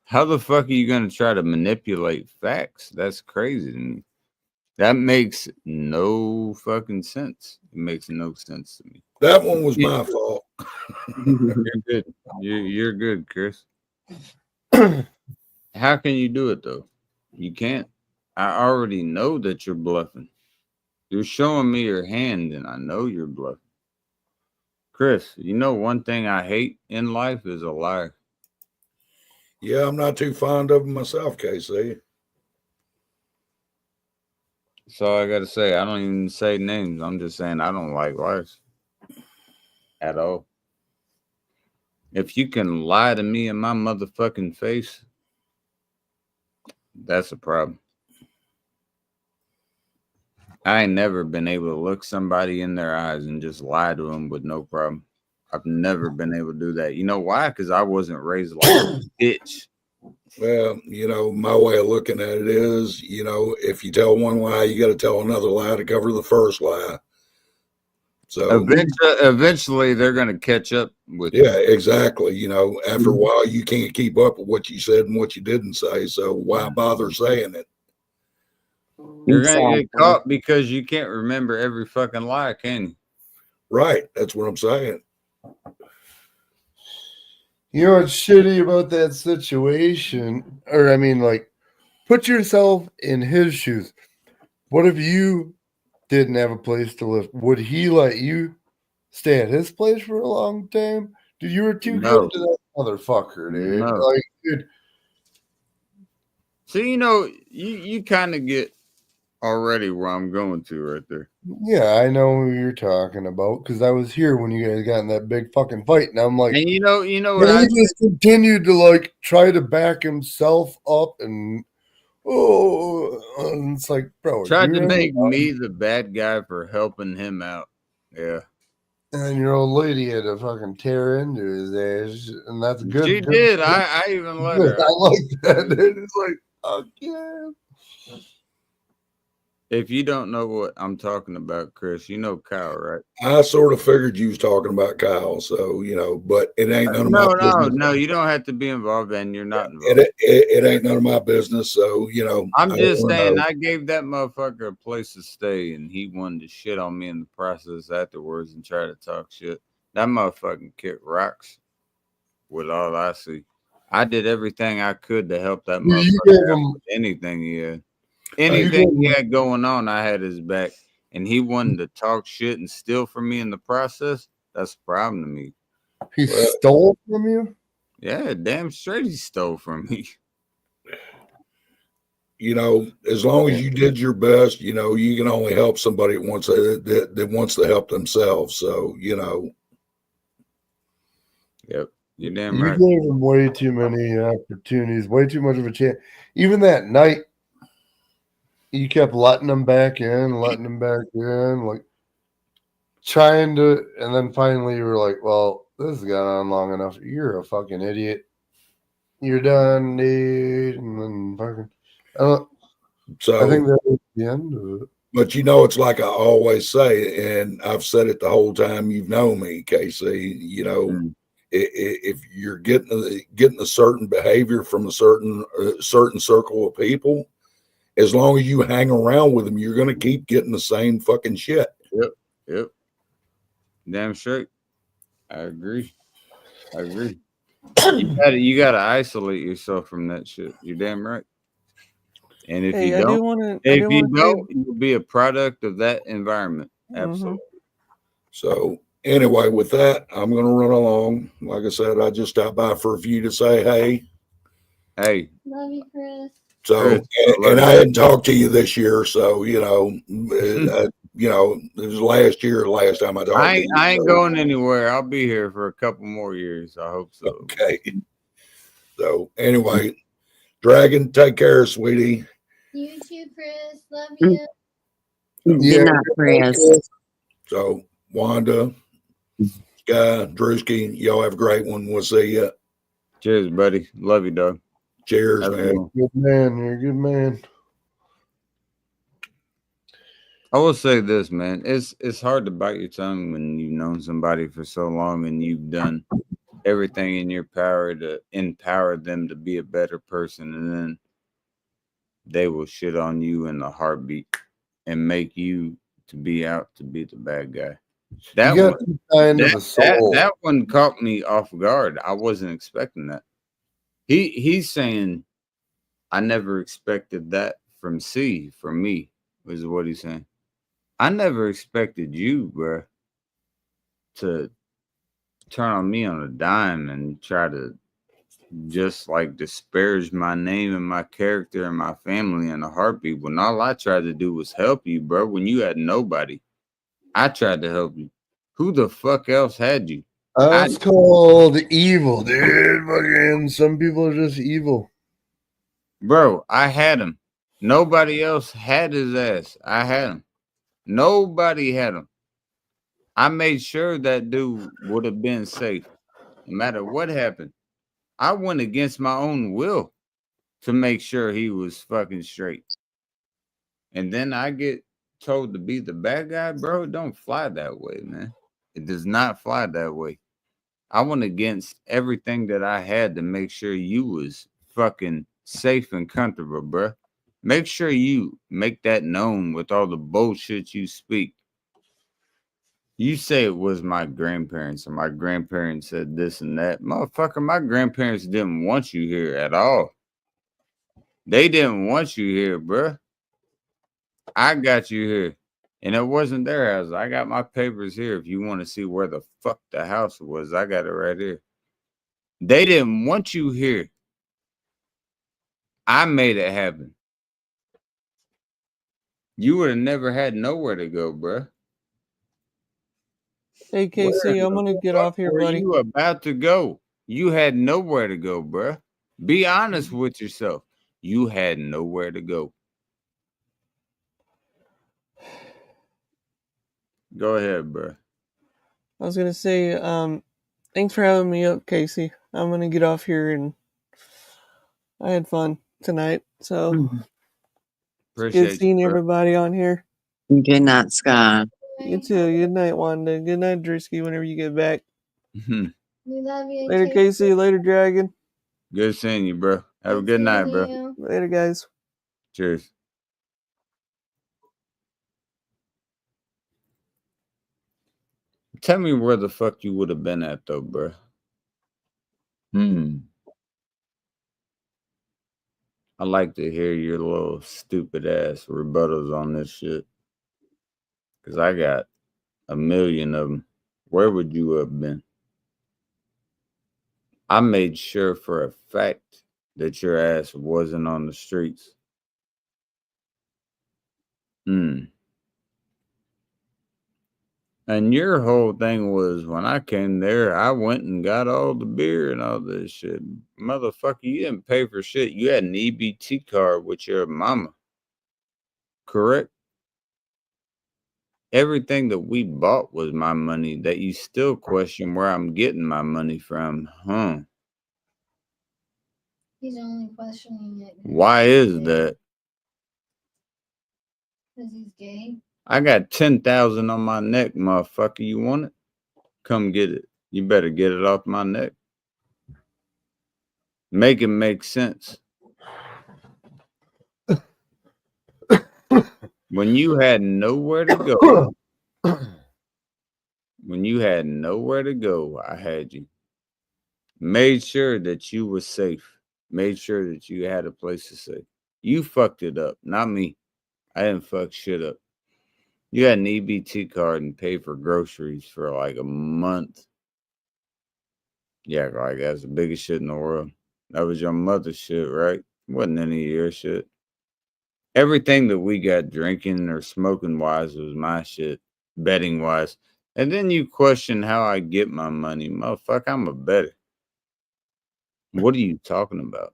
How the fuck are you going to try to manipulate facts? That's crazy to me. That makes no fucking sense. It makes no sense to me. that one was my fault. You're good. You're good, Chris. How can you do it though? You can't. I already know that you're bluffing. You're showing me your hand, and I know you're bluffing. Chris, you know one thing I hate in life is a liar. Yeah, I'm not too fond of them myself, KC. That's all I gotta say. I don't even say names. I'm just saying I don't like liars at all. If you can lie to me in my motherfucking face, that's a problem. I ain't never been able to look somebody in their eyes and just lie to them with no problem. I've never been able to do that. You know why? Because I wasn't raised like a bitch. Well, my way of looking at it is, if you tell one lie, you got to tell another lie to cover the first lie. So Eventually they're going to catch up with yeah, you. exactly. After a while, you can't keep up with what you said and what you didn't say. So why bother saying it? You're going to get caught because you can't remember every fucking lie, can you? Right. That's what I'm saying. You know what's shitty about that situation? Or, I mean, like, put yourself in his shoes. What if you didn't have a place to live? Would he let you stay at his place for a long time? Dude, you were too No. good to that motherfucker, dude. No. Like, dude. So, you kind of get already where I'm going to right there. Yeah, I know who you're talking about because I was here when you guys got in that big fucking fight, and I'm like, And you know what and I he just continued to like try to back himself up, and and it's like, bro, tried to you're make me the bad guy for helping him out. Yeah. and your old lady had to fucking tear into his ass, and that's good. She good, did. good, I even let good. her. I like that. Dude. It's like, okay. If you don't know what I'm talking about, Chris, you know Kyle, right? I sort of figured you was talking about Kyle, so but it ain't none of my business. No, you don't have to be involved, and you're not involved. It ain't none of my business, so I'm just saying, know. I gave that motherfucker a place to stay, and he wanted to shit on me in the process afterwards and try to talk shit. That motherfucking kid rocks. With all I see, I did everything I could to help that motherfucker out with anything he had. Anything he had going on, I had his back. And he wanted to talk shit and steal from me in the process. That's a problem to me. He stole from you? Yeah, damn straight he stole from me. As long as you did your best, you can only help somebody that wants to help themselves. So, Yep. You're damn You right. gave him way too many opportunities, way too much of a chance. Even that night, you kept letting him back in, like trying to, and then finally you were like, well, this has gone on long enough. You're a fucking idiot. You're done, dude. And then fucking, I think that was the end of it. But it's like I always say, and I've said it the whole time you've known me, Casey. If you're getting a certain behavior from a certain circle of people, as long as you hang around with them, you're going to keep getting the same fucking shit. Yep. Damn straight. I agree. You gotta isolate yourself from that shit. You're damn right. And if you don't, you'll be a product of that environment. Absolutely. So anyway, with that, I'm going to run along. Like I said, I just stopped by for a few to say, hey, love you, Chris. So, and I hadn't talked to you this year, so it was last year, last time I talked to you. I ain't going anywhere. I'll be here for a couple more years. I hope so. Okay. So anyway, Dragon, take care, sweetie. You too, Chris. Love you. Good night, Chris. So Wanda, Sky, Drewski, y'all have a great one. We'll see you. Cheers, buddy. Love you, dog. Cheers, man. Good man. You're a good man. I will say this, man. It's hard to bite your tongue when you've known somebody for so long and you've done everything in your power to empower them to be a better person, and then they will shit on you in a heartbeat and make you to be out to be the bad guy. That one caught me off guard. I wasn't expecting that. He's saying, I never expected that from C, from me, is what he's saying. I never expected you, bro, to turn on me on a dime and try to just like disparage my name and my character and my family in a heartbeat when all I tried to do was help you, bro. When you had nobody, I tried to help you. Who the fuck else had you? That's called evil, dude. Fucking some people are just evil. Bro, I had him. Nobody else had his ass. I had him. Nobody had him. I made sure that dude would have been safe, no matter what happened. I went against my own will to make sure he was fucking straight. And then I get told to be the bad guy, bro. It don't fly that way, man. It does not fly that way. I went against everything that I had to make sure you was fucking safe and comfortable, bro. Make sure you make that known with all the bullshit you speak. You say it was my grandparents, and my grandparents said this and that. Motherfucker, my grandparents didn't want you here at all. They didn't want you here, bruh. I got you here. And it wasn't their house. I got my papers here. If you want to see where the fuck the house was, I got it right here. They didn't want you here. I made it happen. You would have never had nowhere to go, bruh. Hey, KC, I'm going to get off here, Where buddy. you about to go? You had nowhere to go, bruh. Be honest with yourself. You had nowhere to go. Go ahead, bruh. I was going to say, thanks for having me up, Casey. I'm going to get off here, and I had fun tonight. So, Appreciate good seeing you, bro. everybody on here. Good night, Sky. You too. Good night, Wanda. Good night, Drisky, whenever you get back. We love you. Later, Take Casey. Later, Dragon. Good seeing you, bro. Have a good night, bro. you. Later, guys. Cheers. Tell me where the fuck you would have been at, though, bro. I like to hear your little stupid ass rebuttals on this shit. Because I got a million of them. Where would you have been? I made sure for a fact that your ass wasn't on the streets. And your whole thing was, when I came there, I went and got all the beer and all this shit. Motherfucker, you didn't pay for shit. You had an EBT card with your mama. Correct? Everything that we bought was my money, that you still question where I'm getting my money from, huh? He's only questioning it. Why is that? Because he's gay. I got 10,000 on my neck, motherfucker. You want it? Come get it. You better get it off my neck. Make it make sense. When you had nowhere to go, I had you. Made sure that you were safe. Made sure that you had a place to stay. You fucked it up, not me. I didn't fuck shit up. You had an EBT card and paid for groceries for like a month. Yeah, like that's the biggest shit in the world. That was your mother's shit, right? Wasn't any of your shit. Everything that we got drinking or smoking wise was my shit, betting wise. And then you question how I get my money. Motherfucker, I'm a better. What are you talking about?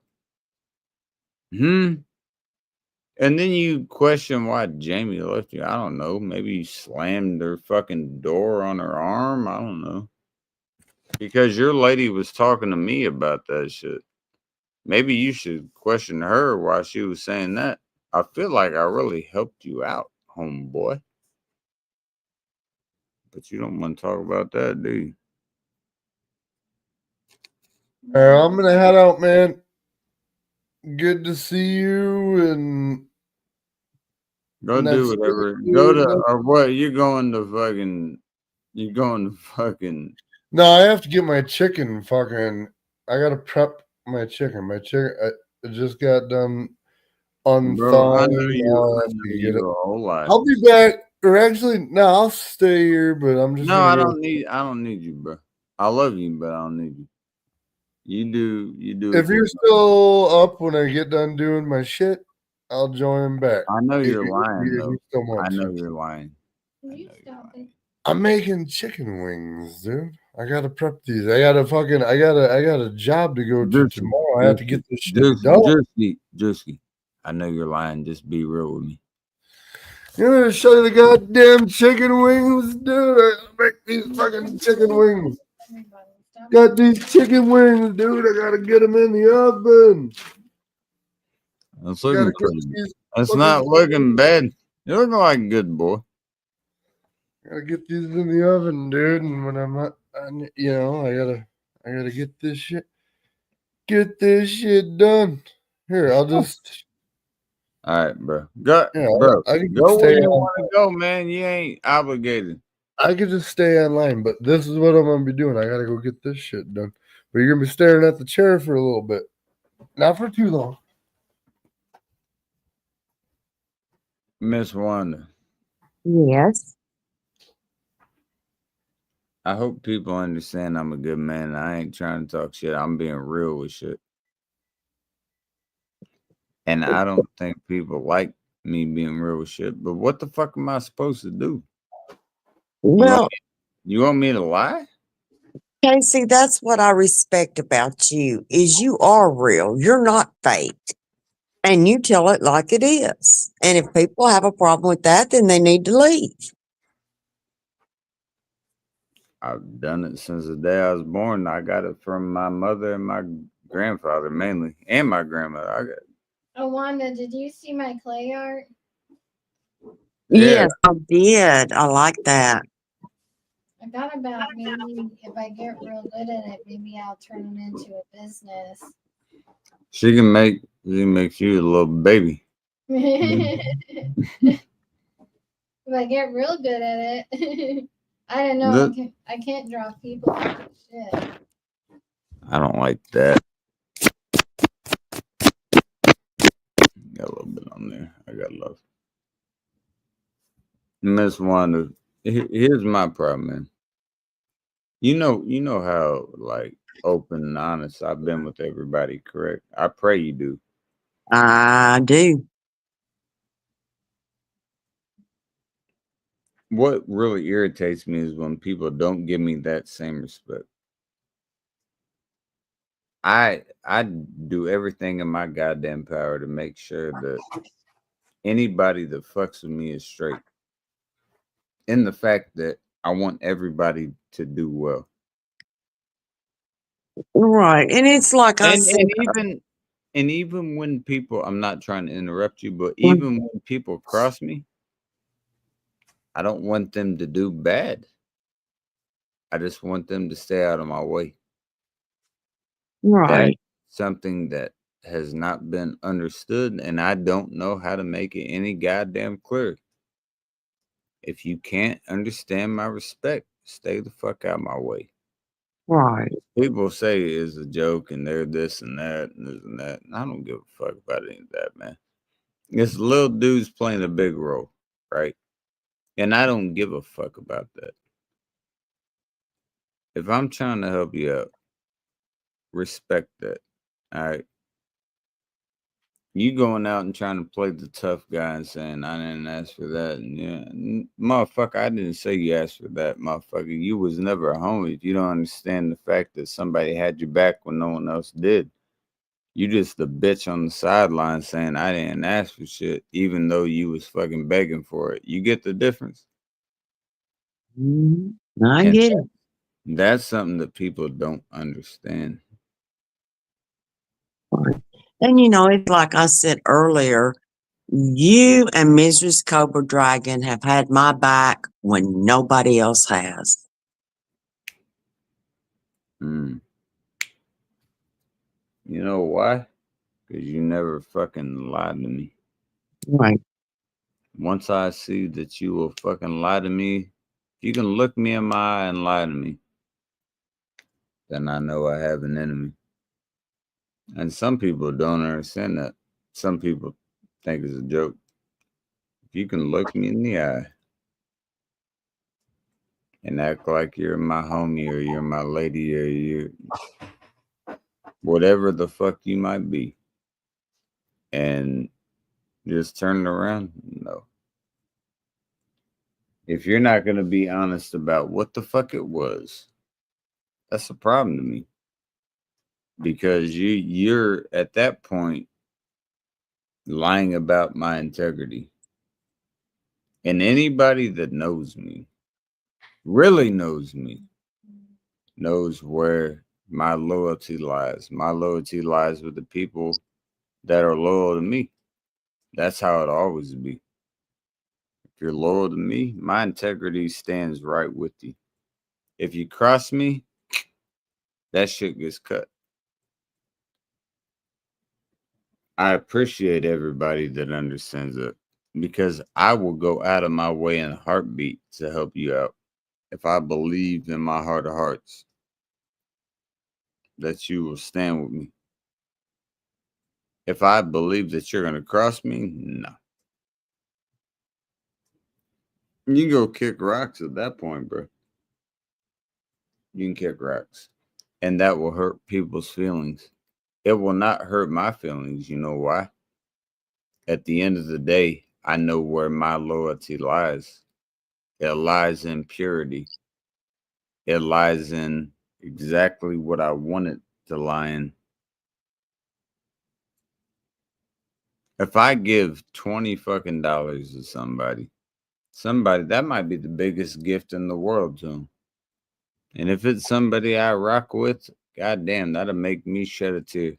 And then you question why Jamie left you. I don't know. Maybe you slammed her fucking door on her arm. I don't know. Because your lady was talking to me about that shit. Maybe you should question her why she was saying that. I feel like I really helped you out, homeboy. But you don't want to talk about that, do you? All right, I'm gonna head out, man. Good to see you, and go do whatever. Go to or what? You're going to fucking. No, I have to get my chicken. Fucking, I gotta prep my chicken. My chicken, I just got done unthawing. I'll be back. Or actually, no, I'll stay here. But I'm just. No, I don't need you, bro. I love you, but I don't need you. You do. If you're still up when I get done doing my shit, I'll join back. I know you're lying, though. I know you're lying. I'm making chicken wings, dude. I gotta prep these. I got a job to go to tomorrow. I have to get this shit done. Jusky, I know you're lying. Just be real with me. You're gonna show you the goddamn chicken wings, dude. I make these fucking chicken wings. Got these chicken wings, dude. I gotta get them in the oven. That's looking crazy. That's not looking bad. You're looking like a good boy. Gotta get these in the oven, dude. And when I'm not, I gotta get this shit done. Here, I'll just. All right, bro. Go, yeah, bro. I can Go stay where you want to go, man. You ain't obligated. I could just stay online, but this is what I'm gonna be doing. I gotta go get this shit done. But you're gonna be staring at the chair for a little bit, not for too long. Miss Wanda. Yes. I hope people understand I'm a good man. I ain't trying to talk shit. I'm being real with shit. And I don't think people like me being real with shit. But what the fuck am I supposed to do? Well, You want me to lie? Casey, that's what I respect about you is you are real. You're not fake. And you tell it like it is. And if people have a problem with that, then they need to leave. I've done it since the day I was born. I got it from my mother and my grandfather mainly, and my grandmother. I got Oh, Wanda, did you see my clay art? Yeah. Yes, I did. I like that. I thought about maybe if I get real good at it, maybe I'll turn it into a business. She makes you a little baby. If I get real good at it, I don't know. I can't draw people. Shit. I don't like that. Got a little bit on there. I got love. Miss Wanda, here's my problem, man. You know how like open and honest I've been with everybody, correct? I pray you do. I do. What really irritates me is when people don't give me that same respect. I do everything in my goddamn power to make sure that anybody that fucks with me is straight. In the fact that I want everybody to do well. Right. And it's like I said. And even when people, I'm not trying to interrupt you, but even when people cross me, I don't want them to do bad. I just want them to stay out of my way. Right. That's something that has not been understood, and I don't know how to make it any goddamn clear. If you can't understand my respect, stay the fuck out of my way. Right. People say it's a joke and they're this and that and this and that. And I don't give a fuck about any of that, man. It's little dudes playing a big role, right? And I don't give a fuck about that. If I'm trying to help you out, respect that. All right. You going out and trying to play the tough guy and saying I didn't ask for that. And yeah, motherfucker, I didn't say you asked for that, motherfucker. You was never a homie. If you don't understand the fact that somebody had your back when no one else did. You just the bitch on the sideline saying I didn't ask for shit, even though you was fucking begging for it. You get the difference? I get it. That's something that people don't understand. And it's like I said earlier, you and Mrs. Cobra Dragon have had my back when nobody else has. You know why? Because you never fucking lied to me. Right. Once I see that you will fucking lie to me, you can look me in my eye and lie to me, then I know I have an enemy. And some people don't understand that. Some people think it's a joke. If you can look me in the eye and act like you're my homie or you're my lady or you're whatever the fuck you might be, and just turn it around, no. If you're not going to be honest about what the fuck it was, that's a problem to me. Because you're at that point lying about my integrity. And anybody that knows me, really knows me, knows where my loyalty lies. My loyalty lies with the people that are loyal to me. That's how it always be. If you're loyal to me, my integrity stands right with you. If you cross me, that shit gets cut. I appreciate everybody that understands it because I will go out of my way in a heartbeat to help you out. If I believe in my heart of hearts that you will stand with me. If I believe that you're going to cross me, no. You can go kick rocks at that point, bro. You can kick rocks. And that will hurt people's feelings. It will not hurt my feelings. You know why? At the end of the day, I know where my loyalty lies. It lies in purity. It lies in exactly what I want it to lie in. If I give 20 fucking dollars to somebody, that might be the biggest gift in the world to them. And if it's somebody I rock with, goddamn, that'll make me shed a tear.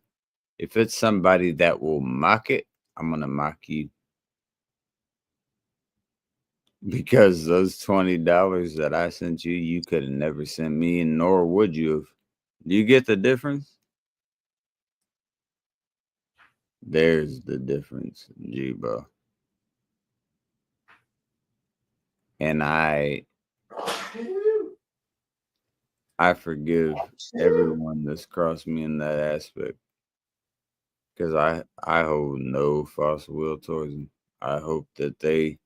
If it's somebody that will mock it, I'm gonna mock you. Because those $20 that I sent you, you could have never sent me, and nor would you have. Do you get the difference? There's the difference, G-Bo. And I forgive everyone that's crossed me in that aspect. Because I hold no false will towards them. I hope that they,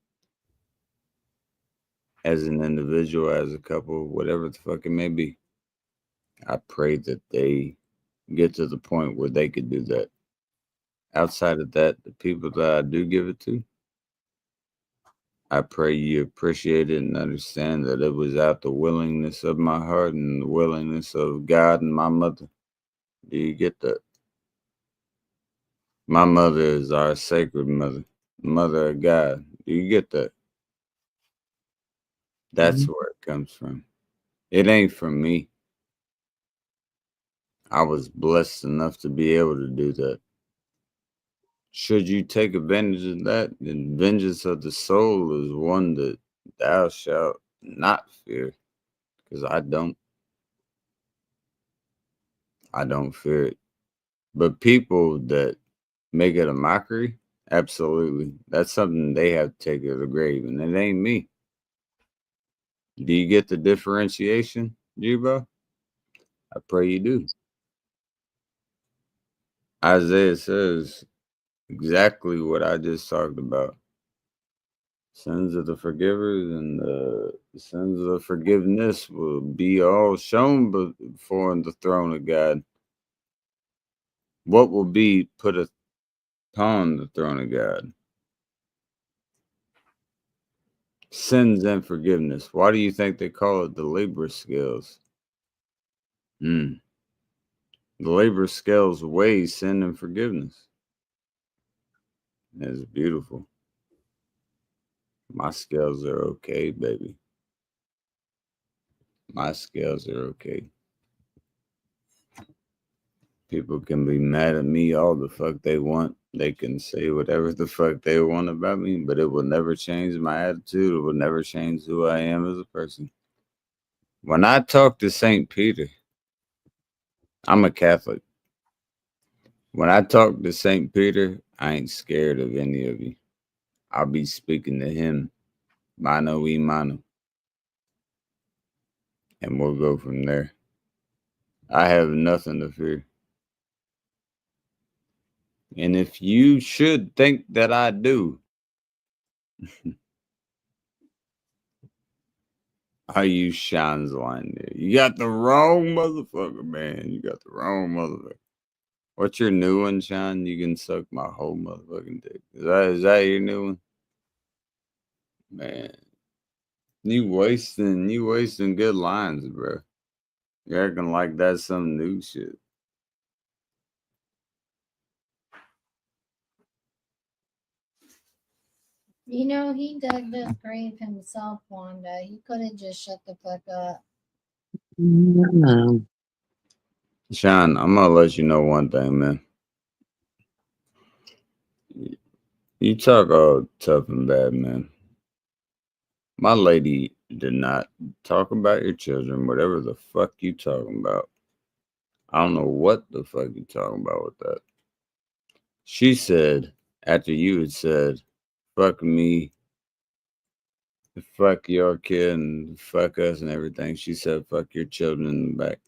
as an individual, as a couple, whatever the fuck it may be, I pray that they get to the point where they could do that. Outside of that, the people that I do give it to, I pray you appreciate it and understand that it was out the willingness of my heart and the willingness of God and my mother. Do you get that? My mother is our sacred mother, mother of God. Do you get that? That's where it comes from. It ain't from me. I was blessed enough to be able to do that. Should you take advantage of that, the vengeance of the soul is one that thou shalt not fear. Because I don't fear it. But people that make it a mockery, absolutely. That's something they have to take to the grave, and it ain't me. Do you get the differentiation, Juba? I pray you do. Isaiah says exactly what I just talked about. Sins of the forgivers and the sins of the forgiveness will be all shown before the throne of God. What will be put upon the throne of God? Sins and forgiveness. Why do you think they call it the labor scales? The labor scales weigh sin and forgiveness. It's beautiful. My scales are okay, baby. My scales are okay. People can be mad at me all the fuck they want. They can say whatever the fuck they want about me, but it will never change my attitude. It will never change who I am as a person. When I talk to St. Peter, I'm a Catholic. When I talk to St. Peter, I ain't scared of any of you. I'll be speaking to him, mano y mano. And we'll go from there. I have nothing to fear. And if you should think that I do, I use Sean's line there. You got the wrong motherfucker, man. You got the wrong motherfucker. What's your new one, Sean? You can suck my whole motherfucking dick. Is that your new one? Man. You wasting good lines, bro. You're acting like that's some new shit. You know, he dug this grave himself, Wanda. He could have just shut the fuck up. Sean, I'm gonna let you know one thing, man. You talk all tough and bad, man. My lady did not talk about your children, whatever the fuck you talking about. I don't know what the fuck you talking about with that. She said, after you had said, fuck me, fuck your kid, and fuck us and everything, she said, fuck your children in the back.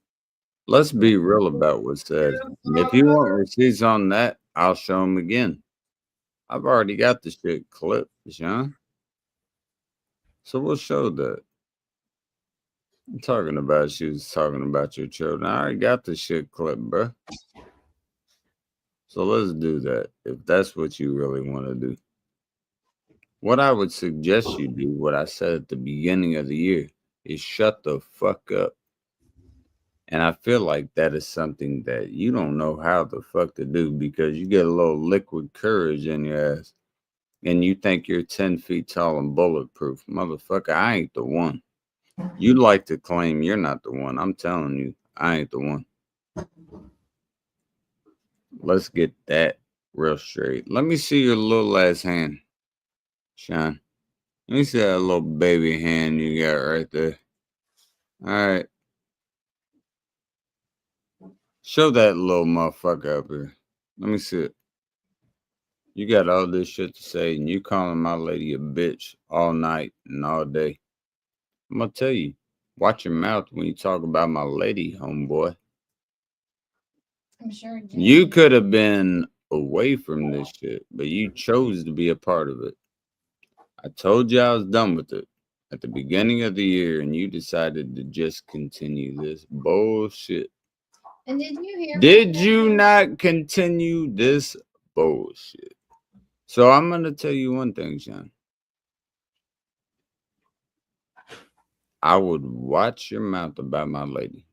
Let's be real about what's said. And if you want receipts on that, I'll show them again. I've already got the shit clipped, Sean. So we'll show that. I'm talking about she was talking about your children. I already got the shit clipped, bro. So let's do that if that's what you really want to do. What I would suggest you do, what I said at the beginning of the year, is shut the fuck up. And I feel like that is something that you don't know how the fuck to do because you get a little liquid courage in your ass and you think you're 10 feet tall and bulletproof. Motherfucker, I ain't the one. You like to claim you're not the one. I'm telling you, I ain't the one. Let's get that real straight. Let me see your little ass hand, Sean. Let me see that little baby hand you got right there. All right. Show that little motherfucker up here. Let me see it. You got all this shit to say, and you calling my lady a bitch all night and all day. I'm gonna tell you, watch your mouth when you talk about my lady, homeboy. I'm sure You could have been away from this shit, but you chose to be a part of it. I told you I was done with it at the beginning of the year, and you decided to just continue this bullshit. And did you hear? Did you not continue this bullshit? So I'm gonna tell you one thing, Sean. I would watch your mouth about my lady.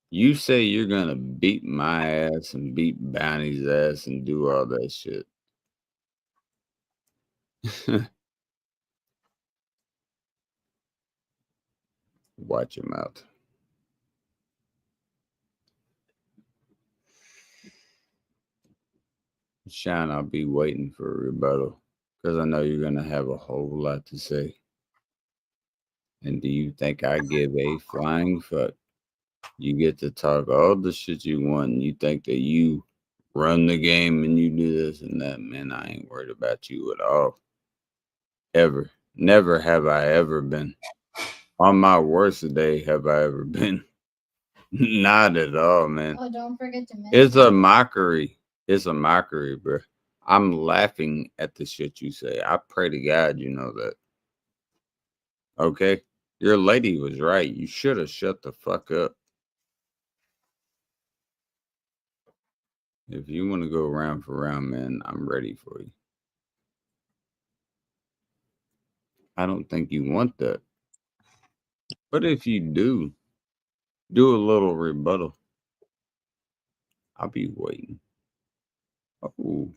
You say you're gonna beat my ass and beat Bounty's ass and do all that shit. Watch your mouth. Sean, I'll be waiting for a rebuttal because I know you're gonna have a whole lot to say. And do you think I give a flying fuck? You get to talk all the shit you want, and you think that you run the game and you do this and that. Man, I ain't worried about you at all. Ever. Never have I ever been. On my worst day have I ever been. Not at all, man. Oh, don't forget to mention. It's a mockery. It's a mockery, bro. I'm laughing at the shit you say. I pray to God you know that. Okay? Your lady was right. You should have shut the fuck up. If you want to go round for round, man, I'm ready for you. I don't think you want that. But if you do a little rebuttal. I'll be waiting. Oh,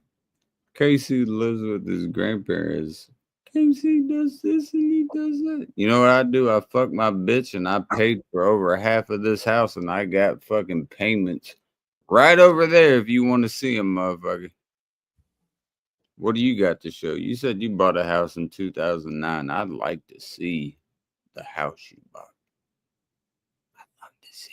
Casey lives with his grandparents. Casey does this and he does that. You know what I do? I fuck my bitch and I paid for over half of this house and I got fucking payments right over there if you want to see them, motherfucker. What do you got to show? You said you bought a house in 2009. I'd like to see the house you bought. I'd love to see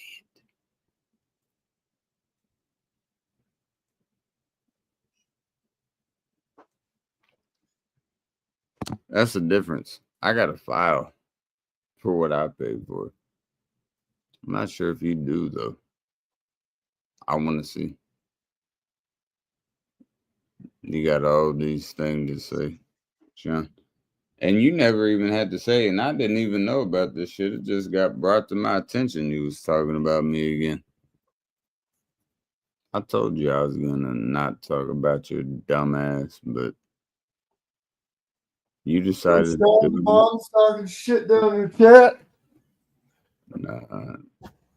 it. That's the difference. I got a file for what I paid for it. I'm not sure if you do, though. I want to see. You got all these things to say, Sean. And you never even had to say, and I didn't even know about this shit. It just got brought to my attention. You was talking about me again. I told you I was going to not talk about your dumb ass, but you decided to. Mom's talking shit down in the chat. Nah,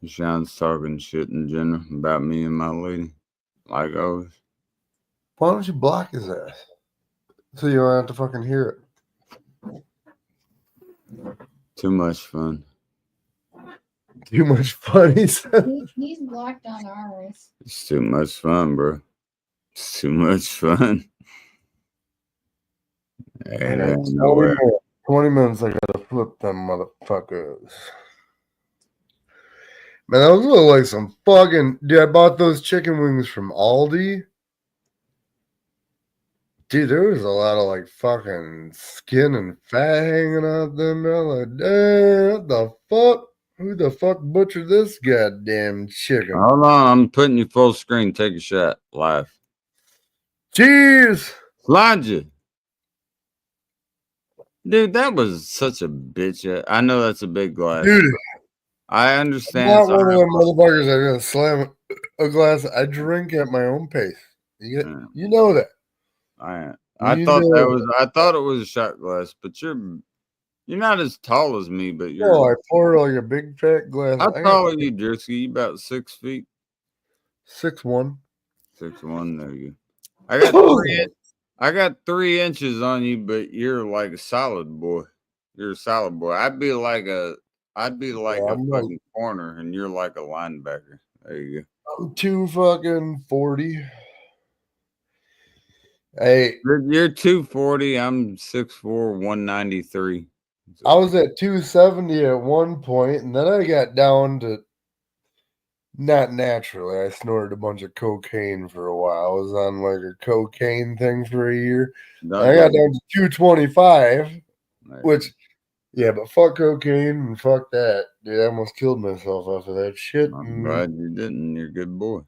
Sean's talking shit in general about me and my lady, like always. Why don't you block his ass so you don't have to fucking hear it? Too much fun. Too much fun, he said. He's blocked on ours. It's too much fun, bro. It's too much fun. Hey, there ain't nowhere. 20 minutes, I gotta flip them motherfuckers. Man, those look like some fucking. Dude, I bought those chicken wings from Aldi. Dude, there was a lot of like fucking skin and fat hanging out there, man. Like, damn, what the fuck? Who the fuck butchered this goddamn chicken? Hold on, I'm putting you full screen. Take a shot live. Cheers! Slanja. Dude, that was such a bitch. I know that's a big glass. Dude, I understand. I'm not one of them motherfuckers that are gonna slam a glass. I drink at my own pace. You know that. I thought it was a shot glass, but you're not as tall as me, but you're. No, I poured like a big fat glass. How tall are you, Jersey? You about 6 feet? 6'1". 6'1". There you go. I got 3 inches on you, but you're like a solid boy. You're a solid boy. I'd be like a fucking corner, and you're like a linebacker. There you go. I'm 240. Hey, you're 240. I'm 6'4", 193. I was at 270 at one point, and then I got down to not naturally. I snorted a bunch of cocaine for a while. I was on like a cocaine thing for a year. I got down to 225, which, yeah, but fuck cocaine and fuck that. Dude, I almost killed myself off of that shit. I'm glad you didn't. You're a good boy.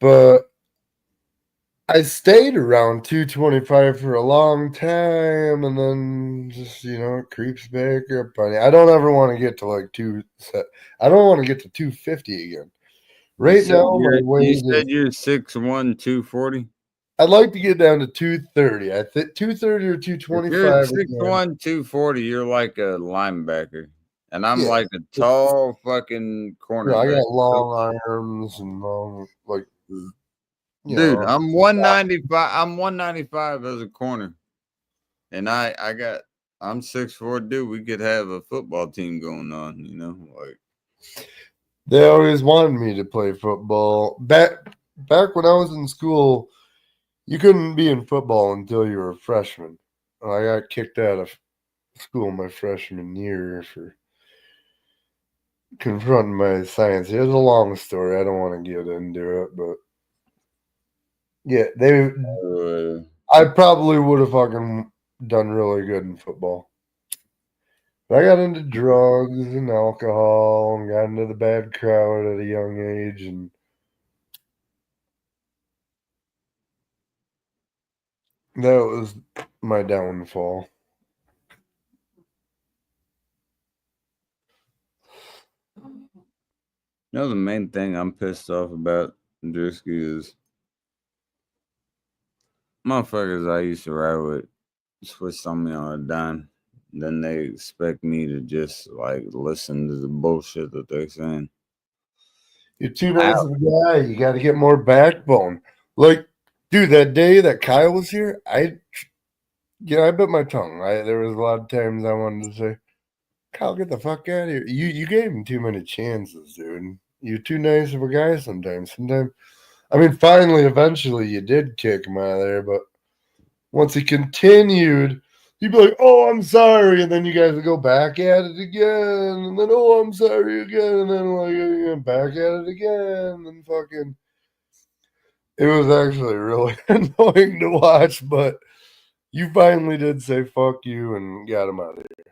But I stayed around 225 for a long time, and then just, it creeps back up on you. I don't ever want to get to like I don't want to get to 250 again. Right now, you said you're 6'1", 240? I'd like to get down to 230. I think 230 or 225. If you're 6'1", 240, you're like a linebacker. And I'm like a tall fucking corner. I got long arms and long, like, dude, I'm 195. I'm 195 as a corner. And I'm 6'4", dude. We could have a football team going on, like. They always wanted me to play football. Back when I was in school, you couldn't be in football until you were a freshman. I got kicked out of school my freshman year for confronting my science. It was a long story. I don't want to get into it, but yeah, I probably would have fucking done really good in football. But I got into drugs and alcohol and got into the bad crowd at a young age, and that was my downfall. The main thing I'm pissed off about, Drewski, is motherfuckers I used to ride with switched on me on a dime. Then they expect me to just like listen to the bullshit that they're saying. You're too nice of a guy. You got to get more backbone. Like, dude, that day that Kyle was here, I bit my tongue. There was a lot of times I wanted to say, Kyle, get the fuck out of here. You gave him too many chances, dude. You're too nice of a guy sometimes. Finally, eventually you did kick him out of there, but once he continued, he'd be like, oh, I'm sorry. And then you guys would go back at it again. And then, oh, I'm sorry again. And then, like, back at it again. And fucking, it was actually really annoying to watch, but you finally did say fuck you and got him out of here.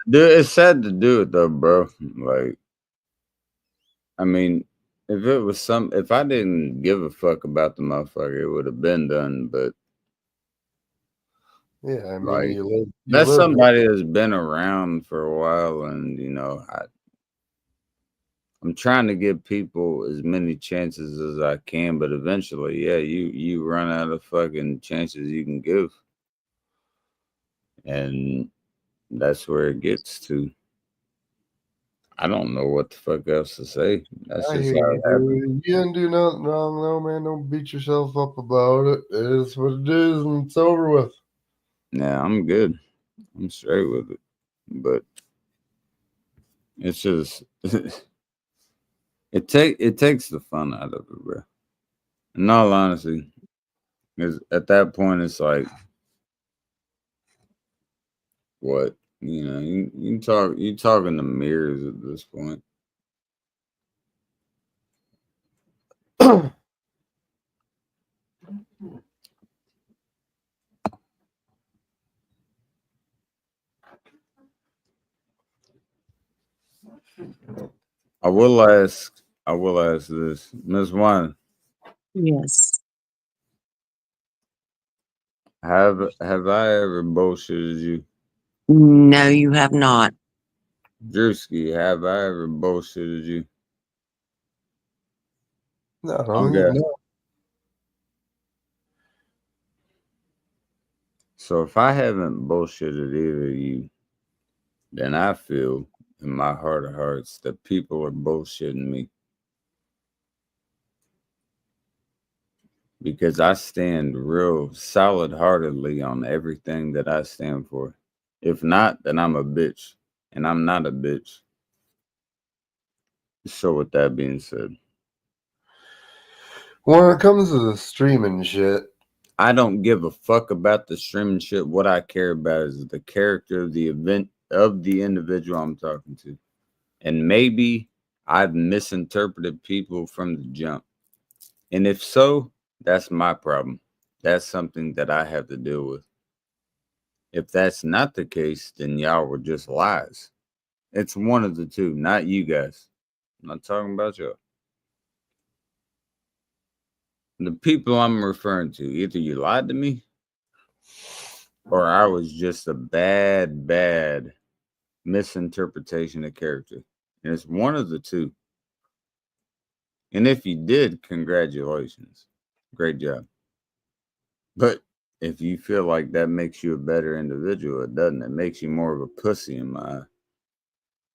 It's sad to do it though, bro. Like, if I didn't give a fuck about the motherfucker, it would have been done. But yeah, that's somebody that's been around for a while, and I'm trying to give people as many chances as I can, but eventually, yeah, you run out of fucking chances you can give, and that's where it gets to. I don't know what the fuck else to say. That's just how it happens. You didn't do nothing wrong, though, man. Don't beat yourself up about it. It is what it is, and it's over with. Yeah, I'm good. I'm straight with it. But it's just it takes the fun out of it, bro. In all honesty, because at that point it's like, what? You talking to mirrors at this point. I will ask this, Ms. Wine. Yes. Have I ever bullshitted you? No, you have not. Drewski, have I ever bullshitted you? No, Okay. no. So if I haven't bullshitted either of you, then I feel in my heart of hearts that people are bullshitting me. Because I stand real solid heartedly on everything that I stand for. If not, then I'm a bitch. And I'm not a bitch. So with that being said, When it comes to the streaming shit, I don't give a fuck about the streaming shit. What I care about is the character of the event of the individual I'm talking to. And maybe I've misinterpreted people from the jump. And if so, that's my problem. That's something that I have to deal with. If that's not the case, then y'all were just lies. It's one of the two, not you guys. I'm not talking about y'all. The people I'm referring to, either you lied to me or I was just a bad misinterpretation of character. And it's one of the two. And if you did, congratulations. Great job. But if you feel like that makes you a better individual, it doesn't. It makes you more of a pussy in my eye.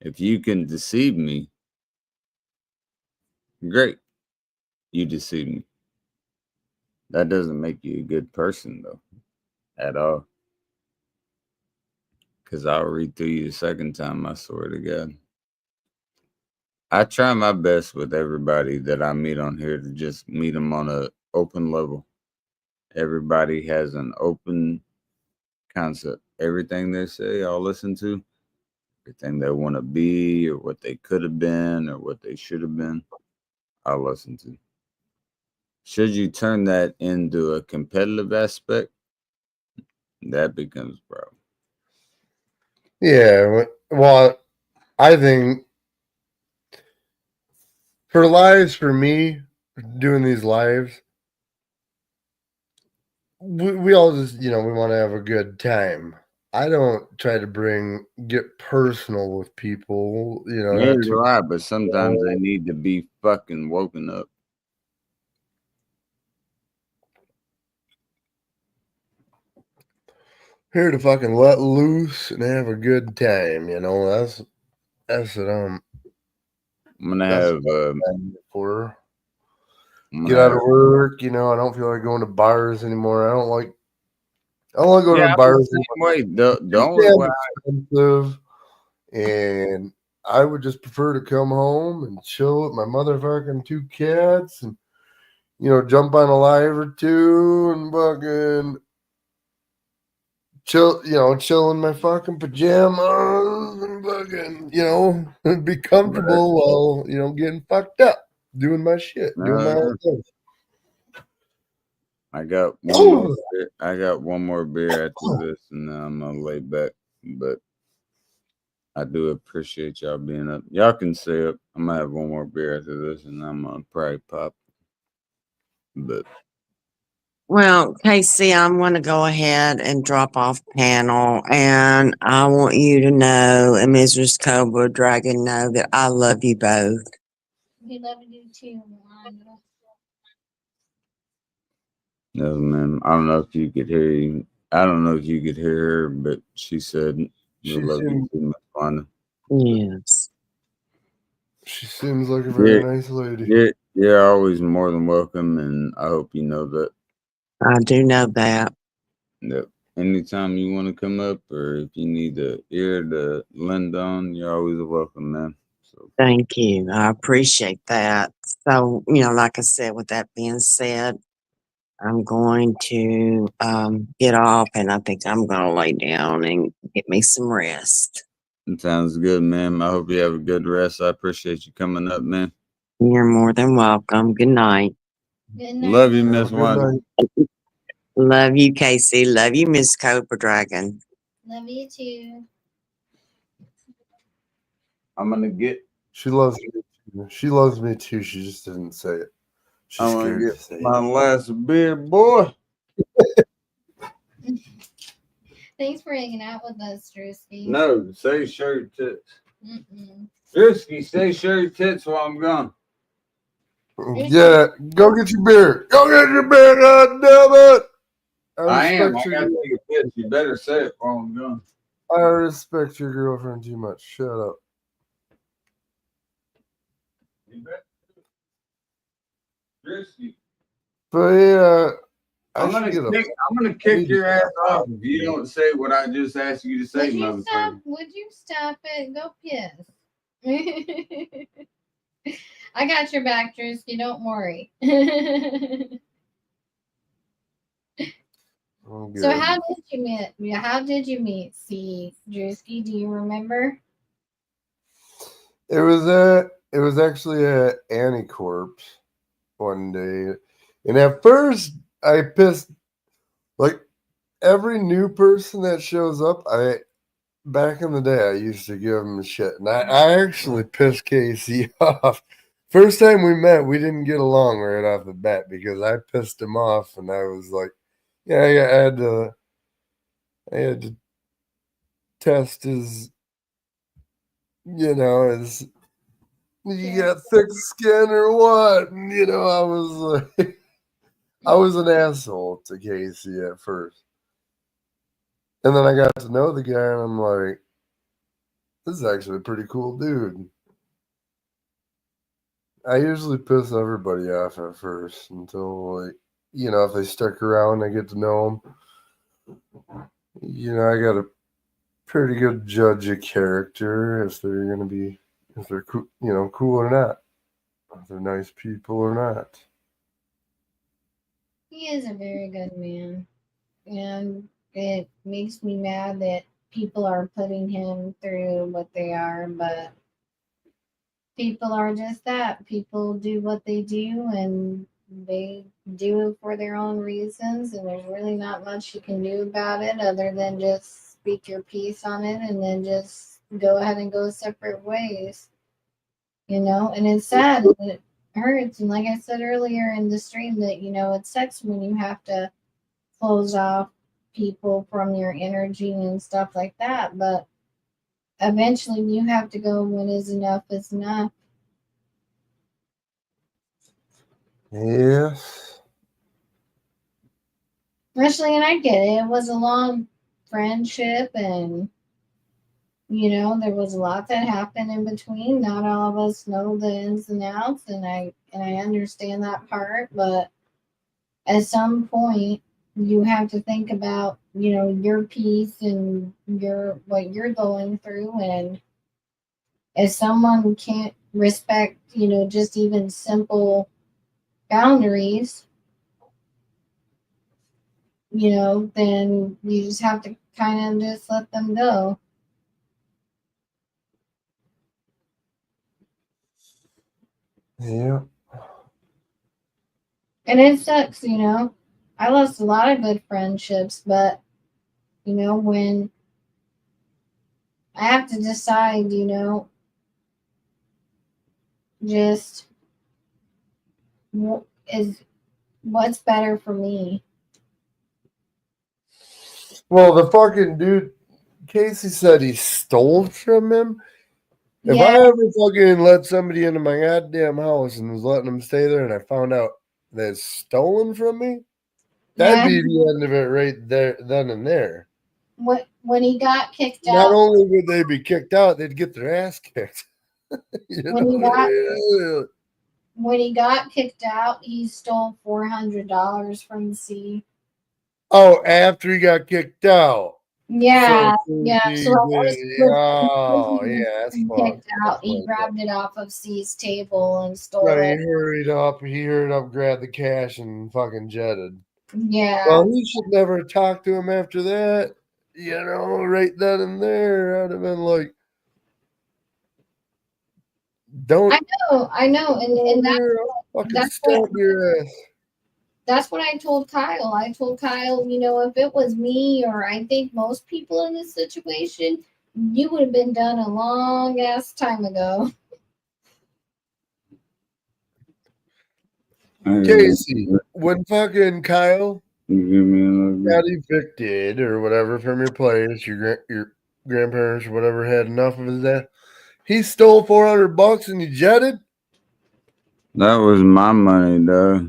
If you can deceive me, great. You deceive me. That doesn't make you a good person, though, at all. Because I'll read through you the second time, I swear to God. I try my best with everybody that I meet on here to just meet them on an open level. Everybody has an open concept. Everything they say, I'll listen to. Everything they want to be, or what they could have been, or what they should have been, I'll listen to. Should you turn that into a competitive aspect, that becomes a problem. yeah. Well, I think for lives, for me, doing these lives, we all just, we want to have a good time. I don't try to get personal with people, Neither do I, but sometimes they need to be fucking woken up. here to fucking let loose and have a good time. That's what I'm gonna have for. I'm Get gonna out have of work. I don't feel like going to bars anymore. I don't like going yeah, to I'm bars the same way. anymore. The only way Expensive, and I would just prefer to come home and chill with my motherfucking two cats and jump on a live or two and fucking chill in my fucking pajamas and fucking, be comfortable while, getting fucked up, doing my shit, doing my own thing. I got one more beer. I got one more beer after this, and then I'm gonna lay back. But I do appreciate y'all being up. Y'all can stay up. I'm gonna have one more beer after this, and I'm gonna probably pop. But Well, Casey, I'm going to go ahead and drop off panel, and I want you to know, and Mrs. Cobra Dragon know that I love you both. We love you too, Wanda. no, man, I don't know if you could hear you. I don't know if you could hear her, but she said, "We love you too, Miss Wanda." Yes. She seems like a very nice lady. You're always more than welcome, and I hope you know that. I do know that. Yep. Anytime you want to come up, or if you need an ear to lend on, you're always welcome, man. So Thank you. I appreciate that. So, like I said, with that being said, I'm going to get off, and I think I'm going to lay down and get me some rest. sounds good, man. I hope you have a good rest. I appreciate you coming up, man. You're more than welcome. Good night. Good night. Love you, Miss Wanda. Love you, Casey. Love you, Miss Cobra Dragon. Love you too. I'm gonna get. She loves me too. She loves me too. She just didn't say it. She's I'm gonna scared get to say my it. last beer, boy. Thanks for hanging out with us, Drewski. No, say show your tits. Mm-mm. Drewski, say show your tits while I'm gone. Yeah, go get your beer. Go get your beer, God damn it. I am. I respect gotta your, take a piss. You better say it while I'm gone. I respect your girlfriend too much. Shut up. You bet. Risky. But yeah, I'm gonna kick your ass off if you don't say what I just asked you to say, motherfucker. Would you stop it? Go piss. I got your back, Drewski. Don't worry. So how did you meet? How did you meet? See, Drewski, do you remember? It was actually at Anticorps one day, and at first I pissed like every new person that shows up. Back in the day I used to give him shit, and I actually pissed Casey off. First time we met, we didn't get along right off the bat because I pissed him off, and I was like, yeah, I had to test his, his. You got thick skin or what? And, I was like, I was an asshole to Casey at first. And then I got to know the guy, and I'm like, this is actually a pretty cool dude. I usually piss everybody off at first until, like, if they stick around, I get to know them. I got a pretty good judge of character if they're going to be, if they're, cool or not. If they're nice people or not. He is a very good man. And it makes me mad that people are putting him through what they are, but people are just that. People do what they do, and they do it for their own reasons, and there's really not much you can do about it other than just speak your piece on it and then just go ahead and go separate ways. And it's sad and it hurts. And like I said earlier in the stream, that it sucks when you have to close off people from your energy and stuff like that, but eventually you have to go when enough is enough. Yes. Especially, and I get it. It was a long friendship, and there was a lot that happened in between. Not all of us know the ins and outs, and I understand that part. But at some point, you have to think about your peace and what you're going through, and if someone can't respect just even simple boundaries, then you just have to kind of just let them go. Yeah. And it sucks, I lost a lot of good friendships, but when I have to decide, just what's better for me. Well, the fucking dude, Casey said he stole from him. If I ever fucking let somebody into my goddamn house and was letting them stay there, and I found out that it's stolen from me, that'd be the end of it right there, then and there. When he got kicked out, not only would they be kicked out, they'd get their ass kicked. When he got kicked out, he stole $400 from C. Oh, after he got kicked out. Yeah, So yeah. So that's kicked out. He grabbed it off of C's table and stole He it. hurried up, grabbed the cash, and fucking jetted. Yeah. Well, he should never talk to him after that. Right then and there, I'd have been like, "Don't." I know, and that's what your ass. That's what I told Kyle. I told Kyle, if it was me, or I think most people in this situation, you would have been done a long ass time ago. Casey, when fucking Kyle got evicted or whatever from your place, your grandparents or whatever had enough of his ass, he stole $400 and he jetted? That was my money, though.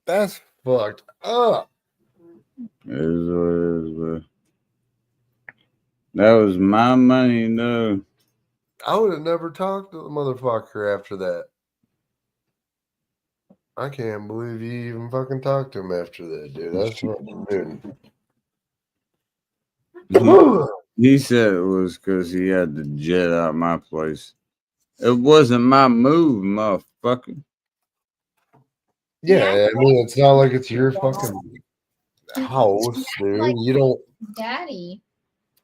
That's fucked up. It is what it is, bro. That was my money, though. I would have never talked to the motherfucker after that. I can't believe you even fucking talked to him after that, dude. That's fucking dude. He said it was because he had to jet out my place. It wasn't my move, motherfucker. Yeah, I mean, it's not like it's your fucking house, dude. Like You don't. daddy,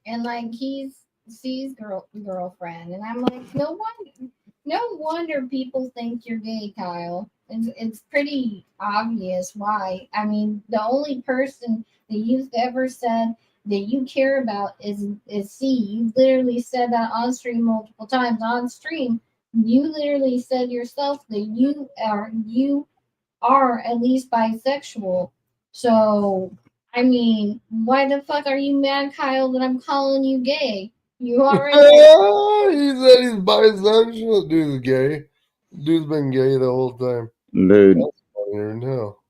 and like he's C's girlfriend, and I'm like, no wonder people think you're gay, Kyle. It's pretty obvious why. I mean, the only person that you've ever said that you care about is C. You literally said that on stream multiple times. On stream, you literally said yourself that you are at least bisexual. So I mean, why the fuck are you mad, Kyle, that I'm calling you gay? You already He said he's bisexual. Dude's gay. Dude's been gay the whole time. Dude. That's funnier than hell.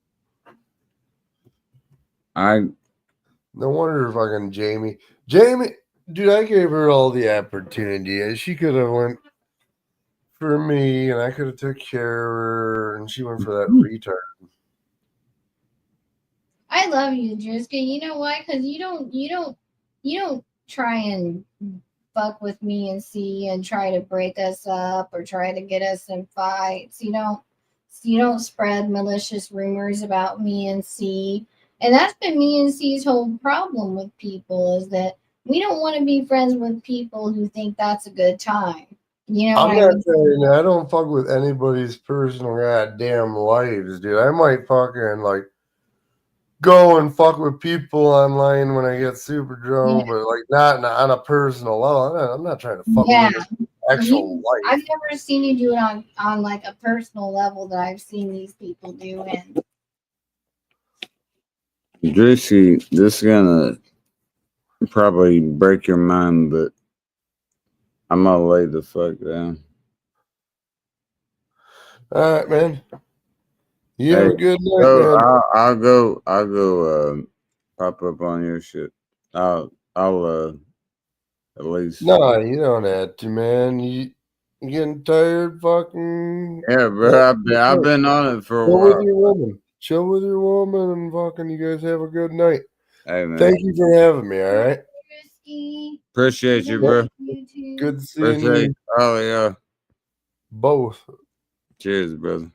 No wonder fucking Jamie, dude, I gave her all the opportunity. She could have went for me, and I could have took care of her, and she went for that retard. I love you, Drisky. You know why? Because you don't try and fuck with me and C and try to break us up or try to get us in fights. You don't spread malicious rumors about me and C. And that's been me and C's whole problem with people is that we don't want to be friends with people who think that's a good time. You know, I'm not saying I don't fuck with anybody's personal goddamn lives, dude. I might fucking like go and fuck with people online when I get super drunk, but like not on a personal level. I'm not trying to fuck with actual life. I've never seen you do it on like a personal level that I've seen these people do. And Drisky, this is gonna probably break your mind, but I'm gonna lay the fuck down. All right, man. You have a good night, man. I'll go pop up on your shit. I'll at least. No, you don't have to, man. You getting tired, fucking? Yeah, bro. I've been on it for a while. Chill with your woman, and fucking. You guys have a good night. Hey, man. Thank you for having me. All right. Appreciate you, bro. Good seeing you. Oh yeah. Both. Cheers, brother.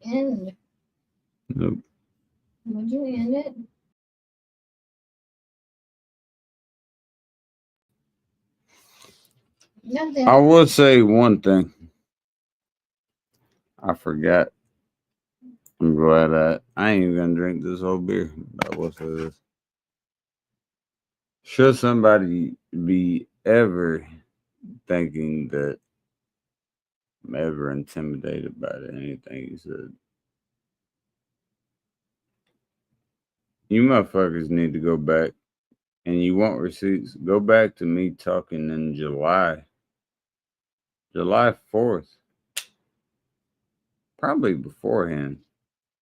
end. Nope. Would you end it? Nothing. I will say one thing. I forgot. I'm glad I ain't even gonna drink this whole beer. But I will say this. Should somebody be ever thinking that I'm ever intimidated by anything he said, you motherfuckers need to go back, and you want receipts, go back to me talking in July 4th. Probably beforehand,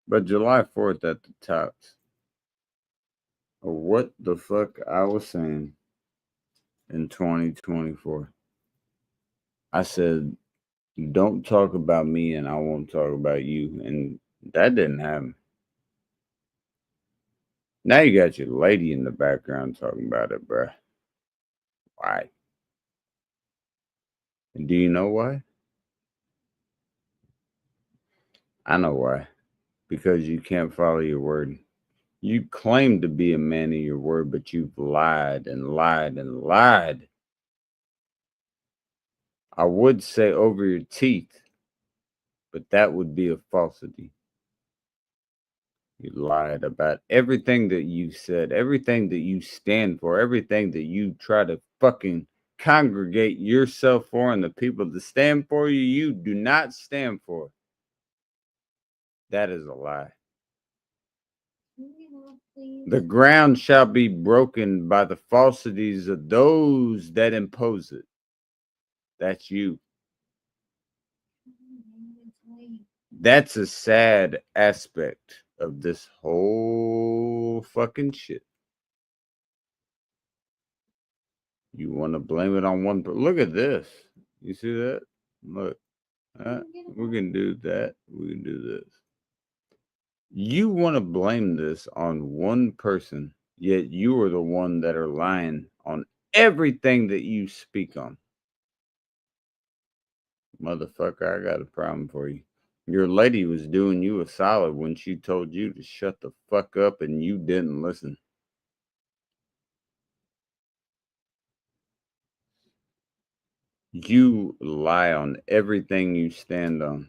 but July 4th at the tops. Or what the fuck I was saying in 2024. I said, don't talk about me and I won't talk about you. And that didn't happen. Now you got your lady in the background talking about it, bruh. Why? And do you know why? I know why. Because you can't follow your word. You claim to be a man of your word, but you've lied and lied and lied. I would say over your teeth, but that would be a falsity. You lied about everything that you said, everything that you stand for, everything that you try to fucking congregate yourself for, and the people that stand for you, you do not stand for. That is a lie. The ground shall be broken by the falsities of those that impose it. That's you. That's a sad aspect of this whole fucking shit. You want to blame it on one person. Look at this. You see that? Look. We can do that. We can do this. You want to blame this on one person, yet you are the one that are lying on everything that you speak on. Motherfucker, I got a problem for you. Your lady was doing you a solid when she told you to shut the fuck up and you didn't listen. You lie on everything you stand on.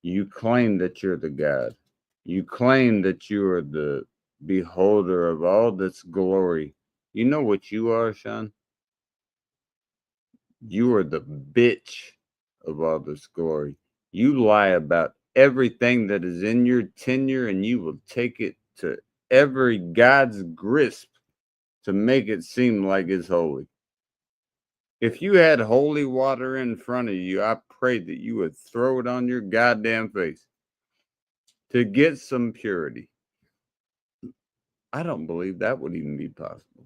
You claim that you're the God. You claim that you are the beholder of all this glory. You know what you are, Sean? You are the bitch of all this glory. You lie about everything that is in your tenure, and you will take it to every God's grasp to make it seem like it's holy. If you had holy water in front of you, I pray that you would throw it on your goddamn face to get some purity. I don't believe that would even be possible,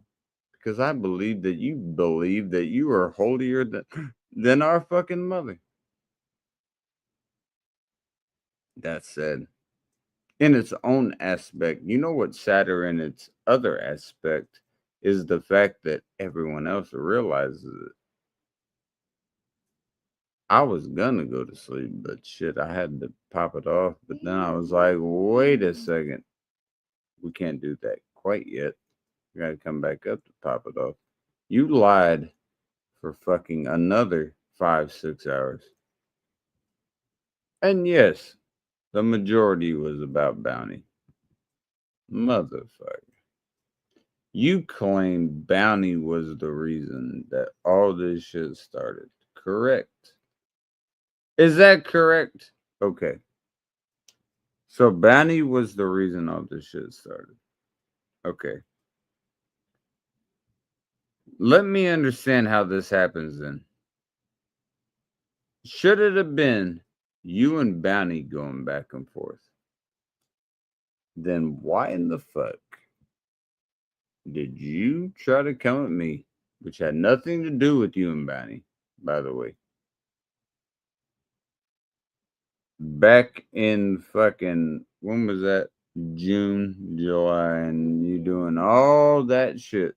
because I believe that you are holier than our fucking mother. That said, in its own aspect, you know what's sadder in its other aspect is the fact that everyone else realizes it. I was gonna go to sleep, but shit, I had to pop it off. But then I was like, wait a second. We can't do that quite yet. We gotta come back up to pop it off. You lied for fucking another 5-6 hours. And yes, the majority was about bounty. Motherfucker. You claim bounty was the reason that all this shit started. Correct. Is that correct? Okay. So bounty was the reason all this shit started. Okay. Let me understand how this happens then. Should it have been you and Bounty going back and forth? Then why in the fuck did you try to come at me, which had nothing to do with you and Bounty, by the way? Back in fucking, when was that? June, July, and you doing all that shit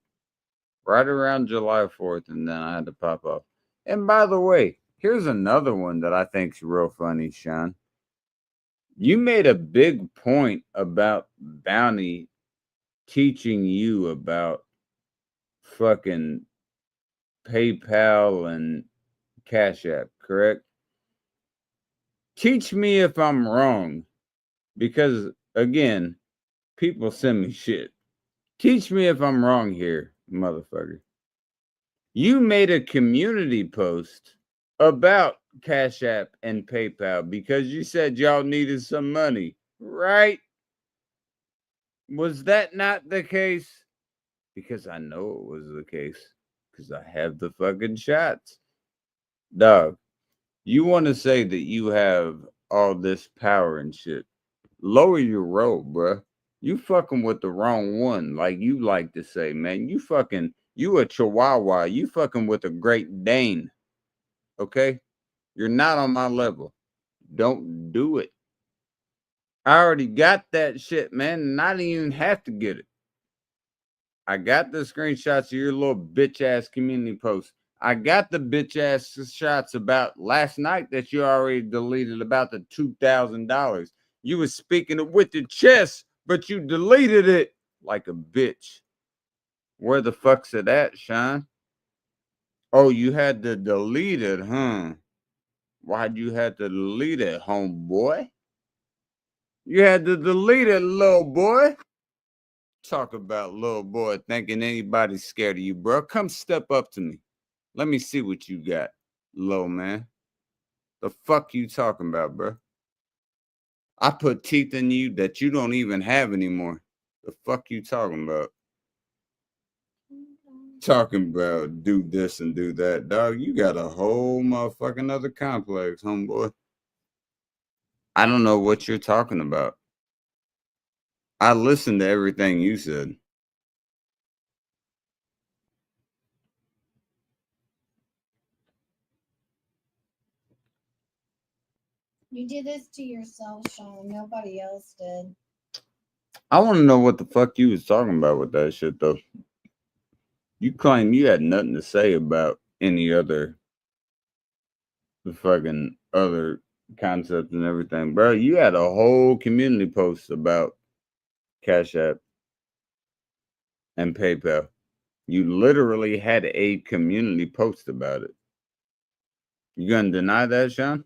right around July 4th, and then I had to pop off. And by the way, here's another one that I think's real funny, Sean. You made a big point about Bounty teaching you about fucking PayPal and Cash App, correct? Teach me if I'm wrong, because again, people send me shit. Teach me if I'm wrong here, motherfucker. You made a community post about Cash App and PayPal because you said y'all needed some money, right? Was that not the case? Because I know it was the case. Because I have the fucking shots. Dog, you want to say that you have all this power and shit. Lower your roll, bruh. You fucking with the wrong one, like you like to say, man. You a chihuahua. You fucking with a Great Dane. Okay? You're not on my level. Don't do it. I already got that shit, man, and I didn't even have to get it. I got the screenshots of your little bitch ass community post. I got the bitch ass shots about last night that you already deleted about the $2,000. You was speaking it with your chest, but you deleted it like a bitch. Where the fuck's it at, Sean? Oh, you had to delete it, huh? Why'd you have to delete it, homeboy? You had to delete it, little boy. Talk about little boy thinking anybody's scared of you, bro. Come step up to me. Let me see what you got, little man. The fuck you talking about, bro? I put teeth in you that you don't even have anymore. The fuck you talking about? Talking about do this and do that, dog. You got a whole motherfucking other complex, homeboy. I don't know what you're talking about. I listened to everything you said. You did this to yourself, Sean. Nobody else did. I want to know what the fuck you was talking about with that shit, though. You claim you had nothing to say about any other fucking other concepts and everything, bro. You had a whole community post about Cash App and PayPal. You literally had a community post about it. You gonna deny that, Sean?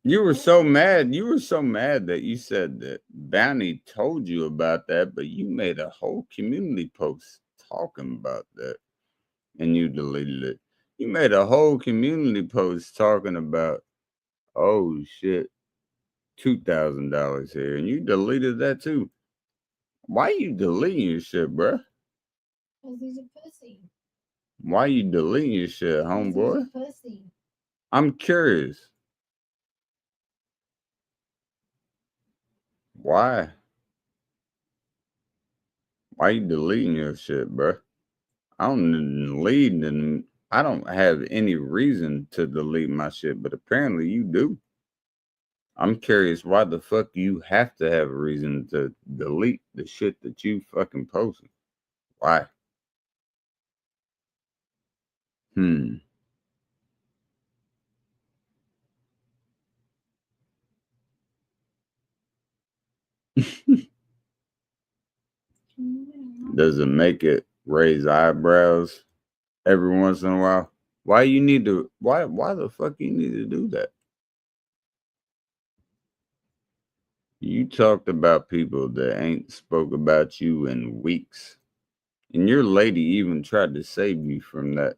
You were so mad. You were so mad that you said that Bounty told you about that, but you made a whole community post talking about that and you deleted it. You made a whole community post talking about, oh shit, $2,000 here, and you deleted that too. Why you deleting your shit, bruh? Because he's a pussy. Why you deleting your shit, homeboy? He's a pussy. I'm curious. Why? Why you deleting your shit, bruh? I don't delete and I don't have any reason to delete my shit, but apparently you do. I'm curious why the fuck you have to have a reason to delete the shit that you fucking posted. Why? Does it make it raise eyebrows every once in a while? Why the fuck you need to do that? You talked about people that ain't spoke about you in weeks. And your lady even tried to save you from that.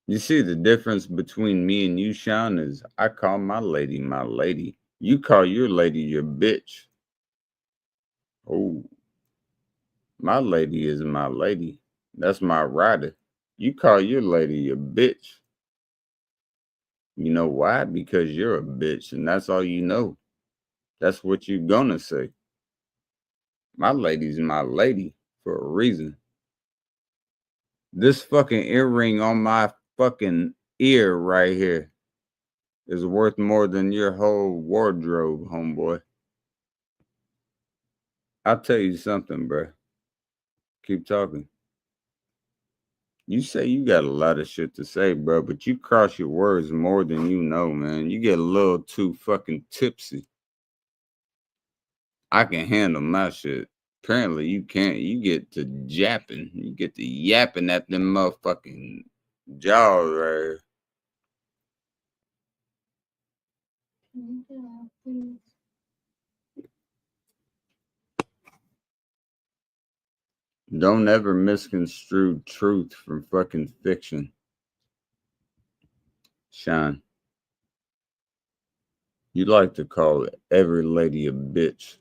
You see, the difference between me and you, Sean, is I call my lady my lady. You call your lady your bitch. Oh, my lady is my lady. That's my rider. You call your lady your bitch. You know why? Because you're a bitch and that's all you know. That's what you're gonna say. My lady's my lady for a reason. This fucking earring on my fucking ear right here is worth more than your whole wardrobe, homeboy. I'll tell you something, bro. Keep talking. You say you got a lot of shit to say, bro, but you cross your words more than you know, man. You get a little too fucking tipsy. I can handle my shit. Apparently you can't. You get to japping. You get to yapping at them motherfucking jaws right here. Don't ever misconstrue truth from fucking fiction. Sean, you like to call every lady a bitch.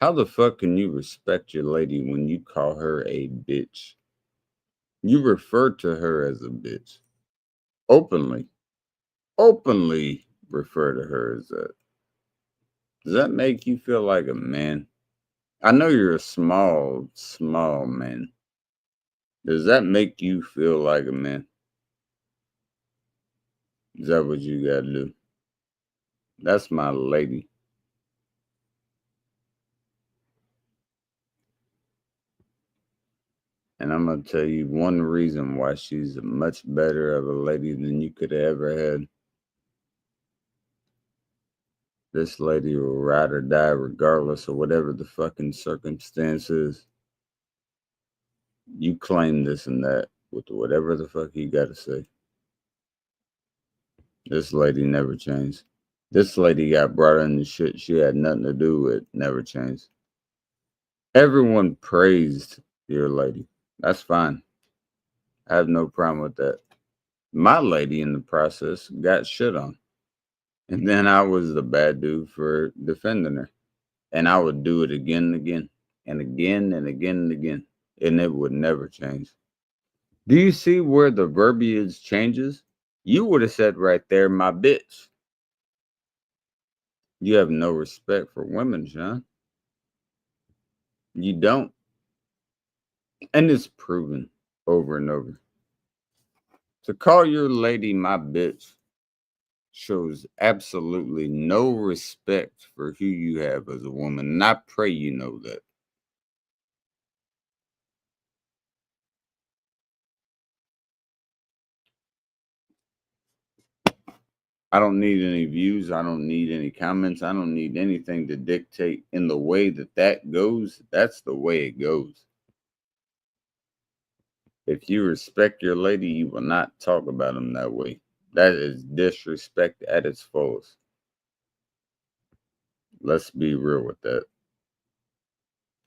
How the fuck can you respect your lady when you call her a bitch? You refer to her as a bitch. Openly. Openly refer to her as that. Does that make you feel like a man? I know you're a small man. Does that make you feel like a man? Is that what you gotta do? That's my lady. And I'm gonna tell you one reason why she's much better of a lady than you could have ever had. This lady will ride or die regardless of whatever the fucking circumstances. You claim this and that. with whatever the fuck he got to say. This lady never changed. This lady got brought into shit she had nothing to do with, never changed. Everyone praised your lady. That's fine. I have no problem with that. My lady in the process got shit on. And then I was the bad dude for defending her. And I would do it again and again and again and again and again. And it would never change. Do you see where the verbiage changes? You would have said right there, my bitch. You have no respect for women, Sean. You don't. And it's proven over and over. To call your lady my bitch shows absolutely no respect for who you have as a woman. And I pray you know that. I don't need any views. I don't need any comments. I don't need anything to dictate in the way that goes. That's the way it goes. If you respect your lady, you will not talk about them that way. That is disrespect at its fullest. Let's be real with that.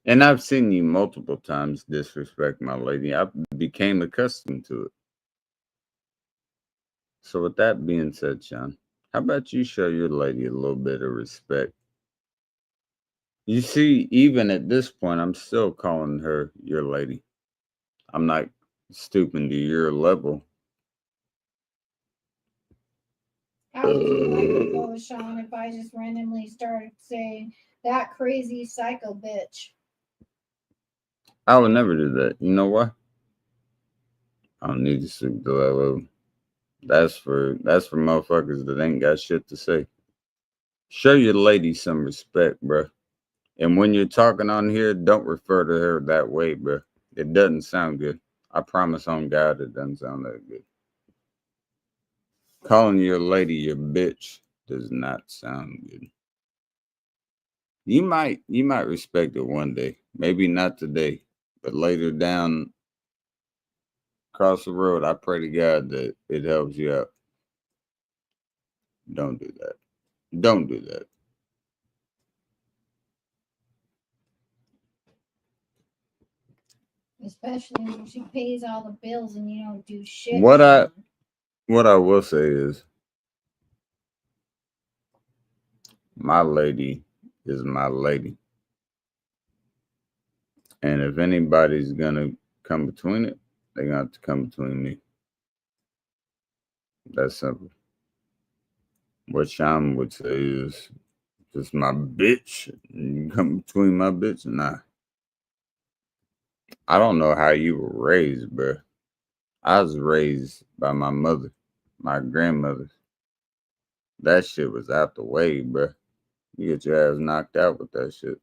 And I've seen you multiple times disrespect my lady. I became accustomed to it. So with that being said, Sean, how about you show your lady a little bit of respect? You see, even at this point, I'm still calling her your lady. I'm not stooping to your level. How would you like it though, Sean, if I just randomly started saying that crazy psycho bitch? I would never do that. You know why? I don't need to stoop to that level. That's for motherfuckers that ain't got shit to say. Show your lady some respect, bro. And when you're talking on here, don't refer to her that way, bro. It doesn't sound good. I promise on God it doesn't sound that good. Calling your lady your bitch does not sound good. You might respect it one day. Maybe not today, but later down across the road, I pray to God that it helps you out. Don't do that. Don't do that. Especially when she pays all the bills and you don't do shit. What I will say is my lady is my lady. And if anybody's gonna come between it, they're gonna have to come between me. That's simple. What Sean would say is just my bitch. You come between my bitch? Nah. I don't know how you were raised, bro. I was raised by my mother, my grandmother. That shit was out the way, bro. You get your ass knocked out with that shit.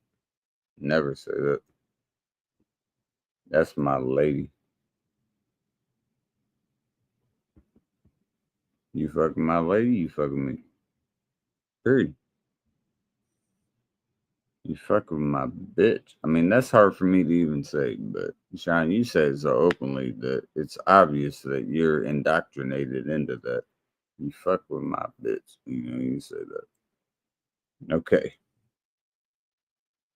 Never say that. That's my lady. You fucking my lady, you fucking me. Period. You fucking my bitch. I mean, that's hard for me to even say, but Sean, you said so openly that it's obvious that you're indoctrinated into that. You fuck with my bitch. You know, you say that. Okay.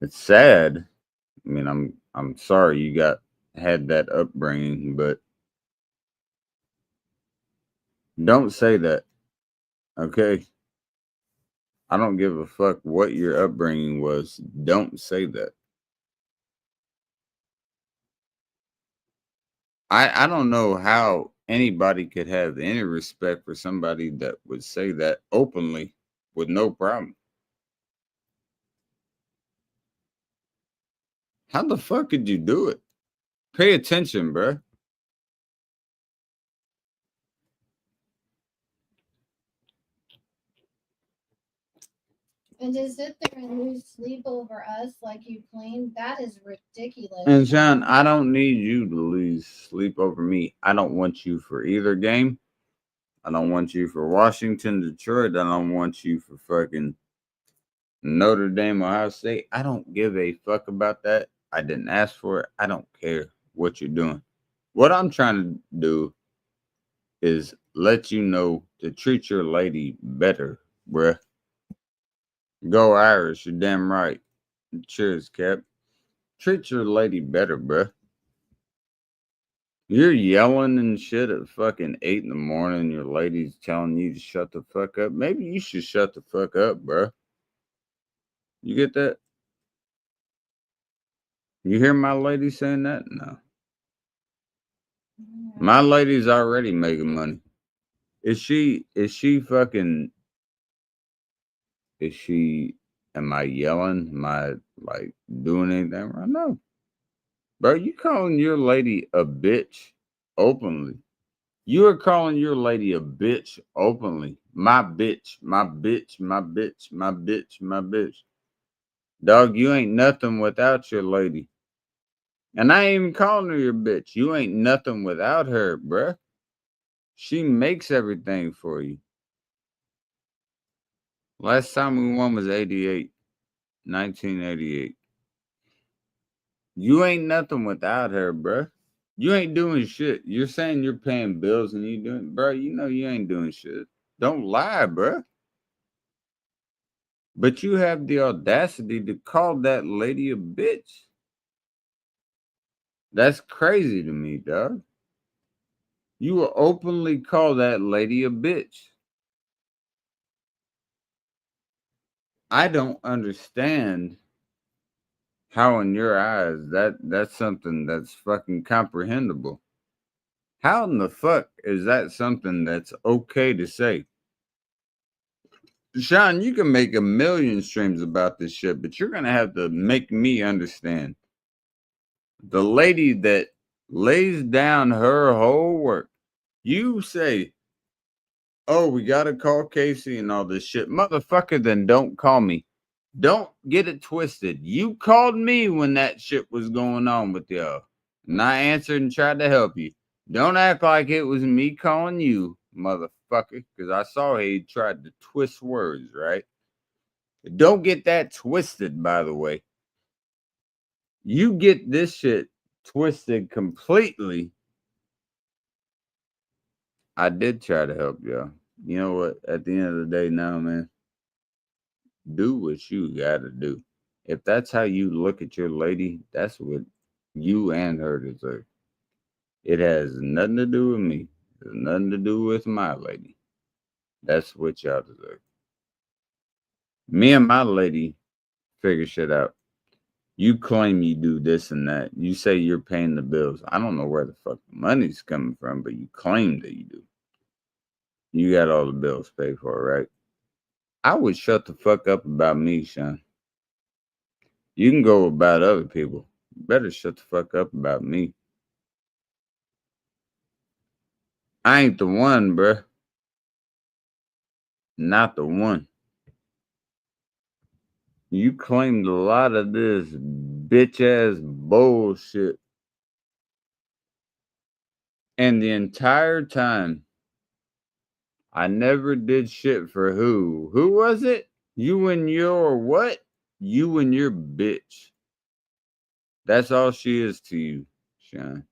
It's sad. I mean, I'm sorry you had that upbringing, but don't say that. Okay. I don't give a fuck what your upbringing was. Don't say that. I don't know how anybody could have any respect for somebody that would say that openly with no problem. How the fuck could you do it? Pay attention, bruh. And to sit there and lose sleep over us like you claimed, that is ridiculous. And Sean, I don't need you to lose sleep over me. I don't want you for either game. I don't want you for Washington, Detroit. I don't want you for fucking Notre Dame, Ohio State. I don't give a fuck about that. I didn't ask for it. I don't care what you're doing. What I'm trying to do is let you know to treat your lady better, bruh. Go Irish, you're damn right. Cheers, Cap. Treat your lady better, bruh. You're yelling and shit at fucking 8 in the morning. Your lady's telling you to shut the fuck up. Maybe you should shut the fuck up, bruh. You get that? You hear my lady saying that? No. My lady's already making money. Is she fucking, am I yelling? Am I like doing anything wrong? No. Bro, you calling your lady a bitch openly. You are calling your lady a bitch openly. My bitch, my bitch, my bitch, my bitch, my bitch. Dog, you ain't nothing without your lady. And I ain't even calling her your bitch. You ain't nothing without her, bruh. She makes everything for you. Last time we won was 1988. You ain't nothing without her, bruh. You ain't doing shit. You're saying you're paying bills and you doing, bro. You know you ain't doing shit. Don't lie, bruh. But you have the audacity to call that lady a bitch. That's crazy to me, dog. You will openly call that lady a bitch. I don't understand how in your eyes that's something that's fucking comprehensible. How in the fuck is that something that's okay to say? Sean, you can make a million streams about this shit, but you're gonna have to make me understand. The lady that lays down her whole work. You say, oh, we gotta call Casey and all this shit. Motherfucker, then don't call me. Don't get it twisted. You called me when that shit was going on with y'all. And I answered and tried to help you. Don't act like it was me calling you, motherfucker, because I saw he tried to twist words, right? Don't get that twisted, by the way. You get this shit twisted completely. I did try to help y'all. You know what? At the end of the day now, man, do what you gotta do. If that's how you look at your lady, that's what you and her deserve. It has nothing to do with me. It has nothing to do with my lady. That's what y'all deserve. Me and my lady figure shit out. You claim you do this and that. You say you're paying the bills. I don't know where the fuck the money's coming from, but you claim that you do. You got all the bills paid for, right? I would shut the fuck up about me, Sean. You can go about other people. You better shut the fuck up about me. I ain't the one, bruh. Not the one. You claimed a lot of this bitch ass bullshit. And the entire time, I never did shit for who? Who was it? You and your what? You and your bitch. That's all she is to you, Sean.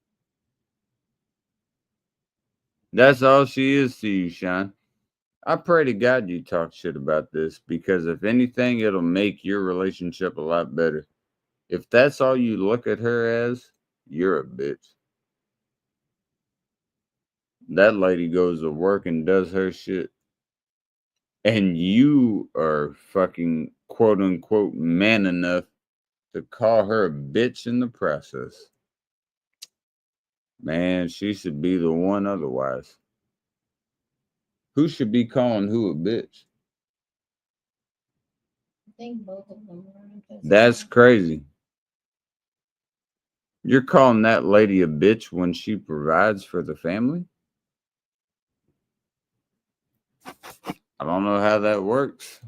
That's all she is to you, Sean. I pray to God you talk shit about this because if anything, it'll make your relationship a lot better. If that's all you look at her as, you're a bitch. That lady goes to work and does her shit. And you are fucking quote unquote man enough to call her a bitch in the process. Man, she should be the one otherwise. Who should be calling who a bitch? I think both of them are. That's crazy. You're calling that lady a bitch when she provides for the family? I don't know how that works.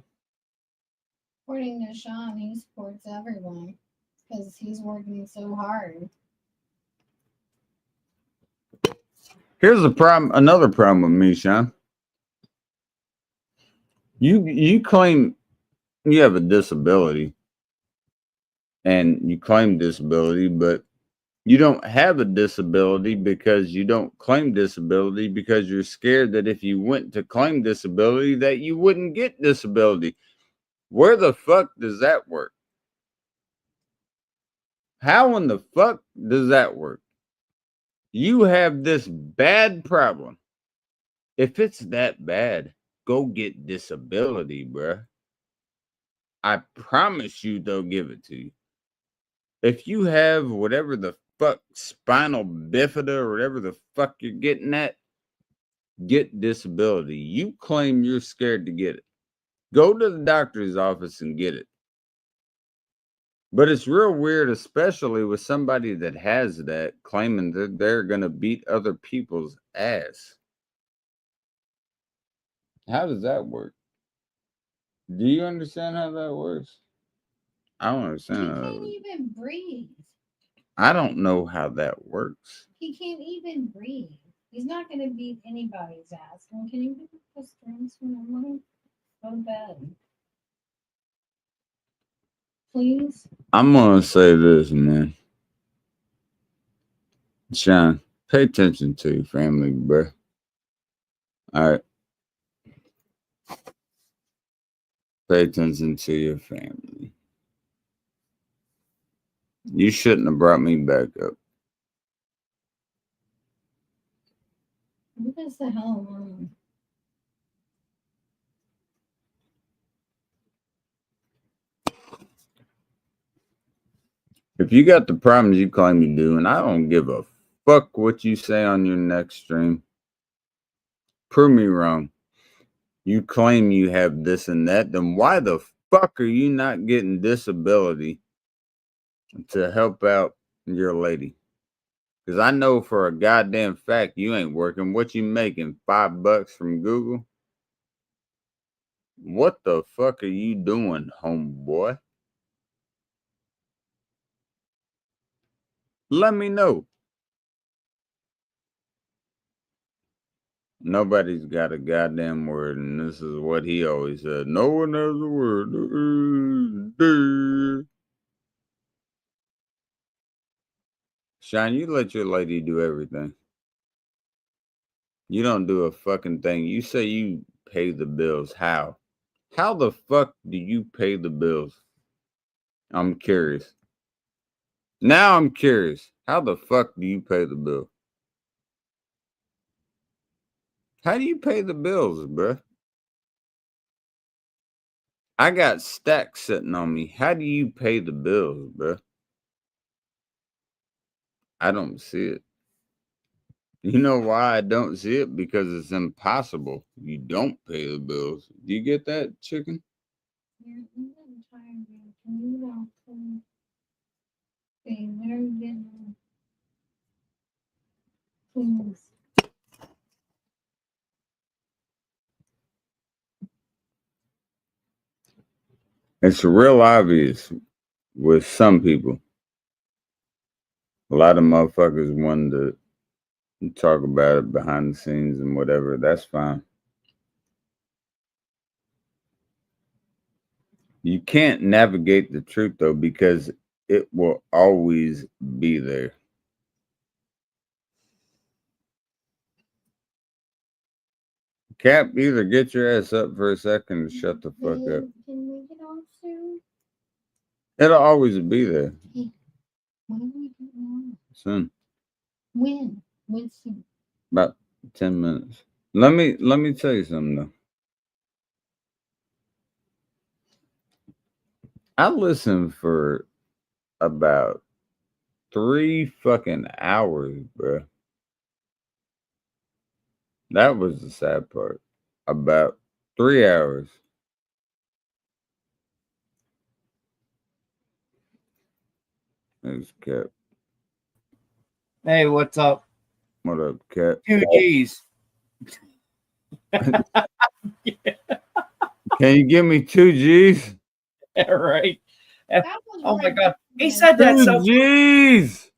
According to Sean, he supports everyone because he's working so hard. Here's a problem. Another problem with me, Sean. You claim you have a disability, and you claim disability, but You don't have a disability because you don't claim disability because you're scared that if you went to claim disability that you wouldn't get disability. Where the fuck does that work? How in the fuck does that work? You have this bad problem. If it's that bad, go get disability, bruh. I promise you they'll give it to you. If you have whatever the fuck spinal bifida or whatever the fuck you're getting at, get disability. You claim you're scared to get it. Go to the doctor's office and get it. But it's real weird, especially with somebody that has that, claiming that they're going to beat other people's ass. How does that work? Do you understand how that works? I don't understand He how that can't works. even breathe. I don't know how that works. He can't even breathe. He's not going to beat anybody's ass. Well, can you give me the strings when I'm going to go to bed? Please? I'm going to say this, man. Sean, pay attention to your family, bro. All right. Pay attention to your family. You shouldn't have brought me back up. What is the hell wrong? If you got the problems you claim you do, and I don't give a fuck what you say on your next stream, prove me wrong. You claim you have this and that, then why the fuck are you not getting disability to help out your lady? Because I know for a goddamn fact you ain't working. What you making? $5 from Google? What the fuck are you doing, homeboy? Let me know. Nobody's got a goddamn word, and this is what he always said. No one has a word. Shine, you let your lady do everything. You don't do a fucking thing. You say you pay the bills. How? How the fuck do you pay the bills? I'm curious. Now I'm curious. How the fuck do you pay the bill? How do you pay the bills, bruh? I got stacks sitting on me. How do you pay the bills, bruh? I don't see it. You know why I don't see it? Because it's impossible. You don't pay the bills. Do you get that, chicken? Yeah, I'm getting tired, man. Can you please? Okay, where are you getting? Please. It's real obvious with some people. A lot of motherfuckers want to talk about it behind the scenes and whatever. That's fine. You can't navigate the truth, though, because it will always be there. Cap, either get your ass up for a second or shut the fuck up. Can we get off soon? It'll always be there. Hey, when are we getting off? Soon. When? When soon? About 10 minutes. Let me tell you something, though. I listened for about 3 fucking hours, bro. That was the sad part. About 3 hours. There's Cap. Hey, what's up? What up, Cap? 2 G's. Can you give me 2 G's? Yeah, right. Oh my right. god. He said that 2 so G's.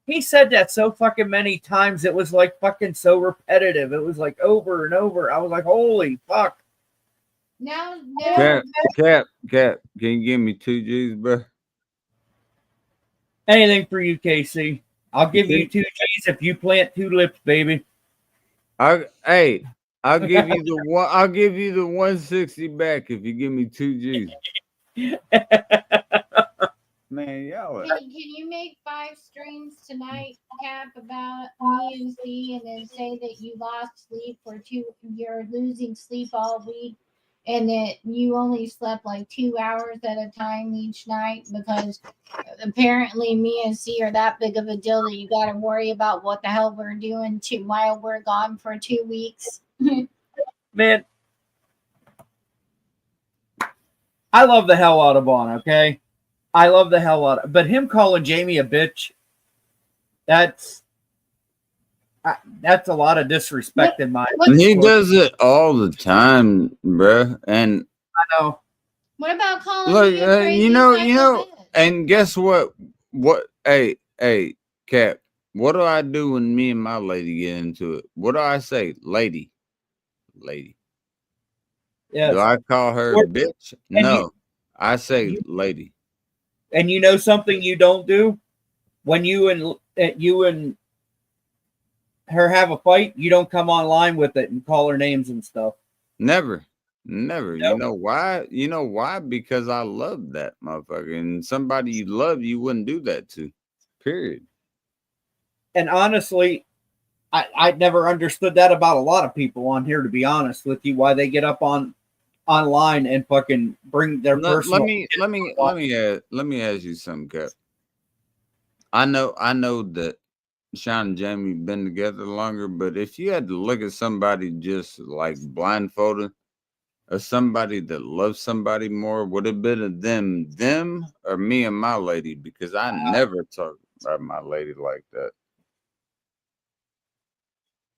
he said that so fucking many times. It was like fucking so repetitive. It was like over and over. I was like, holy fuck. Now, Cap. Can you give me 2 G's, bro? Anything for you, Casey. I'll give you 2 G's if you plant 2 lips, baby. I'll give you the one. I'll give you the 160 back if you give me 2 G's. Man, y'all. Can you make 5 streams tonight, Cap, about me and C, and then say that you lost sleep for 2? You're losing sleep all week, and that you only slept like 2 hours at a time each night because apparently me and C are that big of a deal that you got to worry about what the hell we're doing while we're gone for 2 weeks. Man, I love the hell out of Vaughn, okay? I love the hell out of, but him calling Jamie a bitch, that's a lot of disrespect in my. He does it all the time, bruh. And I know. What about calling look, me a crazy you know, bitch? and guess what? Hey, Cap, what do I do when me and my lady get into it? What do I say? Lady. Yes. Do I call her a bitch? No. I say lady. And you know something you don't do? When you and her have a fight, you don't come online with it and call her names and stuff. Never. Nope. You know why? You know why? Because I love that motherfucker. And somebody you love, you wouldn't do that to. Period. And honestly, I never understood that about a lot of people on here, to be honest with you, why they get up online and fucking bring their personal. Let me ask you something, Cap. I know that Sean and Jamie been together longer, but if you had to look at somebody just like blindfolded, or somebody that loves somebody more, would it have been them or me and my lady? Because I never talk about my lady like that.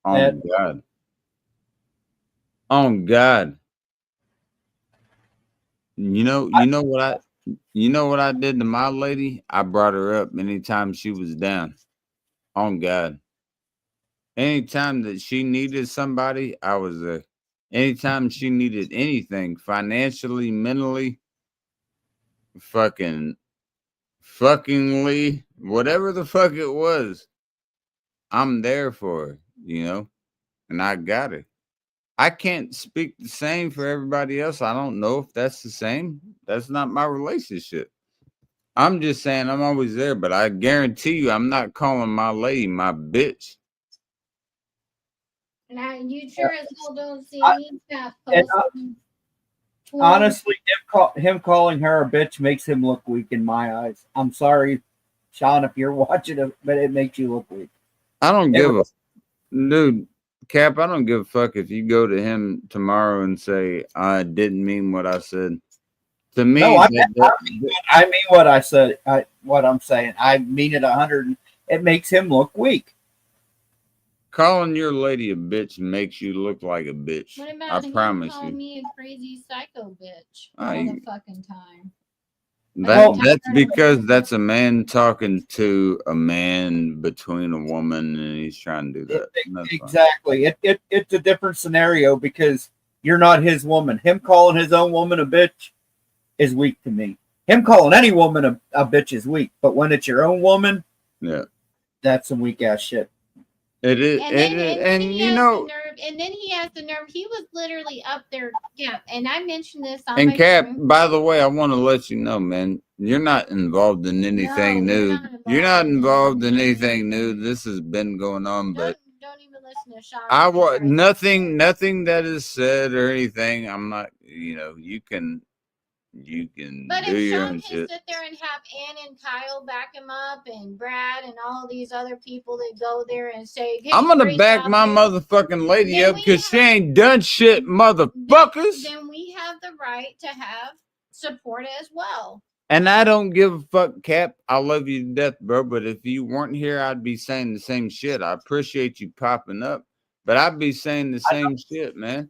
Oh God. Oh God. You know what I did to my lady? I brought her up anytime she was down. On God. Anytime that she needed somebody, I was there. Anytime she needed anything, financially, mentally, fuckingly, whatever the fuck it was, I'm there for her, you know? And I got her. I can't speak the same for everybody else. I don't know if that's the same. That's not my relationship. I'm just saying I'm always there, but I guarantee you I'm not calling my lady my bitch. And you sure as hell don't see me posting. Honestly, him calling her a bitch makes him look weak in my eyes. I'm sorry, Sean, if you're watching it, but it makes you look weak. I don't give a dude, Cap. I don't give a fuck if you go to him tomorrow and say I didn't mean what I said. To me, no, I mean what I said. What I'm saying, I mean it 100. It makes him look weak. Calling your lady a bitch makes you look like a bitch. What about I promise call you. me a crazy psycho bitch all the fucking time? That's because that's a man talking to a man between a woman, and he's trying to do that. Exactly. It's a different scenario because you're not his woman. Him calling his own woman a bitch is weak to me. Him calling any woman a bitch is weak, but when it's your own woman, yeah, that's some weak ass shit. It is, and then he has the nerve. He was literally up there, yeah. And I mentioned this on and my Cap, stream. by the way, I want to let you know, man, you're not involved in anything new. You're not involved in anything new. This has been going on, but don't even listen to Sean. Nothing that is said or anything. I'm not, you can but do if your Sean own can shit. sit there and have Ann and Kyle back him up, and Brad and all these other people that go there and say, hey, I'm gonna back my motherfucking lady up because she ain't done shit, motherfuckers. Then we have the right to have support as well. And I don't give a fuck, Cap. I love you to death, bro. But if you weren't here, I'd be saying the same shit. I appreciate you popping up, but I'd be saying the same shit, man.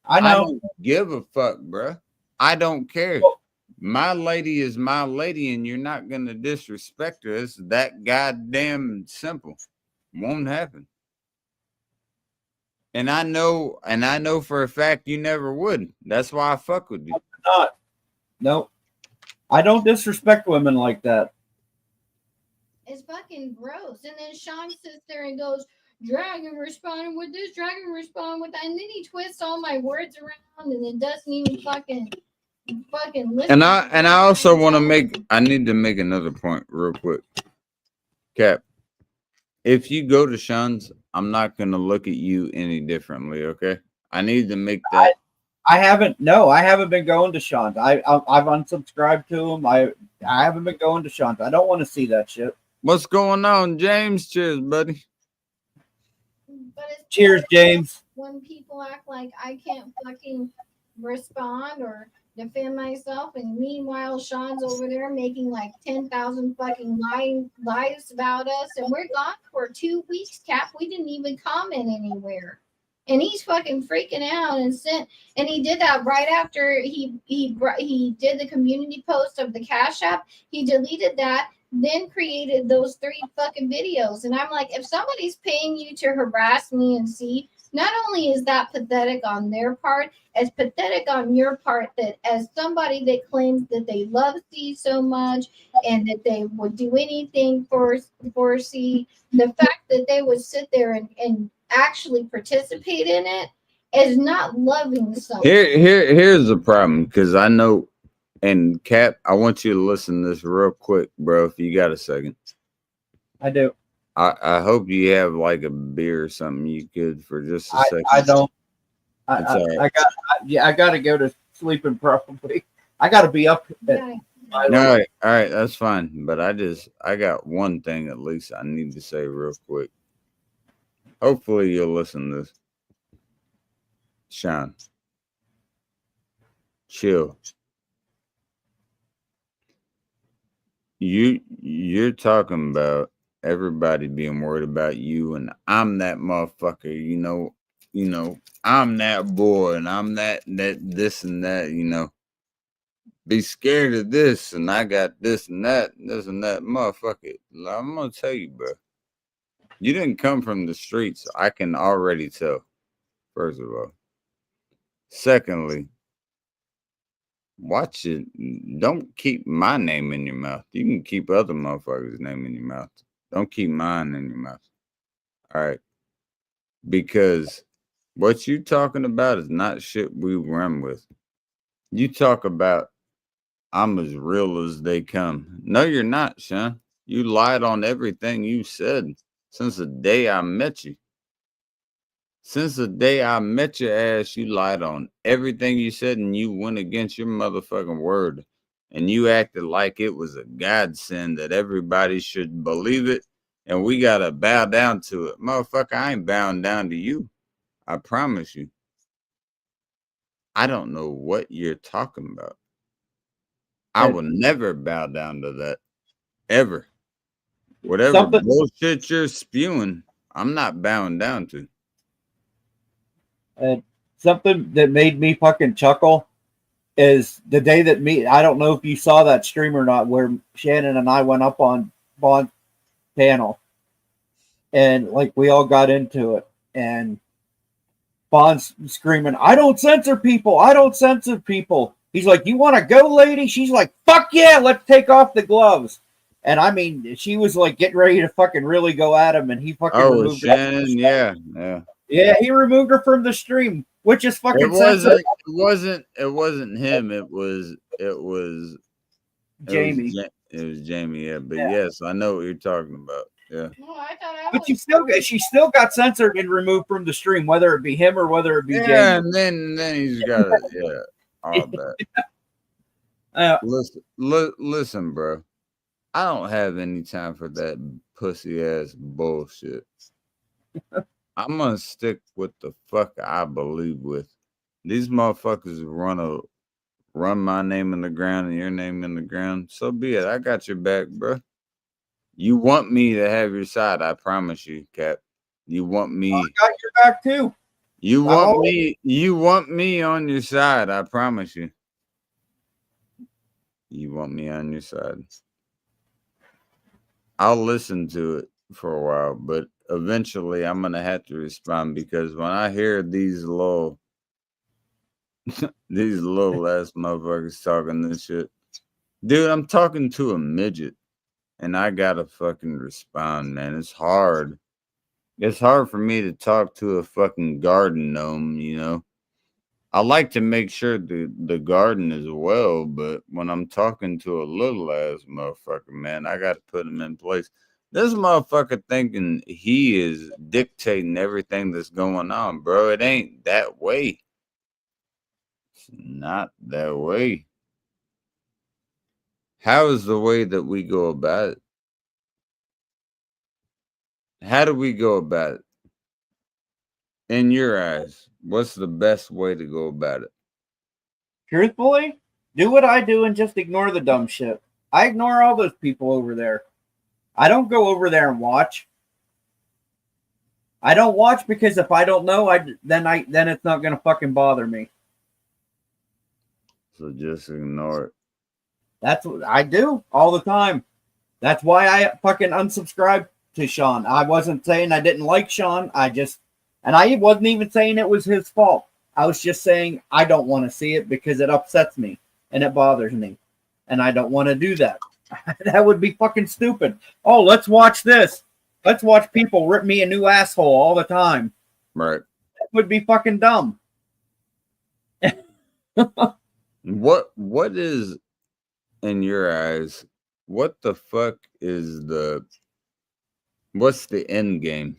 I know. I don't give a fuck, bro. I don't care. My lady is my lady, and you're not gonna disrespect her. It's that goddamn simple. Won't happen. And I know for a fact you never would. That's why I fuck with you. Not. Nope. I don't disrespect women like that. It's fucking gross. And then Sean sits there and goes, Dragon responding with this, Dragon responding with that, and then he twists all my words around and then doesn't even fucking listen. And I also want to I need to make another point real quick. Cap, if you go to Sean's, I'm not gonna look at you any differently, okay? I need to make that. I haven't been going to Sean's. I've unsubscribed to him. I haven't been going to Sean's. I don't want to see that shit. What's going on, James? Cheers, buddy. Cheers, James. When people act like I can't fucking respond or defend myself, and meanwhile Sean's over there making like 10,000 fucking lies about us, and we're gone for 2 weeks, Cap. We didn't even comment anywhere. And he's fucking freaking out and he did that right after he did the community post of the Cash App. He deleted that, then created those 3 fucking videos. And I'm like, if somebody's paying you to harass me and see, not only is that pathetic on their part, it's pathetic on your part that as somebody that claims that they love C so much and that they would do anything for C, the fact that they would sit there and actually participate in it is not loving someone. Here's the problem, because I know, and Cap, I want you to listen to this real quick, bro, if you got a second. I do. I hope you have like a beer or something you could for just a second. I don't. Right. I got to go to sleeping probably. I got to be up. All right, that's fine. But I got one thing at least I need to say real quick. Hopefully you'll listen to this. Sean, chill. You're talking about everybody being worried about you, and I'm that motherfucker, you know, I'm that boy, and I'm that this and that, be scared of this, and I got this and that, motherfucker. I'm gonna tell you, bro, you didn't come from the streets. I can already tell, first of all. Secondly, watch it. Don't keep my name in your mouth. You can keep other motherfuckers' name in your mouth. Don't keep mine in your mouth. All right. Because what you talking about is not shit we run with. You talk about I'm as real as they come. No, you're not, Sean. You lied on everything you said since the day I met you. Since the day I met your ass, you lied on everything you said, and you went against your motherfucking word. And you acted like it was a godsend that everybody should believe it, and we got to bow down to it. Motherfucker, I ain't bowing down to you. I promise you. I don't know what you're talking about. I will never bow down to that. Ever. Whatever bullshit you're spewing, I'm not bowing down to. Something that made me fucking chuckle is the day that I don't know if you saw that stream or not, where Shannon and I went up on Bond's panel, and like we all got into it, and Bond's screaming, I don't censor people. I don't censor people. He's like, you want to go, lady? She's like, fuck yeah, let's take off the gloves. And I mean, she was like getting ready to fucking really go at him, and he fucking removed Shannon, her. Yeah, he removed her from the stream, which is fucking It wasn't him. It was Jamie. It was Jamie, yeah. But yes, I know what you're talking about. Yeah. But she still got censored and removed from the stream, whether it be him or whether it be Jamie. And then he's got it, all that. Listen, bro. I don't have any time for that pussy ass bullshit. I'm gonna stick with the fuck I believe with. These motherfuckers run my name in the ground and your name in the ground. So be it. I got your back, bro. You want me to have your side, I promise you, Cap. You want me. I got your back too. You want me on your side, I promise you. You want me on your side. I'll listen to it for a while, but eventually I'm gonna have to respond, because when I hear these little ass motherfuckers talking this shit, dude, I'm talking to a midget, and I gotta fucking respond, man. It's hard. It's hard for me to talk to a fucking garden gnome, you know. I like to make sure the garden is well, but when I'm talking to a little ass motherfucker, man, I gotta put him in place. This motherfucker thinking he is dictating everything that's going on, bro. It ain't that way. It's not that way. How is the way that we go about it? How do we go about it? In your eyes, what's the best way to go about it? Truthfully, do what I do and just ignore the dumb shit. I ignore all those people over there. I don't go over there and watch. I don't watch because if I don't know, then it's not gonna fucking bother me. So just ignore it. That's what I do all the time. That's why I fucking unsubscribed to Sean. I wasn't saying I didn't like Sean. And I wasn't even saying it was his fault. I was just saying I don't want to see it because it upsets me and it bothers me. And I don't want to do that. That would be fucking stupid. Oh, let's watch this. Let's watch people rip me a new asshole all the time. Right. That would be fucking dumb. What is, in your eyes, what the fuck is what's the end game?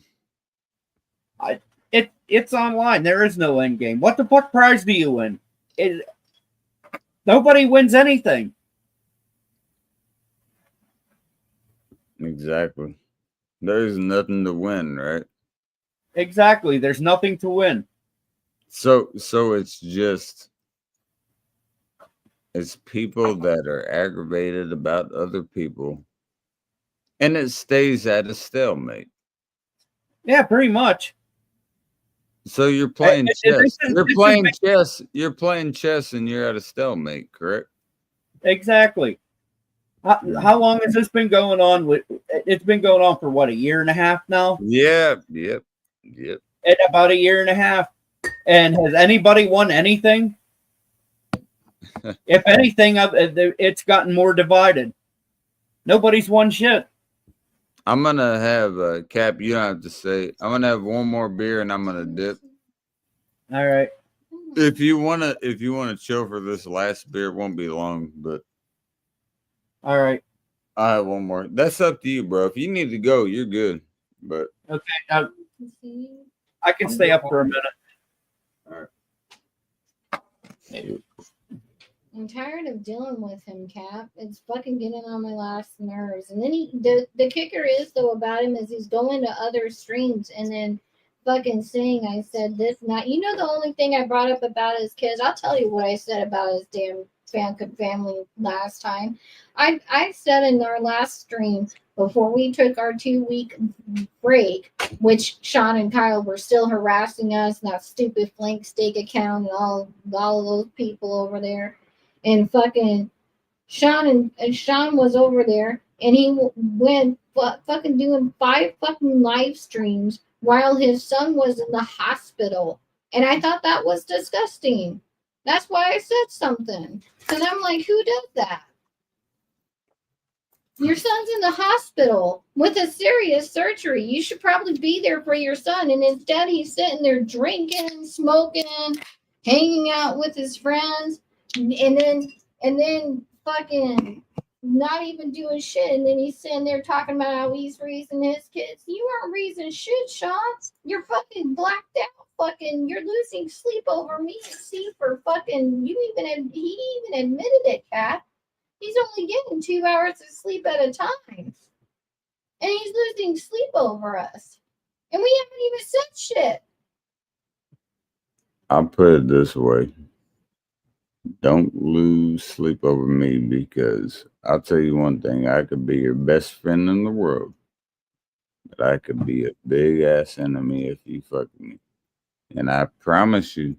It's online. There is no end game. What the fuck prize do you win? Nobody wins anything. Exactly. There's nothing to win, right? Exactly. There's nothing to win. So it's people that are aggravated about other people, and it stays at a stalemate. Yeah, pretty much. So you're playing chess. You're playing chess, and you're at a stalemate, correct? Exactly. How long has this been going on? It's been going on for what, a year and a half now? Yeah, yep. At about a year and a half. And has anybody won anything? If anything, it's gotten more divided. Nobody's won shit. I'm gonna have Cap. You don't have to say. I'm gonna have one more beer and I'm gonna dip. All right. If you wanna chill for this last beer, it won't be long. But all right, I have one more. That's up to you, bro. If you need to go, you're good. But okay, I can stay up for a minute. All right. I'm tired of dealing with him, Cap. It's fucking getting on my last nerves. And then the kicker is though about him is he's going to other streams and then fucking saying I said this and that. You know the only thing I brought up about his kids. I'll tell you what I said about his damn family last time. I said in our last stream before we took our 2-week break, which Sean and Kyle were still harassing us, and that stupid Flank Steak account and all of those people over there. And fucking Sean and Sean was over there, and he went fucking doing 5 fucking live streams while his son was in the hospital. And I thought that was disgusting. That's why I said something. Because I'm like, who does that? Your son's in the hospital with a serious surgery. You should probably be there for your son. And instead, he's sitting there drinking, smoking, hanging out with his friends. And then fucking not even doing shit. And then he's sitting there talking about how he's raising his kids. You aren't raising shit, Sean. You're fucking blacked out. Fucking, you're losing sleep over me and see for fucking. He even admitted it, Kat. He's only getting 2 hours of sleep at a time, and he's losing sleep over us. And we haven't even said shit. I'll put it this way. Don't lose sleep over me, because I'll tell you one thing. I could be your best friend in the world, but I could be a big ass enemy if you fuck me. And I promise you,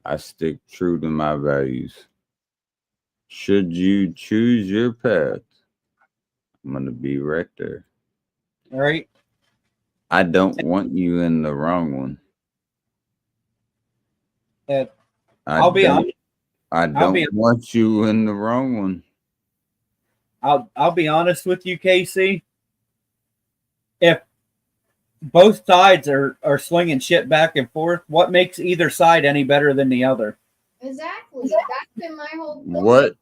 I stick true to my values. Should you choose your path, I'm going to be right there. All right. I don't want you in the wrong one. I'll be honest. I don't want you in the wrong one. I'll be honest with you, Casey. If both sides are slinging shit back and forth, what makes either side any better than the other? Exactly. That's been my whole point.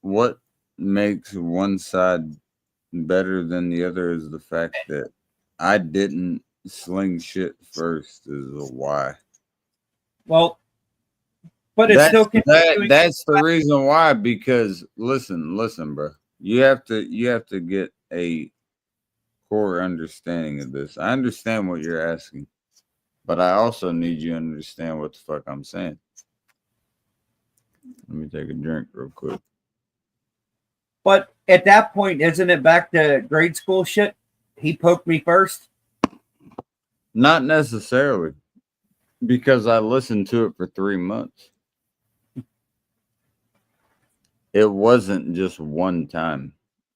What makes one side better than the other is the fact that I didn't sling shit first is a why. Well, but it's still continuing. That's the reason why, because listen, bro. You have to get a core understanding of this. I understand what you're asking, but I also need you to understand what the fuck I'm saying. Let me take a drink real quick. But at that point, isn't it back to grade school shit? He poked me first. Not necessarily, because I listened to it for 3 months. It wasn't just one time.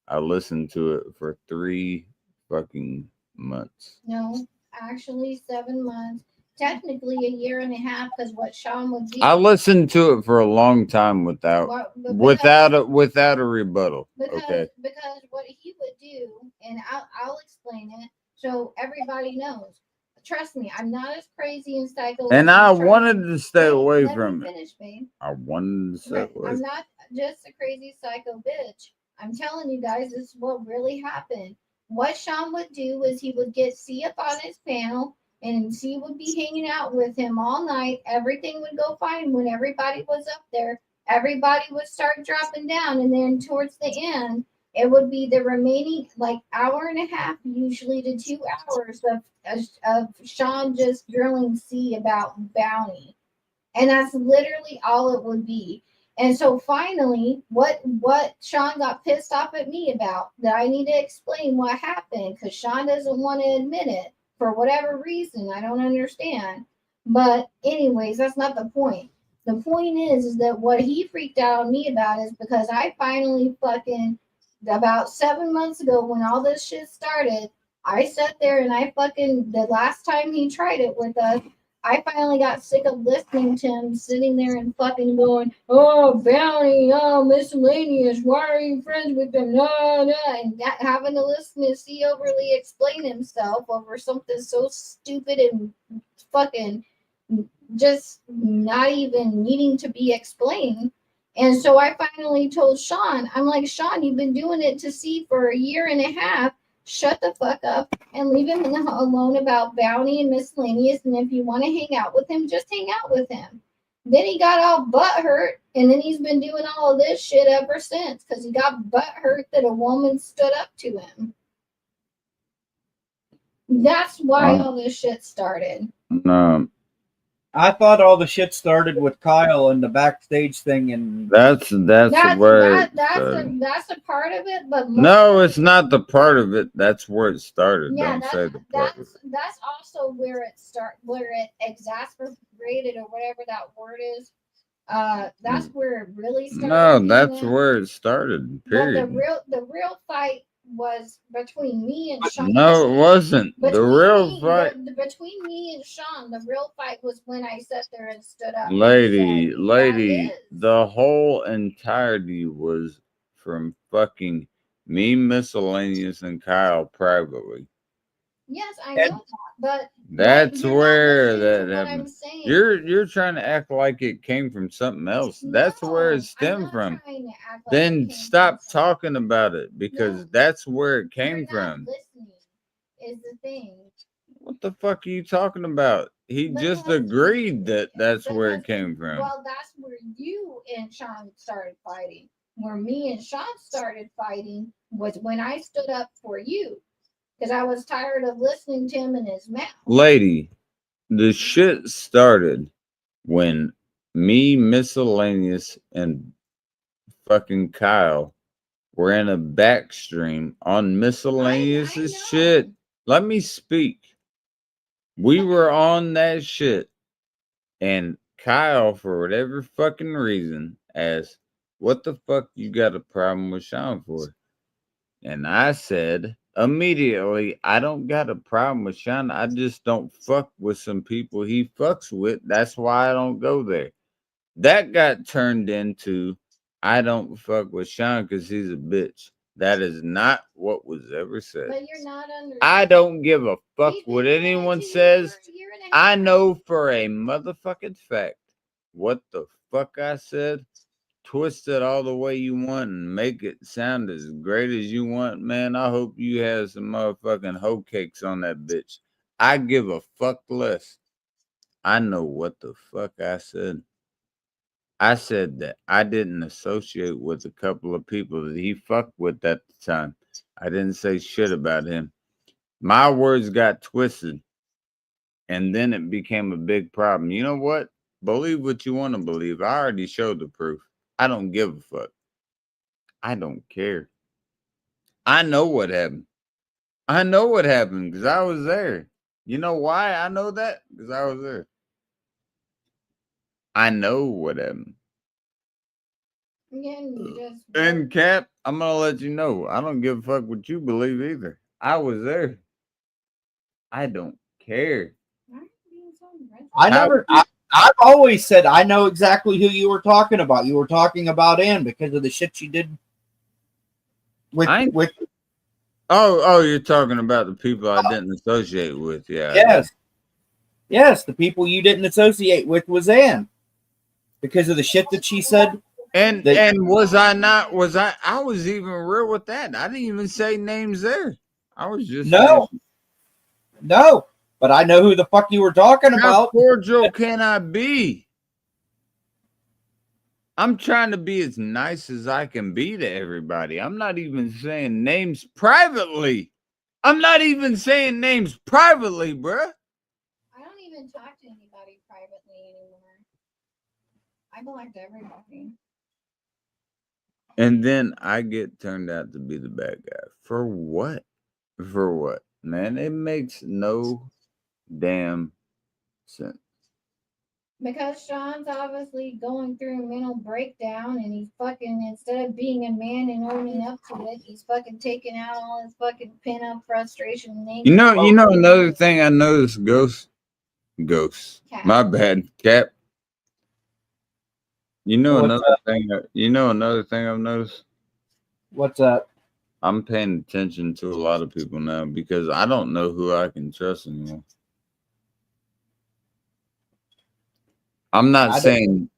I listened to it for 3 fucking months. No, actually 7 months. Technically a year and a half, because what Sean would do. I listened to it for a long time without a rebuttal. Okay. Because what he would do, and I'll explain it so everybody knows. Trust me, I'm not as crazy and psycho. And I wanted to stay away from it. Finish, babe. I wanted to stay away. I'm not just a crazy psycho bitch. I'm telling you guys, this is what really happened. What Sean would do is he would get C up on his panel, and C would be hanging out with him all night. Everything would go fine when everybody was up there. Everybody would start dropping down, and then towards the end, it would be the remaining like hour and a half, usually to 2 hours of Sean just drilling C about bounty, and that's literally all it would be. And so finally, what Sean got pissed off at me about, that I need to explain what happened, because Sean doesn't want to admit it for whatever reason. I don't understand. But anyways, that's not the point. The point is that what he freaked out on me about is because I finally fucking, about 7 months ago when all this shit started, I sat there and the last time he tried it with us, I finally got sick of listening to him sitting there and fucking going, oh, bounty, oh, miscellaneous, why are you friends with them? No, no, and having to listen to C overly explain himself over something so stupid and fucking just not even needing to be explained. And so I finally told Sean, I'm like, Sean, you've been doing it to C for a year and a half. Shut the fuck up and leave him alone about bounty and miscellaneous. And if you want to hang out with him, just hang out with him. Then he got all butthurt, and then he's been doing all of this shit ever since because he got butthurt that a woman stood up to him. That's why all this shit started. I thought all the shit started with Kyle and the backstage thing, and that's where that's a part of it, but no, it's not the part of it. That's where it started. Yeah, Don't say the part of it. That's also where it exasperated or whatever that word is. That's where it really started. No, that's where it started. Period. But the real fight was between me and Sean. No, it wasn't. The real fight between me and Sean, the real fight was when I sat there and stood up. Lady, the whole entirety was from fucking me, miscellaneous, and Kyle privately. Yes, I know that, but that's where that happened. You're trying to act like it came from something else. That's where it stemmed from. Then stop talking about it, because that's where it came from. Listening is the thing. What the fuck are you talking about? He just agreed that that's where it came from. Well, that's where you and Sean started fighting. Where me and Sean started fighting was when I stood up for you. Because I was tired of listening to him in his mouth. Lady, the shit started when me, miscellaneous, and fucking Kyle were in a backstream on miscellaneous shit. Let me speak. We were on that shit. And Kyle, for whatever fucking reason, asked, what the fuck you got a problem with Sean for? And I said, immediately, I don't got a problem with Sean. I just don't fuck with some people he fucks with. That's why I don't go there. That got turned into, I don't fuck with Sean because he's a bitch. That is not what was ever said. But you're not under. I don't give a fuck He's what been doing it anyone to you says. for a year and a I half. know for a motherfucking fact what the fuck I said. Twist it all the way you want and make it sound as great as you want, man. I hope you have some motherfucking hoe cakes on that bitch. I give a fuck less. I know what the fuck I said. I said that I didn't associate with a couple of people that he fucked with at the time. I didn't say shit about him. My words got twisted, and then it became a big problem. You know what? Believe what you want to believe. I already showed the proof. I don't give a fuck. I don't care. I know what happened. I know what happened because I was there. You know why I know that? Because I was there. I know what happened. Again, just And Cap, I'm gonna let you know. I don't give a fuck what you believe either. I was there. I don't care. I've always said I know exactly who you were talking about. You were talking about Ann because of the shit she did with Oh, you're talking about the people I didn't associate with. Yeah. Yes, the people you didn't associate with was Ann because of the shit that she said. And was I not? Was I was even real with that. I didn't even say names there. I was just saying, no. But I know who the fuck you were talking about. How cordial can I be? I'm trying to be as nice as I can be to everybody. I'm not even saying names privately. I'm not even saying names privately, bruh. I don't even talk to anybody privately anymore. I blocked everybody. And then I get turned out to be the bad guy. For what? For what? Man, it makes no damn sense. Because Sean's obviously going through a mental breakdown and he's fucking, instead of being a man and owning up to it, he's fucking taking out all his fucking pin up frustration. And You know another thing I noticed, Ghost. Cap. My bad, Cap. Another thing I've noticed? What's that? I'm paying attention to a lot of people now because I don't know who I can trust anymore. I'm not saying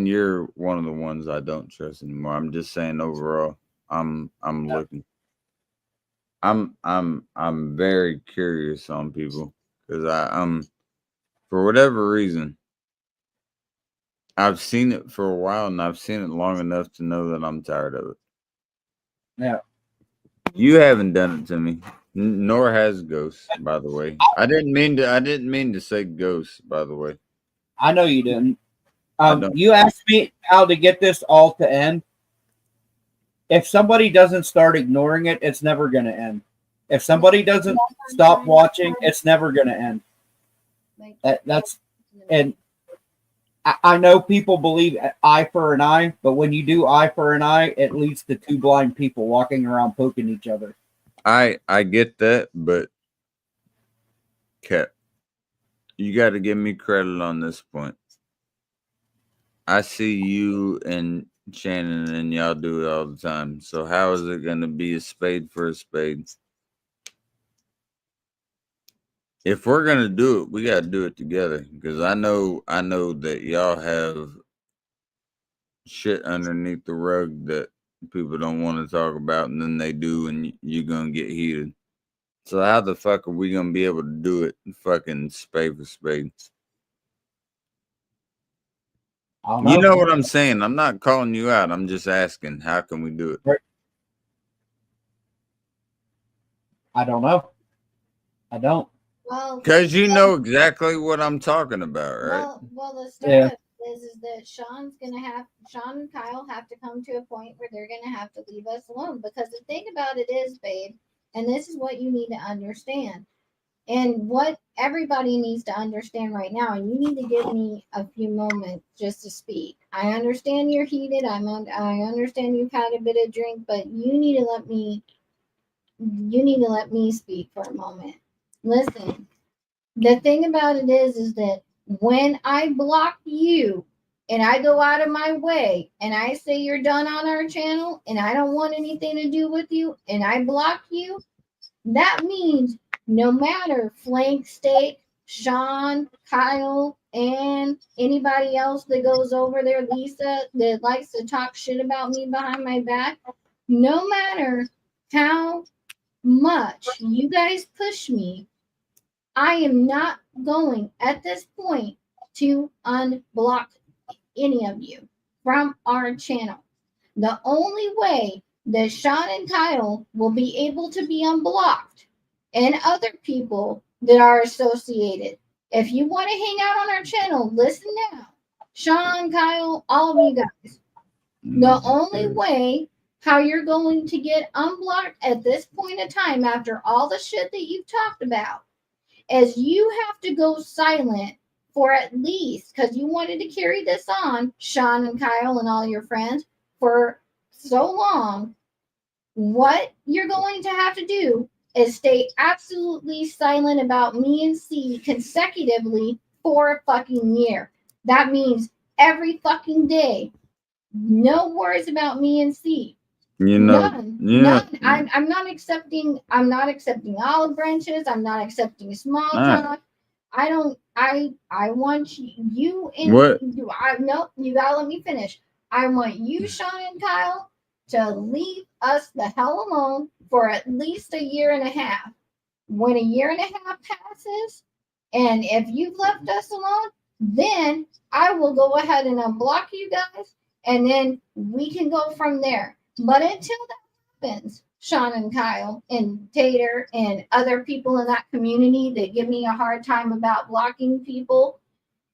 you're one of the ones I don't trust anymore. I'm just saying overall, I'm looking. I'm very curious on people because I'm for whatever reason I've seen it for a while and I've seen it long enough to know that I'm tired of it. Yeah. You haven't done it to me, nor has Ghost, by the way. I didn't mean to say Ghost, by the way. I know you didn't. You asked me how to get this all to end. If somebody doesn't start ignoring it, it's never going to end. If somebody doesn't stop watching, it's never going to end. And I know people believe eye for an eye, but when you do eye for an eye, it leads to two blind people walking around poking each other. I get that, but Kat, you got to give me credit on this point. I see you and Shannon and y'all do it all the time. So how is it going to be a spade for a spade? If we're going to do it, we got to do it together because I know that y'all have shit underneath the rug that people don't want to talk about, and then they do, and you're going to get heated. So how the fuck are we going to be able to do it fucking spade for spade? You know what I'm saying? I'm not calling you out. I'm just asking, how can we do it? I don't know. I don't. Well, because you know exactly what I'm talking about, right? Well, the start of it is that Sean and Kyle have to come to a point where they're gonna have to leave us alone. Because the thing about it is, babe, and this is what you need to understand. And what everybody needs to understand right now, and you need to give me a few moments just to speak. I understand you're heated. I understand you've had a bit of drink, but you need to let me speak for a moment. Listen, the thing about it is that when I block you, and I go out of my way and I say you're done on our channel and I don't want anything to do with you and I block you, that means no matter Flank Steak, Sean, Kyle, and anybody else that goes over there, Lisa, that likes to talk shit about me behind my back, no matter how much you guys push me, I am not going at this point to unblock any of you from our channel. The only way that Sean and Kyle will be able to be unblocked and other people that are associated. If you want to hang out on our channel, listen now. Sean, Kyle, all of you guys. The only way how you're going to get unblocked at this point in time after all the shit that you've talked about is you have to go silent for at least, because you wanted to carry this on, Sean and Kyle and all your friends, for so long. What you're going to have to do is stay absolutely silent about me and C consecutively for a fucking year. That means every fucking day, no words about me and C. None. I'm not accepting olive branches. I'm not accepting small talk. I want you and What? you gotta let me finish. I want you, Sean and Kyle, to leave us the hell alone for at least a year and a half. When a year and a half passes, and if you've left us alone, then I will go ahead and unblock you guys, and then we can go from there. But until that happens, Sean and Kyle and Tater and other people in that community that give me a hard time about blocking people,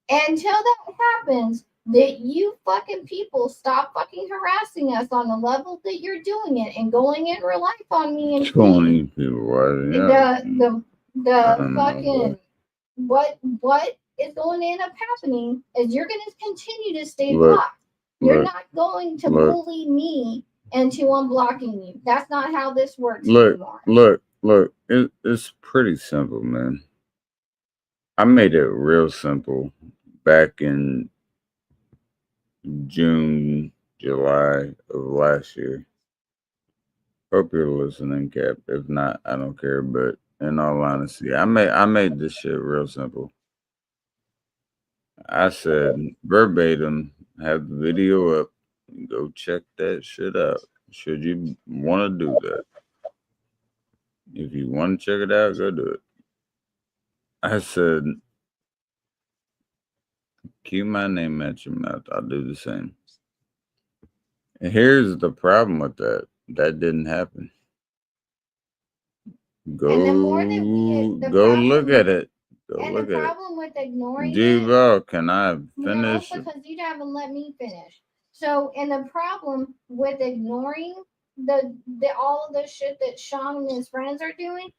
until that happens, that you fucking people stop fucking harassing us on the level that you're doing it and going in real life on me and 20 people. Yeah. the fucking what is going to end up happening is you're going to continue to stay blocked. You're not going to bully me into unblocking you. That's not how this works anymore. Look. It's pretty simple, man. I made it real simple back in June, July of last year. Hope you're listening, Cap. If not, I don't care. But in all honesty, I made this shit real simple. I said verbatim, have the video up. Go check that shit out. Should you want to do that? If you want to check it out, go do it. I said, keep my name at your mouth. I'll do the same. And here's the problem with that. That didn't happen. Go look at it. And the problem with ignoring G-Ball, can I finish? No, because you haven't let me finish. So, and the problem with ignoring the all of the shit that Sean and his friends are doing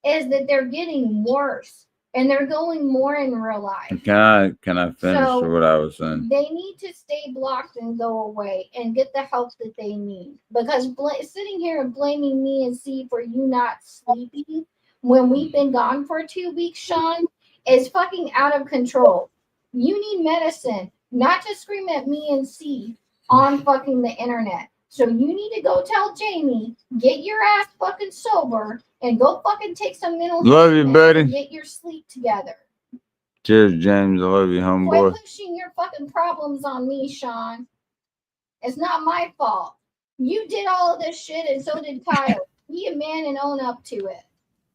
is that they're getting worse and they're going more in real life. Can I finish what I was saying? They need to stay blocked and go away and get the help that they need. Because sitting here and blaming me and C for you not sleeping when we've been gone for 2 weeks, Sean, is fucking out of control. You need medicine, not to scream at me and C on fucking the internet. So you need to go tell Jamie, get your ass fucking sober and go fucking take some mental health. Love you, buddy. And get your sleep together. Cheers, James. I love you, homeboy. Quit pushing your fucking problems on me, Sean. It's not my fault. You did all of this shit and so did Kyle. Be a man and own up to it.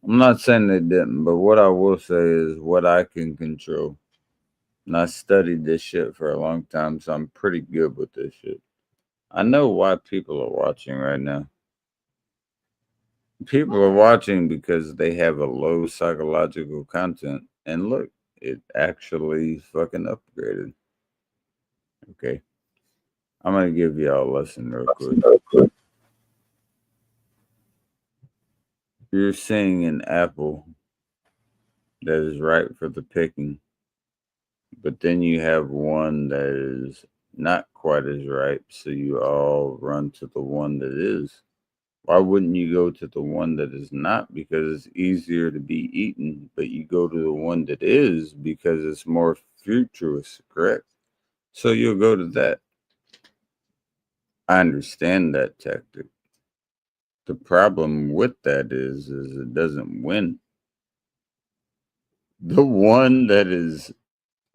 I'm not saying they didn't, but what I will say is what I can control. And I studied this shit for a long time, so I'm pretty good with this shit. I know why people are watching right now. People are watching because they have a low psychological content. And look, it actually fucking upgraded. Okay. I'm going to give y'all a lesson real quick. You're seeing an apple that is ripe for the picking, but then you have one that is not quite as ripe, so you all run to the one that is. Why wouldn't you go to the one that is not? Because it's easier to be eaten, but you go to the one that is because it's more futurist, correct? So you'll go to that. I understand that tactic. The problem with that is it doesn't win. The one that is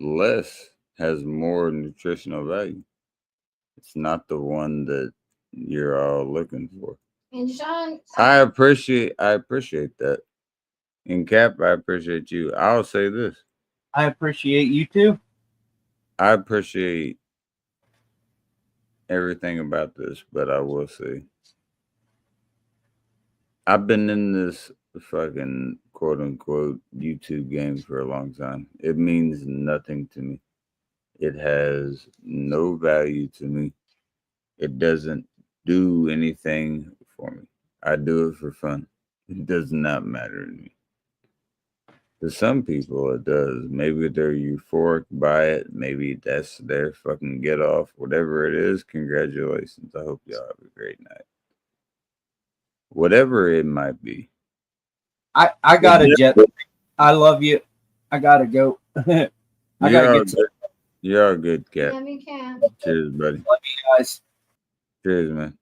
less has more nutritional value. It's not the one that you're all looking for. And Sean, I appreciate that. And Cap, I appreciate you. I'll say this. I appreciate you too. I appreciate everything about this, but I will say I've been in this fucking quote unquote YouTube game for a long time. It means nothing to me. It has no value to me. It doesn't do anything for me. I do it for fun. It does not matter to me. To some people, it does. Maybe they're euphoric by it. Maybe that's their fucking get off. Whatever it is, congratulations. I hope y'all have a great night. Whatever it might be. I got a jet. I love you. I gotta go. I gotta get to. You're a good cat. love you, Cap. Cheers, buddy. Love you guys. Cheers, man.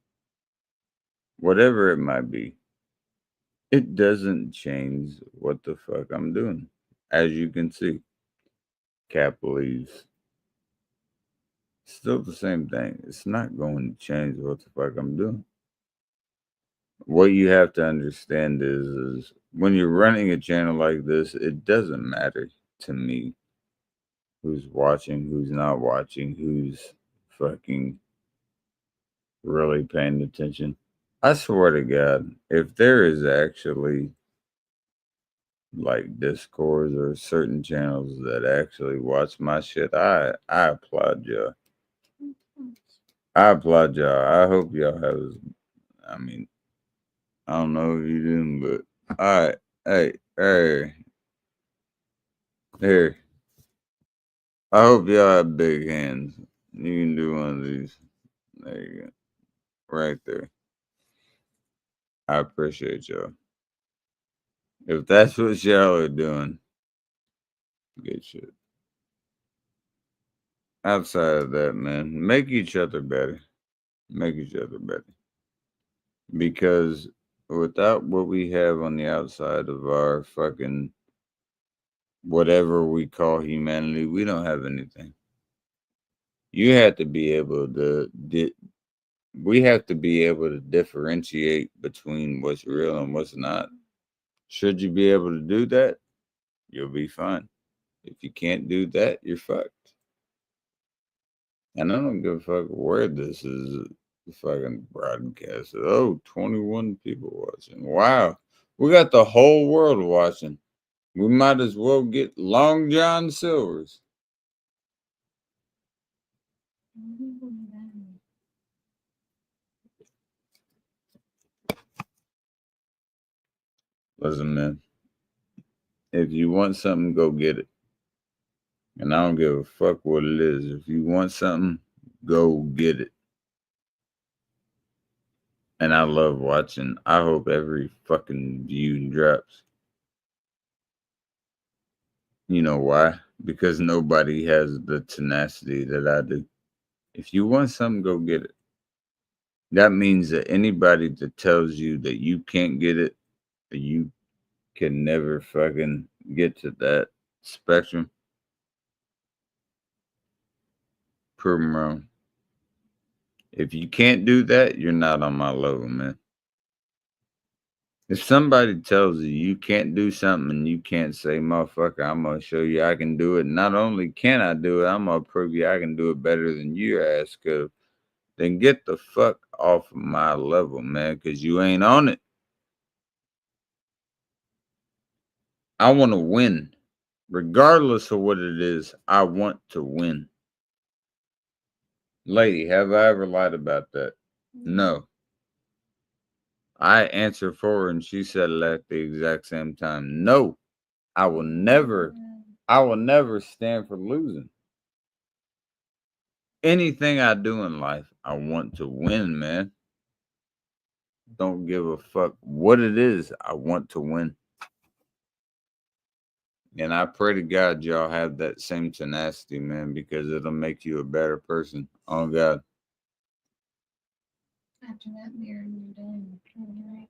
Whatever it might be, it doesn't change what the fuck I'm doing. As you can see, Cap leaves. Still the same thing. It's not going to change what the fuck I'm doing. What you have to understand is when you're running a channel like this, it doesn't matter to me who's watching, who's not watching, who's fucking really paying attention. I swear to God, if there is actually like Discords or certain channels that actually watch my shit, I applaud y'all. I applaud y'all. I hope y'all have. I mean, I don't know if you do, but all right. Hey, here. I hope y'all have big hands. You can do one of these. There you go. Right there. I appreciate y'all. If that's what y'all are doing, good shit. Outside of that, man, make each other better. Make each other better. Because without what we have on the outside of our fucking whatever we call humanity, we don't have anything. You have to be able to we have to be able to differentiate between what's real and what's not. Should you be able to do that, you'll be fine. If you can't do that, you're fucked. And I don't give a fuck where this is fucking broadcast. Oh, 21 people watching. Wow. We got the whole world watching. We might as well get Long John Silver's. Listen, man. If you want something, go get it. And I don't give a fuck what it is. If you want something, go get it. And I love watching. I hope every fucking view drops. You know why? Because nobody has the tenacity that I do. If you want something, go get it. That means that anybody that tells you that you can't get it, that you can never fucking get to that spectrum, prove them wrong. If you can't do that, you're not on my level, man. If somebody tells you you can't do something and you can't say, motherfucker, I'm going to show you I can do it. Not only can I do it, I'm going to prove you I can do it better than your ass could. Then get the fuck off of my level, man, because you ain't on it. I want to win. Regardless of what it is, I want to win. Lady, have I ever lied about that? No. I answered for her and she said it at the exact same time. No, I will never stand for losing. Anything I do in life, I want to win, man. Don't give a fuck what it is. I want to win. And I pray to God y'all have that same tenacity, man, because it'll make you a better person. Oh God. After that beer, you're done. All right.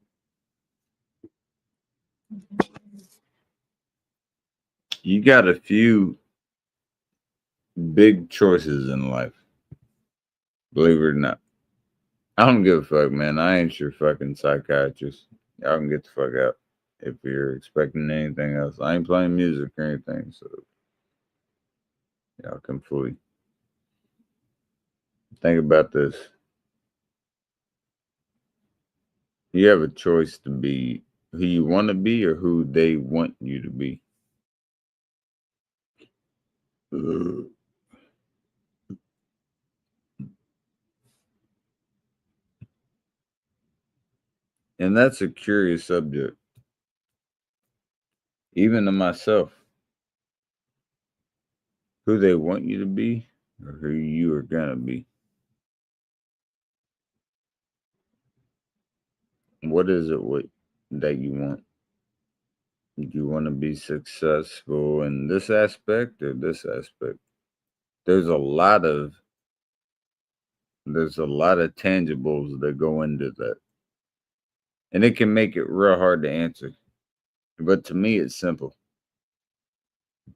You got a few big choices in life. Believe it or not. I don't give a fuck, man. I ain't your fucking psychiatrist. Y'all can get the fuck out if you're expecting anything else. I ain't playing music or anything, so y'all can fully think about this. You have a choice to be who you want to be or who they want you to be. And that's a curious subject, even to myself. Who they want you to be or who you are going to be. What is it that you want? Do you want to be successful in this aspect or this aspect? There's a lot of tangibles that go into that. And it can make it real hard to answer. But to me, it's simple.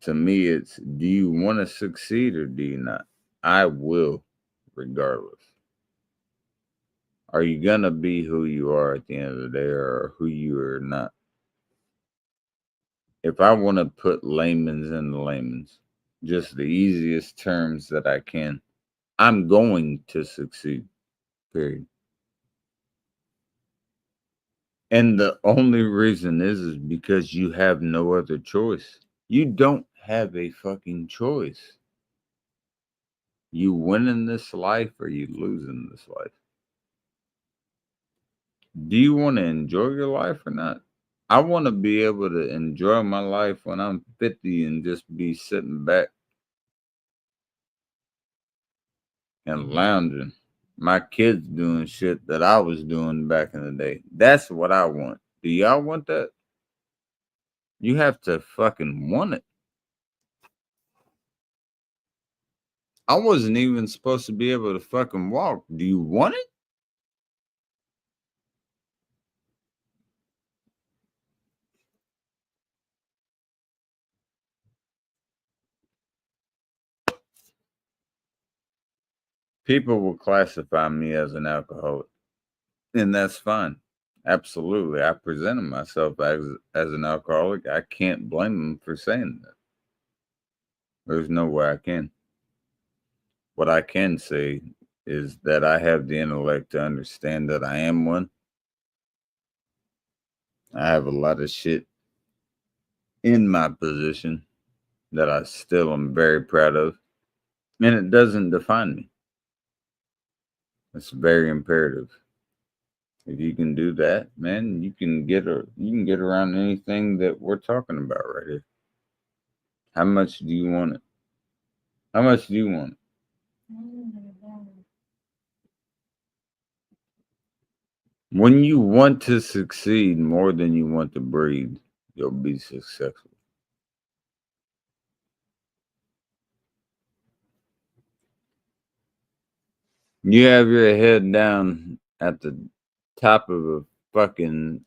To me, it's do you want to succeed or do you not? I will, regardless. Are you going to be who you are at the end of the day or who you are not? If I want to put layman's into layman's, just the easiest terms that I can, I'm going to succeed, period. And the only reason is because you have no other choice. You don't have a fucking choice. You win in this life or you lose in this life. Do you want to enjoy your life or not? I want to be able to enjoy my life when I'm 50 and just be sitting back and lounging. My kids doing shit that I was doing back in the day. That's what I want. Do y'all want that? You have to fucking want it. I wasn't even supposed to be able to fucking walk. Do you want it? People will classify me as an alcoholic, and that's fine. Absolutely. I presented myself as an alcoholic. I can't blame them for saying that. There's no way I can. What I can say is that I have the intellect to understand that I am one. I have a lot of shit in my position that I still am very proud of, and it doesn't define me. It's very imperative. If you can do that, man, you can get around anything that we're talking about right here. How much do you want it? How much do you want it? When you want to succeed more than you want to breathe, you'll be successful. You have your head down at the top of a fucking.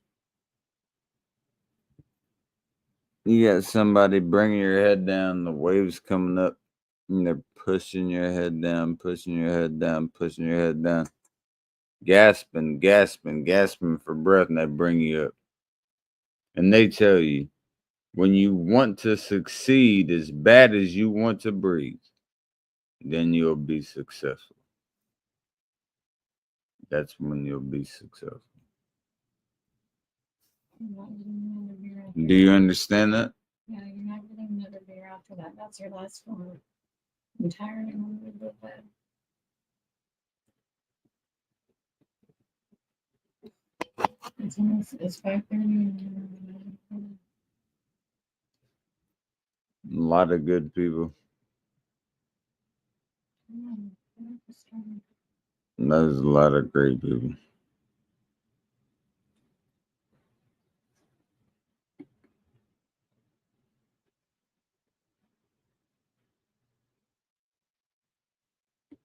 You got somebody bringing your head down, the waves coming up, and they're pushing your head down, pushing your head down, pushing your head down, gasping, gasping, gasping for breath, and they bring you up. And they tell you, when you want to succeed as bad as you want to breathe, then you'll be successful. That's when you'll be successful. Do you understand that? Yeah, you're not getting another beer after that. That's your last one. I'm tired and want to go to bed. It's 5:30. A lot of good people. There's a lot of great people.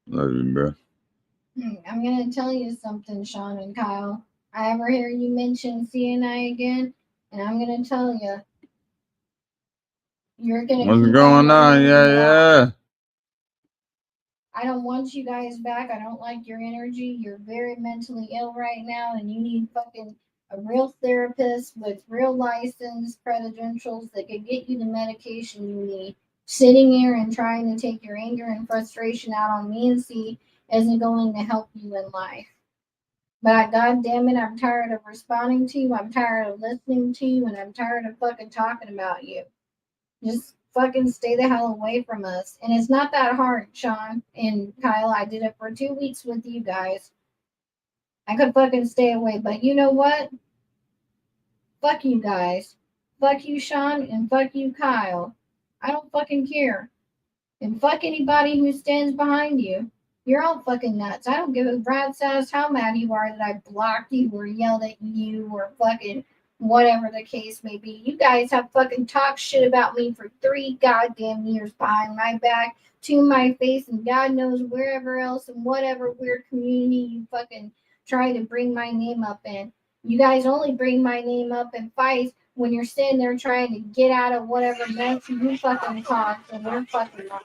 Love you, bro. I'm gonna tell you something, Sean and Kyle. I ever hear you mention CNI again, and I'm gonna tell you, you're gonna What's keep going on? energy Yeah, back. yeah. I don't want you guys back. I don't like your energy. You're very mentally ill right now, and you need fucking a real therapist with real license credentials that could get you the medication you need. Sitting here and trying to take your anger and frustration out on me and see isn't going to help you in life. But God damn it, I'm tired of responding to you. I'm tired of listening to you, and I'm tired of fucking talking about you. Just fucking stay the hell away from us. And it's not that hard, Sean and Kyle. I did it for 2 weeks with you guys. I could fucking stay away. But you know what? Fuck you guys. Fuck you, Sean, and fuck you, Kyle. I don't fucking care. And fuck anybody who stands behind you. You're all fucking nuts. I don't give a rat's ass how mad you are that I blocked you or yelled at you or fucking whatever the case may be. You guys have fucking talked shit about me for 3 goddamn years behind my back, to my face, and God knows wherever else and whatever weird community you fucking try to bring my name up in. You guys only bring my name up in fights when you're sitting there trying to get out of whatever mess you fucking caused in your fucking life.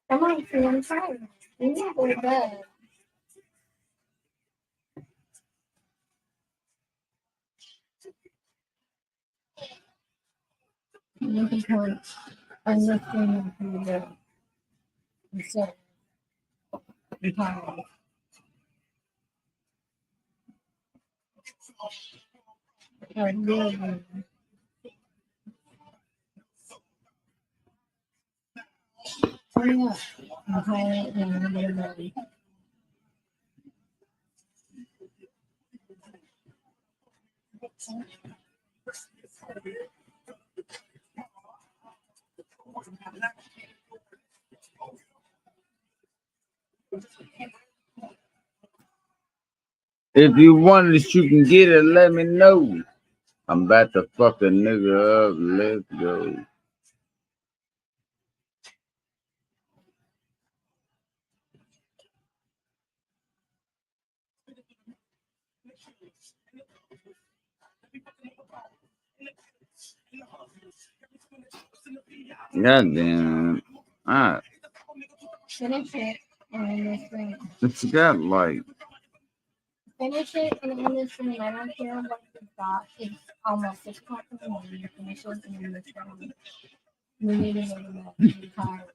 Come on, Tree, I'm tired. We need to go to bed. You can come. I'm listening to the so I'm tired. I really hurry up. I'm tired and I'm gonna go to bed. If you want it, you can get it. Let me know. I'm about to fuck a nigga up. Let's go. Goddamn. Alright. Finish it and end this thing. It's got like. Finish it and end this thing. I don't care what you got. It's almost 6 o'clock in the morning. You finish it and end this thing. We need to go to bed. I'm tired.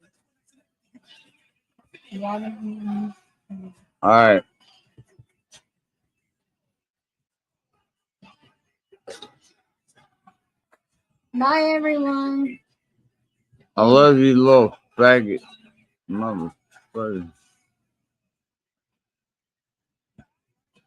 You gotta be. Alright. Bye, everyone. I love you, little faggot. Motherfucker.